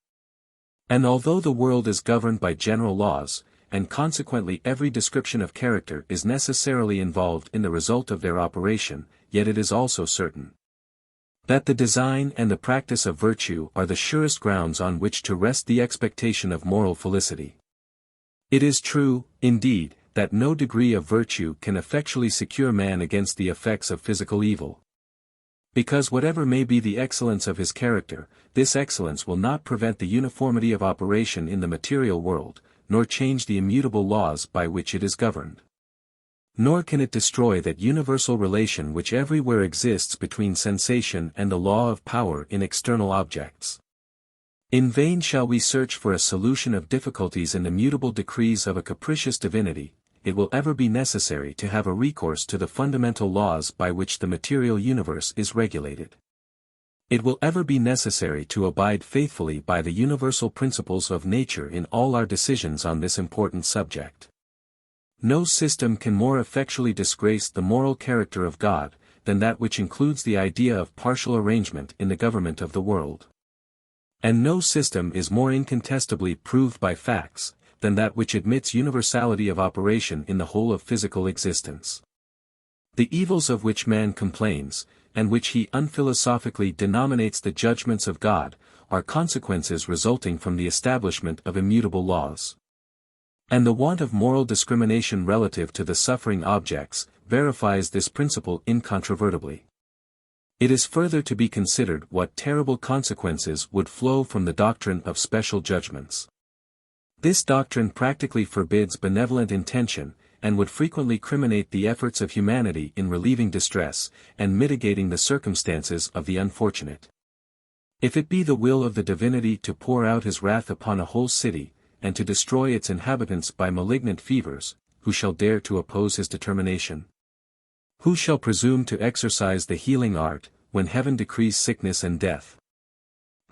Speaker 1: And although the world is governed by general laws, and consequently every description of character is necessarily involved in the result of their operation, yet it is also certain that the design and the practice of virtue are the surest grounds on which to rest the expectation of moral felicity. It is true, indeed, that no degree of virtue can effectually secure man against the effects of physical evil. Because whatever may be the excellence of his character, this excellence will not prevent the uniformity of operation in the material world, nor change the immutable laws by which it is governed. Nor can it destroy that universal relation which everywhere exists between sensation and the law of power in external objects. In vain shall we search for a solution of difficulties in the mutable decrees of a capricious divinity. It will ever be necessary to have a recourse to the fundamental laws by which the material universe is regulated. It will ever be necessary to abide faithfully by the universal principles of nature in all our decisions on this important subject. No system can more effectually disgrace the moral character of God, than that which includes the idea of partial arrangement in the government of the world. And no system is more incontestably proved by facts, than that which admits universality of operation in the whole of physical existence. The evils of which man complains, and which he unphilosophically denominates the judgments of God, are consequences resulting from the establishment of immutable laws. And the want of moral discrimination relative to the suffering objects, verifies this principle incontrovertibly. It is further to be considered what terrible consequences would flow from the doctrine of special judgments. This doctrine practically forbids benevolent intention, and would frequently criminate the efforts of humanity in relieving distress, and mitigating the circumstances of the unfortunate. If it be the will of the divinity to pour out his wrath upon a whole city, and to destroy its inhabitants by malignant fevers, who shall dare to oppose his determination? Who shall presume to exercise the healing art, when heaven decrees sickness and death?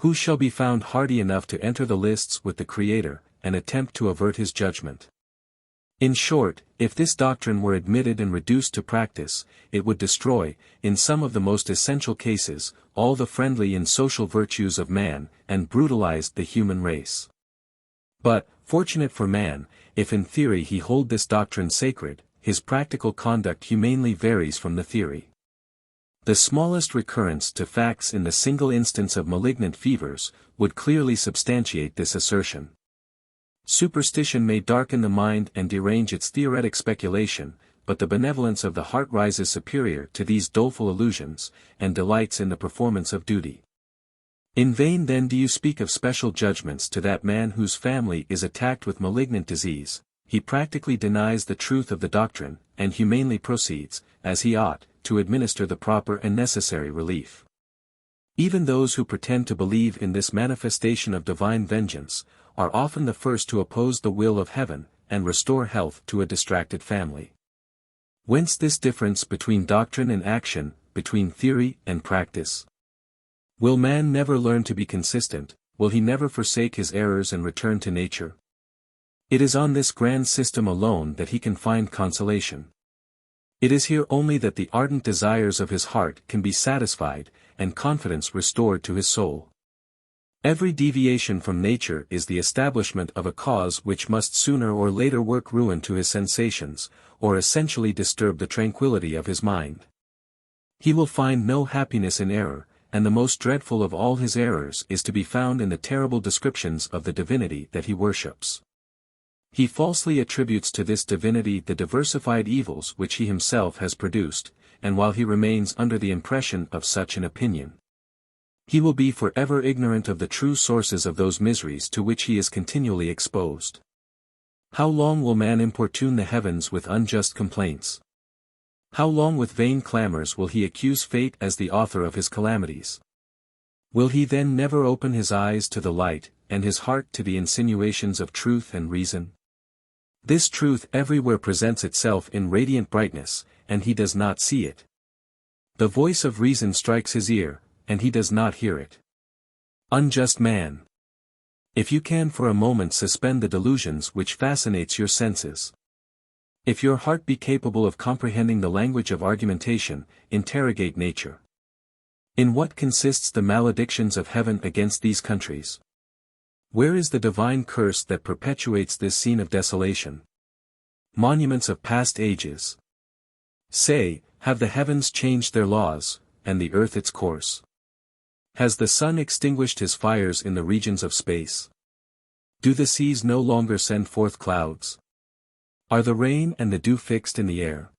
Speaker 1: Who shall be found hardy enough to enter the lists with the Creator, and attempt to avert his judgment? In short, if this doctrine were admitted and reduced to practice, it would destroy, in some of the most essential cases, all the friendly and social virtues of man, and brutalize the human race. But, fortunate for man, if in theory he hold this doctrine sacred, his practical conduct humanely varies from the theory. The smallest recurrence to facts in the single instance of malignant fevers, would clearly substantiate this assertion. Superstition may darken the mind and derange its theoretic speculation, but the benevolence of the heart rises superior to these doleful illusions, and delights in the performance of duty. In vain then do you speak of special judgments to that man whose family is attacked with malignant disease. He practically denies the truth of the doctrine, and humanely proceeds, as he ought, to administer the proper and necessary relief. Even those who pretend to believe in this manifestation of divine vengeance, are often the first to oppose the will of heaven, and restore health to a distracted family. Whence this difference between doctrine and action, between theory and practice? Will man never learn to be consistent? Will he never forsake his errors and return to nature? It is on this grand system alone that he can find consolation. It is here only that the ardent desires of his heart can be satisfied, and confidence restored to his soul. Every deviation from nature is the establishment of a cause which must sooner or later work ruin to his sensations, or essentially disturb the tranquility of his mind. He will find no happiness in error, and the most dreadful of all his errors is to be found in the terrible descriptions of the divinity that he worships. He falsely attributes to this divinity the diversified evils which he himself has produced, and while he remains under the impression of such an opinion, he will be forever ignorant of the true sources of those miseries to which he is continually exposed. How long will man importune the heavens with unjust complaints? How long with vain clamors will he accuse fate as the author of his calamities? Will he then never open his eyes to the light, and his heart to the insinuations of truth and reason? This truth everywhere presents itself in radiant brightness, and he does not see it. The voice of reason strikes his ear, and he does not hear it. Unjust man! If you can for a moment suspend the delusions which fascinates your senses. If your heart be capable of comprehending the language of argumentation, interrogate nature. In what consists the maledictions of heaven against these countries? Where is the divine curse that perpetuates this scene of desolation? Monuments of past ages. Say, have the heavens changed their laws, and the earth its course? Has the sun extinguished his fires in the regions of space? Do the seas no longer send forth clouds? Are the rain and the dew fixed in the air?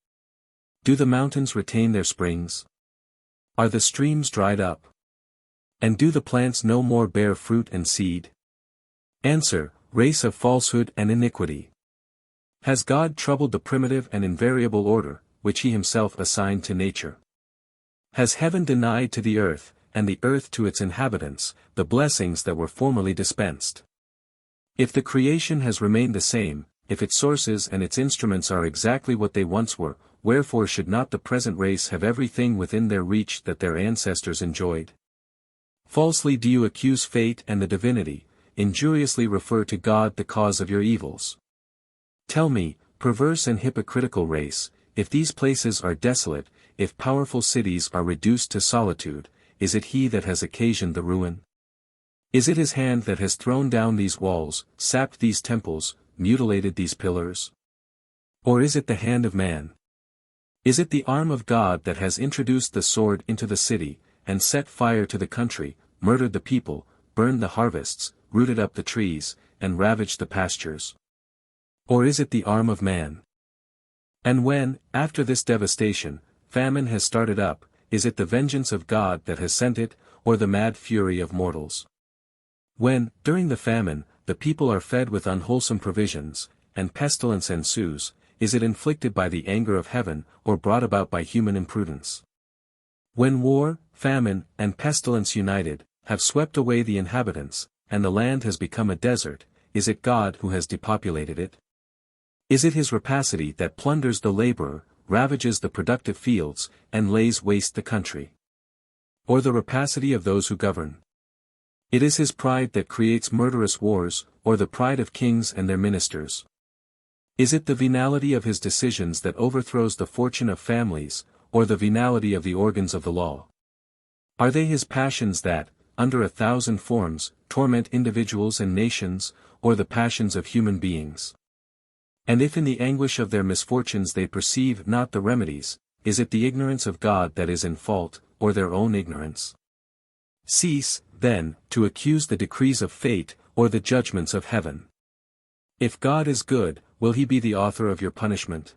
Speaker 1: Do the mountains retain their springs? Are the streams dried up? And do the plants no more bear fruit and seed? Answer, race of falsehood and iniquity. Has God troubled the primitive and invariable order, which he himself assigned to nature? Has heaven denied to the earth, and the earth to its inhabitants, the blessings that were formerly dispensed? If the creation has remained the same, if its sources and its instruments are exactly what they once were, wherefore should not the present race have everything within their reach that their ancestors enjoyed? Falsely do you accuse fate and the divinity, injuriously refer to God the cause of your evils. Tell me, perverse and hypocritical race, if these places are desolate, if powerful cities are reduced to solitude, is it he that has occasioned the ruin? Is it his hand that has thrown down these walls, sapped these temples, mutilated these pillars? Or is it the hand of man? Is it the arm of God that has introduced the sword into the city, and set fire to the country, murdered the people, burned the harvests, rooted up the trees, and ravaged the pastures? Or is it the arm of man? And when, after this devastation, famine has started up, is it the vengeance of God that has sent it, or the mad fury of mortals? When, during the famine, the people are fed with unwholesome provisions, and pestilence ensues, is it inflicted by the anger of heaven, or brought about by human imprudence? When war, famine, and pestilence united, have swept away the inhabitants, and the land has become a desert, is it God who has depopulated it? Is it his rapacity that plunders the laborer, ravages the productive fields, and lays waste the country? Or the rapacity of those who govern? It is his pride that creates murderous wars, or the pride of kings and their ministers. Is it the venality of his decisions that overthrows the fortune of families, or the venality of the organs of the law? Are they his passions that, under 1,000 forms, torment individuals and nations, or the passions of human beings? And if in the anguish of their misfortunes they perceive not the remedies, is it the ignorance of God that is in fault, or their own ignorance? Cease, then, to accuse the decrees of fate, or the judgments of heaven. If God is good, will he be the author of your punishment?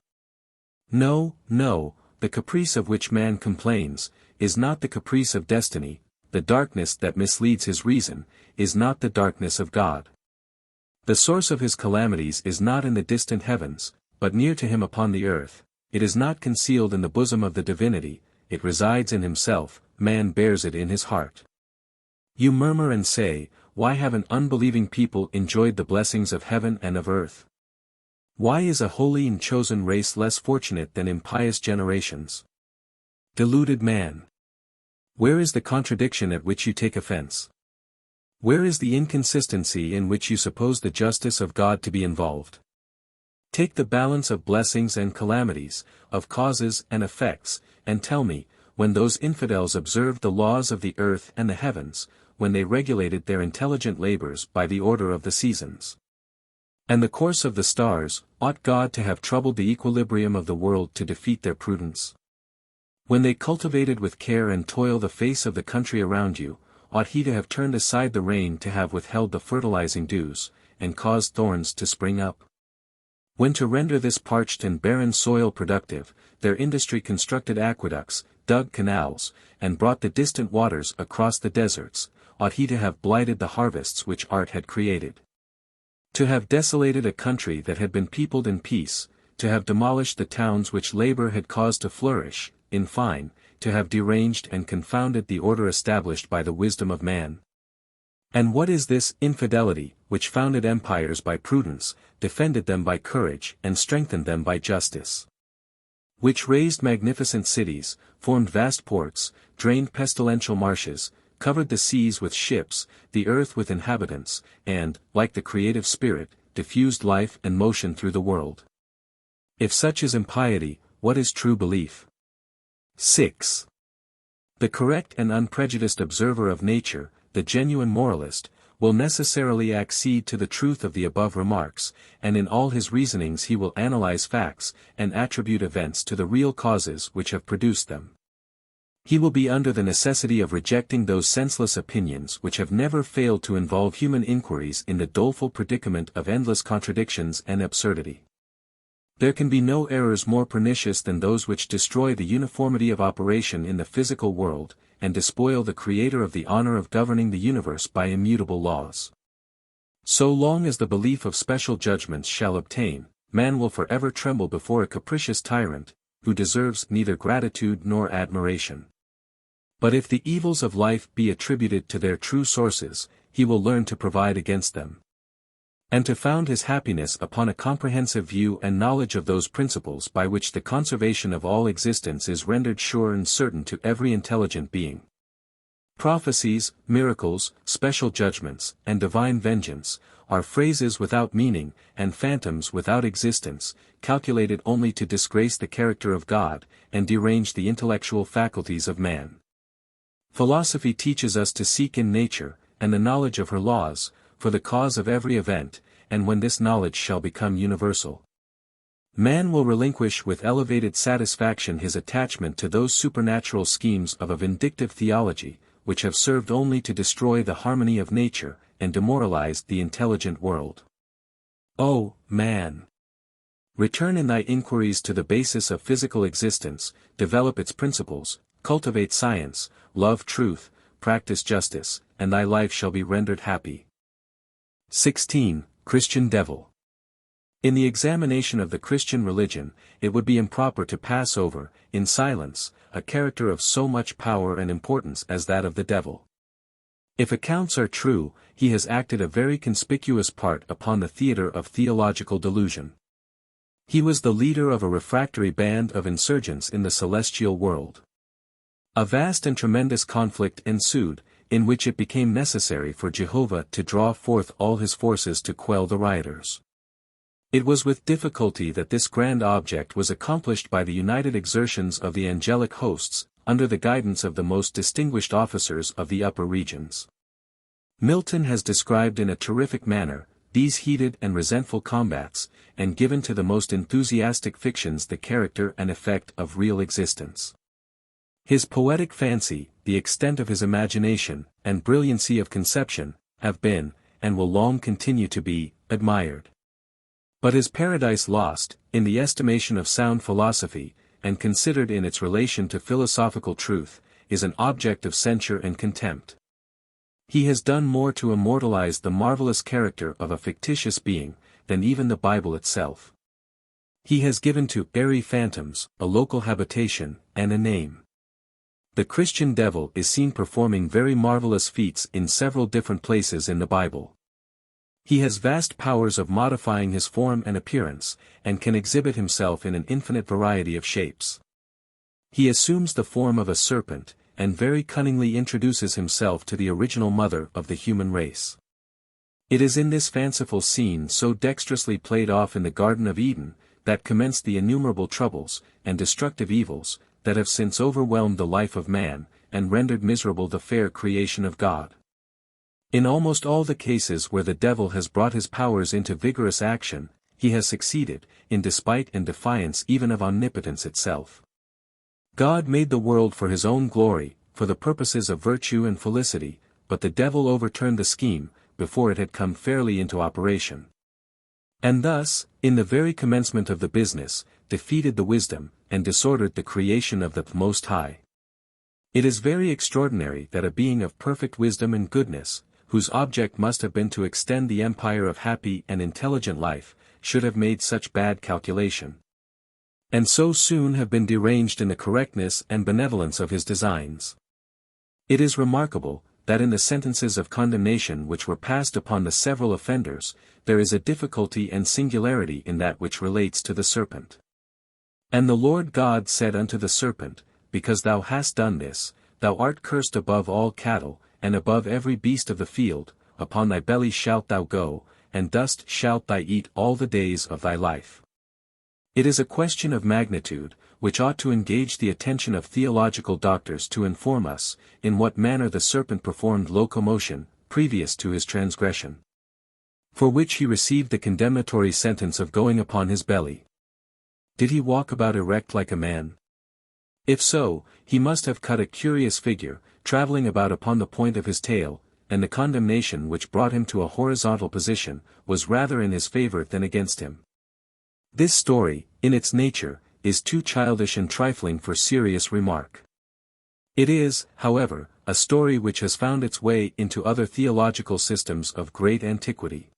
Speaker 1: No, no, the caprice of which man complains, is not the caprice of destiny, the darkness that misleads his reason, is not the darkness of God. The source of his calamities is not in the distant heavens, but near to him upon the earth. It is not concealed in the bosom of the divinity, it resides in himself, man bears it in his heart. You murmur and say, why haven't unbelieving people enjoyed the blessings of heaven and of earth? Why is a holy and chosen race less fortunate than impious generations? Deluded man! Where is the contradiction at which you take offense? Where is the inconsistency in which you suppose the justice of God to be involved? Take the balance of blessings and calamities, of causes and effects, and tell me, when those infidels observed the laws of the earth and the heavens, when they regulated their intelligent labors by the order of the seasons and the course of the stars, ought God to have troubled the equilibrium of the world to defeat their prudence? When they cultivated with care and toil the face of the country around you, ought he to have turned aside the rain to have withheld the fertilizing dews, and caused thorns to spring up? When to render this parched and barren soil productive, their industry constructed aqueducts, dug canals, and brought the distant waters across the deserts, ought he to have blighted the harvests which art had created? To have desolated a country that had been peopled in peace, to have demolished the towns which labor had caused to flourish, in fine, to have deranged and confounded the order established by the wisdom of man. And what is this infidelity, which founded empires by prudence, defended them by courage, and strengthened them by justice? Which raised magnificent cities, formed vast ports, drained pestilential marshes, covered the seas with ships, the earth with inhabitants, and, like the creative spirit, diffused life and motion through the world? If such is impiety, what is true belief? 6. The correct and unprejudiced observer of nature, the genuine moralist, will necessarily accede to the truth of the above remarks, and in all his reasonings he will analyze facts, and attribute events to the real causes which have produced them. He will be under the necessity of rejecting those senseless opinions which have never failed to involve human inquiries in the doleful predicament of endless contradictions and absurdity. There can be no errors more pernicious than those which destroy the uniformity of operation in the physical world, and despoil the Creator of the honor of governing the universe by immutable laws. So long as the belief of special judgments shall obtain, man will forever tremble before a capricious tyrant, who deserves neither gratitude nor admiration. But if the evils of life be attributed to their true sources, he will learn to provide against them, and to found his happiness upon a comprehensive view and knowledge of those principles by which the conservation of all existence is rendered sure and certain to every intelligent being. Prophecies, miracles, special judgments, and divine vengeance, are phrases without meaning, and phantoms without existence, calculated only to disgrace the character of God, and derange the intellectual faculties of man. Philosophy teaches us to seek in nature, and the knowledge of her laws, for the cause of every event, and when this knowledge shall become universal, man will relinquish with elevated satisfaction his attachment to those supernatural schemes of a vindictive theology, which have served only to destroy the harmony of nature, and demoralized the intelligent world. O, man! Return in thy inquiries to the basis of physical existence, develop its principles, cultivate science, love truth, practice justice, and thy life shall be rendered happy. 16. Christian Devil. In the examination of the Christian religion, it would be improper to pass over, in silence, a character of so much power and importance as that of the devil. If accounts are true, he has acted a very conspicuous part upon the theatre of theological delusion. He was the leader of a refractory band of insurgents in the celestial world. A vast and tremendous conflict ensued, in which it became necessary for Jehovah to draw forth all his forces to quell the rioters. It was with difficulty that this grand object was accomplished by the united exertions of the angelic hosts, under the guidance of the most distinguished officers of the upper regions. Milton has described in a terrific manner these heated and resentful combats, and given to the most enthusiastic fictions the character and effect of real existence. His poetic fancy, the extent of his imagination, and brilliancy of conception, have been, and will long continue to be, admired. But his Paradise Lost, in the estimation of sound philosophy, and considered in its relation to philosophical truth, is an object of censure and contempt. He has done more to immortalize the marvelous character of a fictitious being, than even the Bible itself. He has given to airy phantoms a local habitation, and a name. The Christian devil is seen performing very marvelous feats in several different places in the Bible. He has vast powers of modifying his form and appearance, and can exhibit himself in an infinite variety of shapes. He assumes the form of a serpent, and very cunningly introduces himself to the original mother of the human race. It is in this fanciful scene so dexterously played off in the Garden of Eden, that commenced the innumerable troubles, and destructive evils, that have since overwhelmed the life of man, and rendered miserable the fair creation of God. In almost all the cases where the devil has brought his powers into vigorous action, he has succeeded, in despite and defiance even of omnipotence itself. God made the world for his own glory, for the purposes of virtue and felicity, but the devil overturned the scheme, before it had come fairly into operation. And thus, in the very commencement of the business, defeated the wisdom, and disordered the creation of the Most High. It is very extraordinary that a being of perfect wisdom and goodness, whose object must have been to extend the empire of happy and intelligent life, should have made such bad calculation, and so soon have been deranged in the correctness and benevolence of his designs. It is remarkable, that in the sentences of condemnation which were passed upon the several offenders, there is a difficulty and singularity in that which relates to the serpent. And the Lord God said unto the serpent, Because thou hast done this, thou art cursed above all cattle, and above every beast of the field, upon thy belly shalt thou go, and dust shalt thou eat all the days of thy life. It is a question of magnitude, which ought to engage the attention of theological doctors to inform us, in what manner the serpent performed locomotion, previous to his transgression. For which he received the condemnatory sentence of going upon his belly. Did he walk about erect like a man? If so, he must have cut a curious figure, travelling about upon the point of his tail, and the condemnation which brought him to a horizontal position, was rather in his favour than against him. This story, in its nature, is too childish and trifling for serious remark. It is, however, a story which has found its way into other theological systems of great antiquity.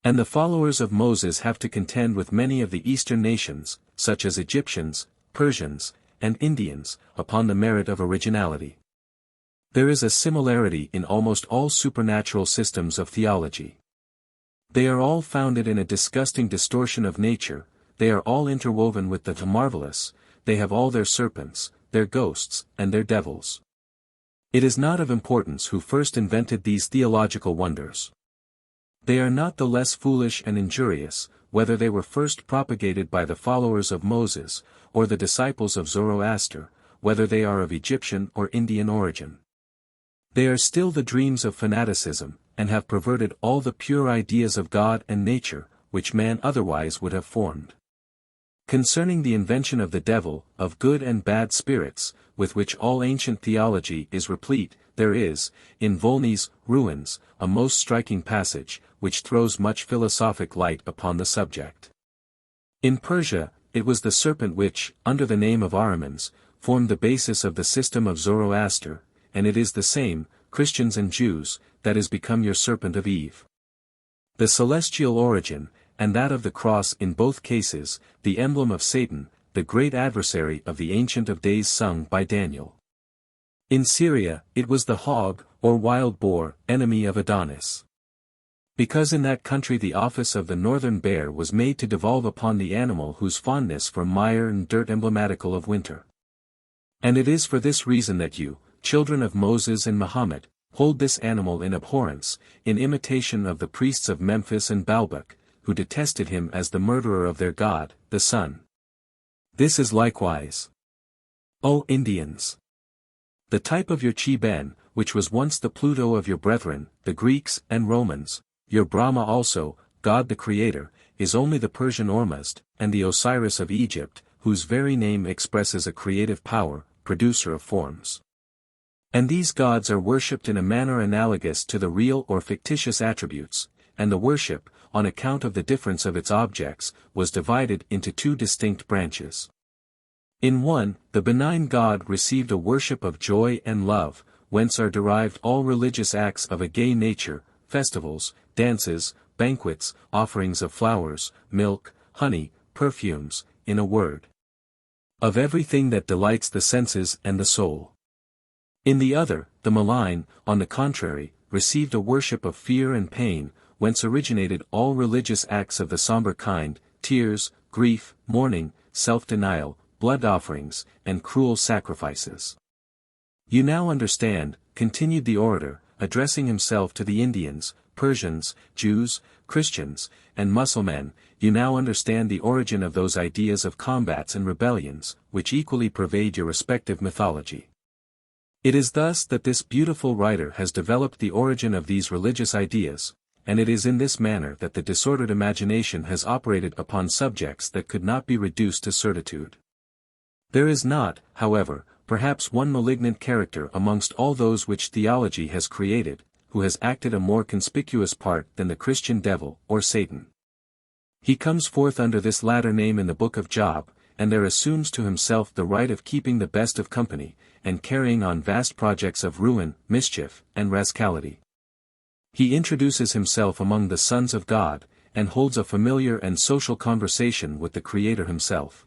Speaker 1: And the followers of Moses have to contend with many of the Eastern nations, such as Egyptians, Persians, and Indians, upon the merit of originality. There is a similarity in almost all supernatural systems of theology. They are all founded in a disgusting distortion of nature, they are all interwoven with the marvelous, they have all their serpents, their ghosts, and their devils. It is not of importance who first invented these theological wonders. They are not the less foolish and injurious, whether they were first propagated by the followers of Moses, or the disciples of Zoroaster, whether they are of Egyptian or Indian origin. They are still the dreams of fanaticism, and have perverted all the pure ideas of God and nature, which man otherwise would have formed. Concerning the invention of the devil, of good and bad spirits, with which all ancient theology is replete, there is, in Volney's Ruins, a most striking passage, which throws much philosophic light upon the subject. In Persia, it was the serpent which, under the name of Ahrimans, formed the basis of the system of Zoroaster, and it is the same, Christians and Jews, that is become your serpent of Eve. The celestial origin, and that of the cross in both cases, the emblem of Satan, the great adversary of the Ancient of Days sung by Daniel. In Syria, it was the hog, or wild boar, enemy of Adonis. Because in that country the office of the northern bear was made to devolve upon the animal whose fondness for mire and dirt emblematical of winter. And it is for this reason that you, children of Moses and Mahomet, hold this animal in abhorrence, in imitation of the priests of Memphis and Baalbek, who detested him as the murderer of their god, the sun. This is likewise, O Indians, the type of your Chi-Ben, which was once the Pluto of your brethren, the Greeks and Romans. Your Brahma also, God the Creator, is only the Persian Ormuzd, and the Osiris of Egypt, whose very name expresses a creative power, producer of forms. And these gods are worshipped in a manner analogous to the real or fictitious attributes, and the worship, on account of the difference of its objects, was divided into two distinct branches. In one, the benign God received a worship of joy and love, whence are derived all religious acts of a gay nature, festivals, dances, banquets, offerings of flowers, milk, honey, perfumes, in a word, of everything that delights the senses and the soul. In the other, the malign, on the contrary, received a worship of fear and pain, whence originated all religious acts of the somber kind, tears, grief, mourning, self-denial, blood offerings, and cruel sacrifices. You now understand, continued the orator, addressing himself to the Indians, Persians, Jews, Christians, and Mussulmen, you now understand the origin of those ideas of combats and rebellions, which equally pervade your respective mythology. It is thus that this beautiful writer has developed the origin of these religious ideas, and it is in this manner that the disordered imagination has operated upon subjects that could not be reduced to certitude. There is not, however, perhaps one malignant character amongst all those which theology has created, who has acted a more conspicuous part than the Christian devil, or Satan. He comes forth under this latter name in the book of Job, and there assumes to himself the right of keeping the best of company, and carrying on vast projects of ruin, mischief, and rascality. He introduces himself among the sons of God, and holds a familiar and social conversation with the Creator himself.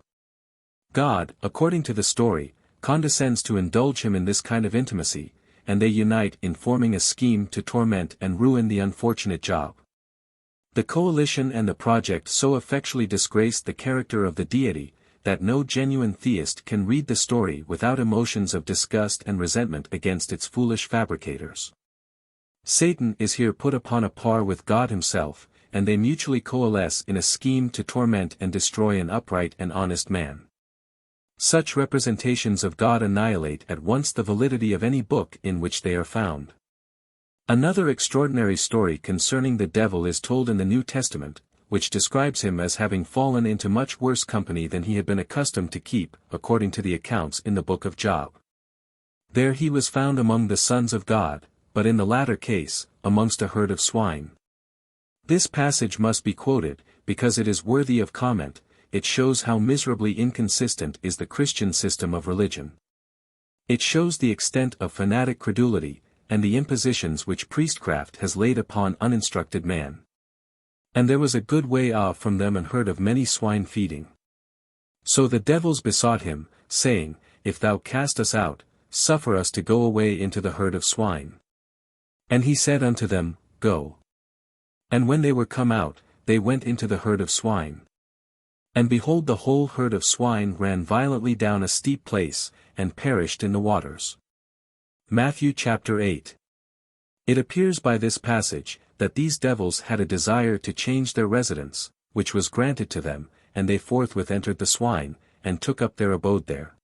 Speaker 1: God, according to the story, condescends to indulge him in this kind of intimacy, and they unite in forming a scheme to torment and ruin the unfortunate Job. The coalition and the project so effectually disgraced the character of the deity, that no genuine theist can read the story without emotions of disgust and resentment against its foolish fabricators. Satan is here put upon a par with God himself, and they mutually coalesce in a scheme to torment and destroy an upright and honest man. Such representations of God annihilate at once the validity of any book in which they are found. Another extraordinary story concerning the devil is told in the New Testament, which describes him as having fallen into much worse company than he had been accustomed to keep, according to the accounts in the book of Job. There he was found among the sons of God, but in the latter case, amongst a herd of swine. This passage must be quoted, because it is worthy of comment. It shows how miserably inconsistent is the Christian system of religion. It shows the extent of fanatic credulity, and the impositions which priestcraft has laid upon uninstructed man. And there was a good way off from them an herd of many swine feeding. So the devils besought him, saying, If thou cast us out, suffer us to go away into the herd of swine. And he said unto them, Go. And when they were come out, they went into the herd of swine. And behold, the whole herd of swine ran violently down a steep place, and perished in the waters. Matthew chapter 8. It appears by this passage, that these devils had a desire to change their residence, which was granted to them, and they forthwith entered the swine, and took up their abode there.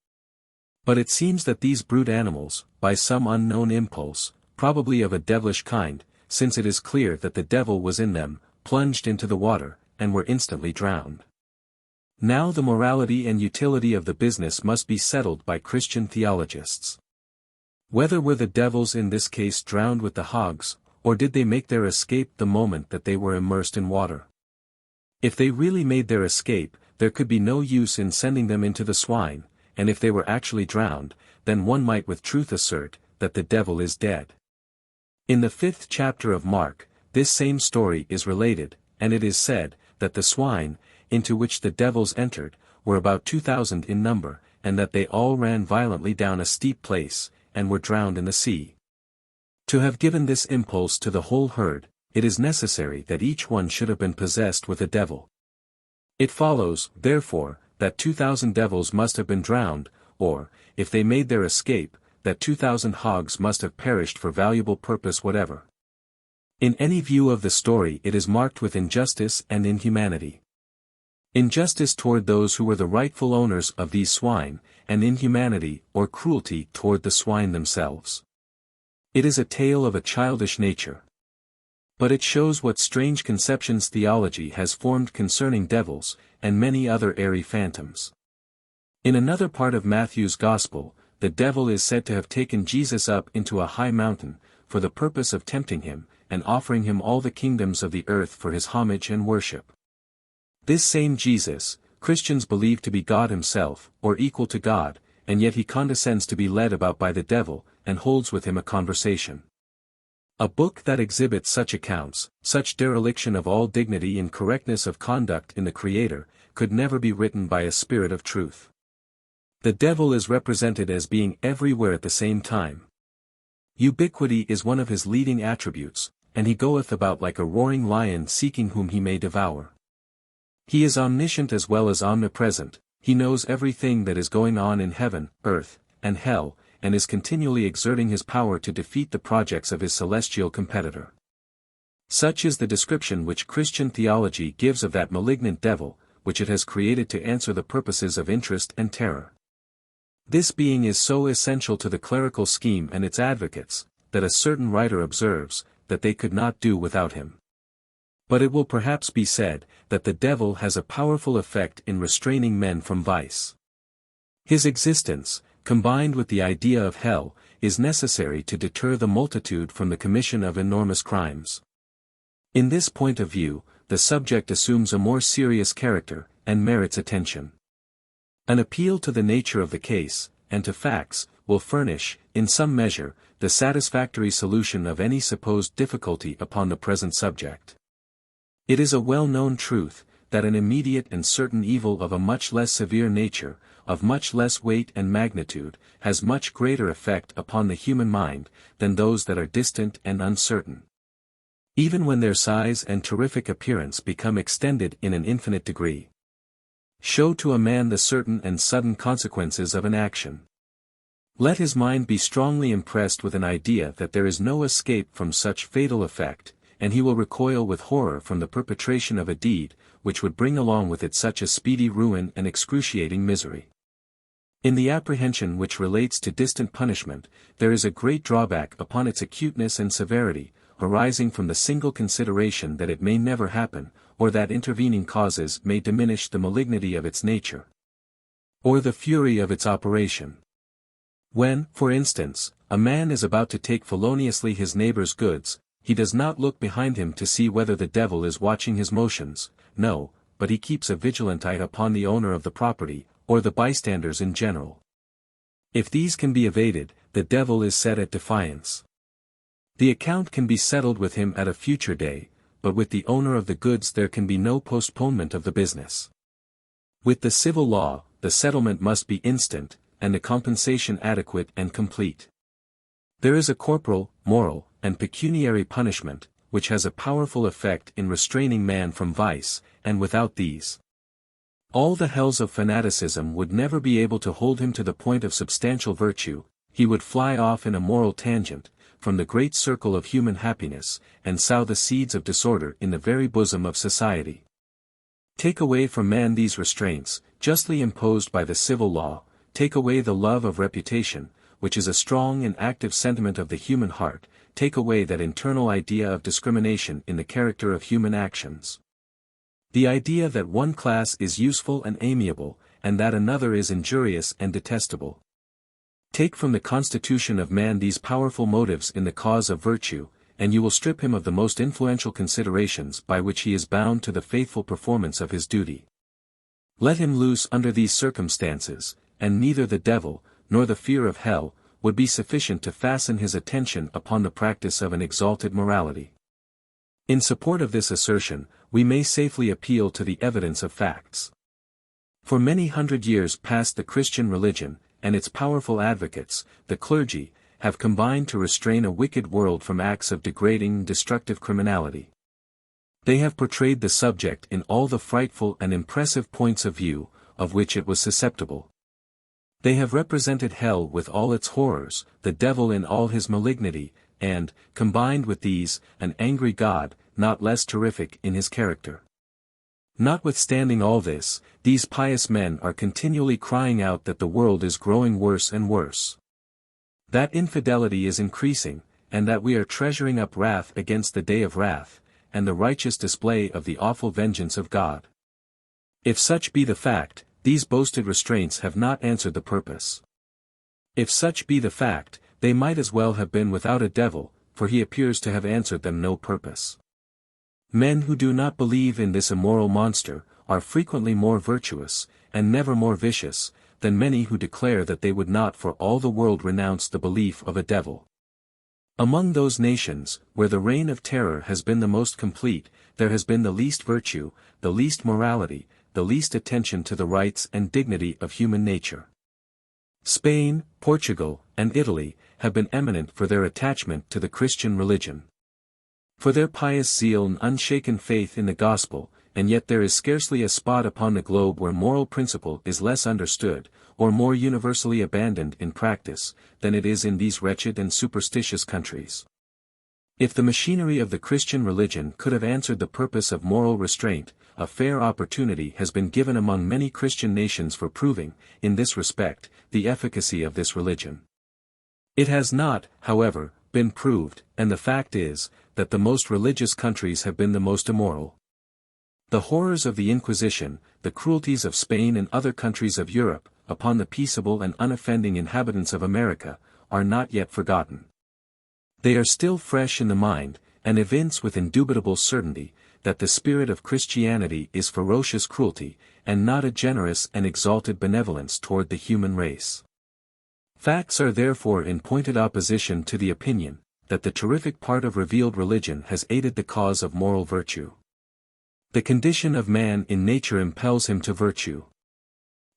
Speaker 1: But it seems that these brute animals, by some unknown impulse, probably of a devilish kind, since it is clear that the devil was in them, plunged into the water, and were instantly drowned. Now the morality and utility of the business must be settled by Christian theologists. Whether were the devils in this case drowned with the hogs, or did they make their escape the moment that they were immersed in water? If they really made their escape, there could be no use in sending them into the swine, and if they were actually drowned, then one might with truth assert, that the devil is dead. In the 5th chapter of Mark, this same story is related, and it is said, that the swine, into which the devils entered, were about 2,000 in number, and that they all ran violently down a steep place, and were drowned in the sea. To have given this impulse to the whole herd, it is necessary that each one should have been possessed with a devil. It follows, therefore, that 2,000 devils must have been drowned, or, if they made their escape, that 2,000 hogs must have perished for valuable purpose whatever. In any view of the story it is marked with injustice and inhumanity. Injustice toward those who were the rightful owners of these swine, and inhumanity or cruelty toward the swine themselves. It is a tale of a childish nature. But it shows what strange conceptions theology has formed concerning devils, and many other airy phantoms. In another part of Matthew's Gospel, the devil is said to have taken Jesus up into a high mountain, for the purpose of tempting him, and offering him all the kingdoms of the earth for his homage and worship. This same Jesus, Christians believe to be God himself, or equal to God, and yet he condescends to be led about by the devil, and holds with him a conversation. A book that exhibits such accounts, such dereliction of all dignity and correctness of conduct in the Creator, could never be written by a spirit of truth. The devil is represented as being everywhere at the same time. Ubiquity is one of his leading attributes, and he goeth about like a roaring lion seeking whom he may devour. He is omniscient as well as omnipresent, he knows everything that is going on in heaven, earth, and hell, and is continually exerting his power to defeat the projects of his celestial competitor. Such is the description which Christian theology gives of that malignant devil, which it has created to answer the purposes of interest and terror. This being is so essential to the clerical scheme and its advocates, that a certain writer observes, that they could not do without him. But it will perhaps be said, that the devil has a powerful effect in restraining men from vice. His existence, combined with the idea of hell, is necessary to deter the multitude from the commission of enormous crimes. In this point of view, the subject assumes a more serious character, and merits attention. An appeal to the nature of the case, and to facts, will furnish, in some measure, the satisfactory solution of any supposed difficulty upon the present subject. It is a well-known truth, that an immediate and certain evil of a much less severe nature, of much less weight and magnitude, has much greater effect upon the human mind, than those that are distant and uncertain. Even when their size and terrific appearance become extended in an infinite degree. Show to a man the certain and sudden consequences of an action. Let his mind be strongly impressed with an idea that there is no escape from such fatal effect, and he will recoil with horror from the perpetration of a deed, which would bring along with it such a speedy ruin and excruciating misery. In the apprehension which relates to distant punishment, there is a great drawback upon its acuteness and severity, arising from the single consideration that it may never happen, or that intervening causes may diminish the malignity of its nature, or the fury of its operation. When, for instance, a man is about to take feloniously his neighbor's goods, he does not look behind him to see whether the devil is watching his motions, no, but he keeps a vigilant eye upon the owner of the property, or the bystanders in general. If these can be evaded, the devil is set at defiance. The account can be settled with him at a future day, but with the owner of the goods there can be no postponement of the business. With the civil law, the settlement must be instant, and the compensation adequate and complete. There is a corporal, moral, and pecuniary punishment, which has a powerful effect in restraining man from vice, and without these, all the hells of fanaticism would never be able to hold him to the point of substantial virtue, he would fly off in a moral tangent, from the great circle of human happiness, and sow the seeds of disorder in the very bosom of society. Take away from man these restraints, justly imposed by the civil law, take away the love of reputation, which is a strong and active sentiment of the human heart, take away that internal idea of discrimination in the character of human actions. The idea that one class is useful and amiable, and that another is injurious and detestable. Take from the constitution of man these powerful motives in the cause of virtue, and you will strip him of the most influential considerations by which he is bound to the faithful performance of his duty. Let him loose under these circumstances, and neither the devil, nor the fear of hell, would be sufficient to fasten his attention upon the practice of an exalted morality. In support of this assertion, we may safely appeal to the evidence of facts. For many hundred years past the Christian religion, and its powerful advocates, the clergy, have combined to restrain a wicked world from acts of degrading and destructive criminality. They have portrayed the subject in all the frightful and impressive points of view, of which it was susceptible. They have represented hell with all its horrors, the devil in all his malignity, and, combined with these, an angry God, not less terrific in his character. Notwithstanding all this, these pious men are continually crying out that the world is growing worse and worse. That infidelity is increasing, and that we are treasuring up wrath against the day of wrath, and the righteous display of the awful vengeance of God. If such be the fact, these boasted restraints have not answered the purpose. If such be the fact, they might as well have been without a devil, for he appears to have answered them no purpose. Men who do not believe in this immoral monster, are frequently more virtuous, and never more vicious, than many who declare that they would not for all the world renounce the belief of a devil. Among those nations, where the reign of terror has been the most complete, there has been the least virtue, the least morality, the least attention to the rights and dignity of human nature. Spain, Portugal, and Italy, have been eminent for their attachment to the Christian religion. For their pious zeal and unshaken faith in the gospel, and yet there is scarcely a spot upon the globe where moral principle is less understood, or more universally abandoned in practice, than it is in these wretched and superstitious countries. If the machinery of the Christian religion could have answered the purpose of moral restraint, a fair opportunity has been given among many Christian nations for proving, in this respect, the efficacy of this religion. It has not, however, been proved, and the fact is, that the most religious countries have been the most immoral. The horrors of the Inquisition, the cruelties of Spain and other countries of Europe, upon the peaceable and unoffending inhabitants of America, are not yet forgotten. They are still fresh in the mind, and evince with indubitable certainty, that the spirit of Christianity is ferocious cruelty, and not a generous and exalted benevolence toward the human race. Facts are therefore in pointed opposition to the opinion, that the terrific part of revealed religion has aided the cause of moral virtue. The condition of man in nature impels him to virtue.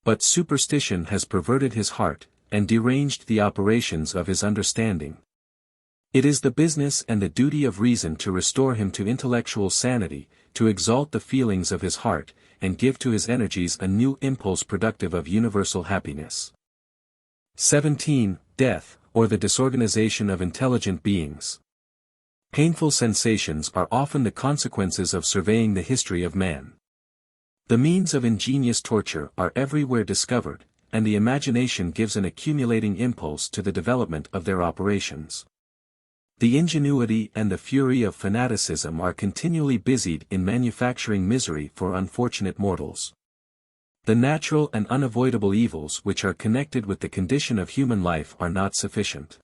Speaker 1: But superstition has perverted his heart, and deranged the operations of his understanding. It is the business and the duty of reason to restore him to intellectual sanity, to exalt the feelings of his heart, and give to his energies a new impulse productive of universal happiness. 17. Death, or the disorganization of intelligent beings. Painful sensations are often the consequences of surveying the history of man. The means of ingenious torture are everywhere discovered, and the imagination gives an accumulating impulse to the development of their operations. The ingenuity and the fury of fanaticism are continually busied in manufacturing misery for unfortunate mortals. The natural and unavoidable evils which are connected with the condition of human life are not sufficient.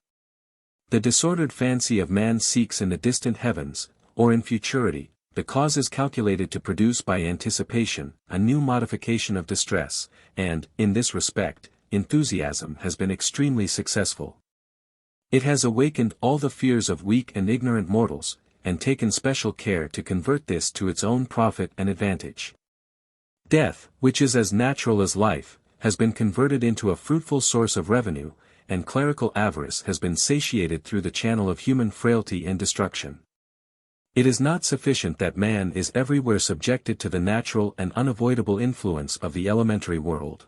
Speaker 1: The disordered fancy of man seeks in the distant heavens, or in futurity, the causes calculated to produce by anticipation, a new modification of distress, and, in this respect, enthusiasm has been extremely successful. It has awakened all the fears of weak and ignorant mortals, and taken special care to convert this to its own profit and advantage. Death, which is as natural as life, has been converted into a fruitful source of revenue, and clerical avarice has been satiated through the channel of human frailty and destruction. It is not sufficient that man is everywhere subjected to the natural and unavoidable influence of the elementary world.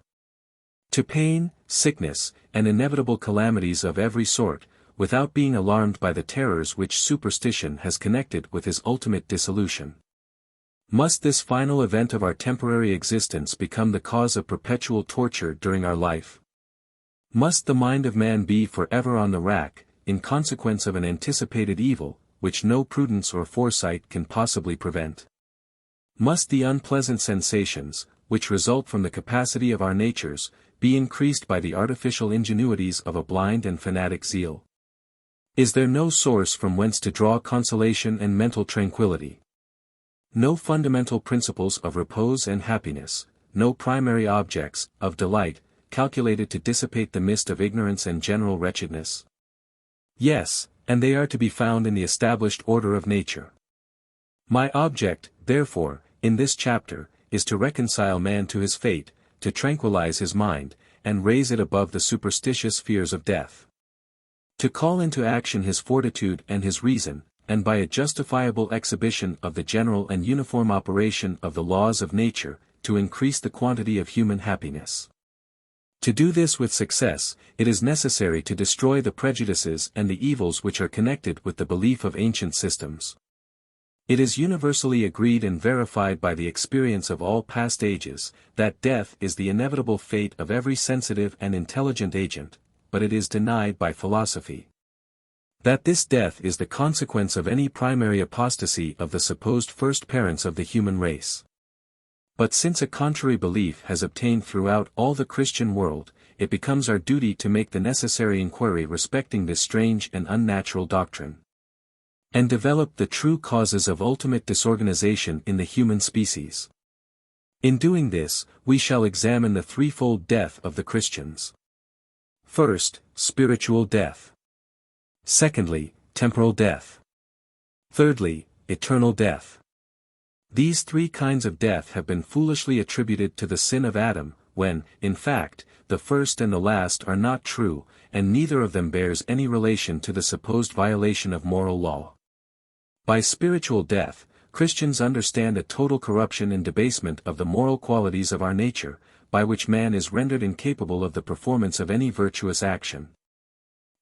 Speaker 1: To pain, sickness, and inevitable calamities of every sort, without being alarmed by the terrors which superstition has connected with his ultimate dissolution. Must this final event of our temporary existence become the cause of perpetual torture during our life? Must the mind of man be forever on the rack, in consequence of an anticipated evil, which no prudence or foresight can possibly prevent? Must the unpleasant sensations, which result from the capacity of our natures, be increased by the artificial ingenuities of a blind and fanatic zeal? Is there no source from whence to draw consolation and mental tranquility? No fundamental principles of repose and happiness, no primary objects, of delight, calculated to dissipate the mist of ignorance and general wretchedness? Yes, and they are to be found in the established order of nature. My object, therefore, in this chapter, is to reconcile man to his fate, to tranquilize his mind, and raise it above the superstitious fears of death. To call into action his fortitude and his reason, and by a justifiable exhibition of the general and uniform operation of the laws of nature, to increase the quantity of human happiness. To do this with success, it is necessary to destroy the prejudices and the evils which are connected with the belief of ancient systems. It is universally agreed and verified by the experience of all past ages, that death is the inevitable fate of every sensitive and intelligent agent, but it is denied by philosophy. That this death is the consequence of any primary apostasy of the supposed first parents of the human race. But since a contrary belief has obtained throughout all the Christian world, it becomes our duty to make the necessary inquiry respecting this strange and unnatural doctrine, and develop the true causes of ultimate disorganization in the human species. In doing this, we shall examine the threefold death of the Christians. First, spiritual death. Secondly, temporal death. Thirdly, eternal death. These three kinds of death have been foolishly attributed to the sin of Adam, when, in fact, the first and the last are not true, and neither of them bears any relation to the supposed violation of moral law. By spiritual death, Christians understand a total corruption and debasement of the moral qualities of our nature, by which man is rendered incapable of the performance of any virtuous action.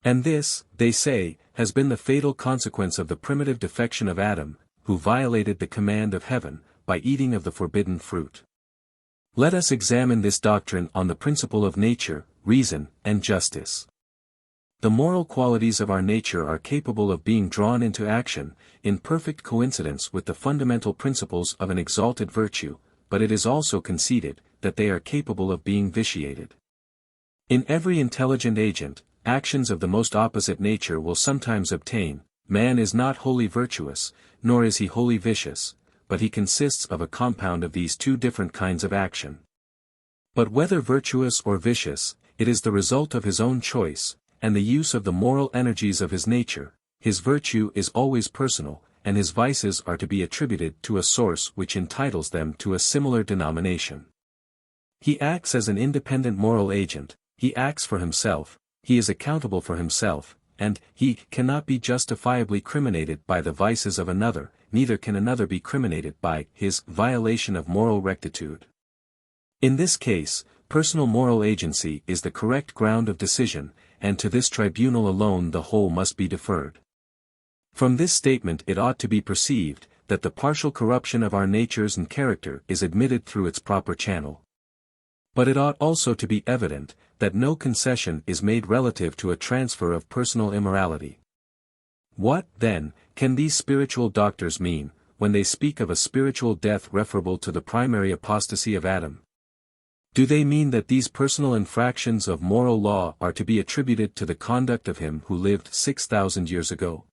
Speaker 1: And this, they say, has been the fatal consequence of the primitive defection of Adam, who violated the command of heaven, by eating of the forbidden fruit. Let us examine this doctrine on the principle of nature, reason, and justice. The moral qualities of our nature are capable of being drawn into action, in perfect coincidence with the fundamental principles of an exalted virtue, but it is also conceded, that they are capable of being vitiated. In every intelligent agent, actions of the most opposite nature will sometimes obtain. Man is not wholly virtuous, nor is he wholly vicious, but he consists of a compound of these two different kinds of action. But whether virtuous or vicious, it is the result of his own choice, and the use of the moral energies of his nature. His virtue is always personal, and his vices are to be attributed to a source which entitles them to a similar denomination. He acts as an independent moral agent, he acts for himself, he is accountable for himself, and he cannot be justifiably criminated by the vices of another, neither can another be criminated by his violation of moral rectitude. In this case, personal moral agency is the correct ground of decision, and to this tribunal alone the whole must be deferred. From this statement it ought to be perceived, that the partial corruption of our natures and character is admitted through its proper channel. But it ought also to be evident, that no concession is made relative to a transfer of personal immorality. What, then, can these spiritual doctors mean, when they speak of a spiritual death referable to the primary apostasy of Adam? Do they mean that these personal infractions of moral law are to be attributed to the conduct of him who lived 6,000 years ago?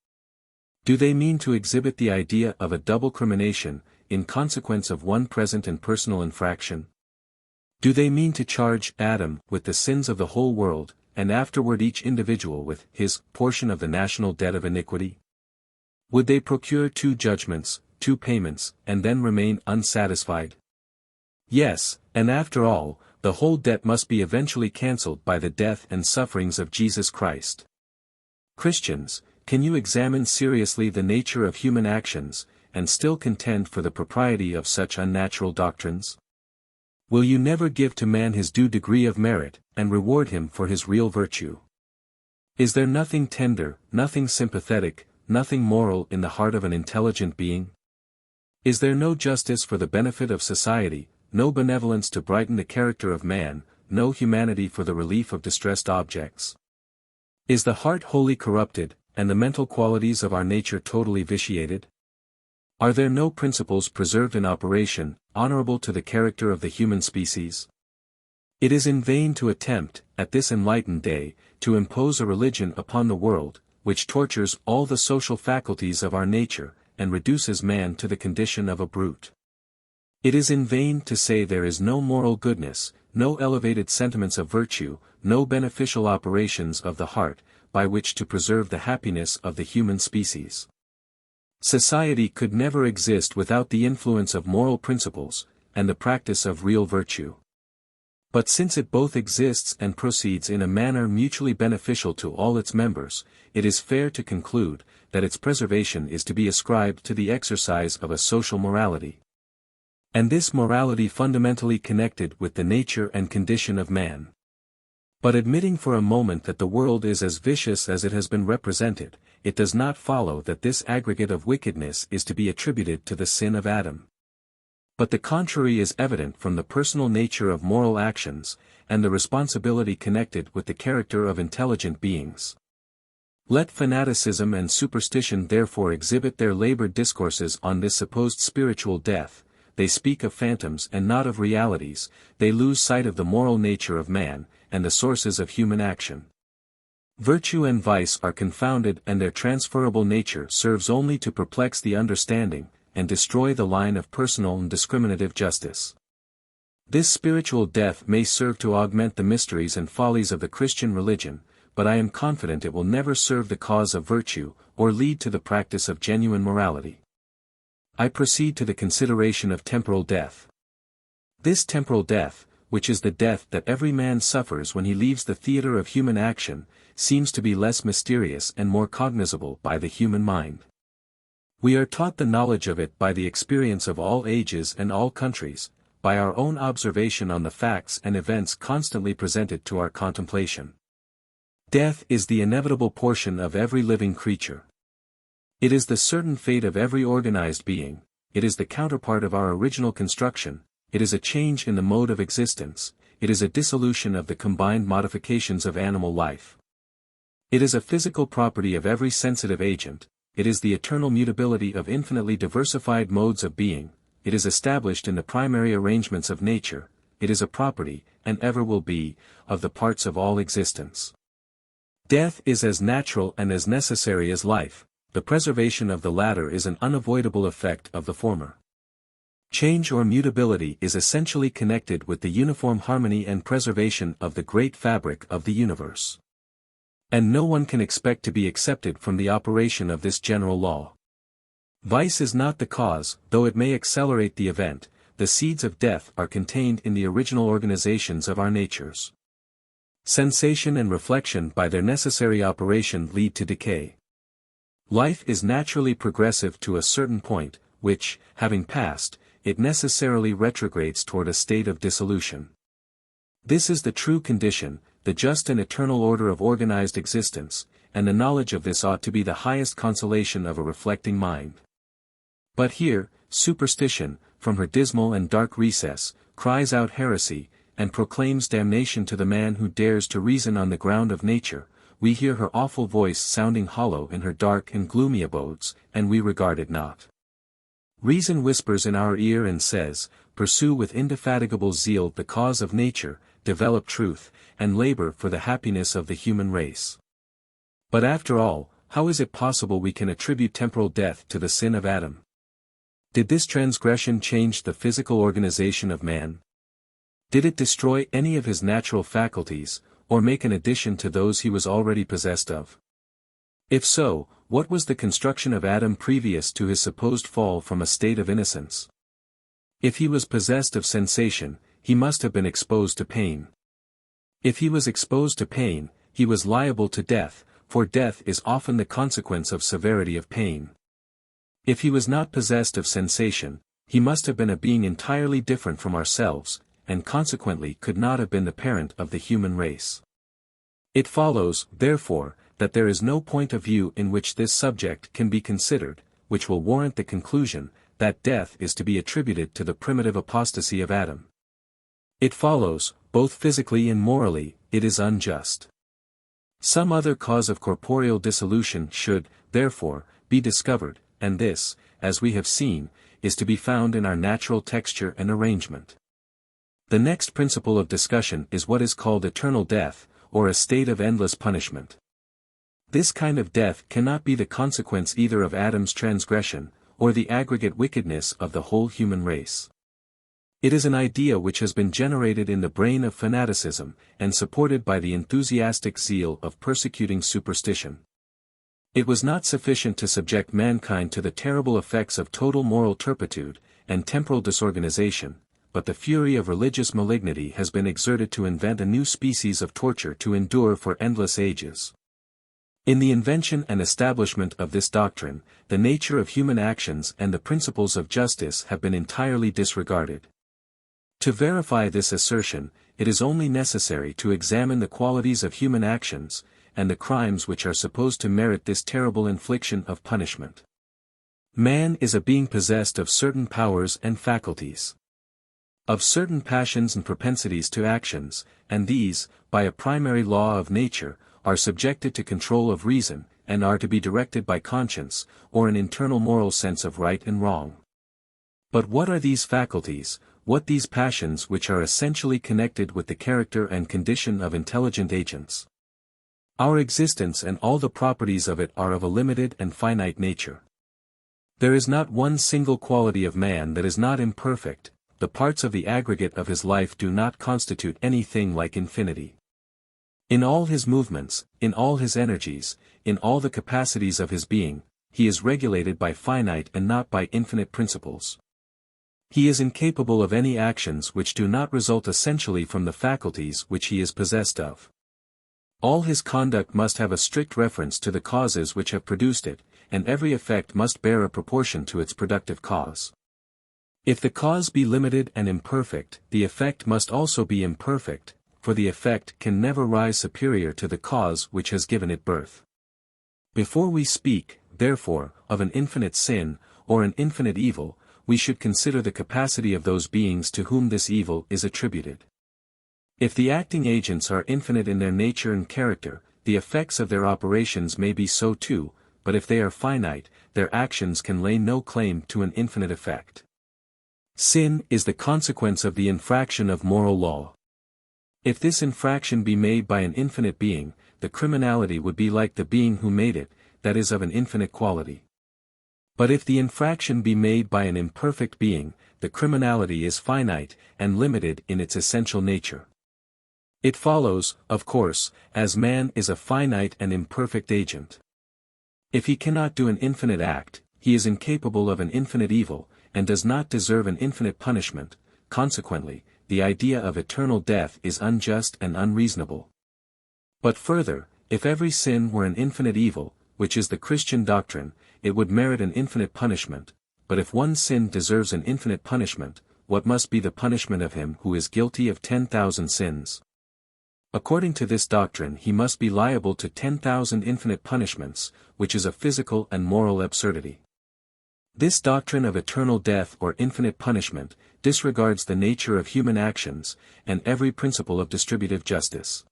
Speaker 1: Do they mean to exhibit the idea of a double crimination, in consequence of one present and personal infraction? Do they mean to charge Adam with the sins of the whole world, and afterward each individual with his portion of the national debt of iniquity? Would they procure two judgments, two payments, and then remain unsatisfied? Yes, and after all, the whole debt must be eventually cancelled by the death and sufferings of Jesus Christ. Christians, can you examine seriously the nature of human actions, and still contend for the propriety of such unnatural doctrines? Will you never give to man his due degree of merit, and reward him for his real virtue? Is there nothing tender, nothing sympathetic, nothing moral in the heart of an intelligent being? Is there no justice for the benefit of society, no benevolence to brighten the character of man, no humanity for the relief of distressed objects? Is the heart wholly corrupted, and the mental qualities of our nature totally vitiated? Are there no principles preserved in operation, honorable to the character of the human species? It is in vain to attempt, at this enlightened day, to impose a religion upon the world, which tortures all the social faculties of our nature, and reduces man to the condition of a brute. It is in vain to say there is no moral goodness, no elevated sentiments of virtue, no beneficial operations of the heart, by which to preserve the happiness of the human species. Society could never exist without the influence of moral principles, and the practice of real virtue. But since it both exists and proceeds in a manner mutually beneficial to all its members, it is fair to conclude, that its preservation is to be ascribed to the exercise of a social morality. And this morality fundamentally connected with the nature and condition of man. But admitting for a moment that the world is as vicious as it has been represented, it does not follow that this aggregate of wickedness is to be attributed to the sin of Adam. But the contrary is evident from the personal nature of moral actions, and the responsibility connected with the character of intelligent beings. Let fanaticism and superstition therefore exhibit their labored discourses on this supposed spiritual death. They speak of phantoms and not of realities, they lose sight of the moral nature of man, and the sources of human action. Virtue and vice are confounded and their transferable nature serves only to perplex the understanding, and destroy the line of personal and discriminative justice. This spiritual death may serve to augment the mysteries and follies of the Christian religion, but I am confident it will never serve the cause of virtue, or lead to the practice of genuine morality. I proceed to the consideration of temporal death. This temporal death, which is the death that every man suffers when he leaves the theater of human action, seems to be less mysterious and more cognizable by the human mind. We are taught the knowledge of it by the experience of all ages and all countries, by our own observation on the facts and events constantly presented to our contemplation. Death is the inevitable portion of every living creature. It is the certain fate of every organized being, it is the counterpart of our original construction, it is a change in the mode of existence, it is a dissolution of the combined modifications of animal life. It is a physical property of every sensitive agent, it is the eternal mutability of infinitely diversified modes of being, it is established in the primary arrangements of nature, it is a property, and ever will be, of the parts of all existence. Death is as natural and as necessary as life. The preservation of the latter is an unavoidable effect of the former. Change or mutability is essentially connected with the uniform harmony and preservation of the great fabric of the universe. And no one can expect to be excepted from the operation of this general law. Vice is not the cause, though it may accelerate the event. The seeds of death are contained in the original organizations of our natures. Sensation and reflection by their necessary operation lead to decay. Life is naturally progressive to a certain point, which, having passed, it necessarily retrogrades toward a state of dissolution. This is the true condition, the just and eternal order of organized existence, and the knowledge of this ought to be the highest consolation of a reflecting mind. But here, superstition, from her dismal and dark recess, cries out heresy, and proclaims damnation to the man who dares to reason on the ground of nature. We hear her awful voice sounding hollow in her dark and gloomy abodes, and we regard it not. Reason whispers in our ear and says, pursue with indefatigable zeal the cause of nature, develop truth, and labor for the happiness of the human race. But after all, how is it possible we can attribute temporal death to the sin of Adam? Did this transgression change the physical organization of man? Did it destroy any of his natural faculties, or make an addition to those he was already possessed of? If so, what was the construction of Adam previous to his supposed fall from a state of innocence? If he was possessed of sensation, he must have been exposed to pain. If he was exposed to pain, he was liable to death, for death is often the consequence of severity of pain. If he was not possessed of sensation, he must have been a being entirely different from ourselves, and consequently could not have been the parent of the human race. It follows, therefore, that there is no point of view in which this subject can be considered, which will warrant the conclusion, that death is to be attributed to the primitive apostasy of Adam. It follows, both physically and morally, it is unjust. Some other cause of corporeal dissolution should, therefore, be discovered, and this, as we have seen, is to be found in our natural texture and arrangement. The next principle of discussion is what is called eternal death, or a state of endless punishment. This kind of death cannot be the consequence either of Adam's transgression, or the aggregate wickedness of the whole human race. It is an idea which has been generated in the brain of fanaticism, and supported by the enthusiastic zeal of persecuting superstition. It was not sufficient to subject mankind to the terrible effects of total moral turpitude, and temporal disorganization, but the fury of religious malignity has been exerted to invent a new species of torture to endure for endless ages. In the invention and establishment of this doctrine, the nature of human actions and the principles of justice have been entirely disregarded. To verify this assertion, it is only necessary to examine the qualities of human actions, and the crimes which are supposed to merit this terrible infliction of punishment. Man is a being possessed of certain powers and faculties, of certain passions and propensities to actions, and these, by a primary law of nature, are subjected to control of reason, and are to be directed by conscience, or an internal moral sense of right and wrong. But what are these faculties, what these passions which are essentially connected with the character and condition of intelligent agents? Our existence and all the properties of it are of a limited and finite nature. There is not one single quality of man that is not imperfect, the parts of the aggregate of his life do not constitute anything like infinity. In all his movements, in all his energies, in all the capacities of his being, he is regulated by finite and not by infinite principles. He is incapable of any actions which do not result essentially from the faculties which he is possessed of. All his conduct must have a strict reference to the causes which have produced it, and every effect must bear a proportion to its productive cause. If the cause be limited and imperfect, the effect must also be imperfect, for the effect can never rise superior to the cause which has given it birth. Before we speak, therefore, of an infinite sin, or an infinite evil, we should consider the capacity of those beings to whom this evil is attributed. If the acting agents are infinite in their nature and character, the effects of their operations may be so too, but if they are finite, their actions can lay no claim to an infinite effect. Sin is the consequence of the infraction of moral law. If this infraction be made by an infinite being, the criminality would be like the being who made it, that is of an infinite quality. But if the infraction be made by an imperfect being, the criminality is finite, and limited in its essential nature. It follows, of course, as man is a finite and imperfect agent. If he cannot do an infinite act, he is incapable of an infinite evil, and does not deserve an infinite punishment. Consequently, the idea of eternal death is unjust and unreasonable. But further, if every sin were an infinite evil, which is the Christian doctrine, it would merit an infinite punishment, but if one sin deserves an infinite punishment, what must be the punishment of him who is guilty of 10,000 sins? According to this doctrine he must be liable to 10,000 infinite punishments, which is a physical and moral absurdity. This doctrine of eternal death or infinite punishment disregards the nature of human actions, and every principle of distributive justice.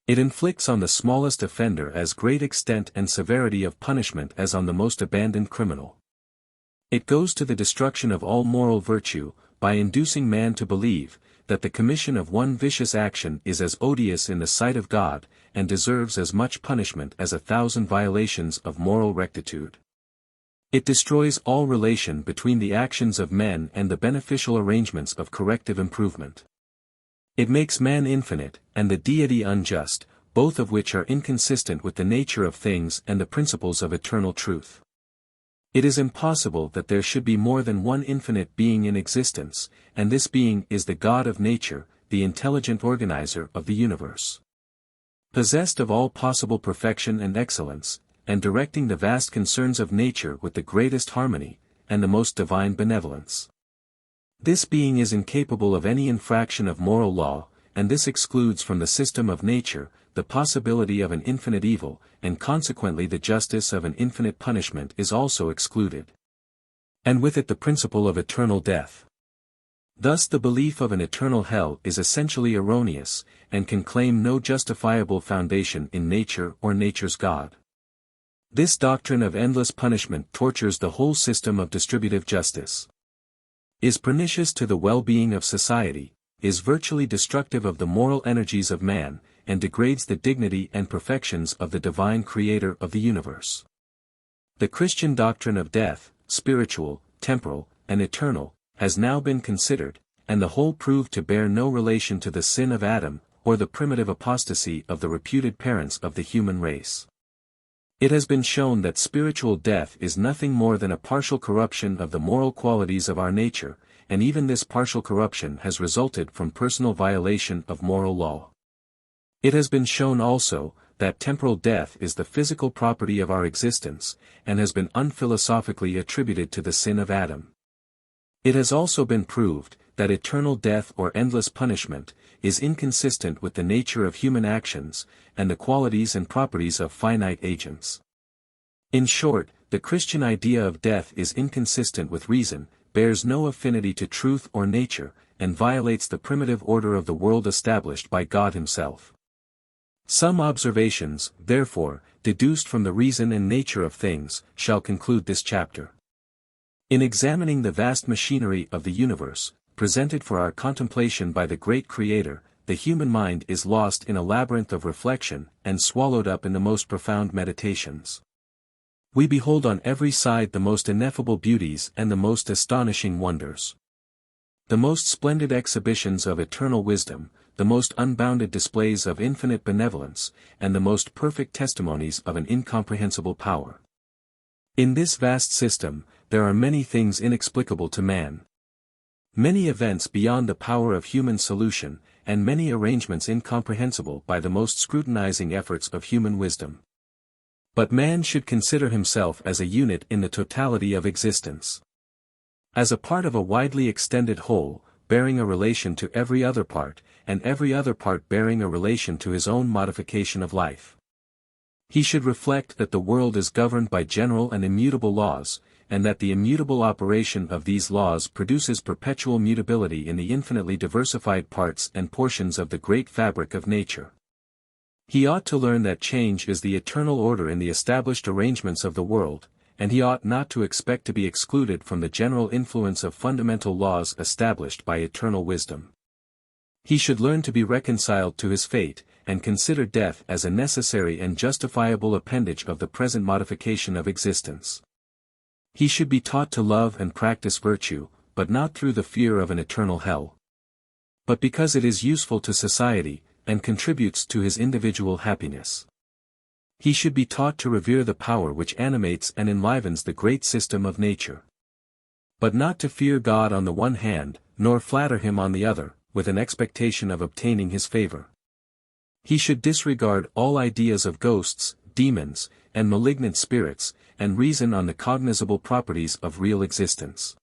Speaker 1: It inflicts on the smallest offender as great extent and severity of punishment as on the most abandoned criminal. It goes to the destruction of all moral virtue, by inducing man to believe, that the commission of one vicious action is as odious in the sight of God, and deserves as much punishment as 1,000 violations of moral rectitude. It destroys all relation between the actions of men and the beneficial arrangements of corrective improvement. It makes man infinite, and the deity unjust, both of which are inconsistent with the nature of things and the principles of eternal truth. It is impossible that there should be more than one infinite being in existence, and this being is the God of nature, the intelligent organizer of the universe. Possessed of all possible perfection and excellence, and directing the vast concerns of nature with the greatest harmony, and the most divine benevolence. This being is incapable of any infraction of moral law, and this excludes from the system of nature the possibility of an infinite evil, and consequently the justice of an infinite punishment is also excluded. And with it the principle of eternal death. Thus the belief of an eternal hell is essentially erroneous, and can claim no justifiable foundation in nature or nature's God. This doctrine of endless punishment tortures the whole system of distributive justice, is pernicious to the well-being of society, is virtually destructive of the moral energies of man, and degrades the dignity and perfections of the divine creator of the universe. The Christian doctrine of death, spiritual, temporal, and eternal, has now been considered, and the whole proved to bear no relation to the sin of Adam, or the primitive apostasy of the reputed parents of the human race. It has been shown that spiritual death is nothing more than a partial corruption of the moral qualities of our nature, and even this partial corruption has resulted from personal violation of moral law. It has been shown also, that temporal death is the physical property of our existence, and has been unphilosophically attributed to the sin of Adam. It has also been proved, that eternal death or endless punishment, is inconsistent with the nature of human actions, and the qualities and properties of finite agents. In short, the Christian idea of death is inconsistent with reason, bears no affinity to truth or nature, and violates the primitive order of the world established by God himself. Some observations, therefore, deduced from the reason and nature of things, shall conclude this chapter. In examining the vast machinery of the universe, presented for our contemplation by the great Creator, the human mind is lost in a labyrinth of reflection, and swallowed up in the most profound meditations. We behold on every side the most ineffable beauties and the most astonishing wonders. The most splendid exhibitions of eternal wisdom, the most unbounded displays of infinite benevolence, and the most perfect testimonies of an incomprehensible power. In this vast system, there are many things inexplicable to man. Many events beyond the power of human solution, and many arrangements incomprehensible by the most scrutinizing efforts of human wisdom. But man should consider himself as a unit in the totality of existence. As a part of a widely extended whole, bearing a relation to every other part, and every other part bearing a relation to his own modification of life. He should reflect that the world is governed by general and immutable laws, and that the immutable operation of these laws produces perpetual mutability in the infinitely diversified parts and portions of the great fabric of nature. He ought to learn that change is the eternal order in the established arrangements of the world, and he ought not to expect to be excluded from the general influence of fundamental laws established by eternal wisdom. He should learn to be reconciled to his fate, and consider death as a necessary and justifiable appendage of the present modification of existence. He should be taught to love and practice virtue, but not through the fear of an eternal hell, but because it is useful to society, and contributes to his individual happiness. He should be taught to revere the power which animates and enlivens the great system of nature, but not to fear God on the one hand, nor flatter him on the other, with an expectation of obtaining his favor. He should disregard all ideas of ghosts, demons, and malignant spirits, and reason on the cognizable properties of real existence.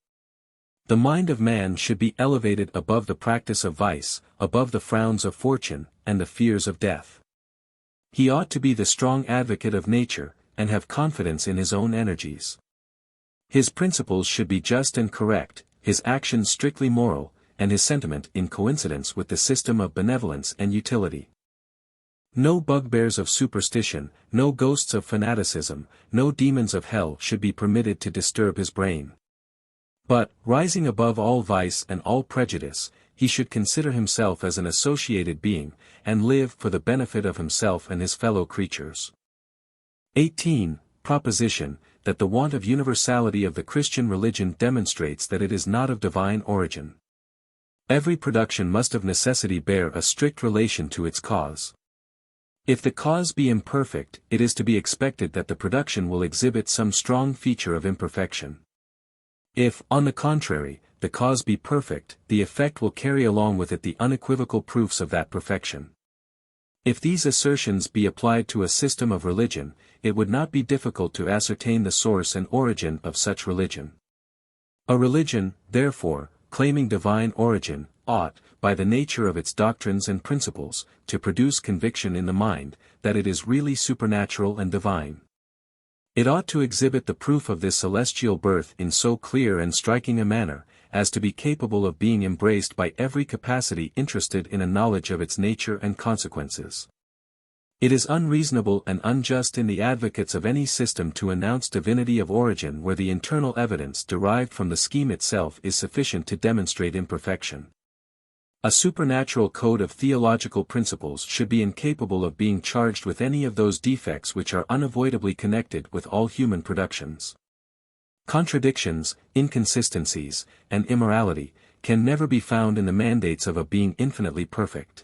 Speaker 1: The mind of man should be elevated above the practice of vice, above the frowns of fortune, and the fears of death. He ought to be the strong advocate of nature, and have confidence in his own energies. His principles should be just and correct, his actions strictly moral, and his sentiment in coincidence with the system of benevolence and utility. No bugbears of superstition, no ghosts of fanaticism, no demons of hell should be permitted to disturb his brain. But, rising above all vice and all prejudice, he should consider himself as an associated being, and live for the benefit of himself and his fellow creatures. 18. Proposition, that the want of universality of the Christian religion demonstrates that it is not of divine origin. Every production must of necessity bear a strict relation to its cause. If the cause be imperfect, it is to be expected that the production will exhibit some strong feature of imperfection. If, on the contrary, the cause be perfect, the effect will carry along with it the unequivocal proofs of that perfection. If these assertions be applied to a system of religion, it would not be difficult to ascertain the source and origin of such religion. A religion, therefore, claiming divine origin, ought, by the nature of its doctrines and principles, to produce conviction in the mind, that it is really supernatural and divine. It ought to exhibit the proof of this celestial birth in so clear and striking a manner, as to be capable of being embraced by every capacity interested in a knowledge of its nature and consequences. It is unreasonable and unjust in the advocates of any system to announce divinity of origin where the internal evidence derived from the scheme itself is sufficient to demonstrate imperfection. A supernatural code of theological principles should be incapable of being charged with any of those defects which are unavoidably connected with all human productions. Contradictions, inconsistencies, and immorality, can never be found in the mandates of a being infinitely perfect.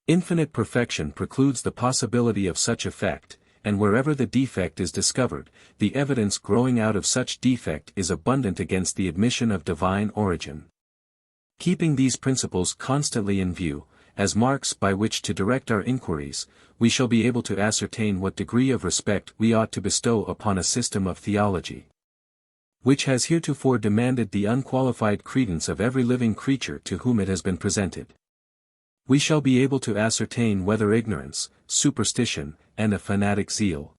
Speaker 1: Infinite perfection precludes the possibility of such effect, and wherever the defect is discovered, the evidence growing out of such defect is abundant against the admission of divine origin. Keeping these principles constantly in view, as marks by which to direct our inquiries, we shall be able to ascertain what degree of respect we ought to bestow upon a system of theology, which has heretofore demanded the unqualified credence of every living creature to whom it has been presented. We shall be able to ascertain whether ignorance, superstition, and a fanatic zeal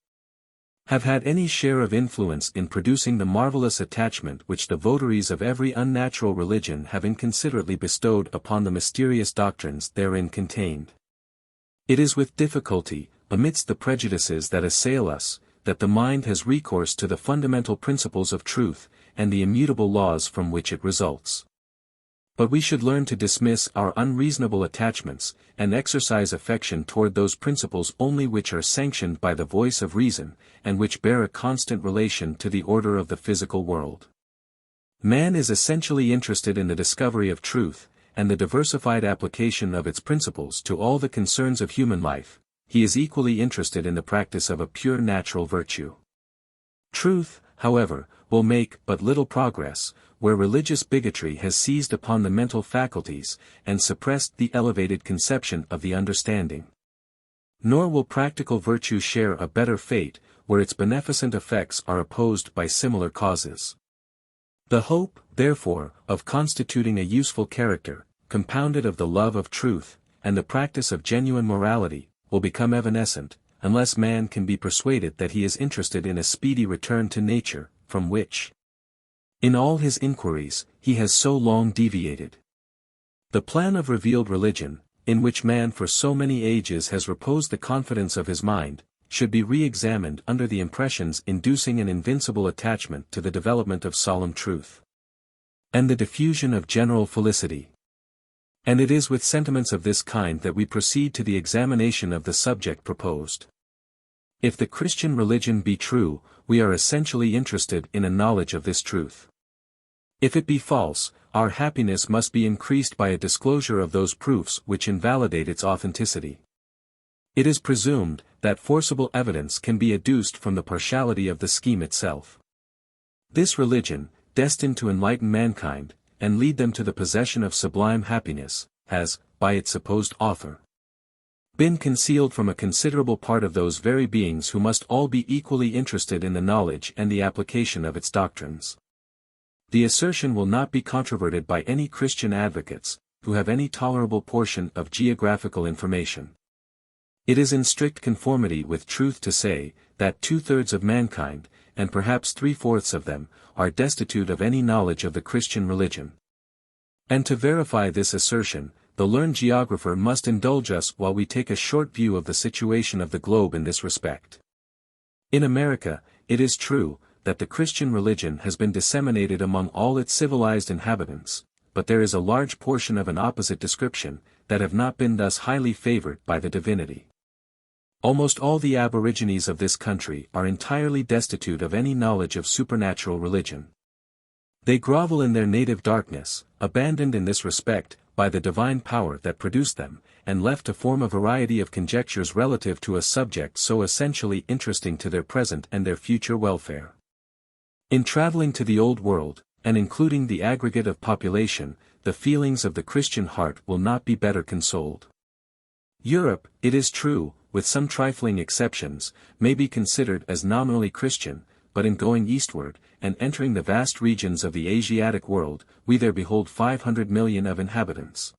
Speaker 1: have had any share of influence in producing the marvelous attachment which the votaries of every unnatural religion have inconsiderately bestowed upon the mysterious doctrines therein contained. It is with difficulty, amidst the prejudices that assail us, that the mind has recourse to the fundamental principles of truth, and the immutable laws from which it results. But we should learn to dismiss our unreasonable attachments, and exercise affection toward those principles only which are sanctioned by the voice of reason, and which bear a constant relation to the order of the physical world. Man is essentially interested in the discovery of truth, and the diversified application of its principles to all the concerns of human life. He is equally interested in the practice of a pure natural virtue. Truth, however, will make but little progress, where religious bigotry has seized upon the mental faculties, and suppressed the elevated conception of the understanding. Nor will practical virtue share a better fate, where its beneficent effects are opposed by similar causes. The hope, therefore, of constituting a useful character, compounded of the love of truth, and the practice of genuine morality, will become evanescent, unless man can be persuaded that he is interested in a speedy return to nature, from which, in all his inquiries, he has so long deviated. The plan of revealed religion, in which man for so many ages has reposed the confidence of his mind, should be re-examined under the impressions inducing an invincible attachment to the development of solemn truth, and the diffusion of general felicity. And it is with sentiments of this kind that we proceed to the examination of the subject proposed. If the Christian religion be true, we are essentially interested in a knowledge of this truth. If it be false, our happiness must be increased by a disclosure of those proofs which invalidate its authenticity. It is presumed that forcible evidence can be adduced from the partiality of the scheme itself. This religion, destined to enlighten mankind, and lead them to the possession of sublime happiness, has, by its supposed author, been concealed from a considerable part of those very beings who must all be equally interested in the knowledge and the application of its doctrines. The assertion will not be controverted by any Christian advocates, who have any tolerable portion of geographical information. It is in strict conformity with truth to say, that 2/3 of mankind, and perhaps 3/4 of them, are destitute of any knowledge of the Christian religion. And to verify this assertion, the learned geographer must indulge us while we take a short view of the situation of the globe in this respect. In America, it is true, that the Christian religion has been disseminated among all its civilized inhabitants, but there is a large portion of an opposite description, that have not been thus highly favored by the divinity. Almost all the aborigines of this country are entirely destitute of any knowledge of supernatural religion. They grovel in their native darkness, abandoned in this respect, by the divine power that produced them, and left to form a variety of conjectures relative to a subject so essentially interesting to their present and their future welfare. In traveling to the Old World, and including the aggregate of population, the feelings of the Christian heart will not be better consoled. Europe, it is true, with some trifling exceptions, may be considered as nominally Christian, but in going eastward, and entering the vast regions of the Asiatic world, we there behold 500 million of inhabitants,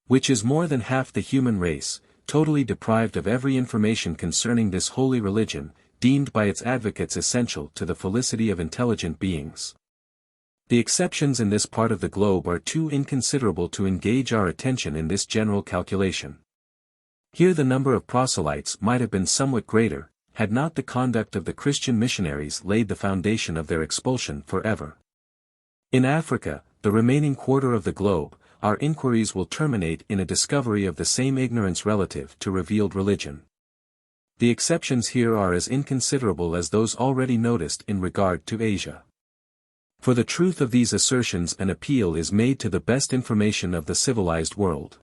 Speaker 1: which is more than half the human race, totally deprived of every information concerning this holy religion, deemed by its advocates essential to the felicity of intelligent beings. The exceptions in this part of the globe are too inconsiderable to engage our attention in this general calculation. Here the number of proselytes might have been somewhat greater, had not the conduct of the Christian missionaries laid the foundation of their expulsion forever. In Africa, the remaining quarter of the globe, our inquiries will terminate in a discovery of the same ignorance relative to revealed religion. The exceptions here are as inconsiderable as those already noticed in regard to Asia. For the truth of these assertions an appeal is made to the best information of the civilized world.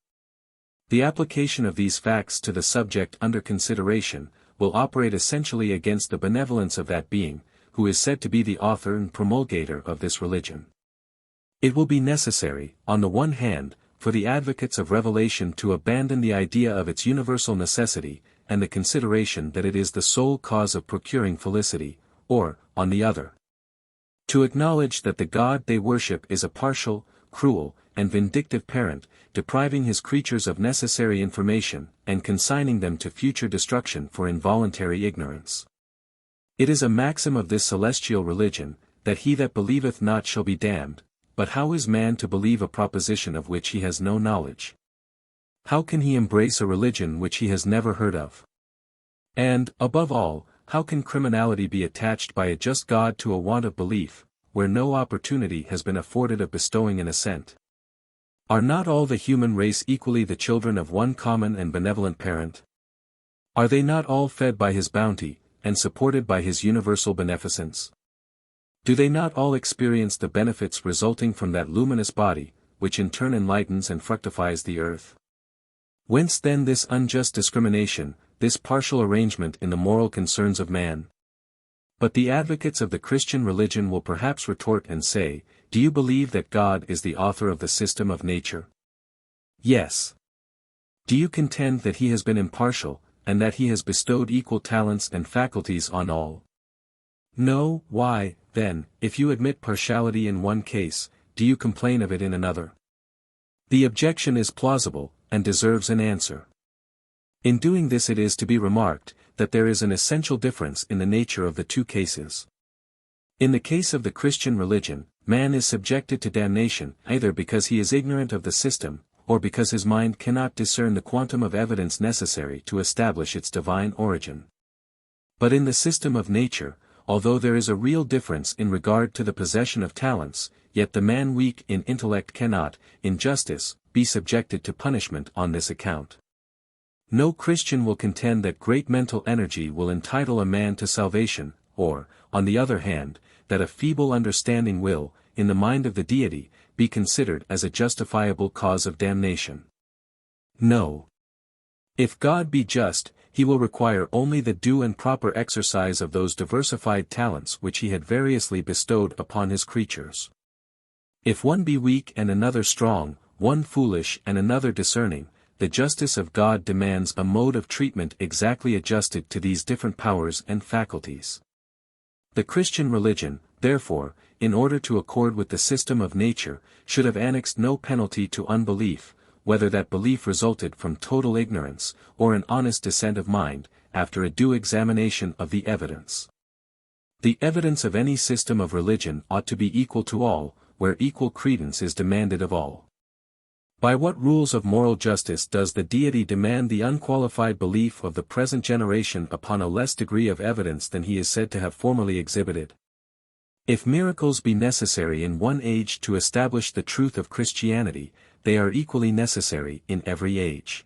Speaker 1: The application of these facts to the subject under consideration, will operate essentially against the benevolence of that being, who is said to be the author and promulgator of this religion. It will be necessary, on the one hand, for the advocates of revelation to abandon the idea of its universal necessity, and the consideration that it is the sole cause of procuring felicity, or, on the other, to acknowledge that the God they worship is a partial, cruel, and vindictive parent, depriving his creatures of necessary information, and consigning them to future destruction for involuntary ignorance. It is a maxim of this celestial religion, that he that believeth not shall be damned, but how is man to believe a proposition of which he has no knowledge? How can he embrace a religion which he has never heard of? And, above all, how can criminality be attached by a just God to a want of belief, where no opportunity has been afforded of bestowing an assent? Are not all the human race equally the children of one common and benevolent parent? Are they not all fed by his bounty, and supported by his universal beneficence? Do they not all experience the benefits resulting from that luminous body, which in turn enlightens and fructifies the earth? Whence then this unjust discrimination, this partial arrangement in the moral concerns of man? But the advocates of the Christian religion will perhaps retort and say, do you believe that God is the author of the system of nature? Yes. Do you contend that he has been impartial, and that he has bestowed equal talents and faculties on all? No. Why, then, if you admit partiality in one case, do you complain of it in another? The objection is plausible, and deserves an answer. In doing this it is to be remarked, that there is an essential difference in the nature of the two cases. In the case of the Christian religion, man is subjected to damnation either because he is ignorant of the system, or because his mind cannot discern the quantum of evidence necessary to establish its divine origin. But in the system of nature, although there is a real difference in regard to the possession of talents, yet the man weak in intellect cannot, in justice, be subjected to punishment on this account. No Christian will contend that great mental energy will entitle a man to salvation, or, on the other hand, that a feeble understanding will, in the mind of the deity, be considered as a justifiable cause of damnation. No. If God be just, he will require only the due and proper exercise of those diversified talents which he had variously bestowed upon his creatures. If one be weak and another strong, one foolish and another discerning, the justice of God demands a mode of treatment exactly adjusted to these different powers and faculties. The Christian religion, therefore, in order to accord with the system of nature, should have annexed no penalty to unbelief, whether that belief resulted from total ignorance, or an honest dissent of mind, after a due examination of the evidence. The evidence of any system of religion ought to be equal to all, where equal credence is demanded of all. By what rules of moral justice does the deity demand the unqualified belief of the present generation upon a less degree of evidence than he is said to have formerly exhibited? If miracles be necessary in one age to establish the truth of Christianity, they are equally necessary in every age.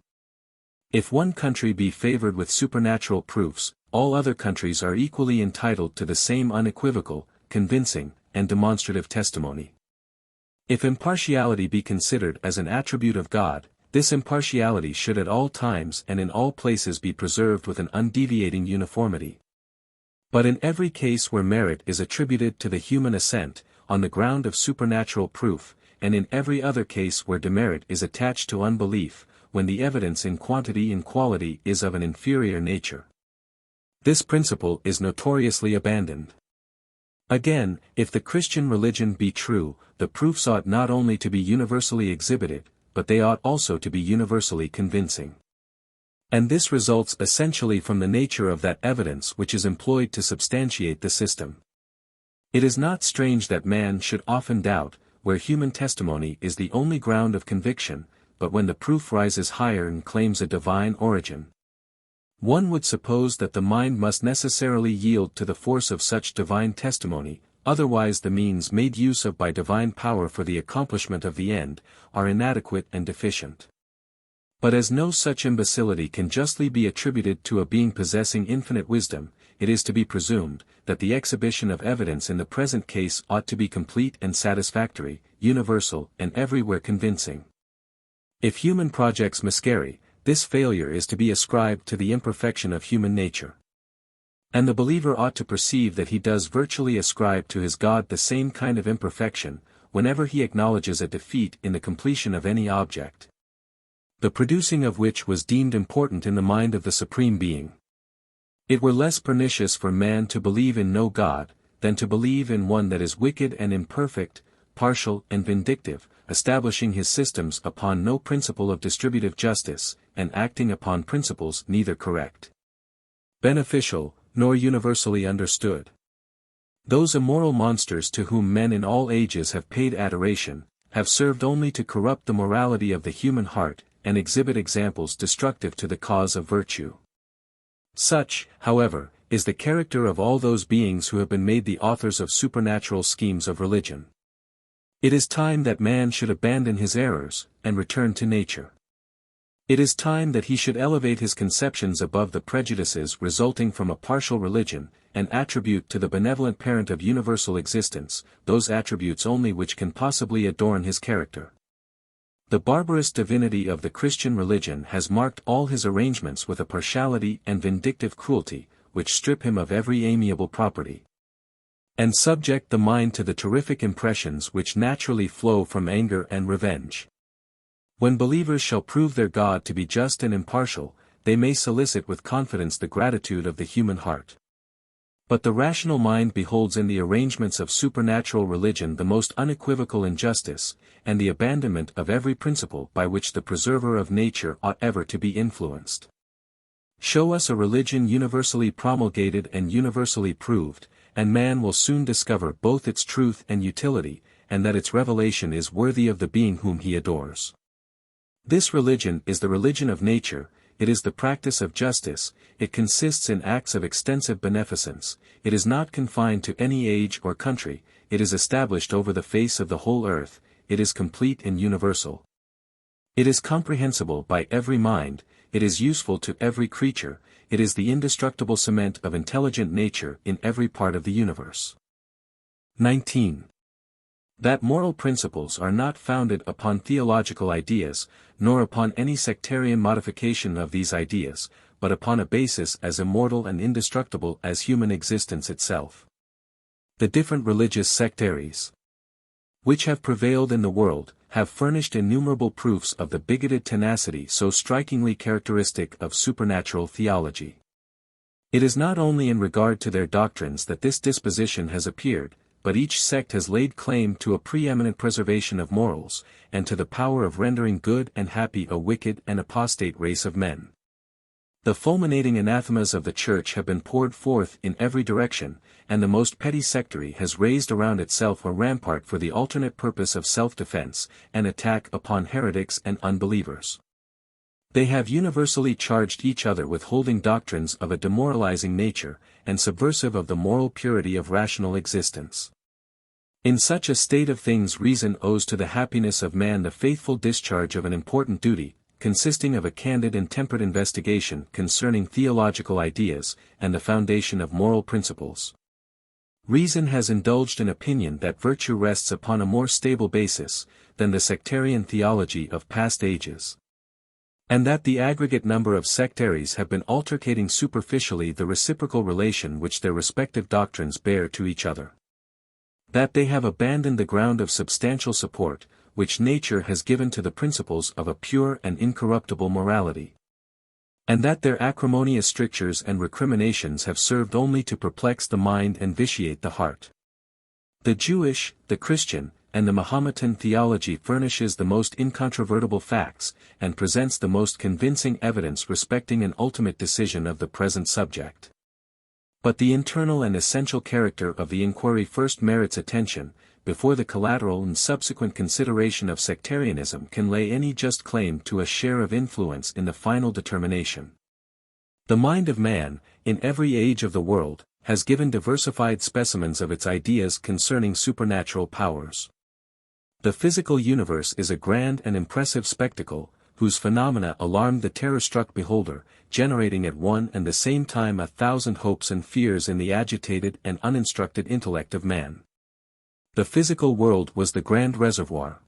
Speaker 1: If one country be favored with supernatural proofs, all other countries are equally entitled to the same unequivocal, convincing, and demonstrative testimony. If impartiality be considered as an attribute of God, this impartiality should at all times and in all places be preserved with an undeviating uniformity. But in every case where merit is attributed to the human assent, on the ground of supernatural proof, and in every other case where demerit is attached to unbelief, when the evidence in quantity and quality is of an inferior nature, this principle is notoriously abandoned. Again, if the Christian religion be true, the proofs ought not only to be universally exhibited, but they ought also to be universally convincing. And this results essentially from the nature of that evidence which is employed to substantiate the system. It is not strange that man should often doubt, where human testimony is the only ground of conviction, but when the proof rises higher and claims a divine origin. One would suppose that the mind must necessarily yield to the force of such divine testimony, otherwise the means made use of by divine power for the accomplishment of the end, are inadequate and deficient. But as no such imbecility can justly be attributed to a being possessing infinite wisdom, it is to be presumed, that the exhibition of evidence in the present case ought to be complete and satisfactory, universal, and everywhere convincing. If human projects miscarry, this failure is to be ascribed to the imperfection of human nature. And the believer ought to perceive that he does virtually ascribe to his God the same kind of imperfection, whenever he acknowledges a defeat in the completion of any object, the producing of which was deemed important in the mind of the Supreme Being. It were less pernicious for man to believe in no God, than to believe in one that is wicked and imperfect, partial and vindictive, establishing his systems upon no principle of distributive justice, and acting upon principles neither correct, beneficial, nor universally understood. Those immoral monsters to whom men in all ages have paid adoration, have served only to corrupt the morality of the human heart, and exhibit examples destructive to the cause of virtue. Such, however, is the character of all those beings who have been made the authors of supernatural schemes of religion. It is time that man should abandon his errors, and return to nature. It is time that he should elevate his conceptions above the prejudices resulting from a partial religion, and attribute to the benevolent parent of universal existence, those attributes only which can possibly adorn his character. The barbarous divinity of the Christian religion has marked all his arrangements with a partiality and vindictive cruelty, which strip him of every amiable property, and subject the mind to the terrific impressions which naturally flow from anger and revenge. When believers shall prove their God to be just and impartial, they may solicit with confidence the gratitude of the human heart. But the rational mind beholds in the arrangements of supernatural religion the most unequivocal injustice, and the abandonment of every principle by which the preserver of nature ought ever to be influenced. Show us a religion universally promulgated and universally proved, and man will soon discover both its truth and utility, and that its revelation is worthy of the being whom he adores. This religion is the religion of nature, it is the practice of justice, it consists in acts of extensive beneficence, it is not confined to any age or country, it is established over the face of the whole earth, it is complete and universal. It is comprehensible by every mind, it is useful to every creature, it is the indestructible cement of intelligent nature in every part of the universe. 19. That moral principles are not founded upon theological ideas, nor upon any sectarian modification of these ideas, but upon a basis as immortal and indestructible as human existence itself. The different religious sectaries, which have prevailed in the world, have furnished innumerable proofs of the bigoted tenacity so strikingly characteristic of supernatural theology. It is not only in regard to their doctrines that this disposition has appeared, but each sect has laid claim to a preeminent preservation of morals, and to the power of rendering good and happy a wicked and apostate race of men. The fulminating anathemas of the Church have been poured forth in every direction, and the most petty sectary has raised around itself a rampart for the alternate purpose of self-defense, and attack upon heretics and unbelievers. They have universally charged each other with holding doctrines of a demoralizing nature, and subversive of the moral purity of rational existence. In such a state of things reason owes to the happiness of man the faithful discharge of an important duty, consisting of a candid and temperate investigation concerning theological ideas, and the foundation of moral principles. Reason has indulged an opinion that virtue rests upon a more stable basis, than the sectarian theology of past ages, and that the aggregate number of sectaries have been altercating superficially the reciprocal relation which their respective doctrines bear to each other. That they have abandoned the ground of substantial support, which nature has given to the principles of a pure and incorruptible morality. And that their acrimonious strictures and recriminations have served only to perplex the mind and vitiate the heart. The Jewish, the Christian, and the Mahometan theology furnishes the most incontrovertible facts, and presents the most convincing evidence respecting an ultimate decision of the present subject. But the internal and essential character of the inquiry first merits attention, before the collateral and subsequent consideration of sectarianism can lay any just claim to a share of influence in the final determination. The mind of man, in every age of the world, has given diversified specimens of its ideas concerning supernatural powers. The physical universe is a grand and impressive spectacle, whose phenomena alarmed the terror-struck beholder, generating at one and the same time 1,000 hopes and fears in the agitated and uninstructed intellect of man. The physical world was the grand reservoir.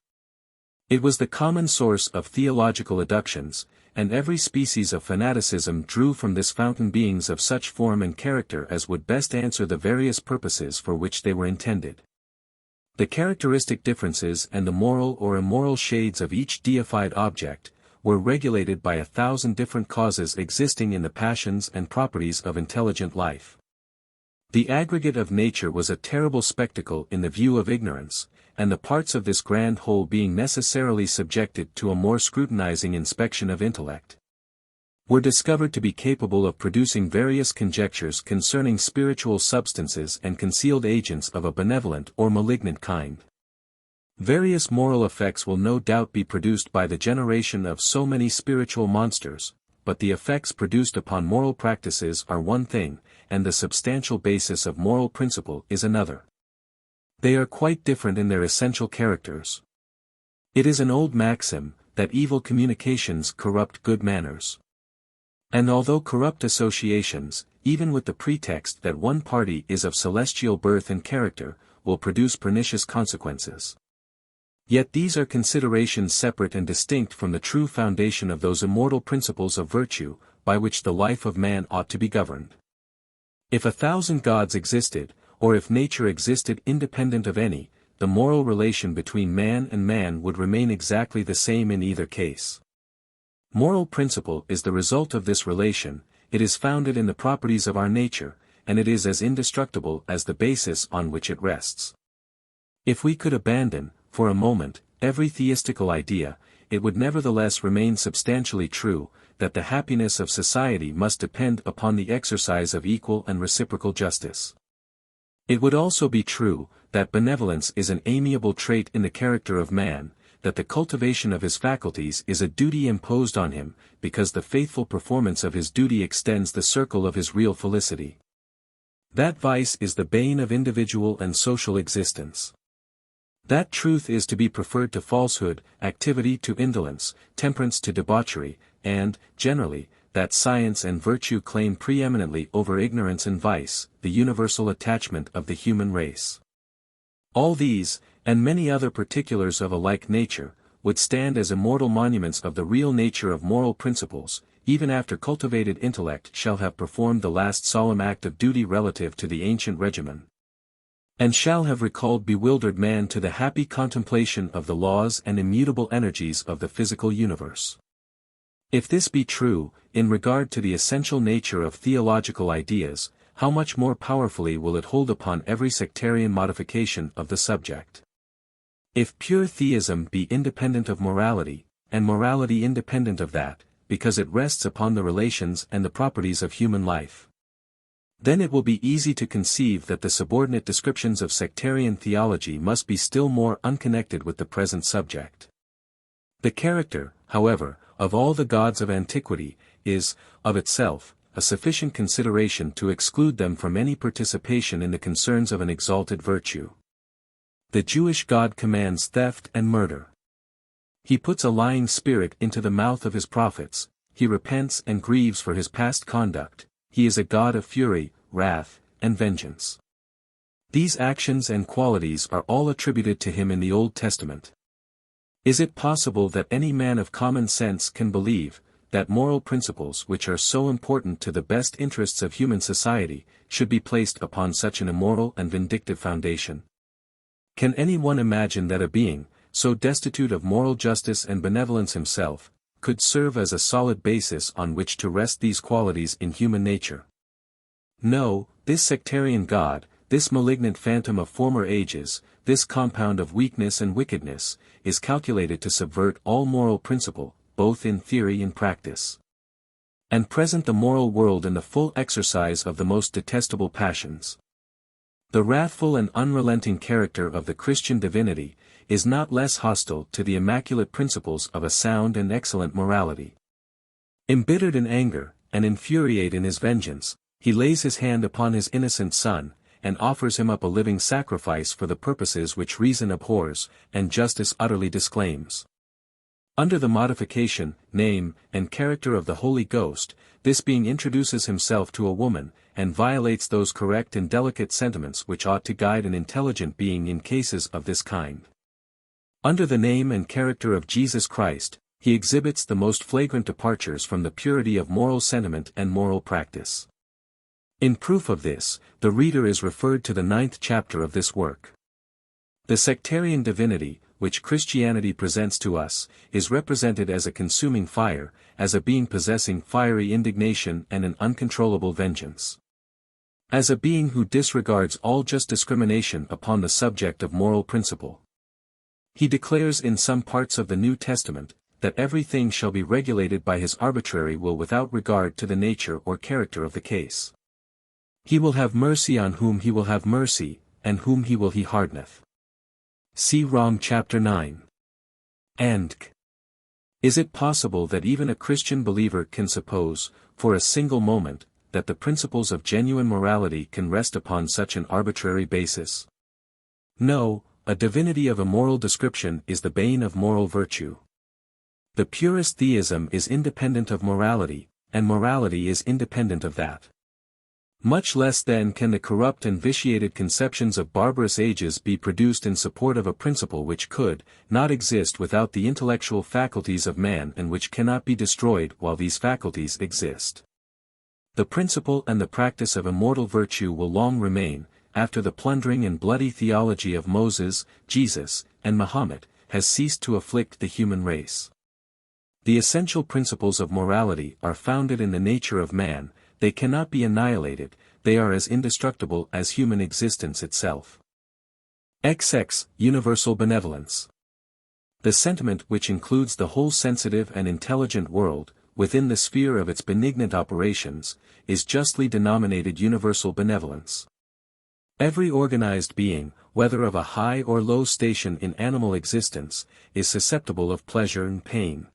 Speaker 1: It was the common source of theological adductions, and every species of fanaticism drew from this fountain beings of such form and character as would best answer the various purposes for which they were intended. The characteristic differences and the moral or immoral shades of each deified object were regulated by 1,000 different causes existing in the passions and properties of intelligent life. The aggregate of nature was a terrible spectacle in the view of ignorance, and the parts of this grand whole being necessarily subjected to a more scrutinizing inspection of intellect, were discovered to be capable of producing various conjectures concerning spiritual substances and concealed agents of a benevolent or malignant kind. Various moral effects will no doubt be produced by the generation of so many spiritual monsters, but the effects produced upon moral practices are one thing, and the substantial basis of moral principle is another. They are quite different in their essential characters. It is an old maxim, that evil communications corrupt good manners. And although corrupt associations, even with the pretext that one party is of celestial birth and character, will produce pernicious consequences, yet these are considerations separate and distinct from the true foundation of those immortal principles of virtue, by which the life of man ought to be governed. If 1,000 gods existed, or if nature existed independent of any, the moral relation between man and man would remain exactly the same in either case. Moral principle is the result of this relation, it is founded in the properties of our nature, and it is as indestructible as the basis on which it rests. If we could abandon, for a moment, every theistical idea, it would nevertheless remain substantially true, that the happiness of society must depend upon the exercise of equal and reciprocal justice. It would also be true, that benevolence is an amiable trait in the character of man, that the cultivation of his faculties is a duty imposed on him, because the faithful performance of his duty extends the circle of his real felicity. That vice is the bane of individual and social existence. That truth is to be preferred to falsehood, activity to indolence, temperance to debauchery, and, generally, that science and virtue claim preeminently over ignorance and vice, the universal attachment of the human race. All these, and many other particulars of a like nature, would stand as immortal monuments of the real nature of moral principles, even after cultivated intellect shall have performed the last solemn act of duty relative to the ancient regimen, and shall have recalled bewildered man to the happy contemplation of the laws and immutable energies of the physical universe. If this be true, in regard to the essential nature of theological ideas, how much more powerfully will it hold upon every sectarian modification of the subject? If pure theism be independent of morality, and morality independent of that, because it rests upon the relations and the properties of human life, then it will be easy to conceive that the subordinate descriptions of sectarian theology must be still more unconnected with the present subject. The character, however, of all the gods of antiquity, is, of itself, a sufficient consideration to exclude them from any participation in the concerns of an exalted virtue. The Jewish God commands theft and murder. He puts a lying spirit into the mouth of his prophets, he repents and grieves for his past conduct, he is a God of fury, wrath, and vengeance. These actions and qualities are all attributed to him in the Old Testament. Is it possible that any man of common sense can believe, that moral principles which are so important to the best interests of human society, should be placed upon such an immoral and vindictive foundation? Can any one imagine that a being, so destitute of moral justice and benevolence himself, could serve as a solid basis on which to rest these qualities in human nature? No, this sectarian God, this malignant phantom of former ages, this compound of weakness and wickedness, is calculated to subvert all moral principle, both in theory and practice, and present the moral world in the full exercise of the most detestable passions. The wrathful and unrelenting character of the Christian divinity is not less hostile to the immaculate principles of a sound and excellent morality. Embittered in anger, and infuriate in his vengeance, he lays his hand upon his innocent son, and offers him up a living sacrifice for the purposes which reason abhors, and justice utterly disclaims. Under the modification, name, and character of the Holy Ghost, this being introduces himself to a woman, and violates those correct and delicate sentiments which ought to guide an intelligent being in cases of this kind. Under the name and character of Jesus Christ, he exhibits the most flagrant departures from the purity of moral sentiment and moral practice. In proof of this, the reader is referred to the 9th chapter of this work. The sectarian divinity, which Christianity presents to us, is represented as a consuming fire, as a being possessing fiery indignation and an uncontrollable vengeance. As a being who disregards all just discrimination upon the subject of moral principle. He declares in some parts of the New Testament, that everything shall be regulated by his arbitrary will without regard to the nature or character of the case. He will have mercy on whom he will have mercy, and whom he will he hardeneth. See Rom chapter 9. And is it possible that even a Christian believer can suppose, for a single moment, that the principles of genuine morality can rest upon such an arbitrary basis? No, a divinity of a moral description is the bane of moral virtue. The purest theism is independent of morality, and morality is independent of that. Much less then can the corrupt and vitiated conceptions of barbarous ages be produced in support of a principle which could not exist without the intellectual faculties of man and which cannot be destroyed while these faculties exist. The principle and the practice of immortal virtue will long remain, after the plundering and bloody theology of Moses, Jesus, and Mahomet, has ceased to afflict the human race. The essential principles of morality are founded in the nature of man. They cannot be annihilated, they are as indestructible as human existence itself. XX, Universal Benevolence. The sentiment which includes the whole sensitive and intelligent world, within the sphere of its benignant operations, is justly denominated universal benevolence. Every organized being, whether of a high or low station in animal existence, is susceptible of pleasure and pain.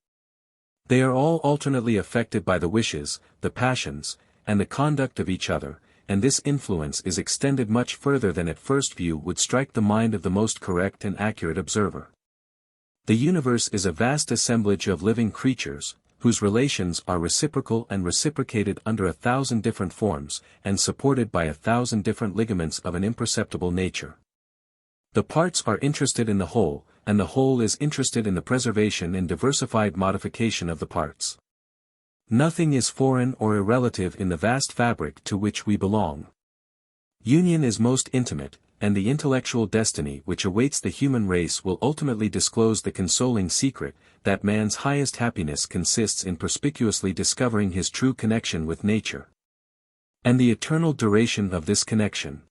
Speaker 1: They are all alternately affected by the wishes, the passions, and the conduct of each other, and this influence is extended much further than at first view would strike the mind of the most correct and accurate observer. The universe is a vast assemblage of living creatures, whose relations are reciprocal and reciprocated under 1,000 different forms, and supported by 1,000 different ligaments of an imperceptible nature. The parts are interested in the whole, and the whole is interested in the preservation and diversified modification of the parts. Nothing is foreign or irrelative in the vast fabric to which we belong. Union is most intimate, and the intellectual destiny which awaits the human race will ultimately disclose the consoling secret, that man's highest happiness consists in perspicuously discovering his true connection with nature. And the eternal duration of this connection.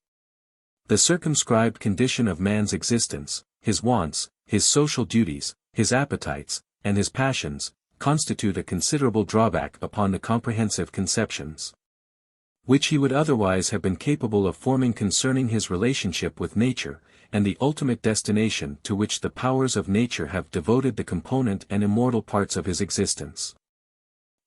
Speaker 1: The circumscribed condition of man's existence, his wants, his social duties, his appetites, and his passions, constitute a considerable drawback upon the comprehensive conceptions which he would otherwise have been capable of forming concerning his relationship with nature, and the ultimate destination to which the powers of nature have devoted the component and immortal parts of his existence.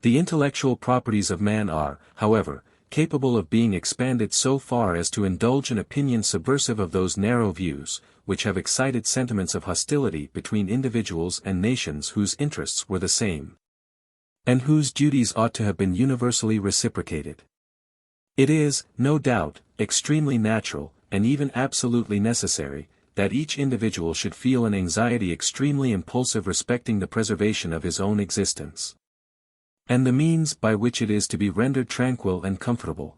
Speaker 1: The intellectual properties of man are, however, capable of being expanded so far as to indulge an opinion subversive of those narrow views, which have excited sentiments of hostility between individuals and nations whose interests were the same, and whose duties ought to have been universally reciprocated. It is, no doubt, extremely natural, and even absolutely necessary, that each individual should feel an anxiety extremely impulsive respecting the preservation of his own existence, and the means by which it is to be rendered tranquil and comfortable.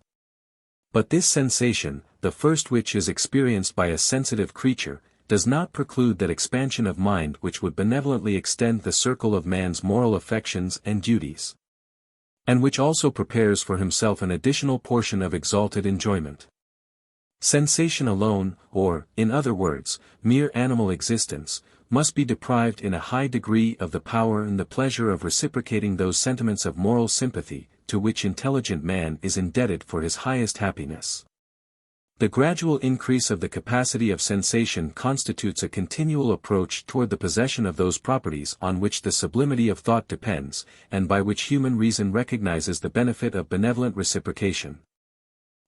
Speaker 1: But this sensation, the first which is experienced by a sensitive creature, does not preclude that expansion of mind which would benevolently extend the circle of man's moral affections and duties, and which also prepares for himself an additional portion of exalted enjoyment. Sensation alone, or, in other words, mere animal existence, must be deprived in a high degree of the power and the pleasure of reciprocating those sentiments of moral sympathy, to which intelligent man is indebted for his highest happiness. The gradual increase of the capacity of sensation constitutes a continual approach toward the possession of those properties on which the sublimity of thought depends, and by which human reason recognizes the benefit of benevolent reciprocation.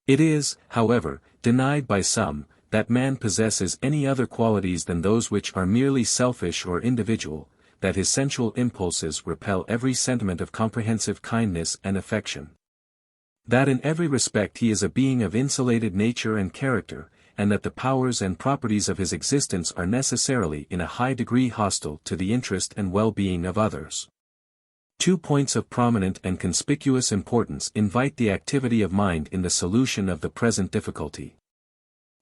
Speaker 1: It is, however, denied by some, that man possesses any other qualities than those which are merely selfish or individual, that his sensual impulses repel every sentiment of comprehensive kindness and affection. That in every respect he is a being of insulated nature and character, and that the powers and properties of his existence are necessarily in a high degree hostile to the interest and well-being of others. 2 points of prominent and conspicuous importance invite the activity of mind in the solution of the present difficulty.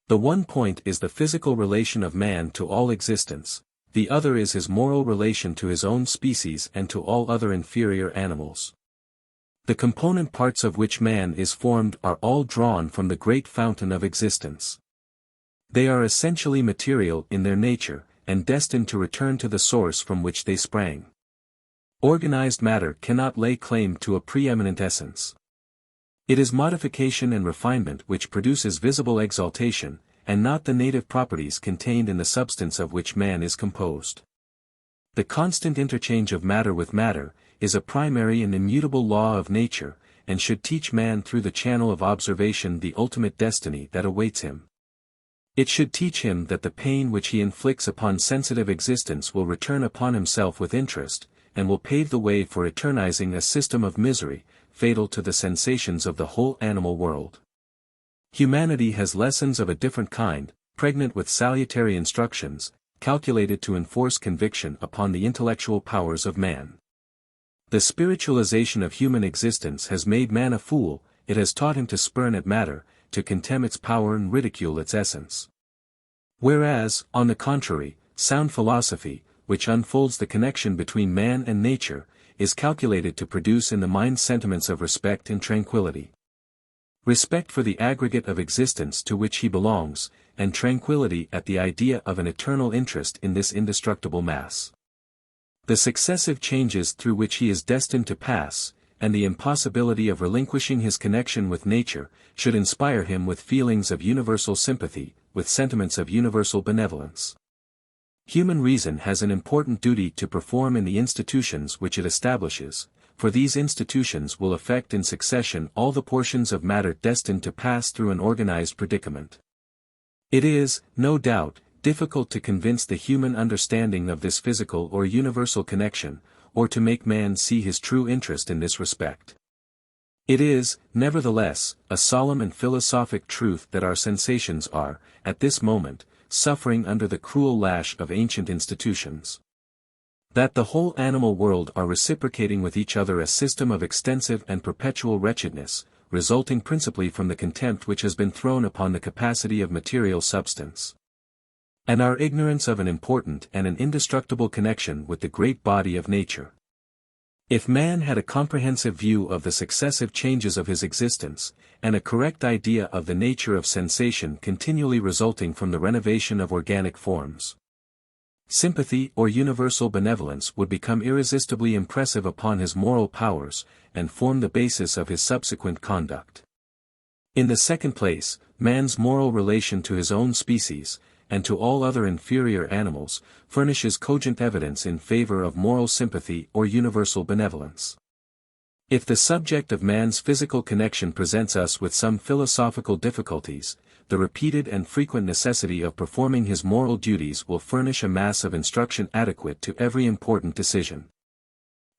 Speaker 1: The one point is the physical relation of man to all existence, the other is his moral relation to his own species and to all other inferior animals. The component parts of which man is formed are all drawn from the great fountain of existence. They are essentially material in their nature, and destined to return to the source from which they sprang. Organized matter cannot lay claim to a preeminent essence. It is modification and refinement which produces visible exaltation, and not the native properties contained in the substance of which man is composed. The constant interchange of matter with matter is a primary and immutable law of nature, and should teach man through the channel of observation the ultimate destiny that awaits him. It should teach him that the pain which he inflicts upon sensitive existence will return upon himself with interest, and will pave the way for eternizing a system of misery, fatal to the sensations of the whole animal world. Humanity has lessons of a different kind, pregnant with salutary instructions, calculated to enforce conviction upon the intellectual powers of man. The spiritualization of human existence has made man a fool, it has taught him to spurn at matter, to contemn its power and ridicule its essence. Whereas, on the contrary, sound philosophy, which unfolds the connection between man and nature, is calculated to produce in the mind sentiments of respect and tranquility. Respect for the aggregate of existence to which he belongs, and tranquility at the idea of an eternal interest in this indestructible mass. The successive changes through which he is destined to pass, and the impossibility of relinquishing his connection with nature, should inspire him with feelings of universal sympathy, with sentiments of universal benevolence. Human reason has an important duty to perform in the institutions which it establishes, for these institutions will affect in succession all the portions of matter destined to pass through an organized predicament. It is, no doubt, difficult to convince the human understanding of this physical or universal connection, or to make man see his true interest in this respect. It is, nevertheless, a solemn and philosophic truth that our sensations are, at this moment, suffering under the cruel lash of ancient institutions. That the whole animal world are reciprocating with each other a system of extensive and perpetual wretchedness, resulting principally from the contempt which has been thrown upon the capacity of material substance. And our ignorance of an important and an indestructible connection with the great body of nature. If man had a comprehensive view of the successive changes of his existence, and a correct idea of the nature of sensation continually resulting from the renovation of organic forms, sympathy or universal benevolence would become irresistibly impressive upon his moral powers, and form the basis of his subsequent conduct. In the second place, man's moral relation to his own species, and to all other inferior animals, furnishes cogent evidence in favor of moral sympathy or universal benevolence. If the subject of man's physical connection presents us with some philosophical difficulties, the repeated and frequent necessity of performing his moral duties will furnish a mass of instruction adequate to every important decision.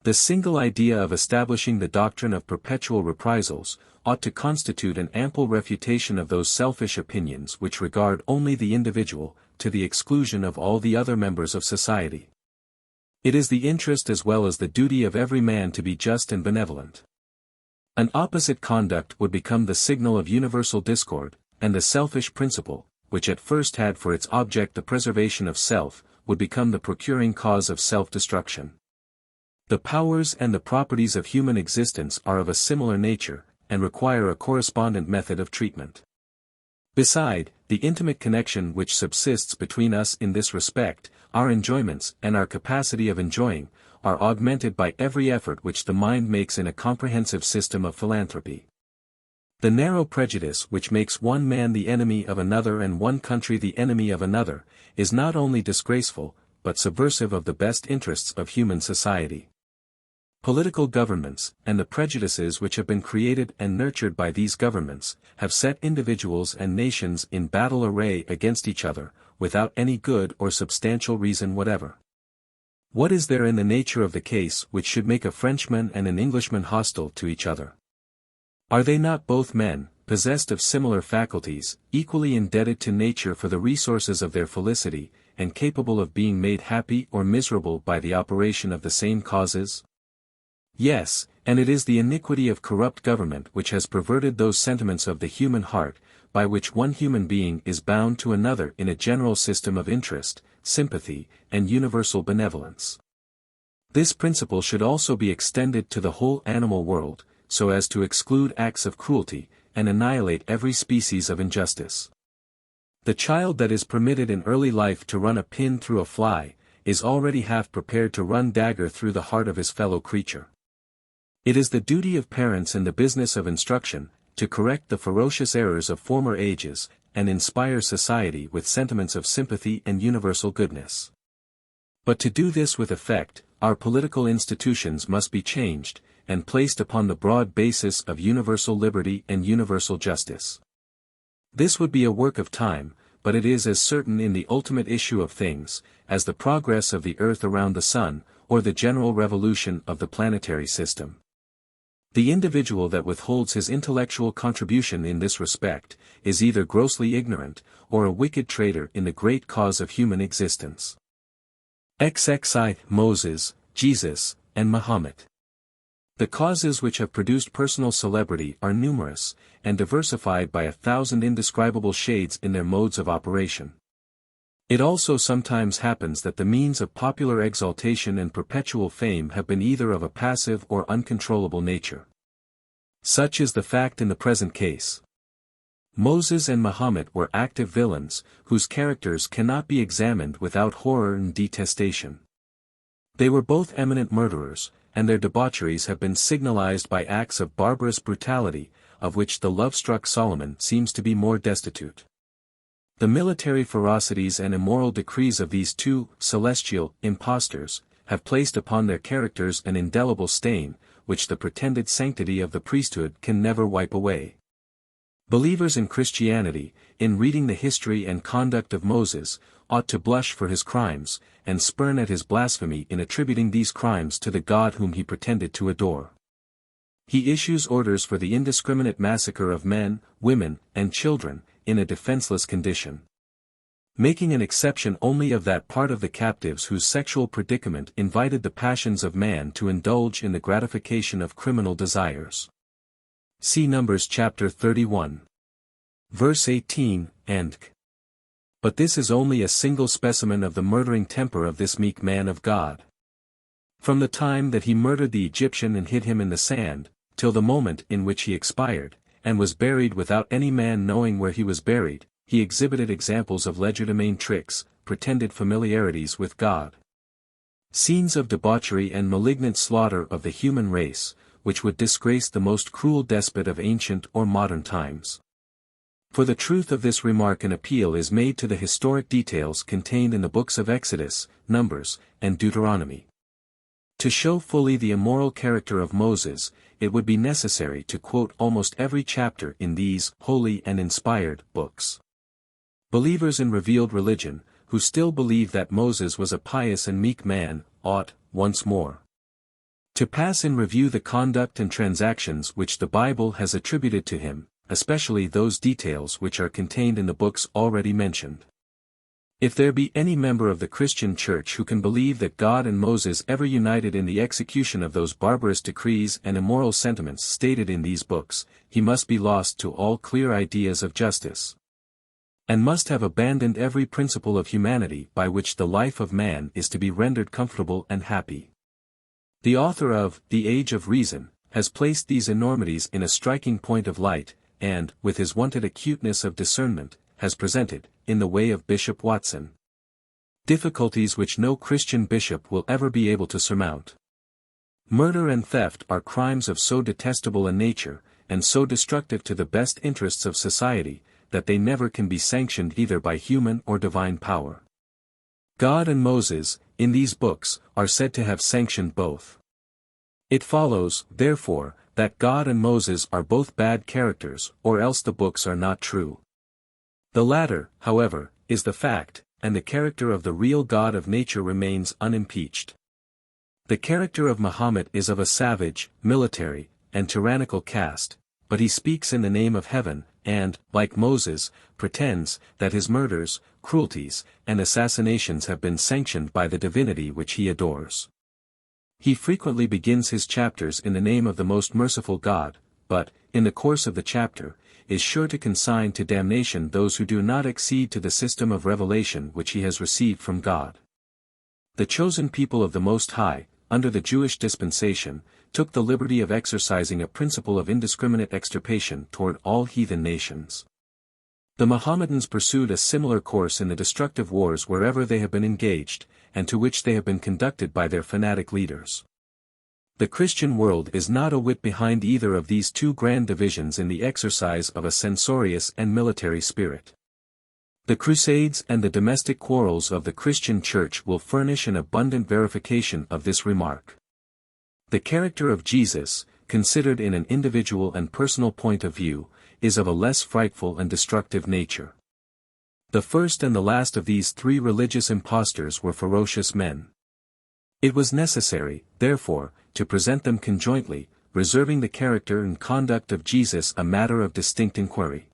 Speaker 1: The single idea of establishing the doctrine of perpetual reprisals ought to constitute an ample refutation of those selfish opinions which regard only the individual, to the exclusion of all the other members of society. It is the interest as well as the duty of every man to be just and benevolent. An opposite conduct would become the signal of universal discord, and the selfish principle, which at first had for its object the preservation of self, would become the procuring cause of self-destruction. The powers and the properties of human existence are of a similar nature, and require a correspondent method of treatment. Beside, the intimate connection which subsists between us in this respect, our enjoyments and our capacity of enjoying, are augmented by every effort which the mind makes in a comprehensive system of philanthropy. The narrow prejudice which makes one man the enemy of another and one country the enemy of another, is not only disgraceful, but subversive of the best interests of human society. Political governments, and the prejudices which have been created and nurtured by these governments, have set individuals and nations in battle array against each other, without any good or substantial reason whatever. What is there in the nature of the case which should make a Frenchman and an Englishman hostile to each other? Are they not both men, possessed of similar faculties, equally indebted to nature for the resources of their felicity, and capable of being made happy or miserable by the operation of the same causes? Yes, and it is the iniquity of corrupt government which has perverted those sentiments of the human heart, by which one human being is bound to another in a general system of interest, sympathy, and universal benevolence. This principle should also be extended to the whole animal world, so as to exclude acts of cruelty, and annihilate every species of injustice. The child that is permitted in early life to run a pin through a fly, is already half prepared to run dagger through the heart of his fellow creature. It is the duty of parents in the business of instruction, to correct the ferocious errors of former ages, and inspire society with sentiments of sympathy and universal goodness. But to do this with effect, our political institutions must be changed, and placed upon the broad basis of universal liberty and universal justice. This would be a work of time, but it is as certain in the ultimate issue of things, as the progress of the earth around the sun, or the general revolution of the planetary system. The individual that withholds his intellectual contribution in this respect, is either grossly ignorant, or a wicked traitor in the great cause of human existence. XXIII, Moses, Jesus, and Mahomet. The causes which have produced personal celebrity are numerous, and diversified by 1,000 indescribable shades in their modes of operation. It also sometimes happens that the means of popular exaltation and perpetual fame have been either of a passive or uncontrollable nature. Such is the fact in the present case. Moses and Mahomet were active villains, whose characters cannot be examined without horror and detestation. They were both eminent murderers, and their debaucheries have been signalized by acts of barbarous brutality, of which the love-struck Solomon seems to be more destitute. The military ferocities and immoral decrees of these two celestial impostors have placed upon their characters an indelible stain, which the pretended sanctity of the priesthood can never wipe away. Believers in Christianity, in reading the history and conduct of Moses, ought to blush for his crimes, and spurn at his blasphemy in attributing these crimes to the God whom he pretended to adore. He issues orders for the indiscriminate massacre of men, women, and children, in a defenseless condition, making an exception only of that part of the captives whose sexual predicament invited the passions of man to indulge in the gratification of criminal desires. See Numbers chapter 31. Verse 18, and But this is only a single specimen of the murdering temper of this meek man of God. From the time that he murdered the Egyptian and hid him in the sand, till the moment in which he expired, and was buried without any man knowing where he was buried, he exhibited examples of legerdemain tricks, pretended familiarities with God. Scenes of debauchery and malignant slaughter of the human race, which would disgrace the most cruel despot of ancient or modern times. For the truth of this remark an appeal is made to the historic details contained in the books of Exodus, Numbers, and Deuteronomy. To show fully the immoral character of Moses, it would be necessary to quote almost every chapter in these holy and inspired books. Believers in revealed religion, who still believe that Moses was a pious and meek man, ought, once more, to pass in review the conduct and transactions which the Bible has attributed to him, especially those details which are contained in the books already mentioned. If there be any member of the Christian Church who can believe that God and Moses ever united in the execution of those barbarous decrees and immoral sentiments stated in these books, he must be lost to all clear ideas of justice, and must have abandoned every principle of humanity by which the life of man is to be rendered comfortable and happy. The author of The Age of Reason has placed these enormities in a striking point of light, and, with his wonted acuteness of discernment, has presented, in the way of Bishop Watson, difficulties which no Christian bishop will ever be able to surmount. Murder and theft are crimes of so detestable a nature, and so destructive to the best interests of society, that they never can be sanctioned either by human or divine power. God and Moses, in these books, are said to have sanctioned both. It follows, therefore, that God and Moses are both bad characters, or else the books are not true. The latter, however, is the fact, and the character of the real God of nature remains unimpeached. The character of Mahomet is of a savage, military, and tyrannical caste, but he speaks in the name of heaven, and, like Moses, pretends that his murders, cruelties, and assassinations have been sanctioned by the divinity which he adores. He frequently begins his chapters in the name of the most merciful God, but, in the course of the chapter, is sure to consign to damnation those who do not accede to the system of revelation which he has received from God. The chosen people of the Most High, under the Jewish dispensation, took the liberty of exercising a principle of indiscriminate extirpation toward all heathen nations. The Mohammedans pursued a similar course in the destructive wars wherever they have been engaged, and to which they have been conducted by their fanatic leaders. The Christian world is not a whit behind either of these two grand divisions in the exercise of a censorious and military spirit. The Crusades and the domestic quarrels of the Christian Church will furnish an abundant verification of this remark. The character of Jesus, considered in an individual and personal point of view, is of a less frightful and destructive nature. The first and the last of these three religious impostors were ferocious men. It was necessary, therefore, to present them conjointly, reserving the character and conduct of Jesus a matter of distinct inquiry.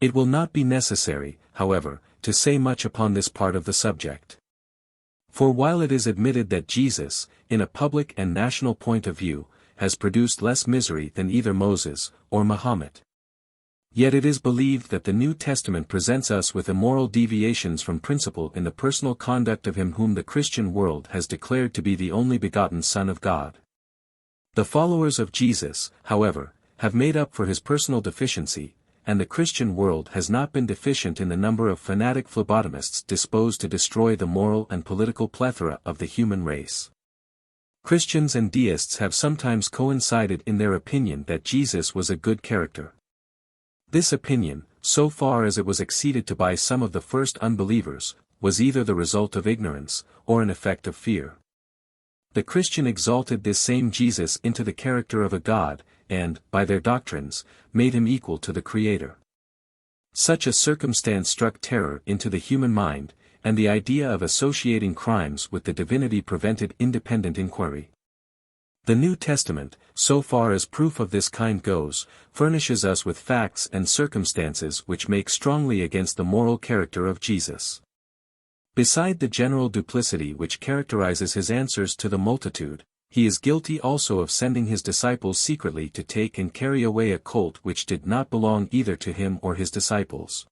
Speaker 1: It will not be necessary, however, to say much upon this part of the subject. For while it is admitted that Jesus, in a public and national point of view, has produced less misery than either Moses, or Mahomet, yet it is believed that the New Testament presents us with immoral deviations from principle in the personal conduct of him whom the Christian world has declared to be the only begotten Son of God. The followers of Jesus, however, have made up for his personal deficiency, and the Christian world has not been deficient in the number of fanatic phlebotomists disposed to destroy the moral and political plethora of the human race. Christians and deists have sometimes coincided in their opinion that Jesus was a good character. This opinion, so far as it was acceded to by some of the first unbelievers, was either the result of ignorance, or an effect of fear. The Christian exalted this same Jesus into the character of a God, and, by their doctrines, made him equal to the Creator. Such a circumstance struck terror into the human mind, and the idea of associating crimes with the divinity prevented independent inquiry. The New Testament, so far as proof of this kind goes, furnishes us with facts and circumstances which make strongly against the moral character of Jesus. Beside the general duplicity which characterizes his answers to the multitude, he is guilty also of sending his disciples secretly to take and carry away a colt which did not belong either to him or his disciples.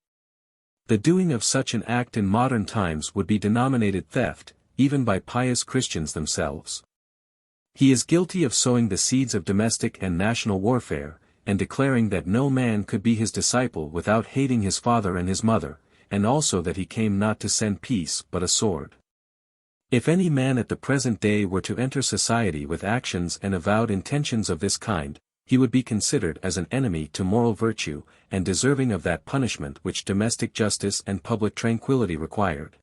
Speaker 1: The doing of such an act in modern times would be denominated theft, even by pious Christians themselves. He is guilty of sowing the seeds of domestic and national warfare, and declaring that no man could be his disciple without hating his father and his mother, and also that he came not to send peace but a sword. If any man at the present day were to enter society with actions and avowed intentions of this kind, he would be considered as an enemy to moral virtue, and deserving of that punishment which domestic justice and public tranquility required.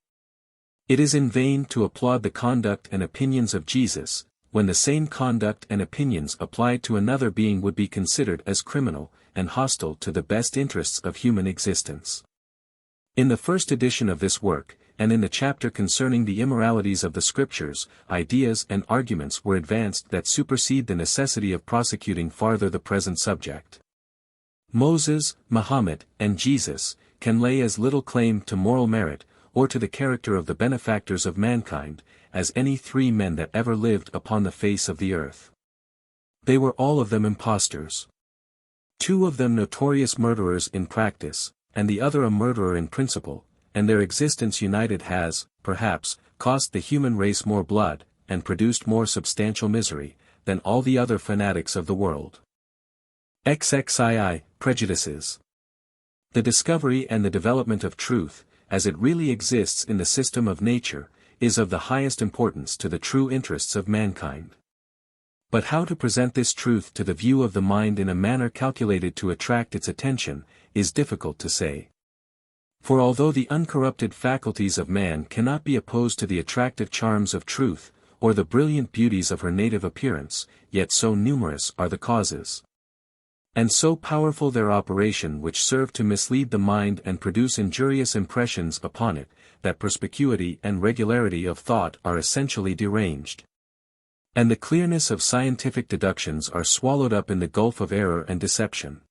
Speaker 1: It is in vain to applaud the conduct and opinions of Jesus, when the same conduct and opinions applied to another being would be considered as criminal, and hostile to the best interests of human existence. In the first edition of this work, and in the chapter concerning the immoralities of the Scriptures, ideas and arguments were advanced that supersede the necessity of prosecuting farther the present subject. Moses, Mahomet, and Jesus can lay as little claim to moral merit, or to the character of the benefactors of mankind, as any three men that ever lived upon the face of the earth. They were all of them impostors. Two of them notorious murderers in practice, and the other a murderer in principle, and their existence united has, perhaps, cost the human race more blood, and produced more substantial misery, than all the other fanatics of the world. XXII, Prejudices. The discovery and the development of truth, as it really exists in the system of nature, is of the highest importance to the true interests of mankind. But how to present this truth to the view of the mind in a manner calculated to attract its attention, is difficult to say. For although the uncorrupted faculties of man cannot be opposed to the attractive charms of truth, or the brilliant beauties of her native appearance, yet so numerous are the causes, and so powerful their operation which serve to mislead the mind and produce injurious impressions upon it, that perspicuity and regularity of thought are essentially deranged. And the clearness of scientific deductions are swallowed up in the gulf of error and deception.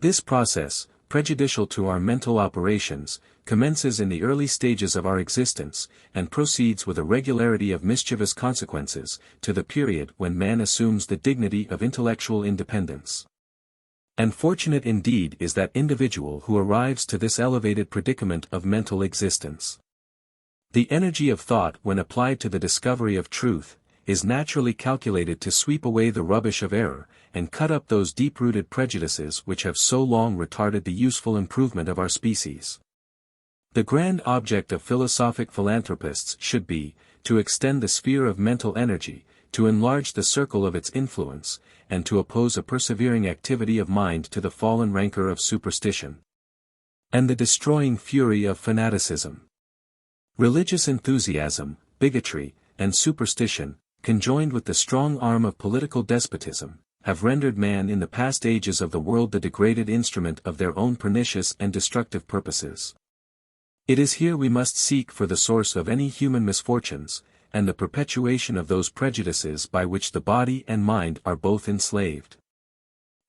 Speaker 1: This process, prejudicial to our mental operations, commences in the early stages of our existence, and proceeds with a regularity of mischievous consequences, to the period when man assumes the dignity of intellectual independence. And fortunate indeed is that individual who arrives to this elevated predicament of mental existence. The energy of thought, when applied to the discovery of truth, is naturally calculated to sweep away the rubbish of error, and cut up those deep-rooted prejudices which have so long retarded the useful improvement of our species. The grand object of philosophic philanthropists should be, to extend the sphere of mental energy, to enlarge the circle of its influence, and to oppose a persevering activity of mind to the fallen rancor of superstition, and the destroying fury of fanaticism. Religious enthusiasm, bigotry, and superstition, conjoined with the strong arm of political despotism, have rendered man in the past ages of the world the degraded instrument of their own pernicious and destructive purposes. It is here we must seek for the source of any human misfortunes, and the perpetuation of those prejudices by which the body and mind are both enslaved.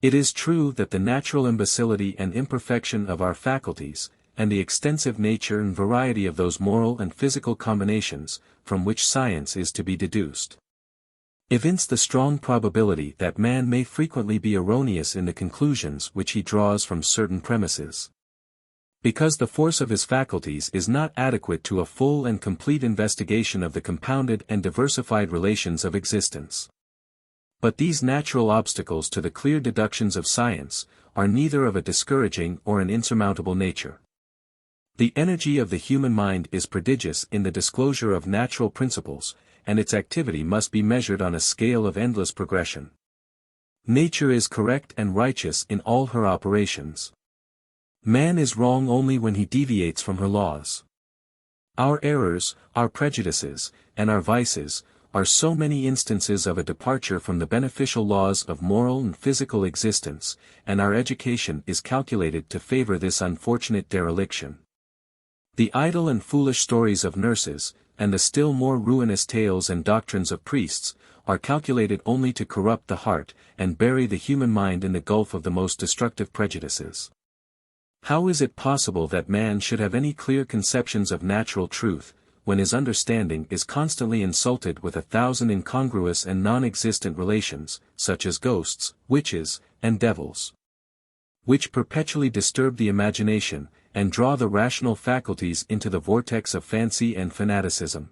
Speaker 1: It is true that the natural imbecility and imperfection of our faculties, and the extensive nature and variety of those moral and physical combinations, from which science is to be deduced, evince the strong probability that man may frequently be erroneous in the conclusions which he draws from certain premises. Because the force of his faculties is not adequate to a full and complete investigation of the compounded and diversified relations of existence. But these natural obstacles to the clear deductions of science, are neither of a discouraging or an insurmountable nature. The energy of the human mind is prodigious in the disclosure of natural principles, and its activity must be measured on a scale of endless progression. Nature is correct and righteous in all her operations. Man is wrong only when he deviates from her laws. Our errors, our prejudices, and our vices, are so many instances of a departure from the beneficial laws of moral and physical existence, and our education is calculated to favor this unfortunate dereliction. The idle and foolish stories of nurses, and the still more ruinous tales and doctrines of priests, are calculated only to corrupt the heart, and bury the human mind in the gulf of the most destructive prejudices. How is it possible that man should have any clear conceptions of natural truth, when his understanding is constantly insulted with 1,000 incongruous and non-existent relations, such as ghosts, witches, and devils, which perpetually disturb the imagination, and draw the rational faculties into the vortex of fancy and fanaticism?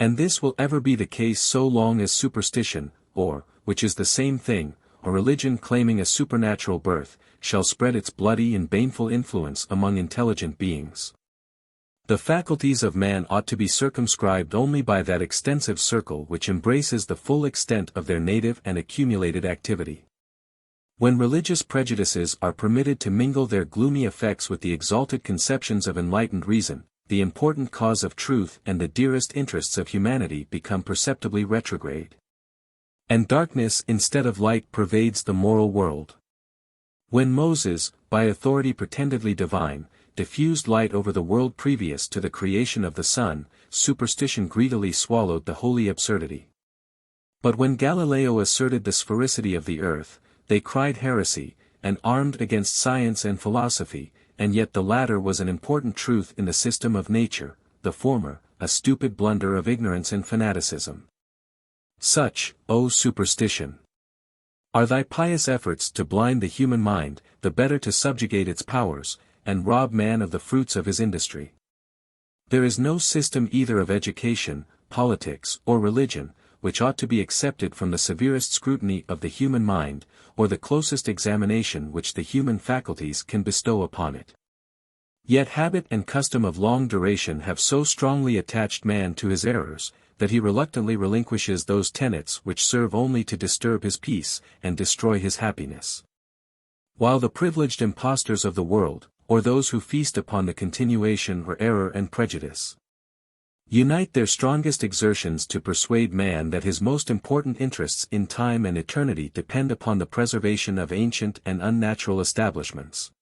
Speaker 1: And this will ever be the case so long as superstition, or, which is the same thing, a religion claiming a supernatural birth, shall spread its bloody and baneful influence among intelligent beings. The faculties of man ought to be circumscribed only by that extensive circle which embraces the full extent of their native and accumulated activity. When religious prejudices are permitted to mingle their gloomy effects with the exalted conceptions of enlightened reason, the important cause of truth and the dearest interests of humanity become perceptibly retrograde. And darkness instead of light pervades the moral world. When Moses, by authority pretendedly divine, diffused light over the world previous to the creation of the sun, superstition greedily swallowed the holy absurdity. But when Galileo asserted the sphericity of the earth, they cried heresy, and armed against science and philosophy, and yet the latter was an important truth in the system of nature, the former, a stupid blunder of ignorance and fanaticism. Such, O superstition, are thy pious efforts to blind the human mind, the better to subjugate its powers, and rob man of the fruits of his industry. There is no system either of education, politics, or religion, which ought to be accepted from the severest scrutiny of the human mind, or the closest examination which the human faculties can bestow upon it. Yet habit and custom of long duration have so strongly attached man to his errors, that he reluctantly relinquishes those tenets which serve only to disturb his peace, and destroy his happiness. While the privileged impostors of the world, or those who feast upon the continuation or error and prejudice, unite their strongest exertions to persuade man that his most important interests in time and eternity depend upon the preservation of ancient and unnatural establishments,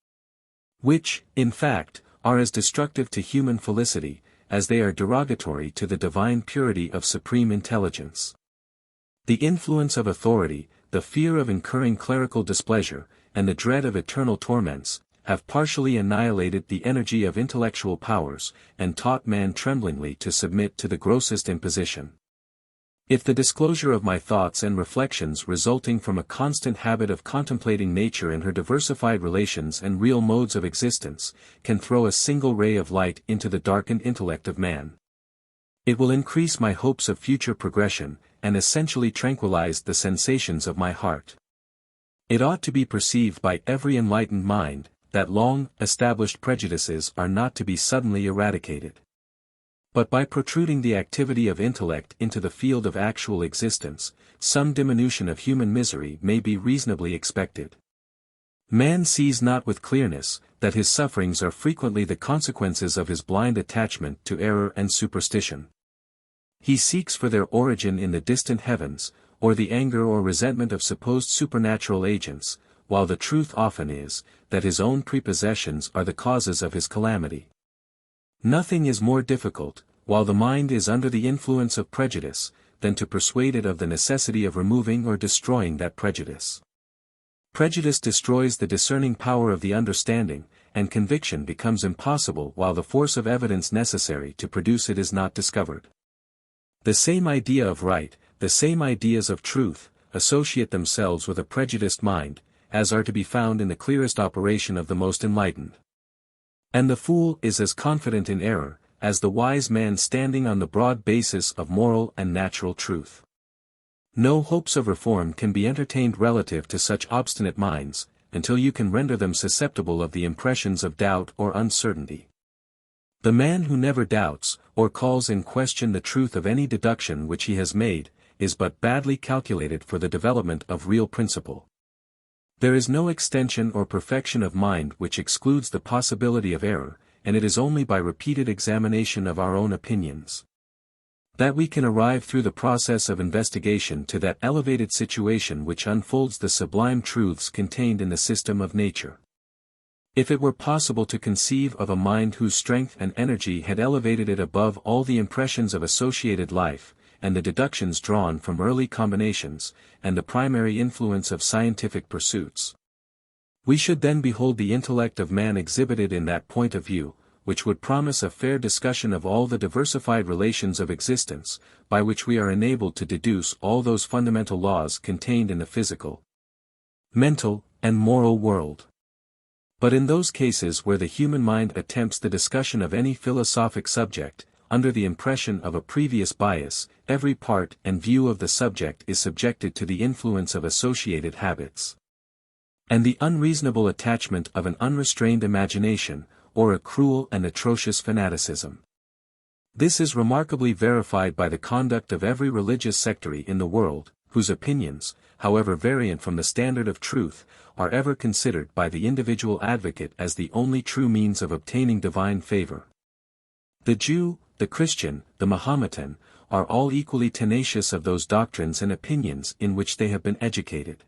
Speaker 1: which, in fact, are as destructive to human felicity, as they are derogatory to the divine purity of supreme intelligence. The influence of authority, the fear of incurring clerical displeasure, and the dread of eternal torments, have partially annihilated the energy of intellectual powers, and taught man tremblingly to submit to the grossest imposition. If the disclosure of my thoughts and reflections resulting from a constant habit of contemplating nature and her diversified relations and real modes of existence, can throw a single ray of light into the darkened intellect of man, it will increase my hopes of future progression, and essentially tranquilize the sensations of my heart. It ought to be perceived by every enlightened mind, that long-established prejudices are not to be suddenly eradicated. But by protruding the activity of intellect into the field of actual existence, some diminution of human misery may be reasonably expected. Man sees not with clearness, that his sufferings are frequently the consequences of his blind attachment to error and superstition. He seeks for their origin in the distant heavens, or the anger or resentment of supposed supernatural agents, while the truth often is, that his own prepossessions are the causes of his calamity. Nothing is more difficult, while the mind is under the influence of prejudice, than to persuade it of the necessity of removing or destroying that prejudice. Prejudice destroys the discerning power of the understanding, and conviction becomes impossible while the force of evidence necessary to produce it is not discovered. The same idea of right, the same ideas of truth, associate themselves with a prejudiced mind, as are to be found in the clearest operation of the most enlightened. And the fool is as confident in error, as the wise man standing on the broad basis of moral and natural truth. No hopes of reform can be entertained relative to such obstinate minds, until you can render them susceptible of the impressions of doubt or uncertainty. The man who never doubts, or calls in question the truth of any deduction which he has made, is but badly calculated for the development of real principle. There is no extension or perfection of mind which excludes the possibility of error, and it is only by repeated examination of our own opinions that we can arrive through the process of investigation to that elevated situation which unfolds the sublime truths contained in the system of nature. If it were possible to conceive of a mind whose strength and energy had elevated it above all the impressions of associated life, and the deductions drawn from early combinations, and the primary influence of scientific pursuits, we should then behold the intellect of man exhibited in that point of view, which would promise a fair discussion of all the diversified relations of existence, by which we are enabled to deduce all those fundamental laws contained in the physical, mental, and moral world. But in those cases where the human mind attempts the discussion of any philosophic subject, under the impression of a previous bias, every part and view of the subject is subjected to the influence of associated habits, and the unreasonable attachment of an unrestrained imagination, or a cruel and atrocious fanaticism. This is remarkably verified by the conduct of every religious sectary in the world, whose opinions, however variant from the standard of truth, are ever considered by the individual advocate as the only true means of obtaining divine favor. The Jew, the Christian, the Mahometan, are all equally tenacious of those doctrines and opinions in which they have been educated.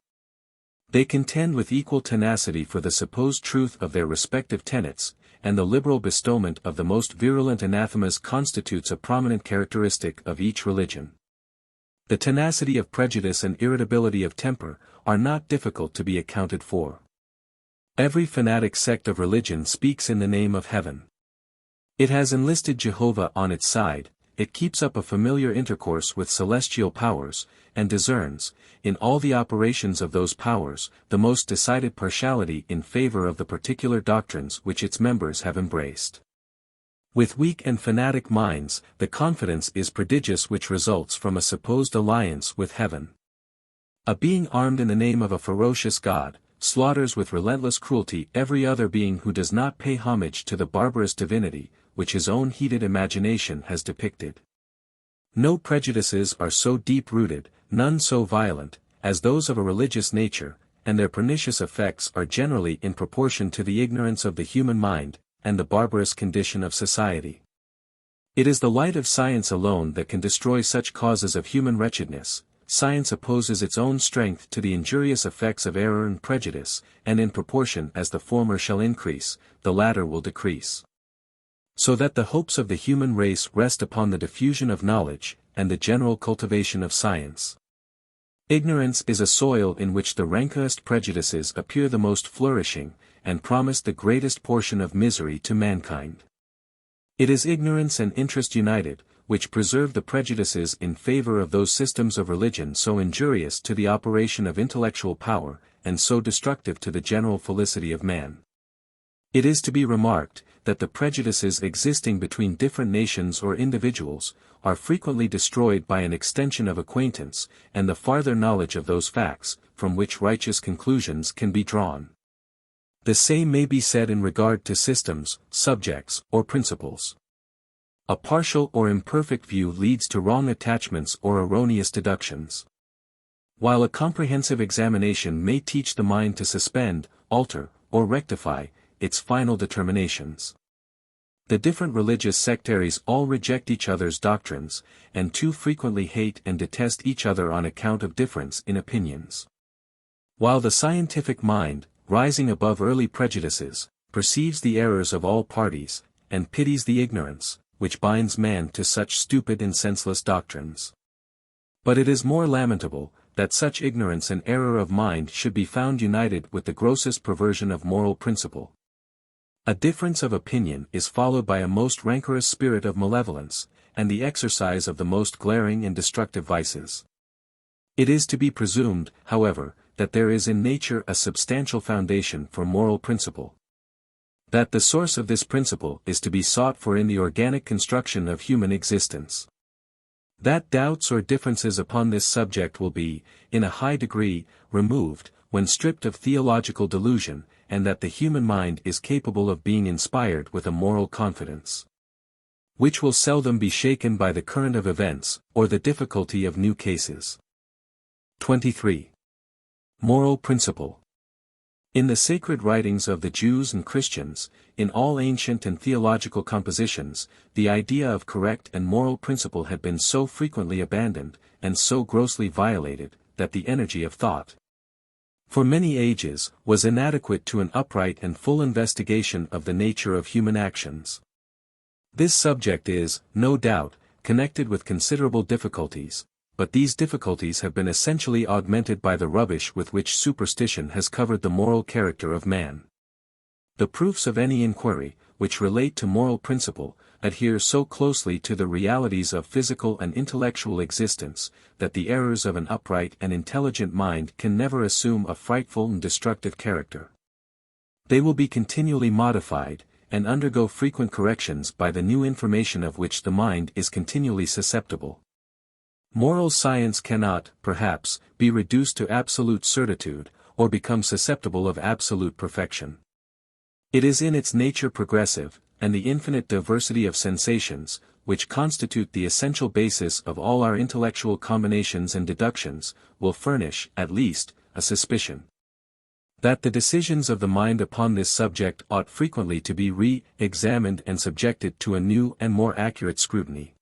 Speaker 1: They contend with equal tenacity for the supposed truth of their respective tenets, and the liberal bestowment of the most virulent anathemas constitutes a prominent characteristic of each religion. The tenacity of prejudice and irritability of temper are not difficult to be accounted for. Every fanatic sect of religion speaks in the name of heaven. It has enlisted Jehovah on its side, it keeps up a familiar intercourse with celestial powers, and discerns, in all the operations of those powers, the most decided partiality in favor of the particular doctrines which its members have embraced. With weak and fanatic minds, the confidence is prodigious which results from a supposed alliance with heaven. A being armed in the name of a ferocious God, slaughters with relentless cruelty every other being who does not pay homage to the barbarous divinity, which his own heated imagination has depicted. No prejudices are so deep-rooted, none so violent, as those of a religious nature, and their pernicious effects are generally in proportion to the ignorance of the human mind, and the barbarous condition of society. It is the light of science alone that can destroy such causes of human wretchedness. Science opposes its own strength to the injurious effects of error and prejudice, and in proportion as the former shall increase, the latter will decrease. So that the hopes of the human race rest upon the diffusion of knowledge, and the general cultivation of science. Ignorance is a soil in which the rankest prejudices appear the most flourishing, and promise the greatest portion of misery to mankind. It is ignorance and interest united, which preserve the prejudices in favor of those systems of religion so injurious to the operation of intellectual power, and so destructive to the general felicity of man. It is to be remarked, that the prejudices existing between different nations or individuals, are frequently destroyed by an extension of acquaintance, and the farther knowledge of those facts, from which righteous conclusions can be drawn. The same may be said in regard to systems, subjects, or principles. A partial or imperfect view leads to wrong attachments or erroneous deductions. While a comprehensive examination may teach the mind to suspend, alter, or rectify its final determinations. The different religious sectaries all reject each other's doctrines, and too frequently hate and detest each other on account of difference in opinions. While the scientific mind, rising above early prejudices, perceives the errors of all parties, and pities the ignorance, which binds man to such stupid and senseless doctrines. But it is more lamentable, that such ignorance and error of mind should be found united with the grossest perversion of moral principle. A difference of opinion is followed by a most rancorous spirit of malevolence, and the exercise of the most glaring and destructive vices. It is to be presumed, however, that there is in nature a substantial foundation for moral principle. That the source of this principle is to be sought for in the organic construction of human existence. That doubts or differences upon this subject will be, in a high degree, removed, when stripped of theological delusion, and that the human mind is capable of being inspired with a moral confidence, which will seldom be shaken by the current of events, or the difficulty of new cases. 23. Moral principle. In the sacred writings of the Jews and Christians, in all ancient and theological compositions, the idea of correct and moral principle had been so frequently abandoned, and so grossly violated, that the energy of thought, for many ages, was inadequate to an upright and full investigation of the nature of human actions. This subject is, no doubt, connected with considerable difficulties, but these difficulties have been essentially augmented by the rubbish with which superstition has covered the moral character of man. The proofs of any inquiry, which relate to moral principle, adhere so closely to the realities of physical and intellectual existence, that the errors of an upright and intelligent mind can never assume a frightful and destructive character. They will be continually modified, and undergo frequent corrections by the new information of which the mind is continually susceptible. Moral science cannot, perhaps, be reduced to absolute certitude, or become susceptible of absolute perfection. It is in its nature progressive, and the infinite diversity of sensations, which constitute the essential basis of all our intellectual combinations and deductions, will furnish, at least, a suspicion that the decisions of the mind upon this subject ought frequently to be re-examined and subjected to a new and more accurate scrutiny.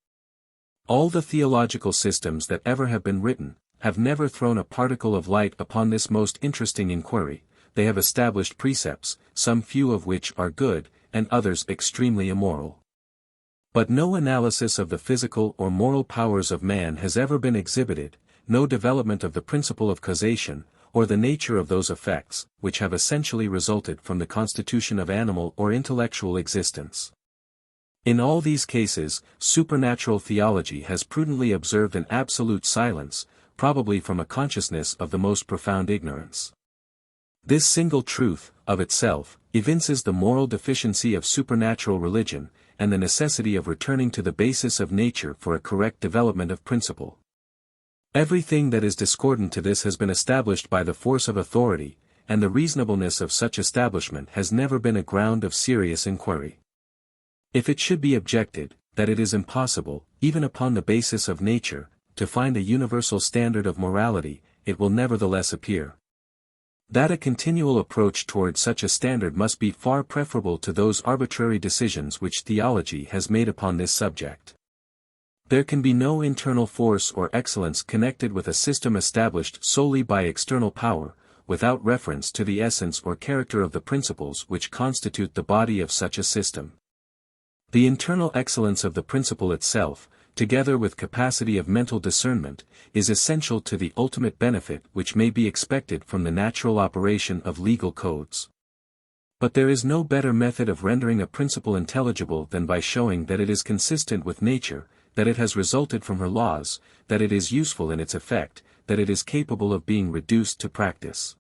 Speaker 1: All the theological systems that ever have been written, have never thrown a particle of light upon this most interesting inquiry. They have established precepts, some few of which are good, and others extremely immoral. But no analysis of the physical or moral powers of man has ever been exhibited, no development of the principle of causation, or the nature of those effects, which have essentially resulted from the constitution of animal or intellectual existence. In all these cases, supernatural theology has prudently observed an absolute silence, probably from a consciousness of the most profound ignorance. This single truth, of itself, evinces the moral deficiency of supernatural religion, and the necessity of returning to the basis of nature for a correct development of principle. Everything that is discordant to this has been established by the force of authority, and the reasonableness of such establishment has never been a ground of serious inquiry. If it should be objected, that it is impossible, even upon the basis of nature, to find a universal standard of morality, it will nevertheless appear that a continual approach toward such a standard must be far preferable to those arbitrary decisions which theology has made upon this subject. There can be no internal force or excellence connected with a system established solely by external power, without reference to the essence or character of the principles which constitute the body of such a system. The internal excellence of the principle itself, together with capacity of mental discernment, is essential to the ultimate benefit which may be expected from the natural operation of legal codes. But there is no better method of rendering a principle intelligible than by showing that it is consistent with nature, that it has resulted from her laws, that it is useful in its effect, that it is capable of being reduced to practice.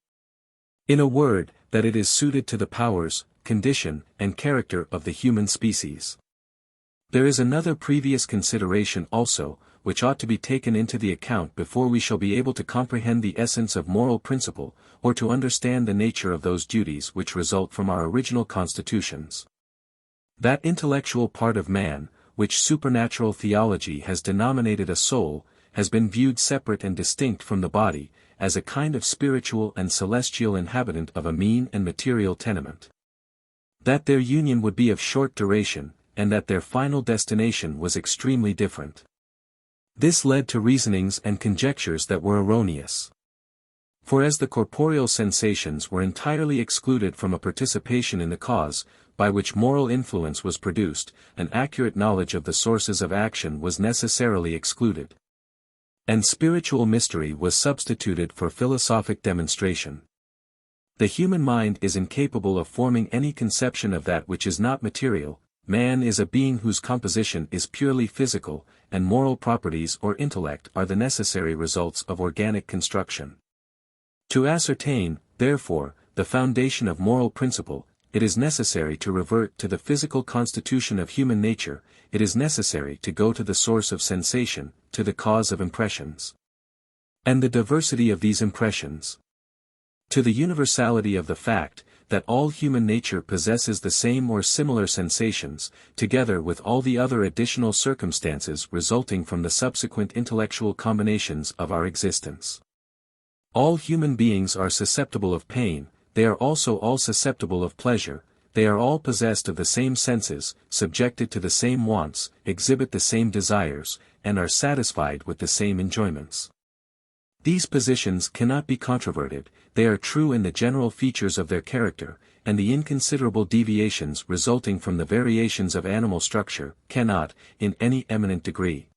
Speaker 1: In a word, that it is suited to the powers, condition, and character of the human species. There is another previous consideration also, which ought to be taken into the account before we shall be able to comprehend the essence of moral principle, or to understand the nature of those duties which result from our original constitutions. That intellectual part of man, which supernatural theology has denominated a soul, has been viewed separate and distinct from the body, as a kind of spiritual and celestial inhabitant of a mean and material tenement. That their union would be of short duration, and that their final destination was extremely different. This led to reasonings and conjectures that were erroneous. For as the corporeal sensations were entirely excluded from a participation in the cause, by which moral influence was produced, an accurate knowledge of the sources of action was necessarily excluded. And spiritual mystery was substituted for philosophic demonstration. The human mind is incapable of forming any conception of that which is not material. Man is a being whose composition is purely physical, and moral properties or intellect are the necessary results of organic construction. To ascertain, therefore, the foundation of moral principle, it is necessary to revert to the physical constitution of human nature, it is necessary to go to the source of sensation, to the cause of impressions. And the diversity of these impressions. To the universality of the fact, that all human nature possesses the same or similar sensations, together with all the other additional circumstances resulting from the subsequent intellectual combinations of our existence. All human beings are susceptible of pain, they are also all susceptible of pleasure, they are all possessed of the same senses, subjected to the same wants, exhibit the same desires, and are satisfied with the same enjoyments. These positions cannot be controverted, they are true in the general features of their character, and the inconsiderable deviations resulting from the variations of animal structure cannot, in any eminent degree,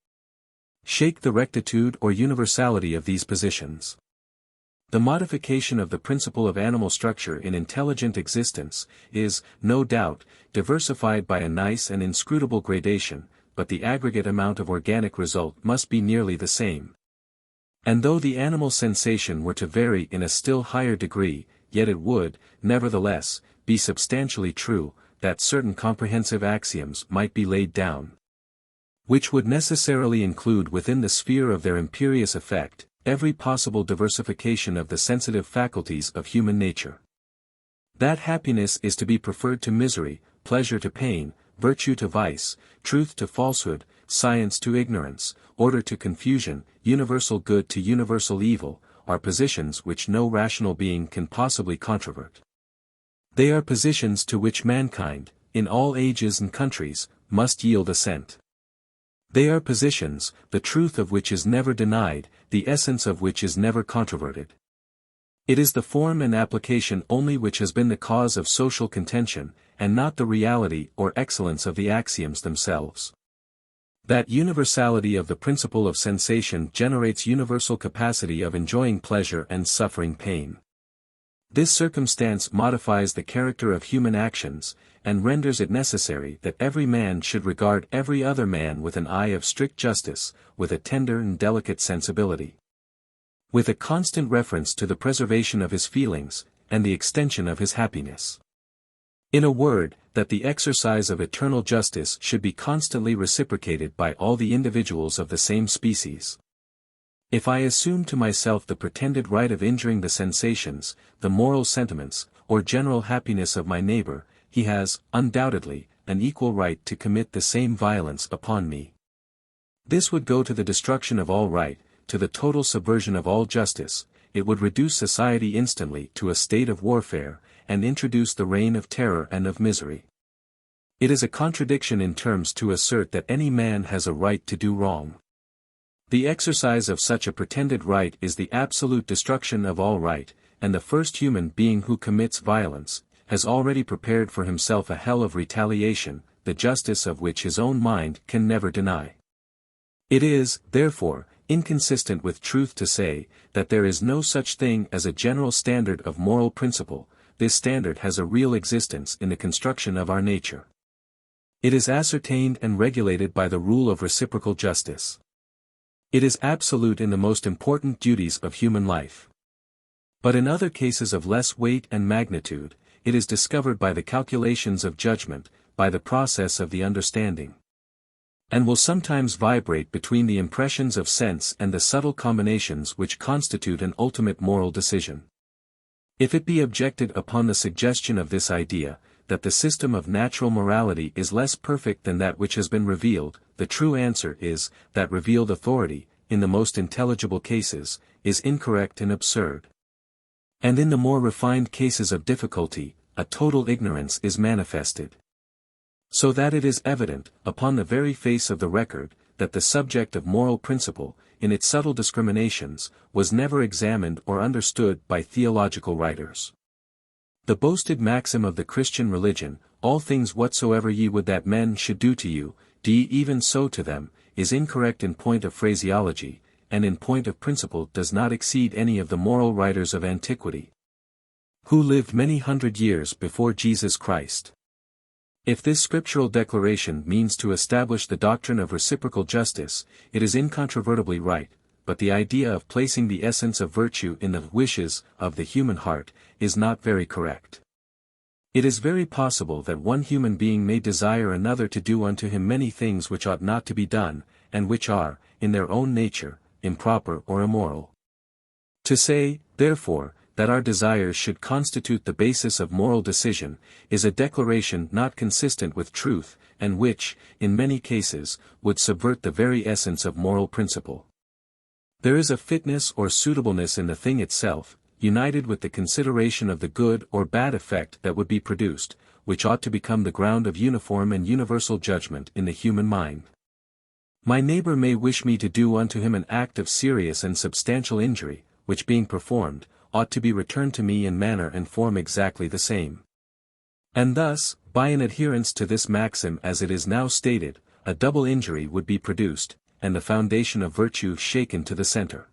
Speaker 1: shake the rectitude or universality of these positions. The modification of the principle of animal structure in intelligent existence is, no doubt, diversified by a nice and inscrutable gradation, but the aggregate amount of organic result must be nearly the same. And though the animal sensation were to vary in a still higher degree, yet it would, nevertheless, be substantially true, that certain comprehensive axioms might be laid down, which would necessarily include within the sphere of their imperious effect, every possible diversification of the sensitive faculties of human nature. That happiness is to be preferred to misery, pleasure to pain, virtue to vice, truth to falsehood, science to ignorance, order to confusion, universal good to universal evil, are positions which no rational being can possibly controvert. They are positions to which mankind, in all ages and countries, must yield assent. They are positions, the truth of which is never denied, the essence of which is never controverted. It is the form and application only which has been the cause of social contention, and not the reality or excellence of the axioms themselves. That universality of the principle of sensation generates universal capacity of enjoying pleasure and suffering pain. This circumstance modifies the character of human actions, and renders it necessary that every man should regard every other man with an eye of strict justice, with a tender and delicate sensibility, with a constant reference to the preservation of his feelings, and the extension of his happiness. In a word, that the exercise of eternal justice should be constantly reciprocated by all the individuals of the same species. If I assume to myself the pretended right of injuring the sensations, the moral sentiments, or general happiness of my neighbor, he has, undoubtedly, an equal right to commit the same violence upon me. This would go to the destruction of all right, to the total subversion of all justice, it would reduce society instantly to a state of warfare, and introduce the reign of terror and of misery. It is a contradiction in terms to assert that any man has a right to do wrong. The exercise of such a pretended right is the absolute destruction of all right, and the first human being who commits violence, has already prepared for himself a hell of retaliation, the justice of which his own mind can never deny. It is, therefore, inconsistent with truth to say, that there is no such thing as a general standard of moral principle. This standard has a real existence in the construction of our nature. It is ascertained and regulated by the rule of reciprocal justice. It is absolute in the most important duties of human life. But in other cases of less weight and magnitude, it is discovered by the calculations of judgment, by the process of the understanding, and will sometimes vibrate between the impressions of sense and the subtle combinations which constitute an ultimate moral decision. If it be objected upon the suggestion of this idea, that the system of natural morality is less perfect than that which has been revealed, the true answer is, that revealed authority, in the most intelligible cases, is incorrect and absurd. And in the more refined cases of difficulty, a total ignorance is manifested. So that it is evident, upon the very face of the record, that the subject of moral principle, in its subtle discriminations, was never examined or understood by theological writers. The boasted maxim of the Christian religion, all things whatsoever ye would that men should do to you, do ye even so to them, is incorrect in point of phraseology, and in point of principle does not exceed any of the moral writers of antiquity, who lived many hundred years before Jesus Christ. If this scriptural declaration means to establish the doctrine of reciprocal justice, it is incontrovertibly right, but the idea of placing the essence of virtue in the wishes of the human heart is not very correct. It is very possible that one human being may desire another to do unto him many things which ought not to be done, and which are, in their own nature, improper or immoral. To say, therefore, that our desires should constitute the basis of moral decision, is a declaration not consistent with truth, and which, in many cases, would subvert the very essence of moral principle. There is a fitness or suitableness in the thing itself, united with the consideration of the good or bad effect that would be produced, which ought to become the ground of uniform and universal judgment in the human mind. My neighbor may wish me to do unto him an act of serious and substantial injury, which being performed, ought to be returned to me in manner and form exactly the same. And thus, by an adherence to this maxim as it is now stated, a double injury would be produced, and the foundation of virtue shaken to the center.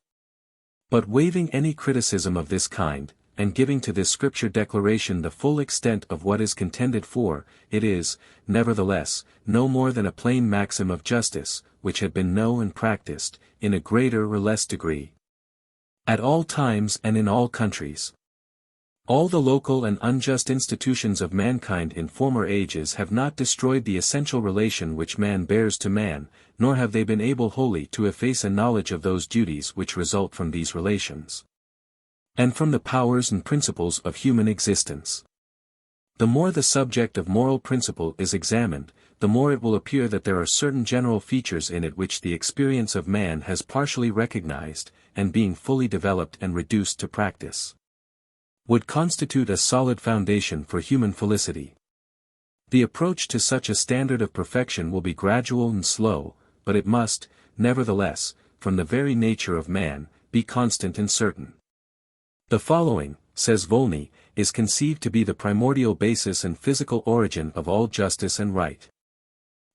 Speaker 1: But waiving any criticism of this kind, and giving to this scripture declaration the full extent of what is contended for, it is, nevertheless, no more than a plain maxim of justice, which had been known and practiced, in a greater or less degree, at all times and in all countries. All the local and unjust institutions of mankind in former ages have not destroyed the essential relation which man bears to man, nor have they been able wholly to efface a knowledge of those duties which result from these relations, and from the powers and principles of human existence. The more the subject of moral principle is examined, the more it will appear that there are certain general features in it which the experience of man has partially recognized, and being fully developed and reduced to practice, would constitute a solid foundation for human felicity. The approach to such a standard of perfection will be gradual and slow, but it must, nevertheless, from the very nature of man, be constant and certain. The following, says Volney, is conceived to be the primordial basis and physical origin of all justice and right.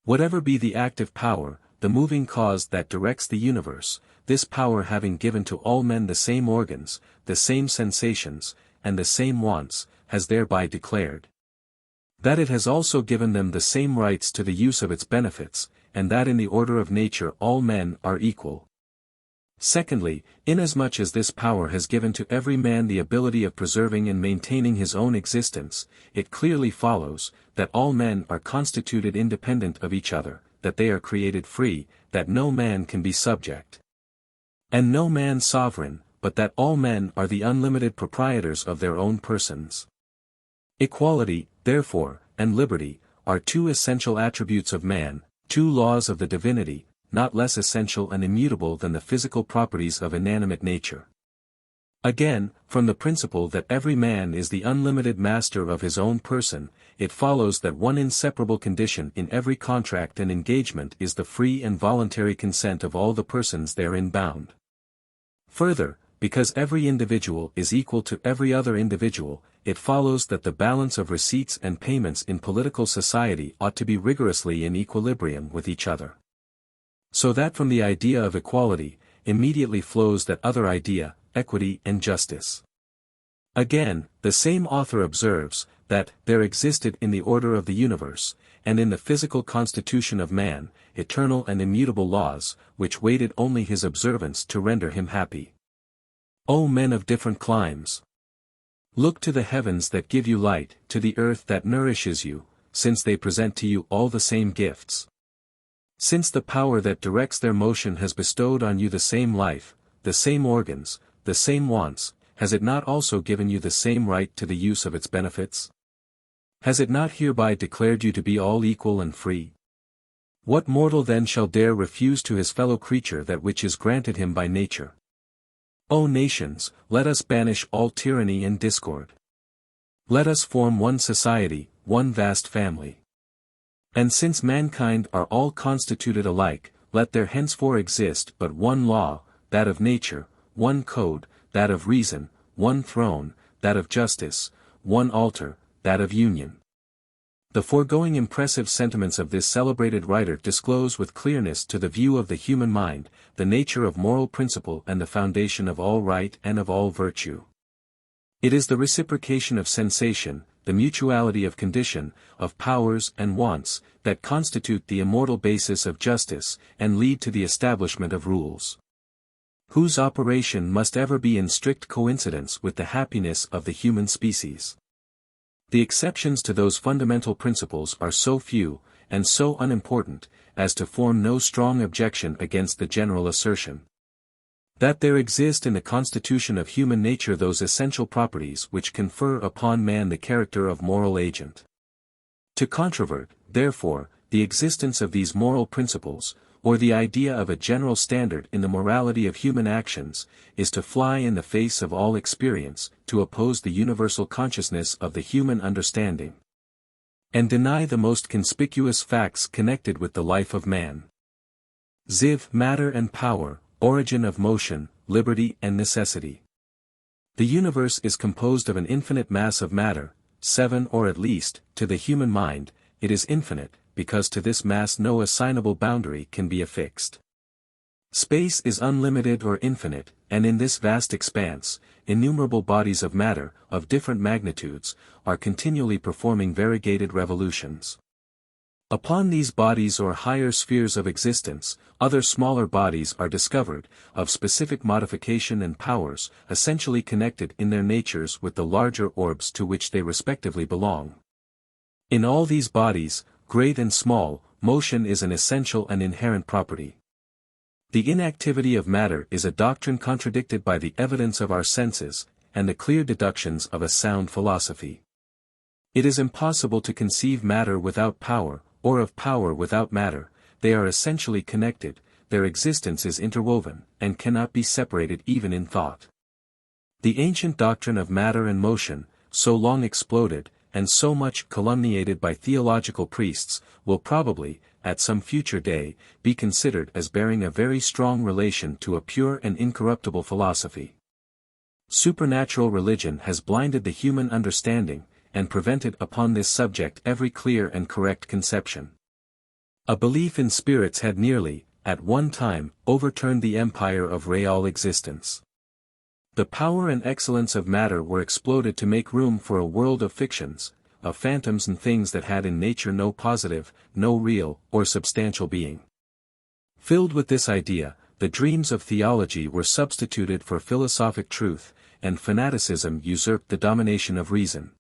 Speaker 1: Whatever be the active power, the moving cause that directs the universe, this power having given to all men the same organs, the same sensations, and the same wants, has thereby declared that it has also given them the same rights to the use of its benefits, and that in the order of nature all men are equal. Secondly, inasmuch as this power has given to every man the ability of preserving and maintaining his own existence, it clearly follows, that all men are constituted independent of each other, that they are created free, that no man can be subject, and no man sovereign, but that all men are the unlimited proprietors of their own persons. Equality, therefore, and liberty, are two essential attributes of man, two laws of the divinity, not less essential and immutable than the physical properties of inanimate nature. Again, from the principle that every man is the unlimited master of his own person, it follows that one inseparable condition in every contract and engagement is the free and voluntary consent of all the persons therein bound. Further, because every individual is equal to every other individual, it follows that the balance of receipts and payments in political society ought to be rigorously in equilibrium with each other. So that from the idea of equality, immediately flows that other idea, equity and justice. Again, the same author observes, that there existed in the order of the universe, and in the physical constitution of man, eternal and immutable laws, which waited only his observance to render him happy. O men of different climes! Look to the heavens that give you light, to the earth that nourishes you, since they present to you all the same gifts. Since the power that directs their motion has bestowed on you the same life, the same organs, the same wants, has it not also given you the same right to the use of its benefits? Has it not hereby declared you to be all equal and free? What mortal then shall dare refuse to his fellow creature that which is granted him by nature? O nations, let us banish all tyranny and discord. Let us form one society, one vast family. And since mankind are all constituted alike, let there henceforth exist but one law, that of nature, one code, that of reason, one throne, that of justice, one altar, that of union. The foregoing impressive sentiments of this celebrated writer disclose with clearness to the view of the human mind, the nature of moral principle and the foundation of all right and of all virtue. It is the reciprocation of sensation, the mutuality of condition, of powers and wants, that constitute the immortal basis of justice, and lead to the establishment of rules, whose operation must ever be in strict coincidence with the happiness of the human species. The exceptions to those fundamental principles are so few, and so unimportant, as to form no strong objection against the general assertion that there exist in the constitution of human nature those essential properties which confer upon man the character of moral agent. To controvert, therefore, the existence of these moral principles, or the idea of a general standard in the morality of human actions, is to fly in the face of all experience, to oppose the universal consciousness of the human understanding, and deny the most conspicuous facts connected with the life of man. XIV. Matter and power, origin of motion, liberty and necessity. The universe is composed of an infinite mass of matter, 7 or at least, to the human mind, it is infinite, because to this mass no assignable boundary can be affixed. Space is unlimited or infinite, and in this vast expanse, innumerable bodies of matter, of different magnitudes, are continually performing variegated revolutions. Upon these bodies or higher spheres of existence, other smaller bodies are discovered, of specific modification and powers, essentially connected in their natures with the larger orbs to which they respectively belong. In all these bodies, great and small, motion is an essential and inherent property. The inactivity of matter is a doctrine contradicted by the evidence of our senses, and the clear deductions of a sound philosophy. It is impossible to conceive matter without power, or of power without matter. They are essentially connected, their existence is interwoven, and cannot be separated even in thought. The ancient doctrine of matter and motion, so long exploded, and so much calumniated by theological priests, will probably, at some future day, be considered as bearing a very strong relation to a pure and incorruptible philosophy. Supernatural religion has blinded the human understanding, and prevented upon this subject every clear and correct conception. A belief in spirits had nearly, at one time, overturned the empire of real existence. The power and excellence of matter were exploded to make room for a world of fictions, of phantoms and things that had in nature no positive, no real, or substantial being. Filled with this idea, the dreams of theology were substituted for philosophic truth, and fanaticism usurped the domination of reason.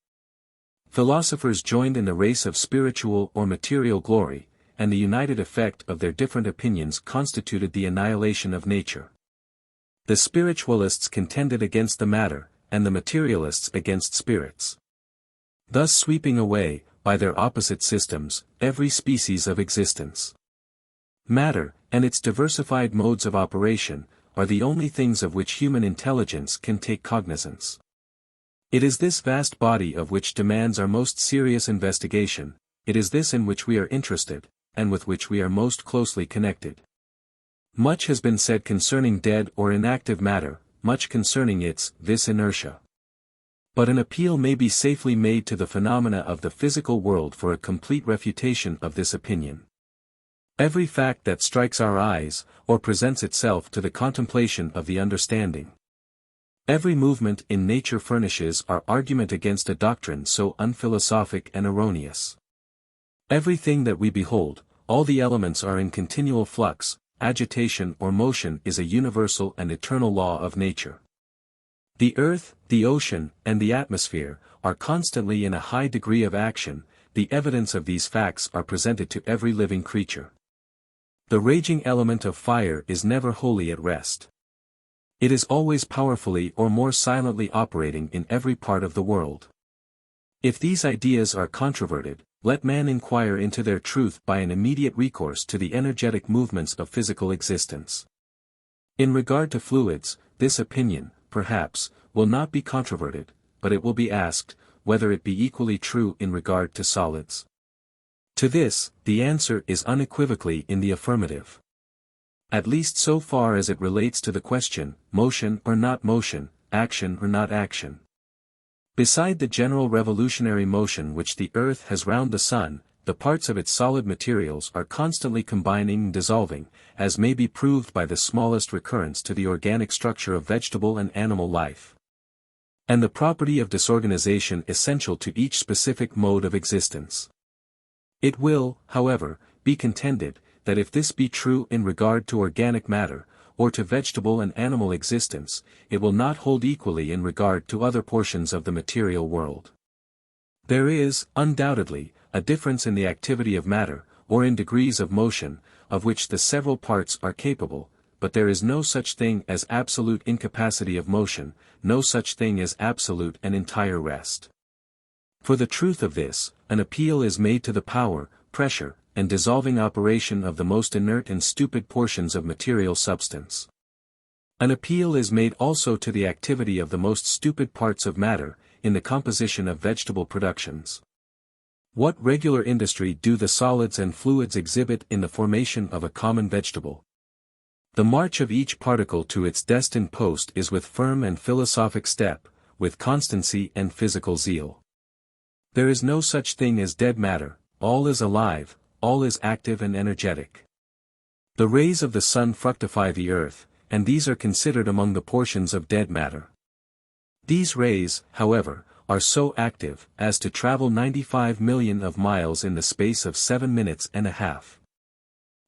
Speaker 1: Philosophers joined in the race of spiritual or material glory, and the united effect of their different opinions constituted the annihilation of nature. The spiritualists contended against the matter, and the materialists against spirits, thus sweeping away, by their opposite systems, every species of existence. Matter, and its diversified modes of operation, are the only things of which human intelligence can take cognizance. It is this vast body of which demands our most serious investigation, it is this in which we are interested, and with which we are most closely connected. Much has been said concerning dead or inactive matter, much concerning this inertia. But an appeal may be safely made to the phenomena of the physical world for a complete refutation of this opinion. Every fact that strikes our eyes, or presents itself to the contemplation of the understanding. Every movement in nature furnishes our argument against a doctrine so unphilosophic and erroneous. Everything that we behold, all the elements are in continual flux, agitation or motion is a universal and eternal law of nature. The earth, the ocean, and the atmosphere, are constantly in a high degree of action, the evidence of these facts are presented to every living creature. The raging element of fire is never wholly at rest. It is always powerfully or more silently operating in every part of the world. If these ideas are controverted, let man inquire into their truth by an immediate recourse to the energetic movements of physical existence. In regard to fluids, this opinion, perhaps, will not be controverted, but it will be asked, whether it be equally true in regard to solids. To this, the answer is unequivocally in the affirmative. At least so far as it relates to the question, motion or not motion, action or not action. Beside the general revolutionary motion which the earth has round the sun, the parts of its solid materials are constantly combining and dissolving, as may be proved by the smallest recurrence to the organic structure of vegetable and animal life. And the property of disorganization essential to each specific mode of existence. It will, however, be contended, that if this be true in regard to organic matter, or to vegetable and animal existence, it will not hold equally in regard to other portions of the material world. There is, undoubtedly, a difference in the activity of matter, or in degrees of motion, of which the several parts are capable, but there is no such thing as absolute incapacity of motion, no such thing as absolute and entire rest. For the truth of this, an appeal is made to the power, pressure, and dissolving operation of the most inert and stupid portions of material substance. An appeal is made also to the activity of the most stupid parts of matter, in the composition of vegetable productions. What regular industry do the solids and fluids exhibit in the formation of a common vegetable? The march of each particle to its destined post is with firm and philosophic step, with constancy and physical zeal. There is no such thing as dead matter, all is alive, all is active and energetic. The rays of the sun fructify the earth, and these are considered among the portions of dead matter. These rays, however, are so active as to travel 95 million of miles in the space of 7 minutes and a half.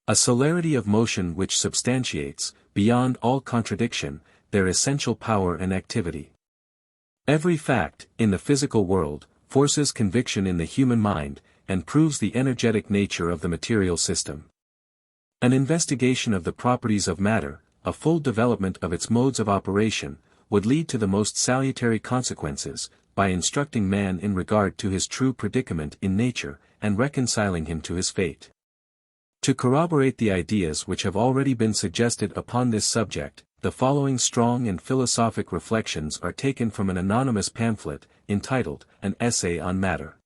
Speaker 1: A celerity of motion which substantiates, beyond all contradiction, their essential power and activity. Every fact, in the physical world, forces conviction in the human mind, and proves the energetic nature of the material system. An investigation of the properties of matter, a full development of its modes of operation, would lead to the most salutary consequences, by instructing man in regard to his true predicament in nature, and reconciling him to his fate. To corroborate the ideas which have already been suggested upon this subject, the following strong and philosophic reflections are taken from an anonymous pamphlet, entitled, An Essay on Matter.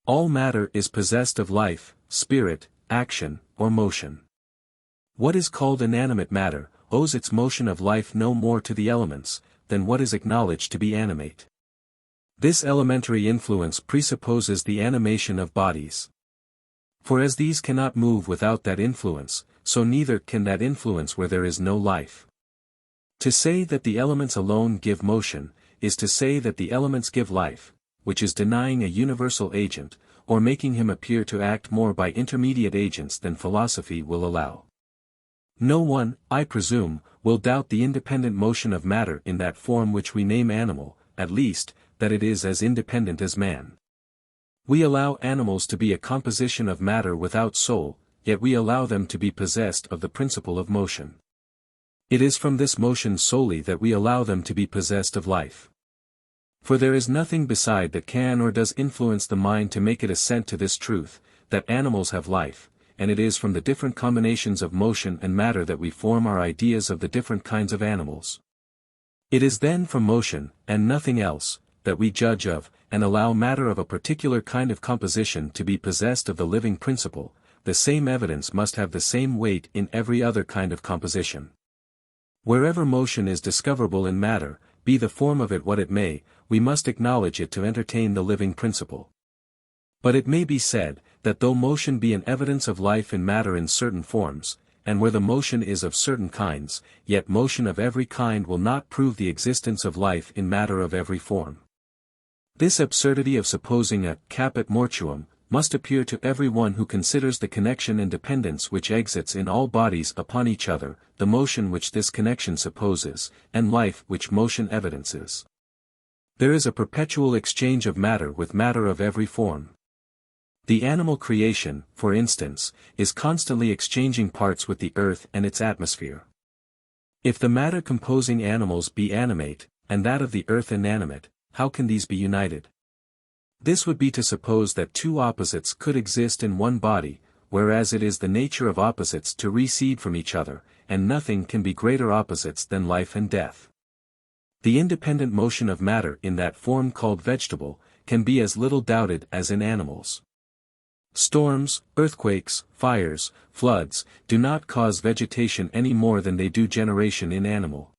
Speaker 1: All matter is possessed of life, spirit, action, or motion. What is called inanimate matter, owes its motion of life no more to the elements, than what is acknowledged to be animate. This elementary influence presupposes the animation of bodies. For as these cannot move without that influence, so neither can that influence where there is no life. To say that the elements alone give motion, is to say that the elements give life, which is denying a universal agent, or making him appear to act more by intermediate agents than philosophy will allow. No one, I presume, will doubt the independent motion of matter in that form which we name animal, at least, that it is as independent as man. We allow animals to be a composition of matter without soul, yet we allow them to be possessed of the principle of motion. It is from this motion solely that we allow them to be possessed of life. For there is nothing beside that can or does influence the mind to make it assent to this truth, that animals have life, and it is from the different combinations of motion and matter that we form our ideas of the different kinds of animals. It is then from motion, and nothing else, that we judge of, and allow matter of a particular kind of composition to be possessed of the living principle. The same evidence must have the same weight in every other kind of composition. Wherever motion is discoverable in matter, be the form of it what it may, we must acknowledge it to entertain the living principle. But it may be said, that though motion be an evidence of life in matter in certain forms, and where the motion is of certain kinds, yet motion of every kind will not prove the existence of life in matter of every form. This absurdity of supposing a caput mortuum must appear to every one who considers the connection and dependence which exists in all bodies upon each other, the motion which this connection supposes, and life which motion evidences. There is a perpetual exchange of matter with matter of every form. The animal creation, for instance, is constantly exchanging parts with the earth and its atmosphere. If the matter composing animals be animate, and that of the earth inanimate, how can these be united? This would be to suppose that two opposites could exist in one body, whereas it is the nature of opposites to recede from each other, and nothing can be greater opposites than life and death. The independent motion of matter in that form called vegetable, can be as little doubted as in animals. Storms, earthquakes, fires, floods, do not cause vegetation any more than they do generation in animal.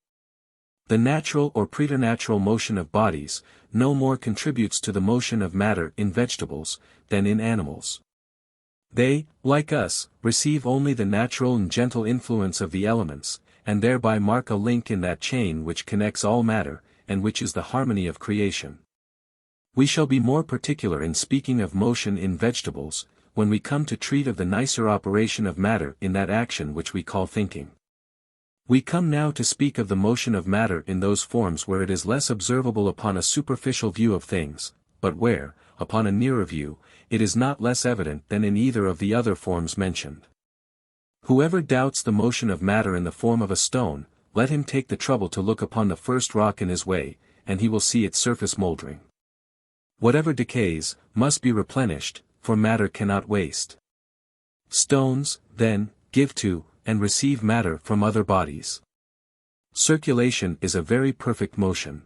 Speaker 1: The natural or preternatural motion of bodies, no more contributes to the motion of matter in vegetables, than in animals. They, like us, receive only the natural and gentle influence of the elements, and thereby mark a link in that chain which connects all matter, and which is the harmony of creation. We shall be more particular in speaking of motion in vegetables, when we come to treat of the nicer operation of matter in that action which we call thinking. We come now to speak of the motion of matter in those forms where it is less observable upon a superficial view of things, but where, upon a nearer view, it is not less evident than in either of the other forms mentioned. Whoever doubts the motion of matter in the form of a stone, let him take the trouble to look upon the first rock in his way, and he will see its surface moldering. Whatever decays, must be replenished, for matter cannot waste. Stones, then, give to, and receive matter from other bodies. Circulation is a very perfect motion.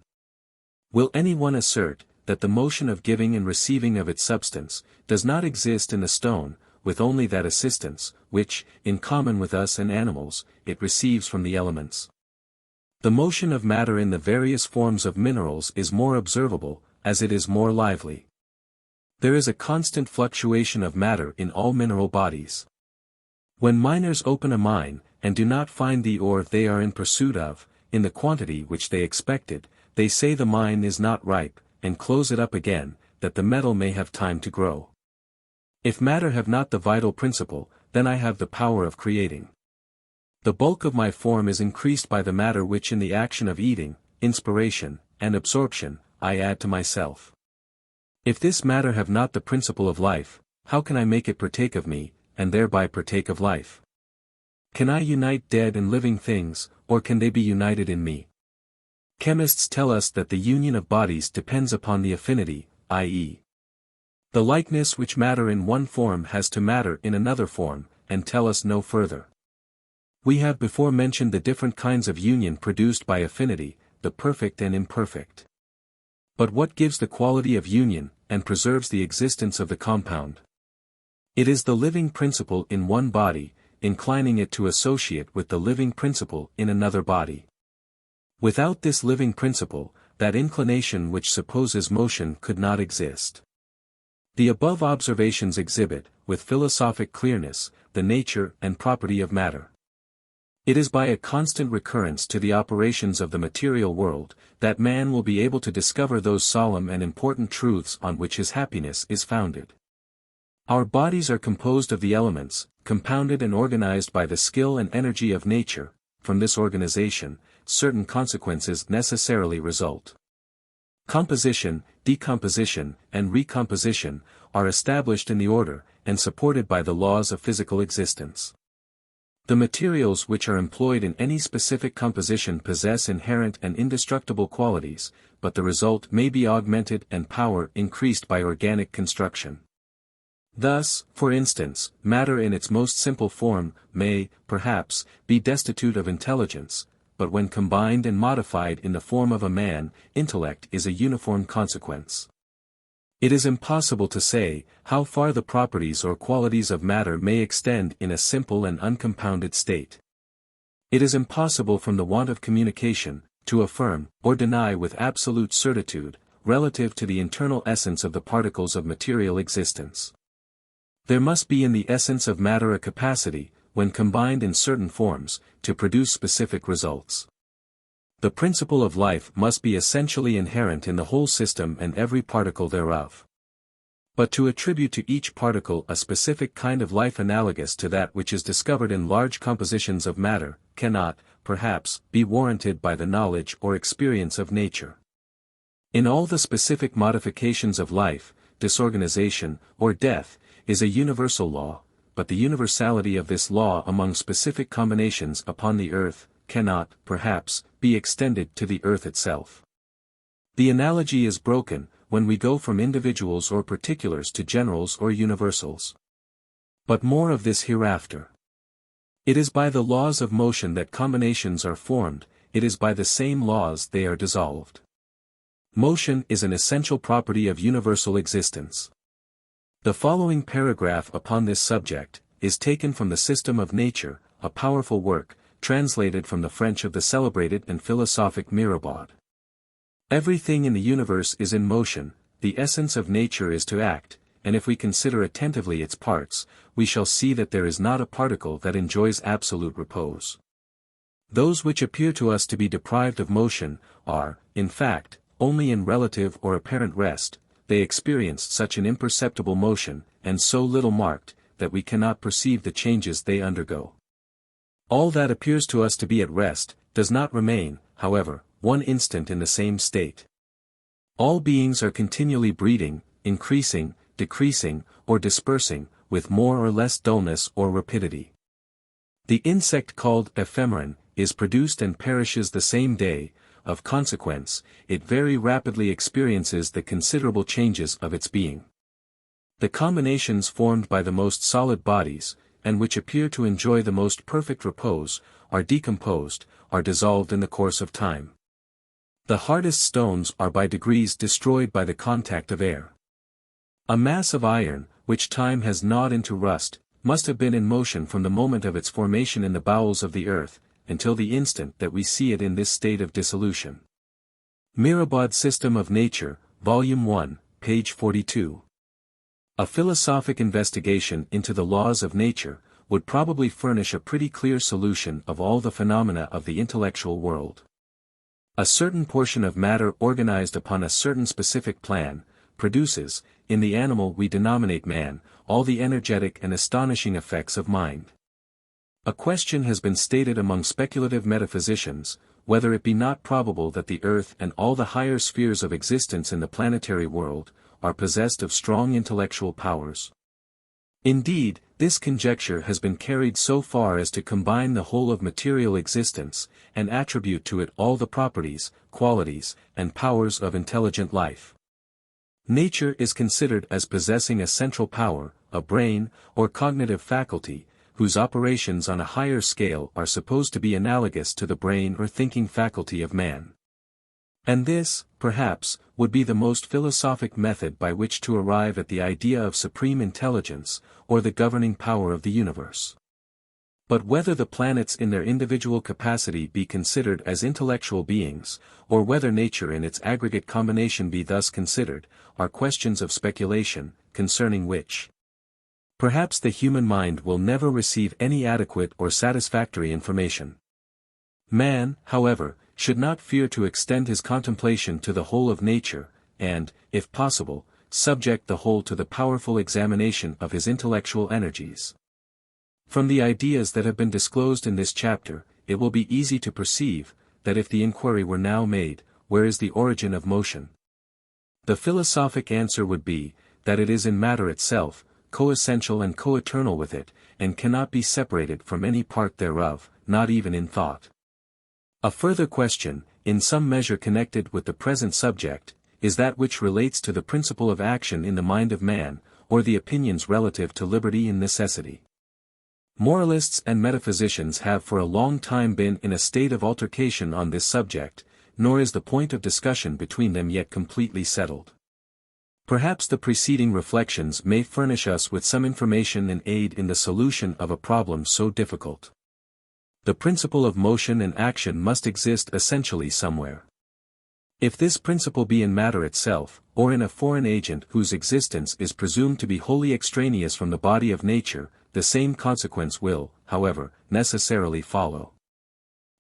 Speaker 1: Will any one assert, that the motion of giving and receiving of its substance, does not exist in the stone, with only that assistance, which, in common with us and animals, it receives from the elements? The motion of matter in the various forms of minerals is more observable, as it is more lively. There is a constant fluctuation of matter in all mineral bodies. When miners open a mine, and do not find the ore they are in pursuit of, in the quantity which they expected, they say the mine is not ripe, and close it up again, that the metal may have time to grow. If matter have not the vital principle, then I have the power of creating. The bulk of my form is increased by the matter which in the action of eating, inspiration, and absorption, I add to myself. If this matter have not the principle of life, how can I make it partake of me, and thereby partake of life? Can I unite dead and living things, or can they be united in me? Chemists tell us that the union of bodies depends upon the affinity, i.e., the likeness which matter in one form has to matter in another form, and tell us no further. We have before mentioned the different kinds of union produced by affinity, the perfect and imperfect. But what gives the quality of union, and preserves the existence of the compound? It is the living principle in one body, inclining it to associate with the living principle in another body. Without this living principle, that inclination which supposes motion could not exist. The above observations exhibit, with philosophic clearness, the nature and property of matter. It is by a constant recurrence to the operations of the material world, that man will be able to discover those solemn and important truths on which his happiness is founded. Our bodies are composed of the elements, compounded and organized by the skill and energy of nature. From this organization, certain consequences necessarily result. Composition, decomposition, and recomposition, are established in the order, and supported by the laws of physical existence. The materials which are employed in any specific composition possess inherent and indestructible qualities, but the result may be augmented and power increased by organic construction. Thus, for instance, matter in its most simple form, may, perhaps, be destitute of intelligence, but when combined and modified in the form of a man, intellect is a uniform consequence. It is impossible to say, how far the properties or qualities of matter may extend in a simple and uncompounded state. It is impossible from the want of communication, to affirm, or deny with absolute certitude, relative to the internal essence of the particles of material existence. There must be in the essence of matter a capacity, when combined in certain forms, to produce specific results. The principle of life must be essentially inherent in the whole system and every particle thereof. But to attribute to each particle a specific kind of life analogous to that which is discovered in large compositions of matter, cannot, perhaps, be warranted by the knowledge or experience of nature. In all the specific modifications of life, disorganization, or death, is a universal law, but the universality of this law among specific combinations upon the earth, cannot, perhaps, be extended to the earth itself. The analogy is broken, when we go from individuals or particulars to generals or universals. But more of this hereafter. It is by the laws of motion that combinations are formed, it is by the same laws they are dissolved. Motion is an essential property of universal existence. The following paragraph upon this subject, is taken from the System of Nature, a powerful work, translated from the French of the celebrated and philosophic Mirabeau. Everything in the universe is in motion, the essence of nature is to act, and if we consider attentively its parts, we shall see that there is not a particle that enjoys absolute repose. Those which appear to us to be deprived of motion, are, in fact, only in relative or apparent rest. They experience such an imperceptible motion, and so little marked, that we cannot perceive the changes they undergo. All that appears to us to be at rest, does not remain, however, one instant in the same state. All beings are continually breeding, increasing, decreasing, or dispersing, with more or less dullness or rapidity. The insect called ephemeron, is produced and perishes the same day. Of consequence, it very rapidly experiences the considerable changes of its being. The combinations formed by the most solid bodies, and which appear to enjoy the most perfect repose, are decomposed, are dissolved in the course of time. The hardest stones are by degrees destroyed by the contact of air. A mass of iron, which time has gnawed into rust, must have been in motion from the moment of its formation in the bowels of the earth, until the instant that we see it in this state of dissolution. Mirabeau's System of Nature, Volume 1, page 42. A philosophic investigation into the laws of nature, would probably furnish a pretty clear solution of all the phenomena of the intellectual world. A certain portion of matter organized upon a certain specific plan, produces, in the animal we denominate man, all the energetic and astonishing effects of mind. A question has been stated among speculative metaphysicians, whether it be not probable that the earth and all the higher spheres of existence in the planetary world, are possessed of strong intellectual powers. Indeed, this conjecture has been carried so far as to combine the whole of material existence, and attribute to it all the properties, qualities, and powers of intelligent life. Nature is considered as possessing a central power, a brain, or cognitive faculty, whose operations on a higher scale are supposed to be analogous to the brain or thinking faculty of man. And this, perhaps, would be the most philosophic method by which to arrive at the idea of supreme intelligence, or the governing power of the universe. But whether the planets in their individual capacity be considered as intellectual beings, or whether nature in its aggregate combination be thus considered, are questions of speculation, concerning which perhaps the human mind will never receive any adequate or satisfactory information. Man, however, should not fear to extend his contemplation to the whole of nature, and, if possible, subject the whole to the powerful examination of his intellectual energies. From the ideas that have been disclosed in this chapter, it will be easy to perceive, that if the inquiry were now made, where is the origin of motion? The philosophic answer would be, that it is in matter itself, coessential and coeternal with it, and cannot be separated from any part thereof, not even in thought. A further question, in some measure connected with the present subject, is that which relates to the principle of action in the mind of man, or the opinions relative to liberty and necessity. Moralists and metaphysicians have for a long time been in a state of altercation on this subject, nor is the point of discussion between them yet completely settled. Perhaps the preceding reflections may furnish us with some information and aid in the solution of a problem so difficult. The principle of motion and action must exist essentially somewhere. If this principle be in matter itself, or in a foreign agent whose existence is presumed to be wholly extraneous from the body of nature, the same consequence will, however, necessarily follow.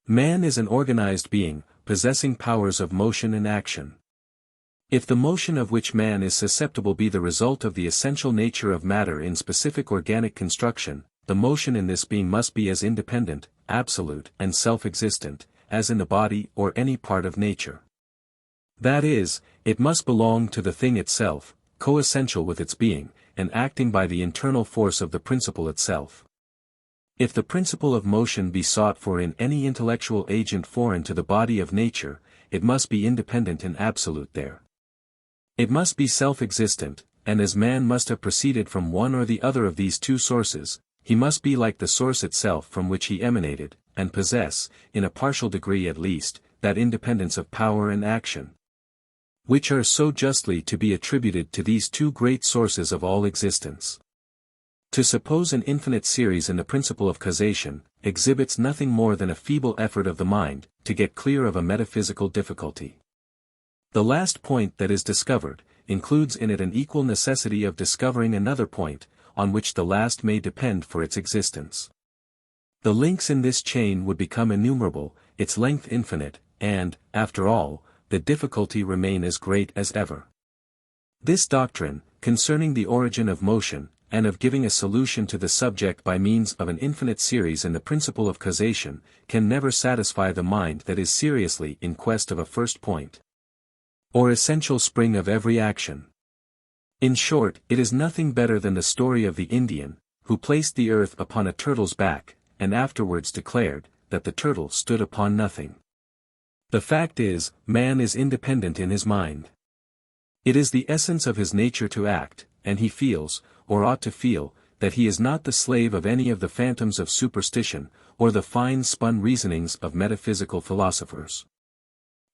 Speaker 1: Man is an organized being, possessing powers of motion and action. If the motion of which man is susceptible be the result of the essential nature of matter in specific organic construction, the motion in this being must be as independent, absolute, and self-existent, as in the body or any part of nature. That is, it must belong to the thing itself, coessential with its being, and acting by the internal force of the principle itself. If the principle of motion be sought for in any intellectual agent foreign to the body of nature, it must be independent and absolute there. It must be self-existent, and as man must have proceeded from one or the other of these two sources, he must be like the source itself from which he emanated, and possess, in a partial degree at least, that independence of power and action, which are so justly to be attributed to these two great sources of all existence. To suppose an infinite series in the principle of causation, exhibits nothing more than a feeble effort of the mind, to get clear of a metaphysical difficulty. The last point that is discovered, includes in it an equal necessity of discovering another point, on which the last may depend for its existence. The links in this chain would become innumerable, its length infinite, and, after all, the difficulty remain as great as ever. This doctrine, concerning the origin of motion, and of giving a solution to the subject by means of an infinite series in the principle of causation, can never satisfy the mind that is seriously in quest of a first point, or essential spring of every action. In short, it is nothing better than the story of the Indian, who placed the earth upon a turtle's back, and afterwards declared, that the turtle stood upon nothing. The fact is, man is independent in his mind. It is the essence of his nature to act, and he feels, or ought to feel, that he is not the slave of any of the phantoms of superstition, or the fine-spun reasonings of metaphysical philosophers.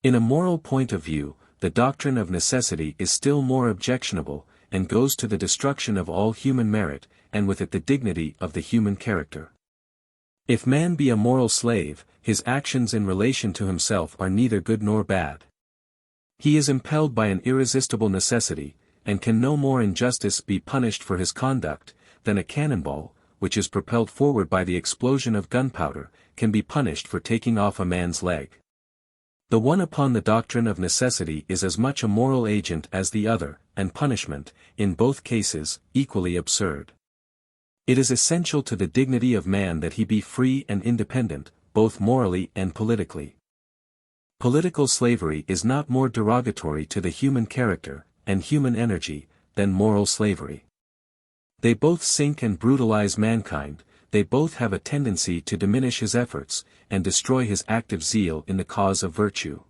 Speaker 1: In a moral point of view, the doctrine of necessity is still more objectionable, and goes to the destruction of all human merit, and with it the dignity of the human character. If man be a moral slave, his actions in relation to himself are neither good nor bad. He is impelled by an irresistible necessity, and can no more in justice be punished for his conduct, than a cannonball, which is propelled forward by the explosion of gunpowder, can be punished for taking off a man's leg. The one upon the doctrine of necessity is as much a moral agent as the other, and punishment, in both cases, equally absurd. It is essential to the dignity of man that he be free and independent, both morally and politically. Political slavery is not more derogatory to the human character, and human energy, than moral slavery. They both sink and brutalize mankind, they both have a tendency to diminish his efforts, and destroy his active zeal in the cause of virtue.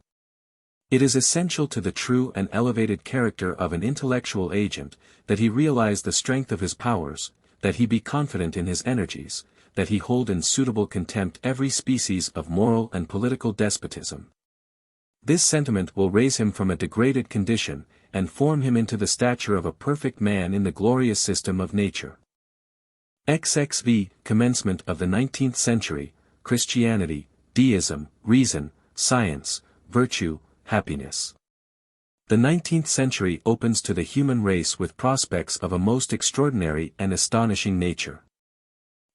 Speaker 1: It is essential to the true and elevated character of an intellectual agent, that he realize the strength of his powers, that he be confident in his energies, that he hold in suitable contempt every species of moral and political despotism. This sentiment will raise him from a degraded condition, and form him into the stature of a perfect man in the glorious system of nature. XXIII, commencement of the 19th century, Christianity, Deism, Reason, Science, Virtue, Happiness. The 19th century opens to the human race with prospects of a most extraordinary and astonishing nature.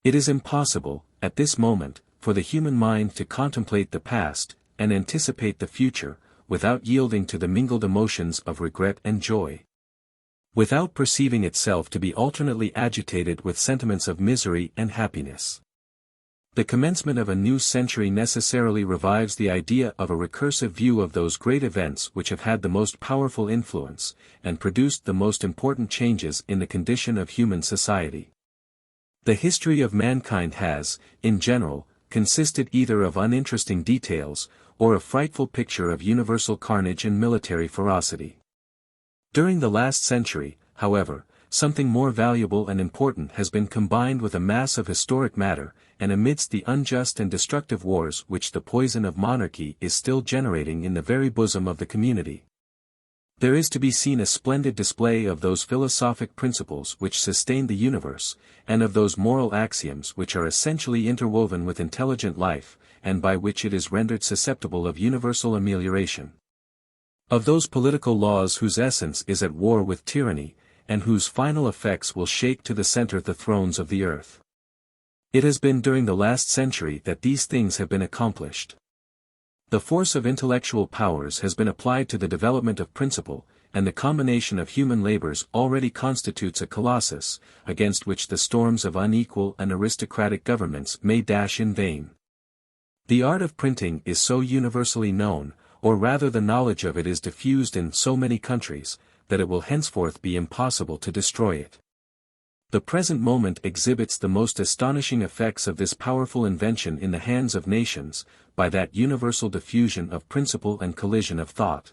Speaker 1: It is impossible, at this moment, for the human mind to contemplate the past, and anticipate the future, without yielding to the mingled emotions of regret and joy, without perceiving itself to be alternately agitated with sentiments of misery and happiness. The commencement of a new century necessarily revives the idea of a recursive view of those great events which have had the most powerful influence, and produced the most important changes in the condition of human society. The history of mankind has, in general, consisted either of uninteresting details, or a frightful picture of universal carnage and military ferocity. During the last century, however, something more valuable and important has been combined with a mass of historic matter, and amidst the unjust and destructive wars which the poison of monarchy is still generating in the very bosom of the community, there is to be seen a splendid display of those philosophic principles which sustain the universe, and of those moral axioms which are essentially interwoven with intelligent life, and by which it is rendered susceptible of universal amelioration. Of those political laws whose essence is at war with tyranny, and whose final effects will shake to the center the thrones of the earth. It has been during the last century that these things have been accomplished. The force of intellectual powers has been applied to the development of principle, and the combination of human labors already constitutes a colossus, against which the storms of unequal and aristocratic governments may dash in vain. The art of printing is so universally known, or rather the knowledge of it is diffused in so many countries, that it will henceforth be impossible to destroy it. The present moment exhibits the most astonishing effects of this powerful invention in the hands of nations, by that universal diffusion of principle and collision of thought,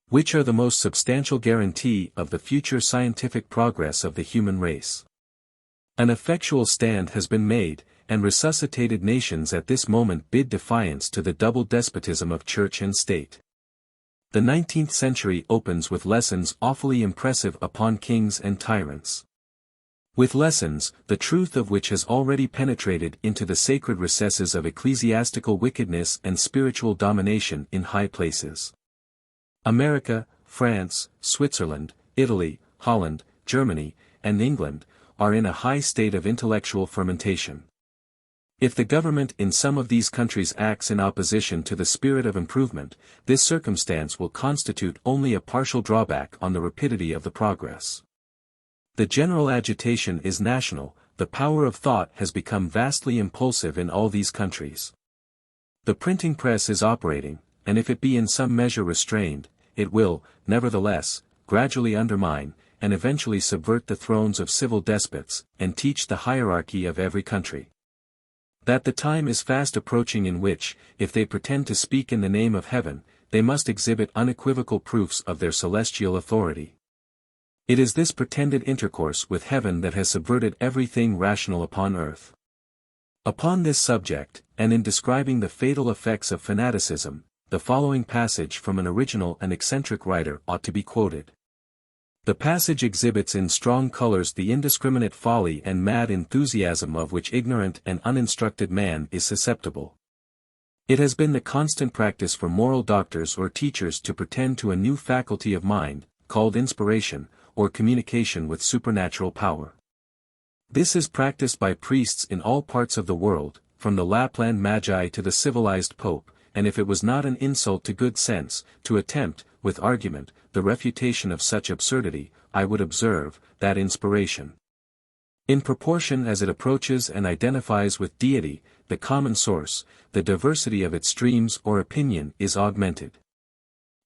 Speaker 1: which are the most substantial guarantee of the future scientific progress of the human race. An effectual stand has been made, and resuscitated nations at this moment bid defiance to the double despotism of church and state. The 19th century opens with lessons awfully impressive upon kings and tyrants. With lessons, the truth of which has already penetrated into the sacred recesses of ecclesiastical wickedness and spiritual domination in high places. America, France, Switzerland, Italy, Holland, Germany, and England, are in a high state of intellectual fermentation. If the government in some of these countries acts in opposition to the spirit of improvement, this circumstance will constitute only a partial drawback on the rapidity of the progress. The general agitation is national, the power of thought has become vastly impulsive in all these countries. The printing press is operating, and if it be in some measure restrained, it will, nevertheless, gradually undermine, and eventually subvert the thrones of civil despots, and teach the hierarchy of every country. That the time is fast approaching in which, if they pretend to speak in the name of heaven, they must exhibit unequivocal proofs of their celestial authority. It is this pretended intercourse with heaven that has subverted everything rational upon earth. Upon this subject, and in describing the fatal effects of fanaticism, the following passage from an original and eccentric writer ought to be quoted. The passage exhibits in strong colors the indiscriminate folly and mad enthusiasm of which ignorant and uninstructed man is susceptible. It has been the constant practice for moral doctors or teachers to pretend to a new faculty of mind, called inspiration, or communication with supernatural power. This is practiced by priests in all parts of the world, from the Lapland Magi to the civilized Pope, and if it was not an insult to good sense, to attempt, with argument, the refutation of such absurdity, I would observe, that inspiration, in proportion as it approaches and identifies with deity, the common source, the diversity of its streams or opinion is augmented.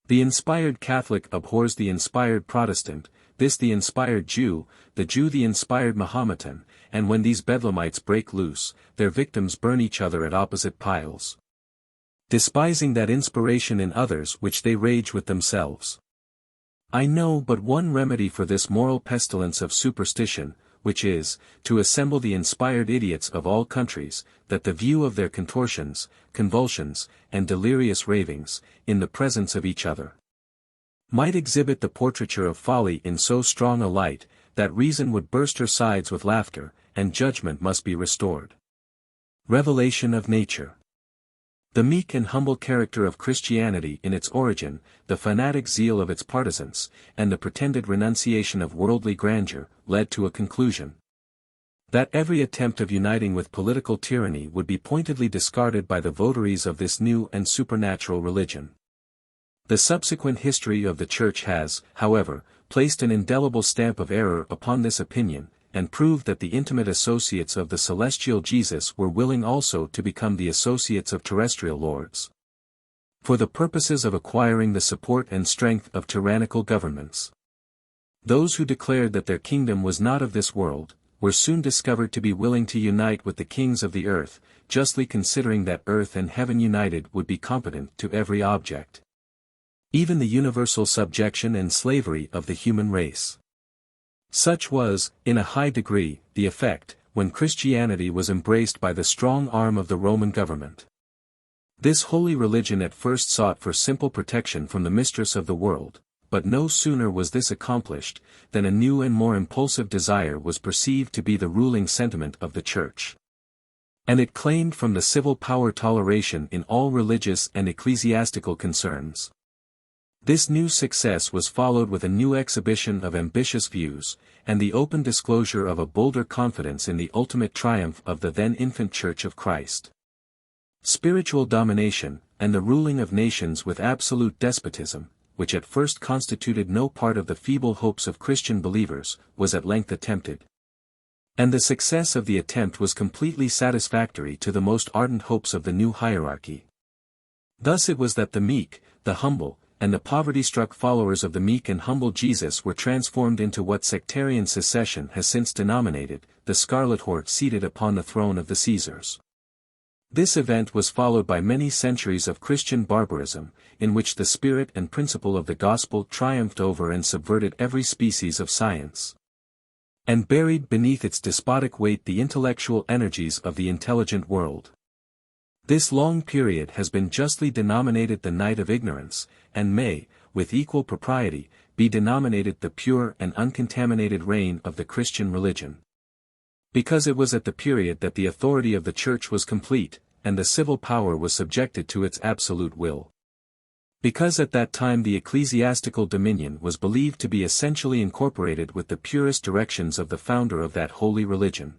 Speaker 1: The inspired Catholic abhors the inspired Protestant, this the inspired Jew the inspired Mahometan, and when these bedlamites break loose, their victims burn each other at opposite piles, despising that inspiration in others which they rage with themselves. I know but one remedy for this moral pestilence of superstition, which is, to assemble the inspired idiots of all countries, that the view of their contortions, convulsions, and delirious ravings, in the presence of each other, might exhibit the portraiture of folly in so strong a light, that reason would burst her sides with laughter, and judgment must be restored. Revelation of Nature. The meek and humble character of Christianity in its origin, the fanatic zeal of its partisans, and the pretended renunciation of worldly grandeur, led to a conclusion. That every attempt of uniting with political tyranny would be pointedly discarded by the votaries of this new and supernatural religion. The subsequent history of the Church has, however, placed an indelible stamp of error upon this opinion, and proved that the intimate associates of the celestial Jesus were willing also to become the associates of terrestrial lords, for the purposes of acquiring the support and strength of tyrannical governments. Those who declared that their kingdom was not of this world, were soon discovered to be willing to unite with the kings of the earth, justly considering that earth and heaven united would be competent to every object, even the universal subjection and slavery of the human race. Such was, in a high degree, the effect, when Christianity was embraced by the strong arm of the Roman government. This holy religion at first sought for simple protection from the mistress of the world, but no sooner was this accomplished, than a new and more impulsive desire was perceived to be the ruling sentiment of the Church. And it claimed from the civil power toleration in all religious and ecclesiastical concerns. This new success was followed with a new exhibition of ambitious views, and the open disclosure of a bolder confidence in the ultimate triumph of the then infant Church of Christ. Spiritual domination, and the ruling of nations with absolute despotism, which at first constituted no part of the feeble hopes of Christian believers, was at length attempted. And the success of the attempt was completely satisfactory to the most ardent hopes of the new hierarchy. Thus it was that the meek, the humble, and the poverty-struck followers of the meek and humble Jesus were transformed into what sectarian secession has since denominated, the scarlet horde seated upon the throne of the Caesars. This event was followed by many centuries of Christian barbarism, in which the spirit and principle of the gospel triumphed over and subverted every species of science, and buried beneath its despotic weight the intellectual energies of the intelligent world. This long period has been justly denominated the night of ignorance, and may, with equal propriety, be denominated the pure and uncontaminated reign of the Christian religion. Because it was at the period that the authority of the Church was complete, and the civil power was subjected to its absolute will. Because at that time the ecclesiastical dominion was believed to be essentially incorporated with the purest directions of the founder of that holy religion.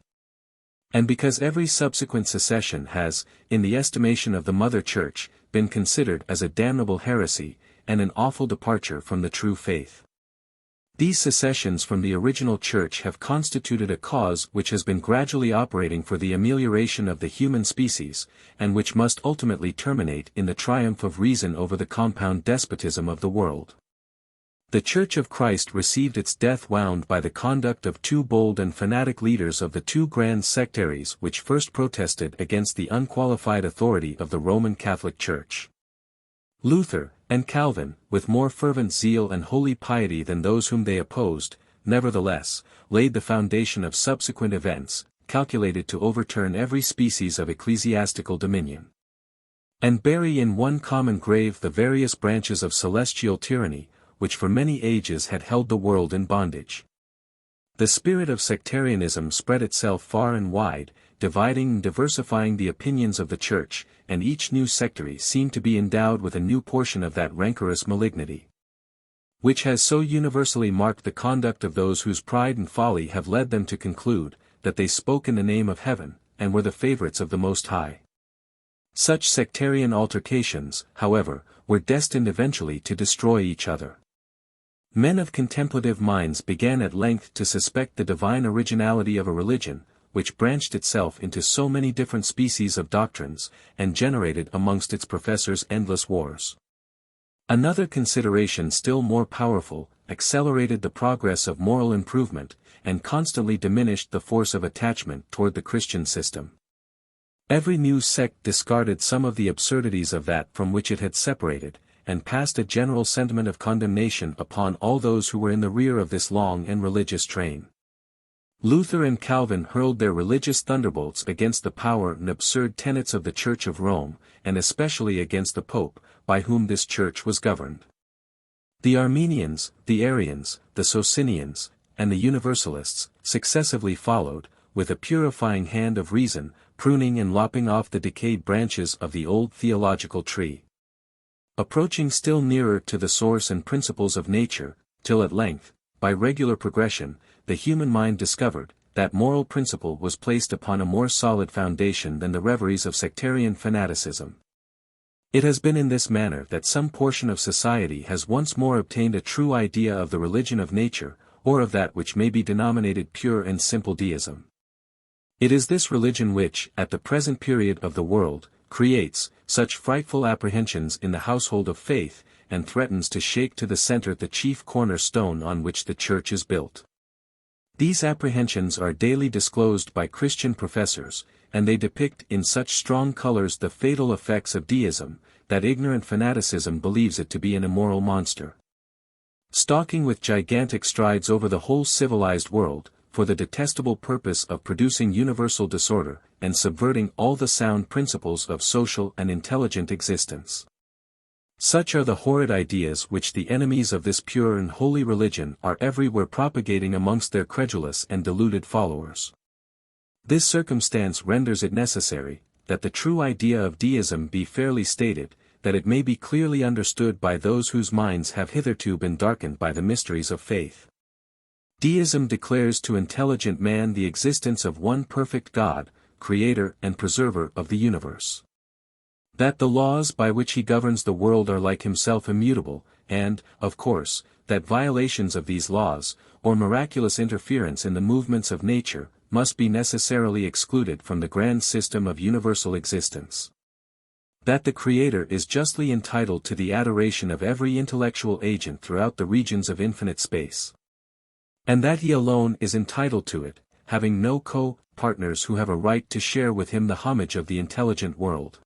Speaker 1: And because every subsequent secession has, in the estimation of the Mother Church, been considered as a damnable heresy, and an awful departure from the true faith. These secessions from the original Church have constituted a cause which has been gradually operating for the amelioration of the human species, and which must ultimately terminate in the triumph of reason over the compound despotism of the world. The Church of Christ received its death wound by the conduct of two bold and fanatic leaders of the two grand sectaries which first protested against the unqualified authority of the Roman Catholic Church. Luther, and Calvin, with more fervent zeal and holy piety than those whom they opposed, nevertheless, laid the foundation of subsequent events, calculated to overturn every species of ecclesiastical dominion, and bury in one common grave the various branches of celestial tyranny, which for many ages had held the world in bondage. The spirit of sectarianism spread itself far and wide, dividing and diversifying the opinions of the Church, and each new sectary seemed to be endowed with a new portion of that rancorous malignity, which has so universally marked the conduct of those whose pride and folly have led them to conclude, that they spoke in the name of heaven, and were the favorites of the Most High. Such sectarian altercations, however, were destined eventually to destroy each other. Men of contemplative minds began at length to suspect the divine originality of a religion, which branched itself into so many different species of doctrines, and generated amongst its professors endless wars. Another consideration still more powerful, accelerated the progress of moral improvement, and constantly diminished the force of attachment toward the Christian system. Every new sect discarded some of the absurdities of that from which it had separated, and passed a general sentiment of condemnation upon all those who were in the rear of this long and religious train. Luther and Calvin hurled their religious thunderbolts against the power and absurd tenets of the Church of Rome, and especially against the Pope, by whom this Church was governed. The Armenians, the Arians, the Socinians, and the Universalists, successively followed, with a purifying hand of reason, pruning and lopping off the decayed branches of the old theological tree, approaching still nearer to the source and principles of nature, till at length, by regular progression, the human mind discovered, that moral principle was placed upon a more solid foundation than the reveries of sectarian fanaticism. It has been in this manner that some portion of society has once more obtained a true idea of the religion of nature, or of that which may be denominated pure and simple deism. It is this religion which, at the present period of the world, creates such frightful apprehensions in the household of faith, and threatens to shake to the center the chief cornerstone on which the Church is built. These apprehensions are daily disclosed by Christian professors, and they depict in such strong colors the fatal effects of deism, that ignorant fanaticism believes it to be an immoral monster, stalking with gigantic strides over the whole civilized world, for the detestable purpose of producing universal disorder, and subverting all the sound principles of social and intelligent existence. Such are the horrid ideas which the enemies of this pure and holy religion are everywhere propagating amongst their credulous and deluded followers. This circumstance renders it necessary, that the true idea of deism be fairly stated, that it may be clearly understood by those whose minds have hitherto been darkened by the mysteries of faith. Deism declares to intelligent man the existence of one perfect God, creator and preserver of the universe. That the laws by which he governs the world are like himself immutable, and, of course, that violations of these laws, or miraculous interference in the movements of nature, must be necessarily excluded from the grand system of universal existence. That the Creator is justly entitled to the adoration of every intellectual agent throughout the regions of infinite space. And that he alone is entitled to it, having no co-partners who have a right to share with him the homage of the intelligent world.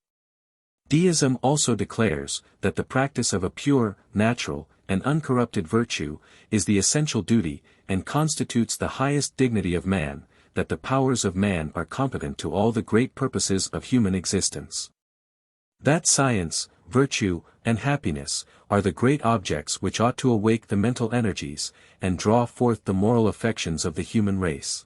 Speaker 1: Deism also declares that the practice of a pure, natural, and uncorrupted virtue is the essential duty, and constitutes the highest dignity of man, that the powers of man are competent to all the great purposes of human existence. That science, virtue, and happiness are the great objects which ought to awake the mental energies, and draw forth the moral affections of the human race.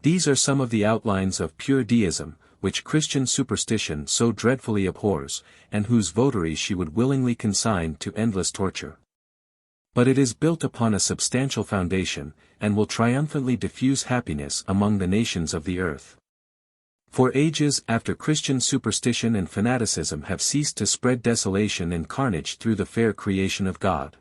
Speaker 1: These are some of the outlines of pure deism, which Christian superstition so dreadfully abhors, and whose votaries she would willingly consign to endless torture. But it is built upon a substantial foundation, and will triumphantly diffuse happiness among the nations of the earth. For ages after Christian superstition and fanaticism have ceased to spread desolation and carnage through the fair creation of God.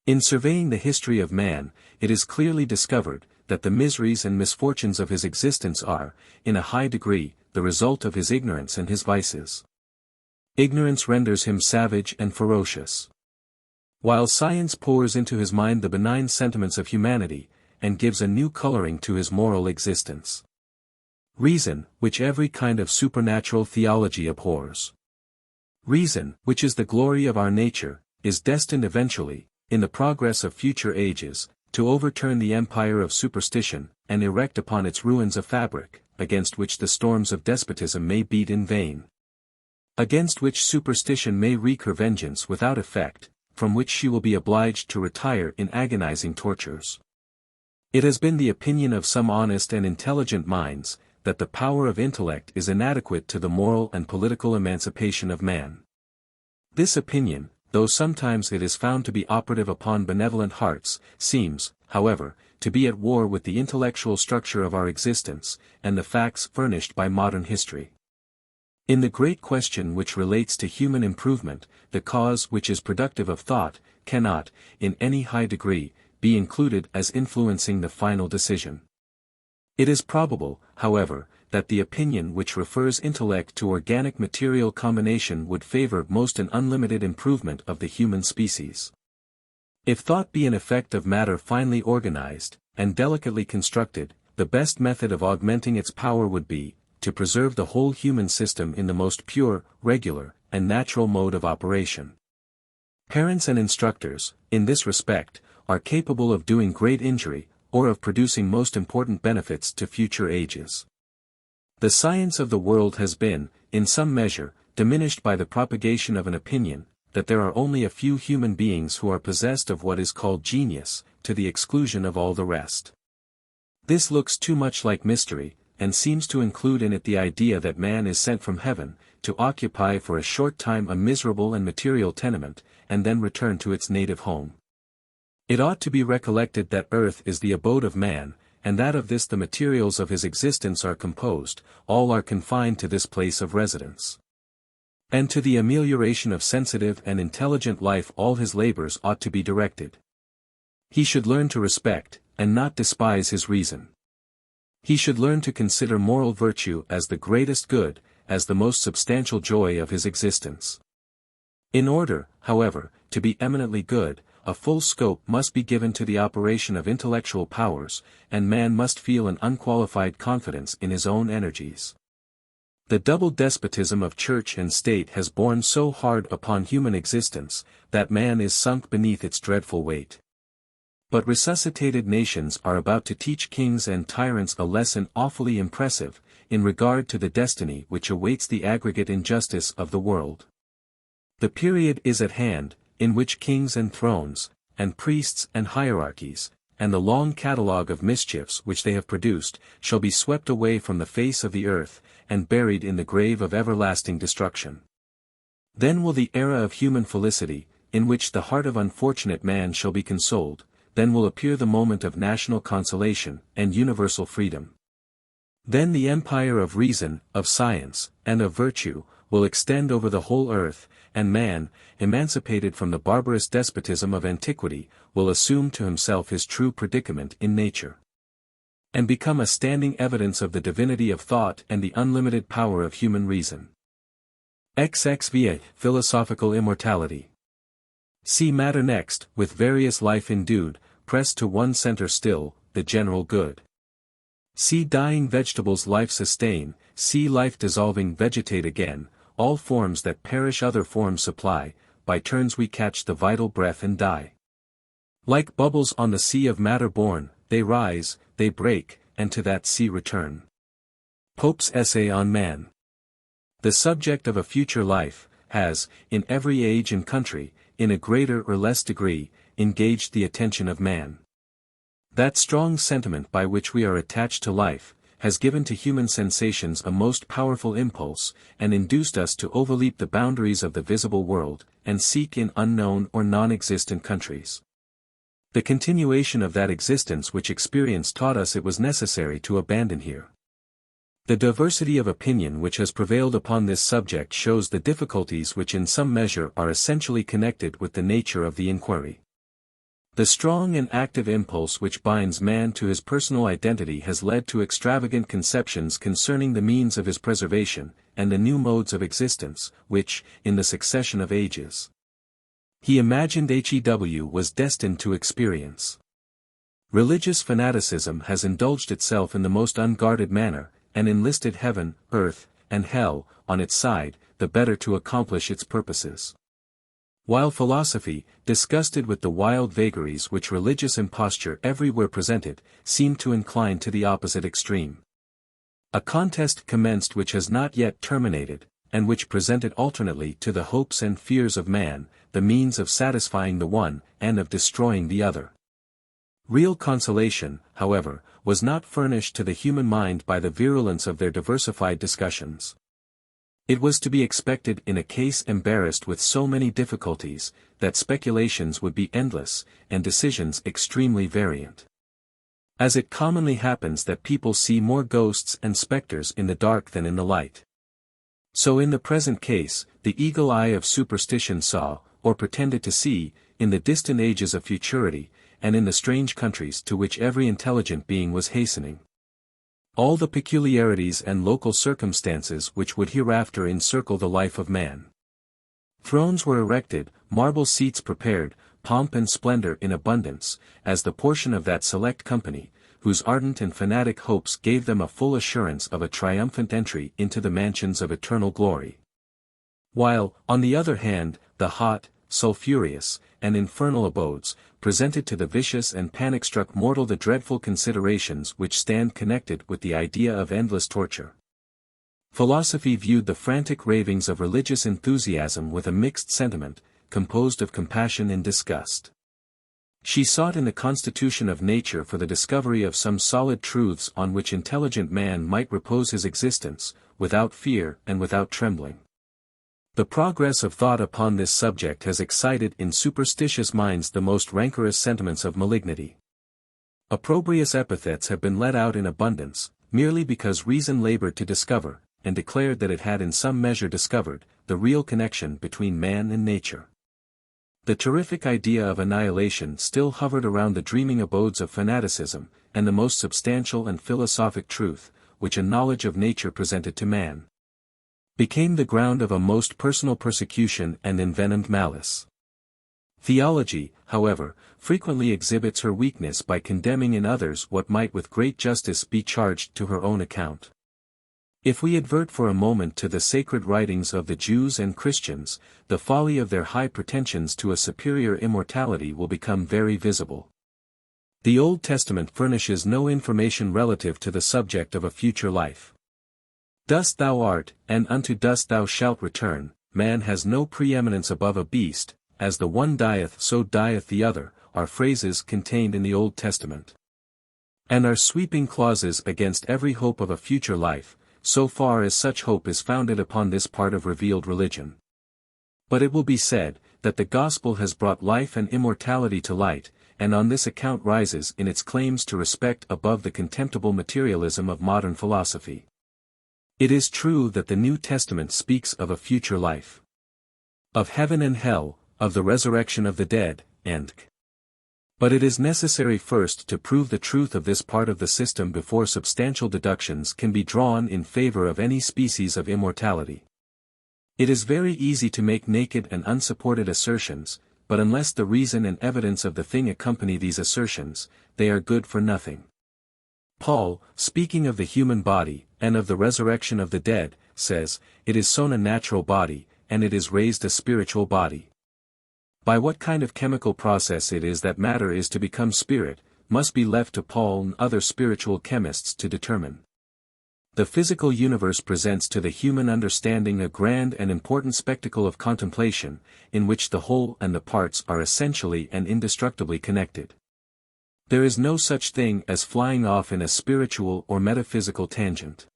Speaker 1: In surveying the history of man, it is clearly discovered that the miseries and misfortunes of his existence are, in a high degree, the result of his ignorance and his vices. Ignorance renders him savage and ferocious. While science pours into his mind the benign sentiments of humanity, and gives a new coloring to his moral existence. Reason, which every kind of supernatural theology abhors. Reason, which is the glory of our nature, is destined eventually, in the progress of future ages, to overturn the empire of superstition, and erect upon its ruins a fabric, against which the storms of despotism may beat in vain. Against which superstition may wreak her vengeance without effect, from which she will be obliged to retire in agonizing tortures. It has been the opinion of some honest and intelligent minds, that the power of intellect is inadequate to the moral and political emancipation of man. This opinion, though sometimes it is found to be operative upon benevolent hearts, seems, however, to be at war with the intellectual structure of our existence, and the facts furnished by modern history. In the great question which relates to human improvement, the cause which is productive of thought, cannot, in any high degree, be included as influencing the final decision. It is probable, however, that the opinion which refers intellect to organic material combination would favor most an unlimited improvement of the human species. If thought be an effect of matter finely organized, and delicately constructed, the best method of augmenting its power would be, to preserve the whole human system in the most pure, regular, and natural mode of operation. Parents and instructors, in this respect, are capable of doing great injury, or of producing most important benefits to future ages. The science of the world has been, in some measure, diminished by the propagation of an opinion, that there are only a few human beings who are possessed of what is called genius, to the exclusion of all the rest. This looks too much like mystery, and seems to include in it the idea that man is sent from heaven, to occupy for a short time a miserable and material tenement, and then return to its native home. It ought to be recollected that earth is the abode of man, and that of this the materials of his existence are composed, all are confined to this place of residence. And to the amelioration of sensitive and intelligent life all his labors ought to be directed. He should learn to respect, and not despise his reason. He should learn to consider moral virtue as the greatest good, as the most substantial joy of his existence. In order, however, to be eminently good, a full scope must be given to the operation of intellectual powers, and man must feel an unqualified confidence in his own energies. The double despotism of church and state has borne so hard upon human existence, that man is sunk beneath its dreadful weight. But resuscitated nations are about to teach kings and tyrants a lesson awfully impressive, in regard to the destiny which awaits the aggregate injustice of the world. The period is at hand, in which kings and thrones, and priests and hierarchies, and the long catalogue of mischiefs which they have produced, shall be swept away from the face of the earth, and buried in the grave of everlasting destruction. Then will the era of human felicity, in which the heart of unfortunate man shall be consoled, then will appear the moment of national consolation, and universal freedom. Then the empire of reason, of science, and of virtue, will extend over the whole earth, and man, emancipated from the barbarous despotism of antiquity, will assume to himself his true predicament in nature, and become a standing evidence of the divinity of thought and the unlimited power of human reason. XXIII. Philosophical Immortality. See matter next, with various life endued, pressed to one center still, the general good. See dying vegetables life sustain, see life dissolving vegetate again, all forms that perish other forms supply, by turns we catch the vital breath and die. Like bubbles on the sea of matter born, they rise, they break, and to that sea return. Pope's Essay on Man. The subject of a future life, has, in every age and country, in a greater or less degree, engaged the attention of man. That strong sentiment by which we are attached to life, has given to human sensations a most powerful impulse, and induced us to overleap the boundaries of the visible world, and seek in unknown or non-existent countries the continuation of that existence which experience taught us it was necessary to abandon here. The diversity of opinion which has prevailed upon this subject shows the difficulties which in some measure are essentially connected with the nature of the inquiry. The strong and active impulse which binds man to his personal identity has led to extravagant conceptions concerning the means of his preservation, and the new modes of existence, which, in the succession of ages, he imagined XVIII was destined to experience. Religious fanaticism has indulged itself in the most unguarded manner, and enlisted heaven, earth, and hell, on its side, the better to accomplish its purposes. While philosophy, disgusted with the wild vagaries which religious imposture everywhere presented, seemed to incline to the opposite extreme. A contest commenced which has not yet terminated, and which presented alternately to the hopes and fears of man, the means of satisfying the one, and of destroying the other. Real consolation, however, was not furnished to the human mind by the virulence of their diversified discussions. It was to be expected in a case embarrassed with so many difficulties, that speculations would be endless, and decisions extremely variant. As it commonly happens that people see more ghosts and specters in the dark than in the light, so in the present case, the eagle eye of superstition saw, or pretended to see, in the distant ages of futurity, and in the strange countries to which every intelligent being was hastening, all the peculiarities and local circumstances which would hereafter encircle the life of man. Thrones were erected, marble seats prepared, pomp and splendor in abundance, as the portion of that select company, whose ardent and fanatic hopes gave them a full assurance of a triumphant entry into the mansions of eternal glory. While, on the other hand, the hot, sulphurous, and infernal abodes, presented to the vicious and panic-struck mortal the dreadful considerations which stand connected with the idea of endless torture. Philosophy viewed the frantic ravings of religious enthusiasm with a mixed sentiment, composed of compassion and disgust. She sought in the constitution of nature for the discovery of some solid truths on which intelligent man might repose his existence, without fear and without trembling. The progress of thought upon this subject has excited in superstitious minds the most rancorous sentiments of malignity. Opprobrious epithets have been let out in abundance, merely because reason labored to discover, and declared that it had in some measure discovered, the real connection between man and nature. The terrific idea of annihilation still hovered around the dreaming abodes of fanaticism, and the most substantial and philosophic truth, which a knowledge of nature presented to man, became the ground of a most personal persecution and envenomed malice. Theology, however, frequently exhibits her weakness by condemning in others what might with great justice be charged to her own account. If we advert for a moment to the sacred writings of the Jews and Christians, the folly of their high pretensions to a superior immortality will become very visible. The Old Testament furnishes no information relative to the subject of a future life. Dust thou art, and unto dust thou shalt return. Man has no preeminence above a beast, as the one dieth so dieth the other, are phrases contained in the Old Testament, and are sweeping clauses against every hope of a future life, so far as such hope is founded upon this part of revealed religion. But it will be said, that the gospel has brought life and immortality to light, and on this account rises in its claims to respect above the contemptible materialism of modern philosophy. It is true that the New Testament speaks of a future life, of heaven and hell, of the resurrection of the dead, and but it is necessary first to prove the truth of this part of the system before substantial deductions can be drawn in favor of any species of immortality. It is very easy to make naked and unsupported assertions, but unless the reason and evidence of the thing accompany these assertions, they are good for nothing. Paul, speaking of the human body, and of the resurrection of the dead, says, "It is sown a natural body, and it is raised a spiritual body." By what kind of chemical process it is that matter is to become spirit, must be left to Paul and other spiritual chemists to determine. The physical universe presents to the human understanding a grand and important spectacle of contemplation, in which the whole and the parts are essentially and indestructibly connected. There is no such thing as flying off in a spiritual or metaphysical tangent.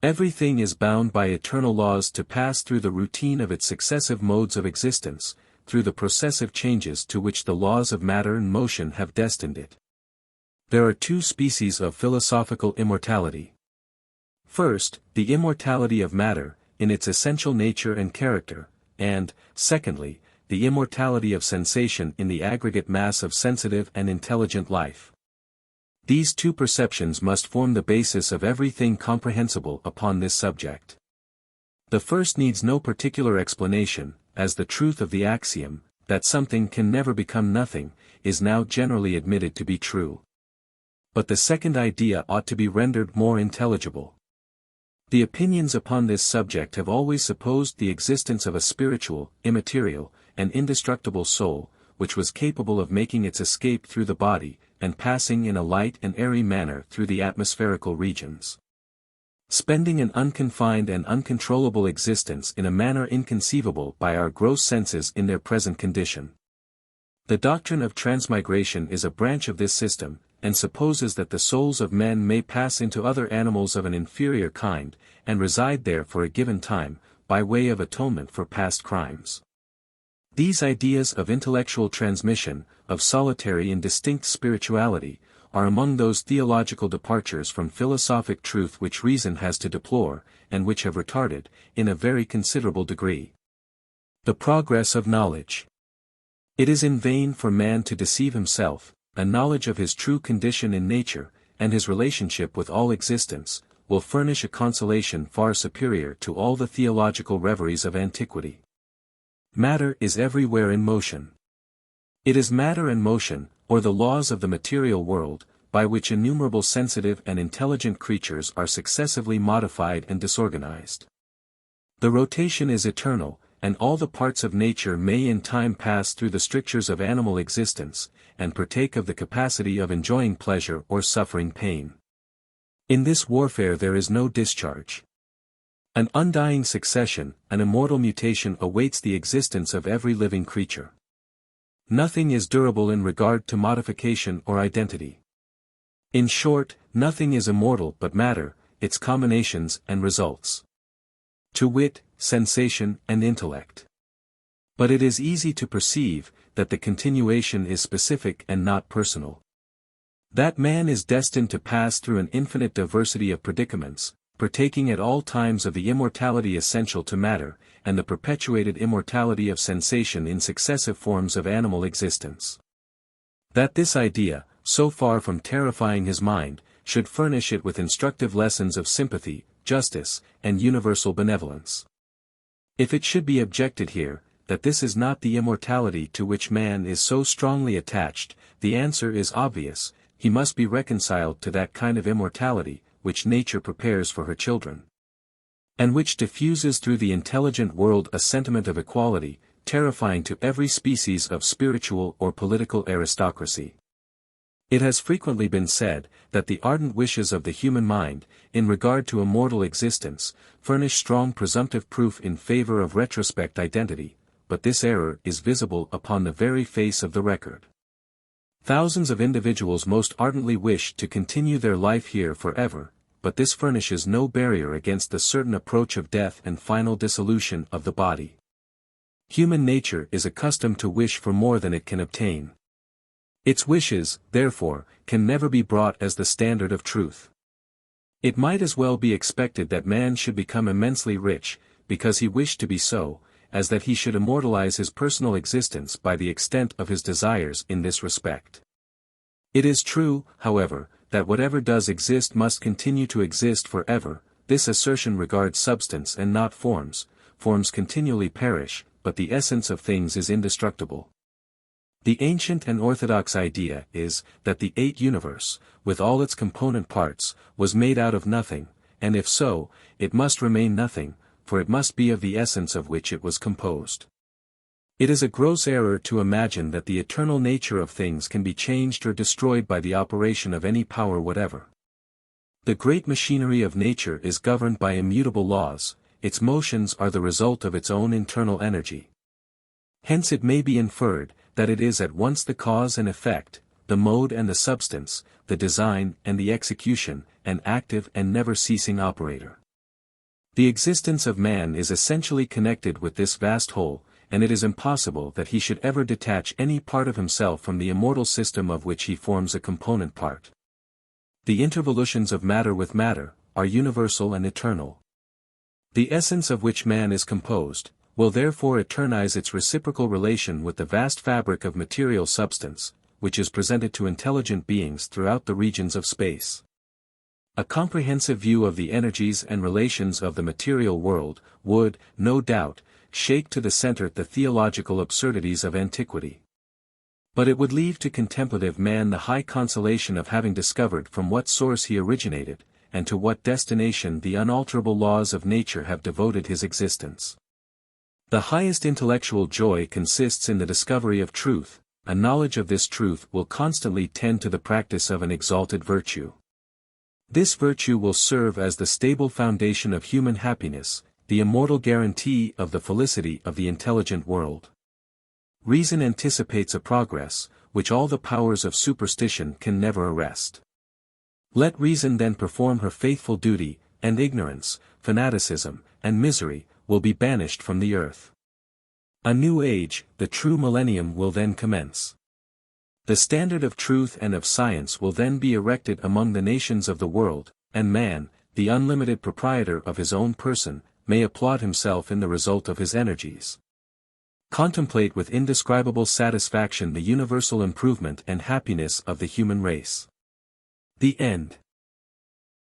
Speaker 1: Everything is bound by eternal laws to pass through the routine of its successive modes of existence, through the processive changes to which the laws of matter and motion have destined it. There are two species of philosophical immortality. First, the immortality of matter, in its essential nature and character, and, secondly, the immortality of sensation in the aggregate mass of sensitive and intelligent life. These two perceptions must form the basis of everything comprehensible upon this subject. The first needs no particular explanation, as the truth of the axiom, that something can never become nothing, is now generally admitted to be true. But the second idea ought to be rendered more intelligible. The opinions upon this subject have always supposed the existence of a spiritual, immaterial, and indestructible soul, which was capable of making its escape through the body, and passing in a light and airy manner through the atmospherical regions, spending an unconfined and uncontrollable existence in a manner inconceivable by our gross senses in their present condition. The doctrine of transmigration is a branch of this system, and supposes that the souls of men may pass into other animals of an inferior kind, and reside there for a given time, by way of atonement for past crimes. These ideas of intellectual transmission, of solitary and distinct spirituality, are among those theological departures from philosophic truth which reason has to deplore, and which have retarded, in a very considerable degree, the progress of knowledge. It is in vain for man to deceive himself. A knowledge of his true condition in nature, and his relationship with all existence, will furnish a consolation far superior to all the theological reveries of antiquity. Matter is everywhere in motion. It is matter and motion, or the laws of the material world, by which innumerable sensitive and intelligent creatures are successively modified and disorganized. The rotation is eternal, and all the parts of nature may in time pass through the strictures of animal existence, and partake of the capacity of enjoying pleasure or suffering pain. In this warfare there is no discharge. An undying succession, an immortal mutation awaits the existence of every living creature. Nothing is durable in regard to modification or identity. In short, nothing is immortal but matter, its combinations and results. To wit, sensation and intellect. But it is easy to perceive, that the continuation is specific and not personal. That man is destined to pass through an infinite diversity of predicaments, partaking at all times of the immortality essential to matter, and the perpetuated immortality of sensation in successive forms of animal existence. That this idea, so far from terrifying his mind, should furnish it with instructive lessons of sympathy, justice, and universal benevolence. If it should be objected here, that this is not the immortality to which man is so strongly attached, the answer is obvious: he must be reconciled to that kind of immortality, which nature prepares for her children, and which diffuses through the intelligent world a sentiment of equality, terrifying to every species of spiritual or political aristocracy. It has frequently been said, that the ardent wishes of the human mind, in regard to immortal existence, furnish strong presumptive proof in favor of retrospect identity, but this error is visible upon the very face of the record. Thousands of individuals most ardently wish to continue their life here forever, but this furnishes no barrier against the certain approach of death and final dissolution of the body. Human nature is accustomed to wish for more than it can obtain. Its wishes, therefore, can never be brought as the standard of truth. It might as well be expected that man should become immensely rich, because he wished to be so, as that he should immortalize his personal existence by the extent of his desires in this respect. It is true, however, that whatever does exist must continue to exist forever. This assertion regards substance and not forms. Forms continually perish, but the essence of things is indestructible. The ancient and orthodox idea is, that the eighth universe, with all its component parts, was made out of nothing, and if so, it must remain nothing, for it must be of the essence of which it was composed. It is a gross error to imagine that the eternal nature of things can be changed or destroyed by the operation of any power whatever. The great machinery of nature is governed by immutable laws, its motions are the result of its own internal energy. Hence it may be inferred, that it is at once the cause and effect, the mode and the substance, the design and the execution, an active and never-ceasing operator. The existence of man is essentially connected with this vast whole, and it is impossible that he should ever detach any part of himself from the immortal system of which he forms a component part. The intervolutions of matter with matter, are universal and eternal. The essence of which man is composed, will therefore eternize its reciprocal relation with the vast fabric of material substance, which is presented to intelligent beings throughout the regions of space. A comprehensive view of the energies and relations of the material world, would, no doubt, shake to the center the theological absurdities of antiquity. But it would leave to contemplative man the high consolation of having discovered from what source he originated, and to what destination the unalterable laws of nature have devoted his existence. The highest intellectual joy consists in the discovery of truth. A knowledge of this truth will constantly tend to the practice of an exalted virtue. This virtue will serve as the stable foundation of human happiness, the immortal guarantee of the felicity of the intelligent world. Reason anticipates a progress, which all the powers of superstition can never arrest. Let reason then perform her faithful duty, and ignorance, fanaticism, and misery, will be banished from the earth. A new age, the true millennium, will then commence. The standard of truth and of science will then be erected among the nations of the world, and man, the unlimited proprietor of his own person, may applaud himself in the result of his energies. Contemplate with indescribable satisfaction the universal improvement and happiness of the human race. The end.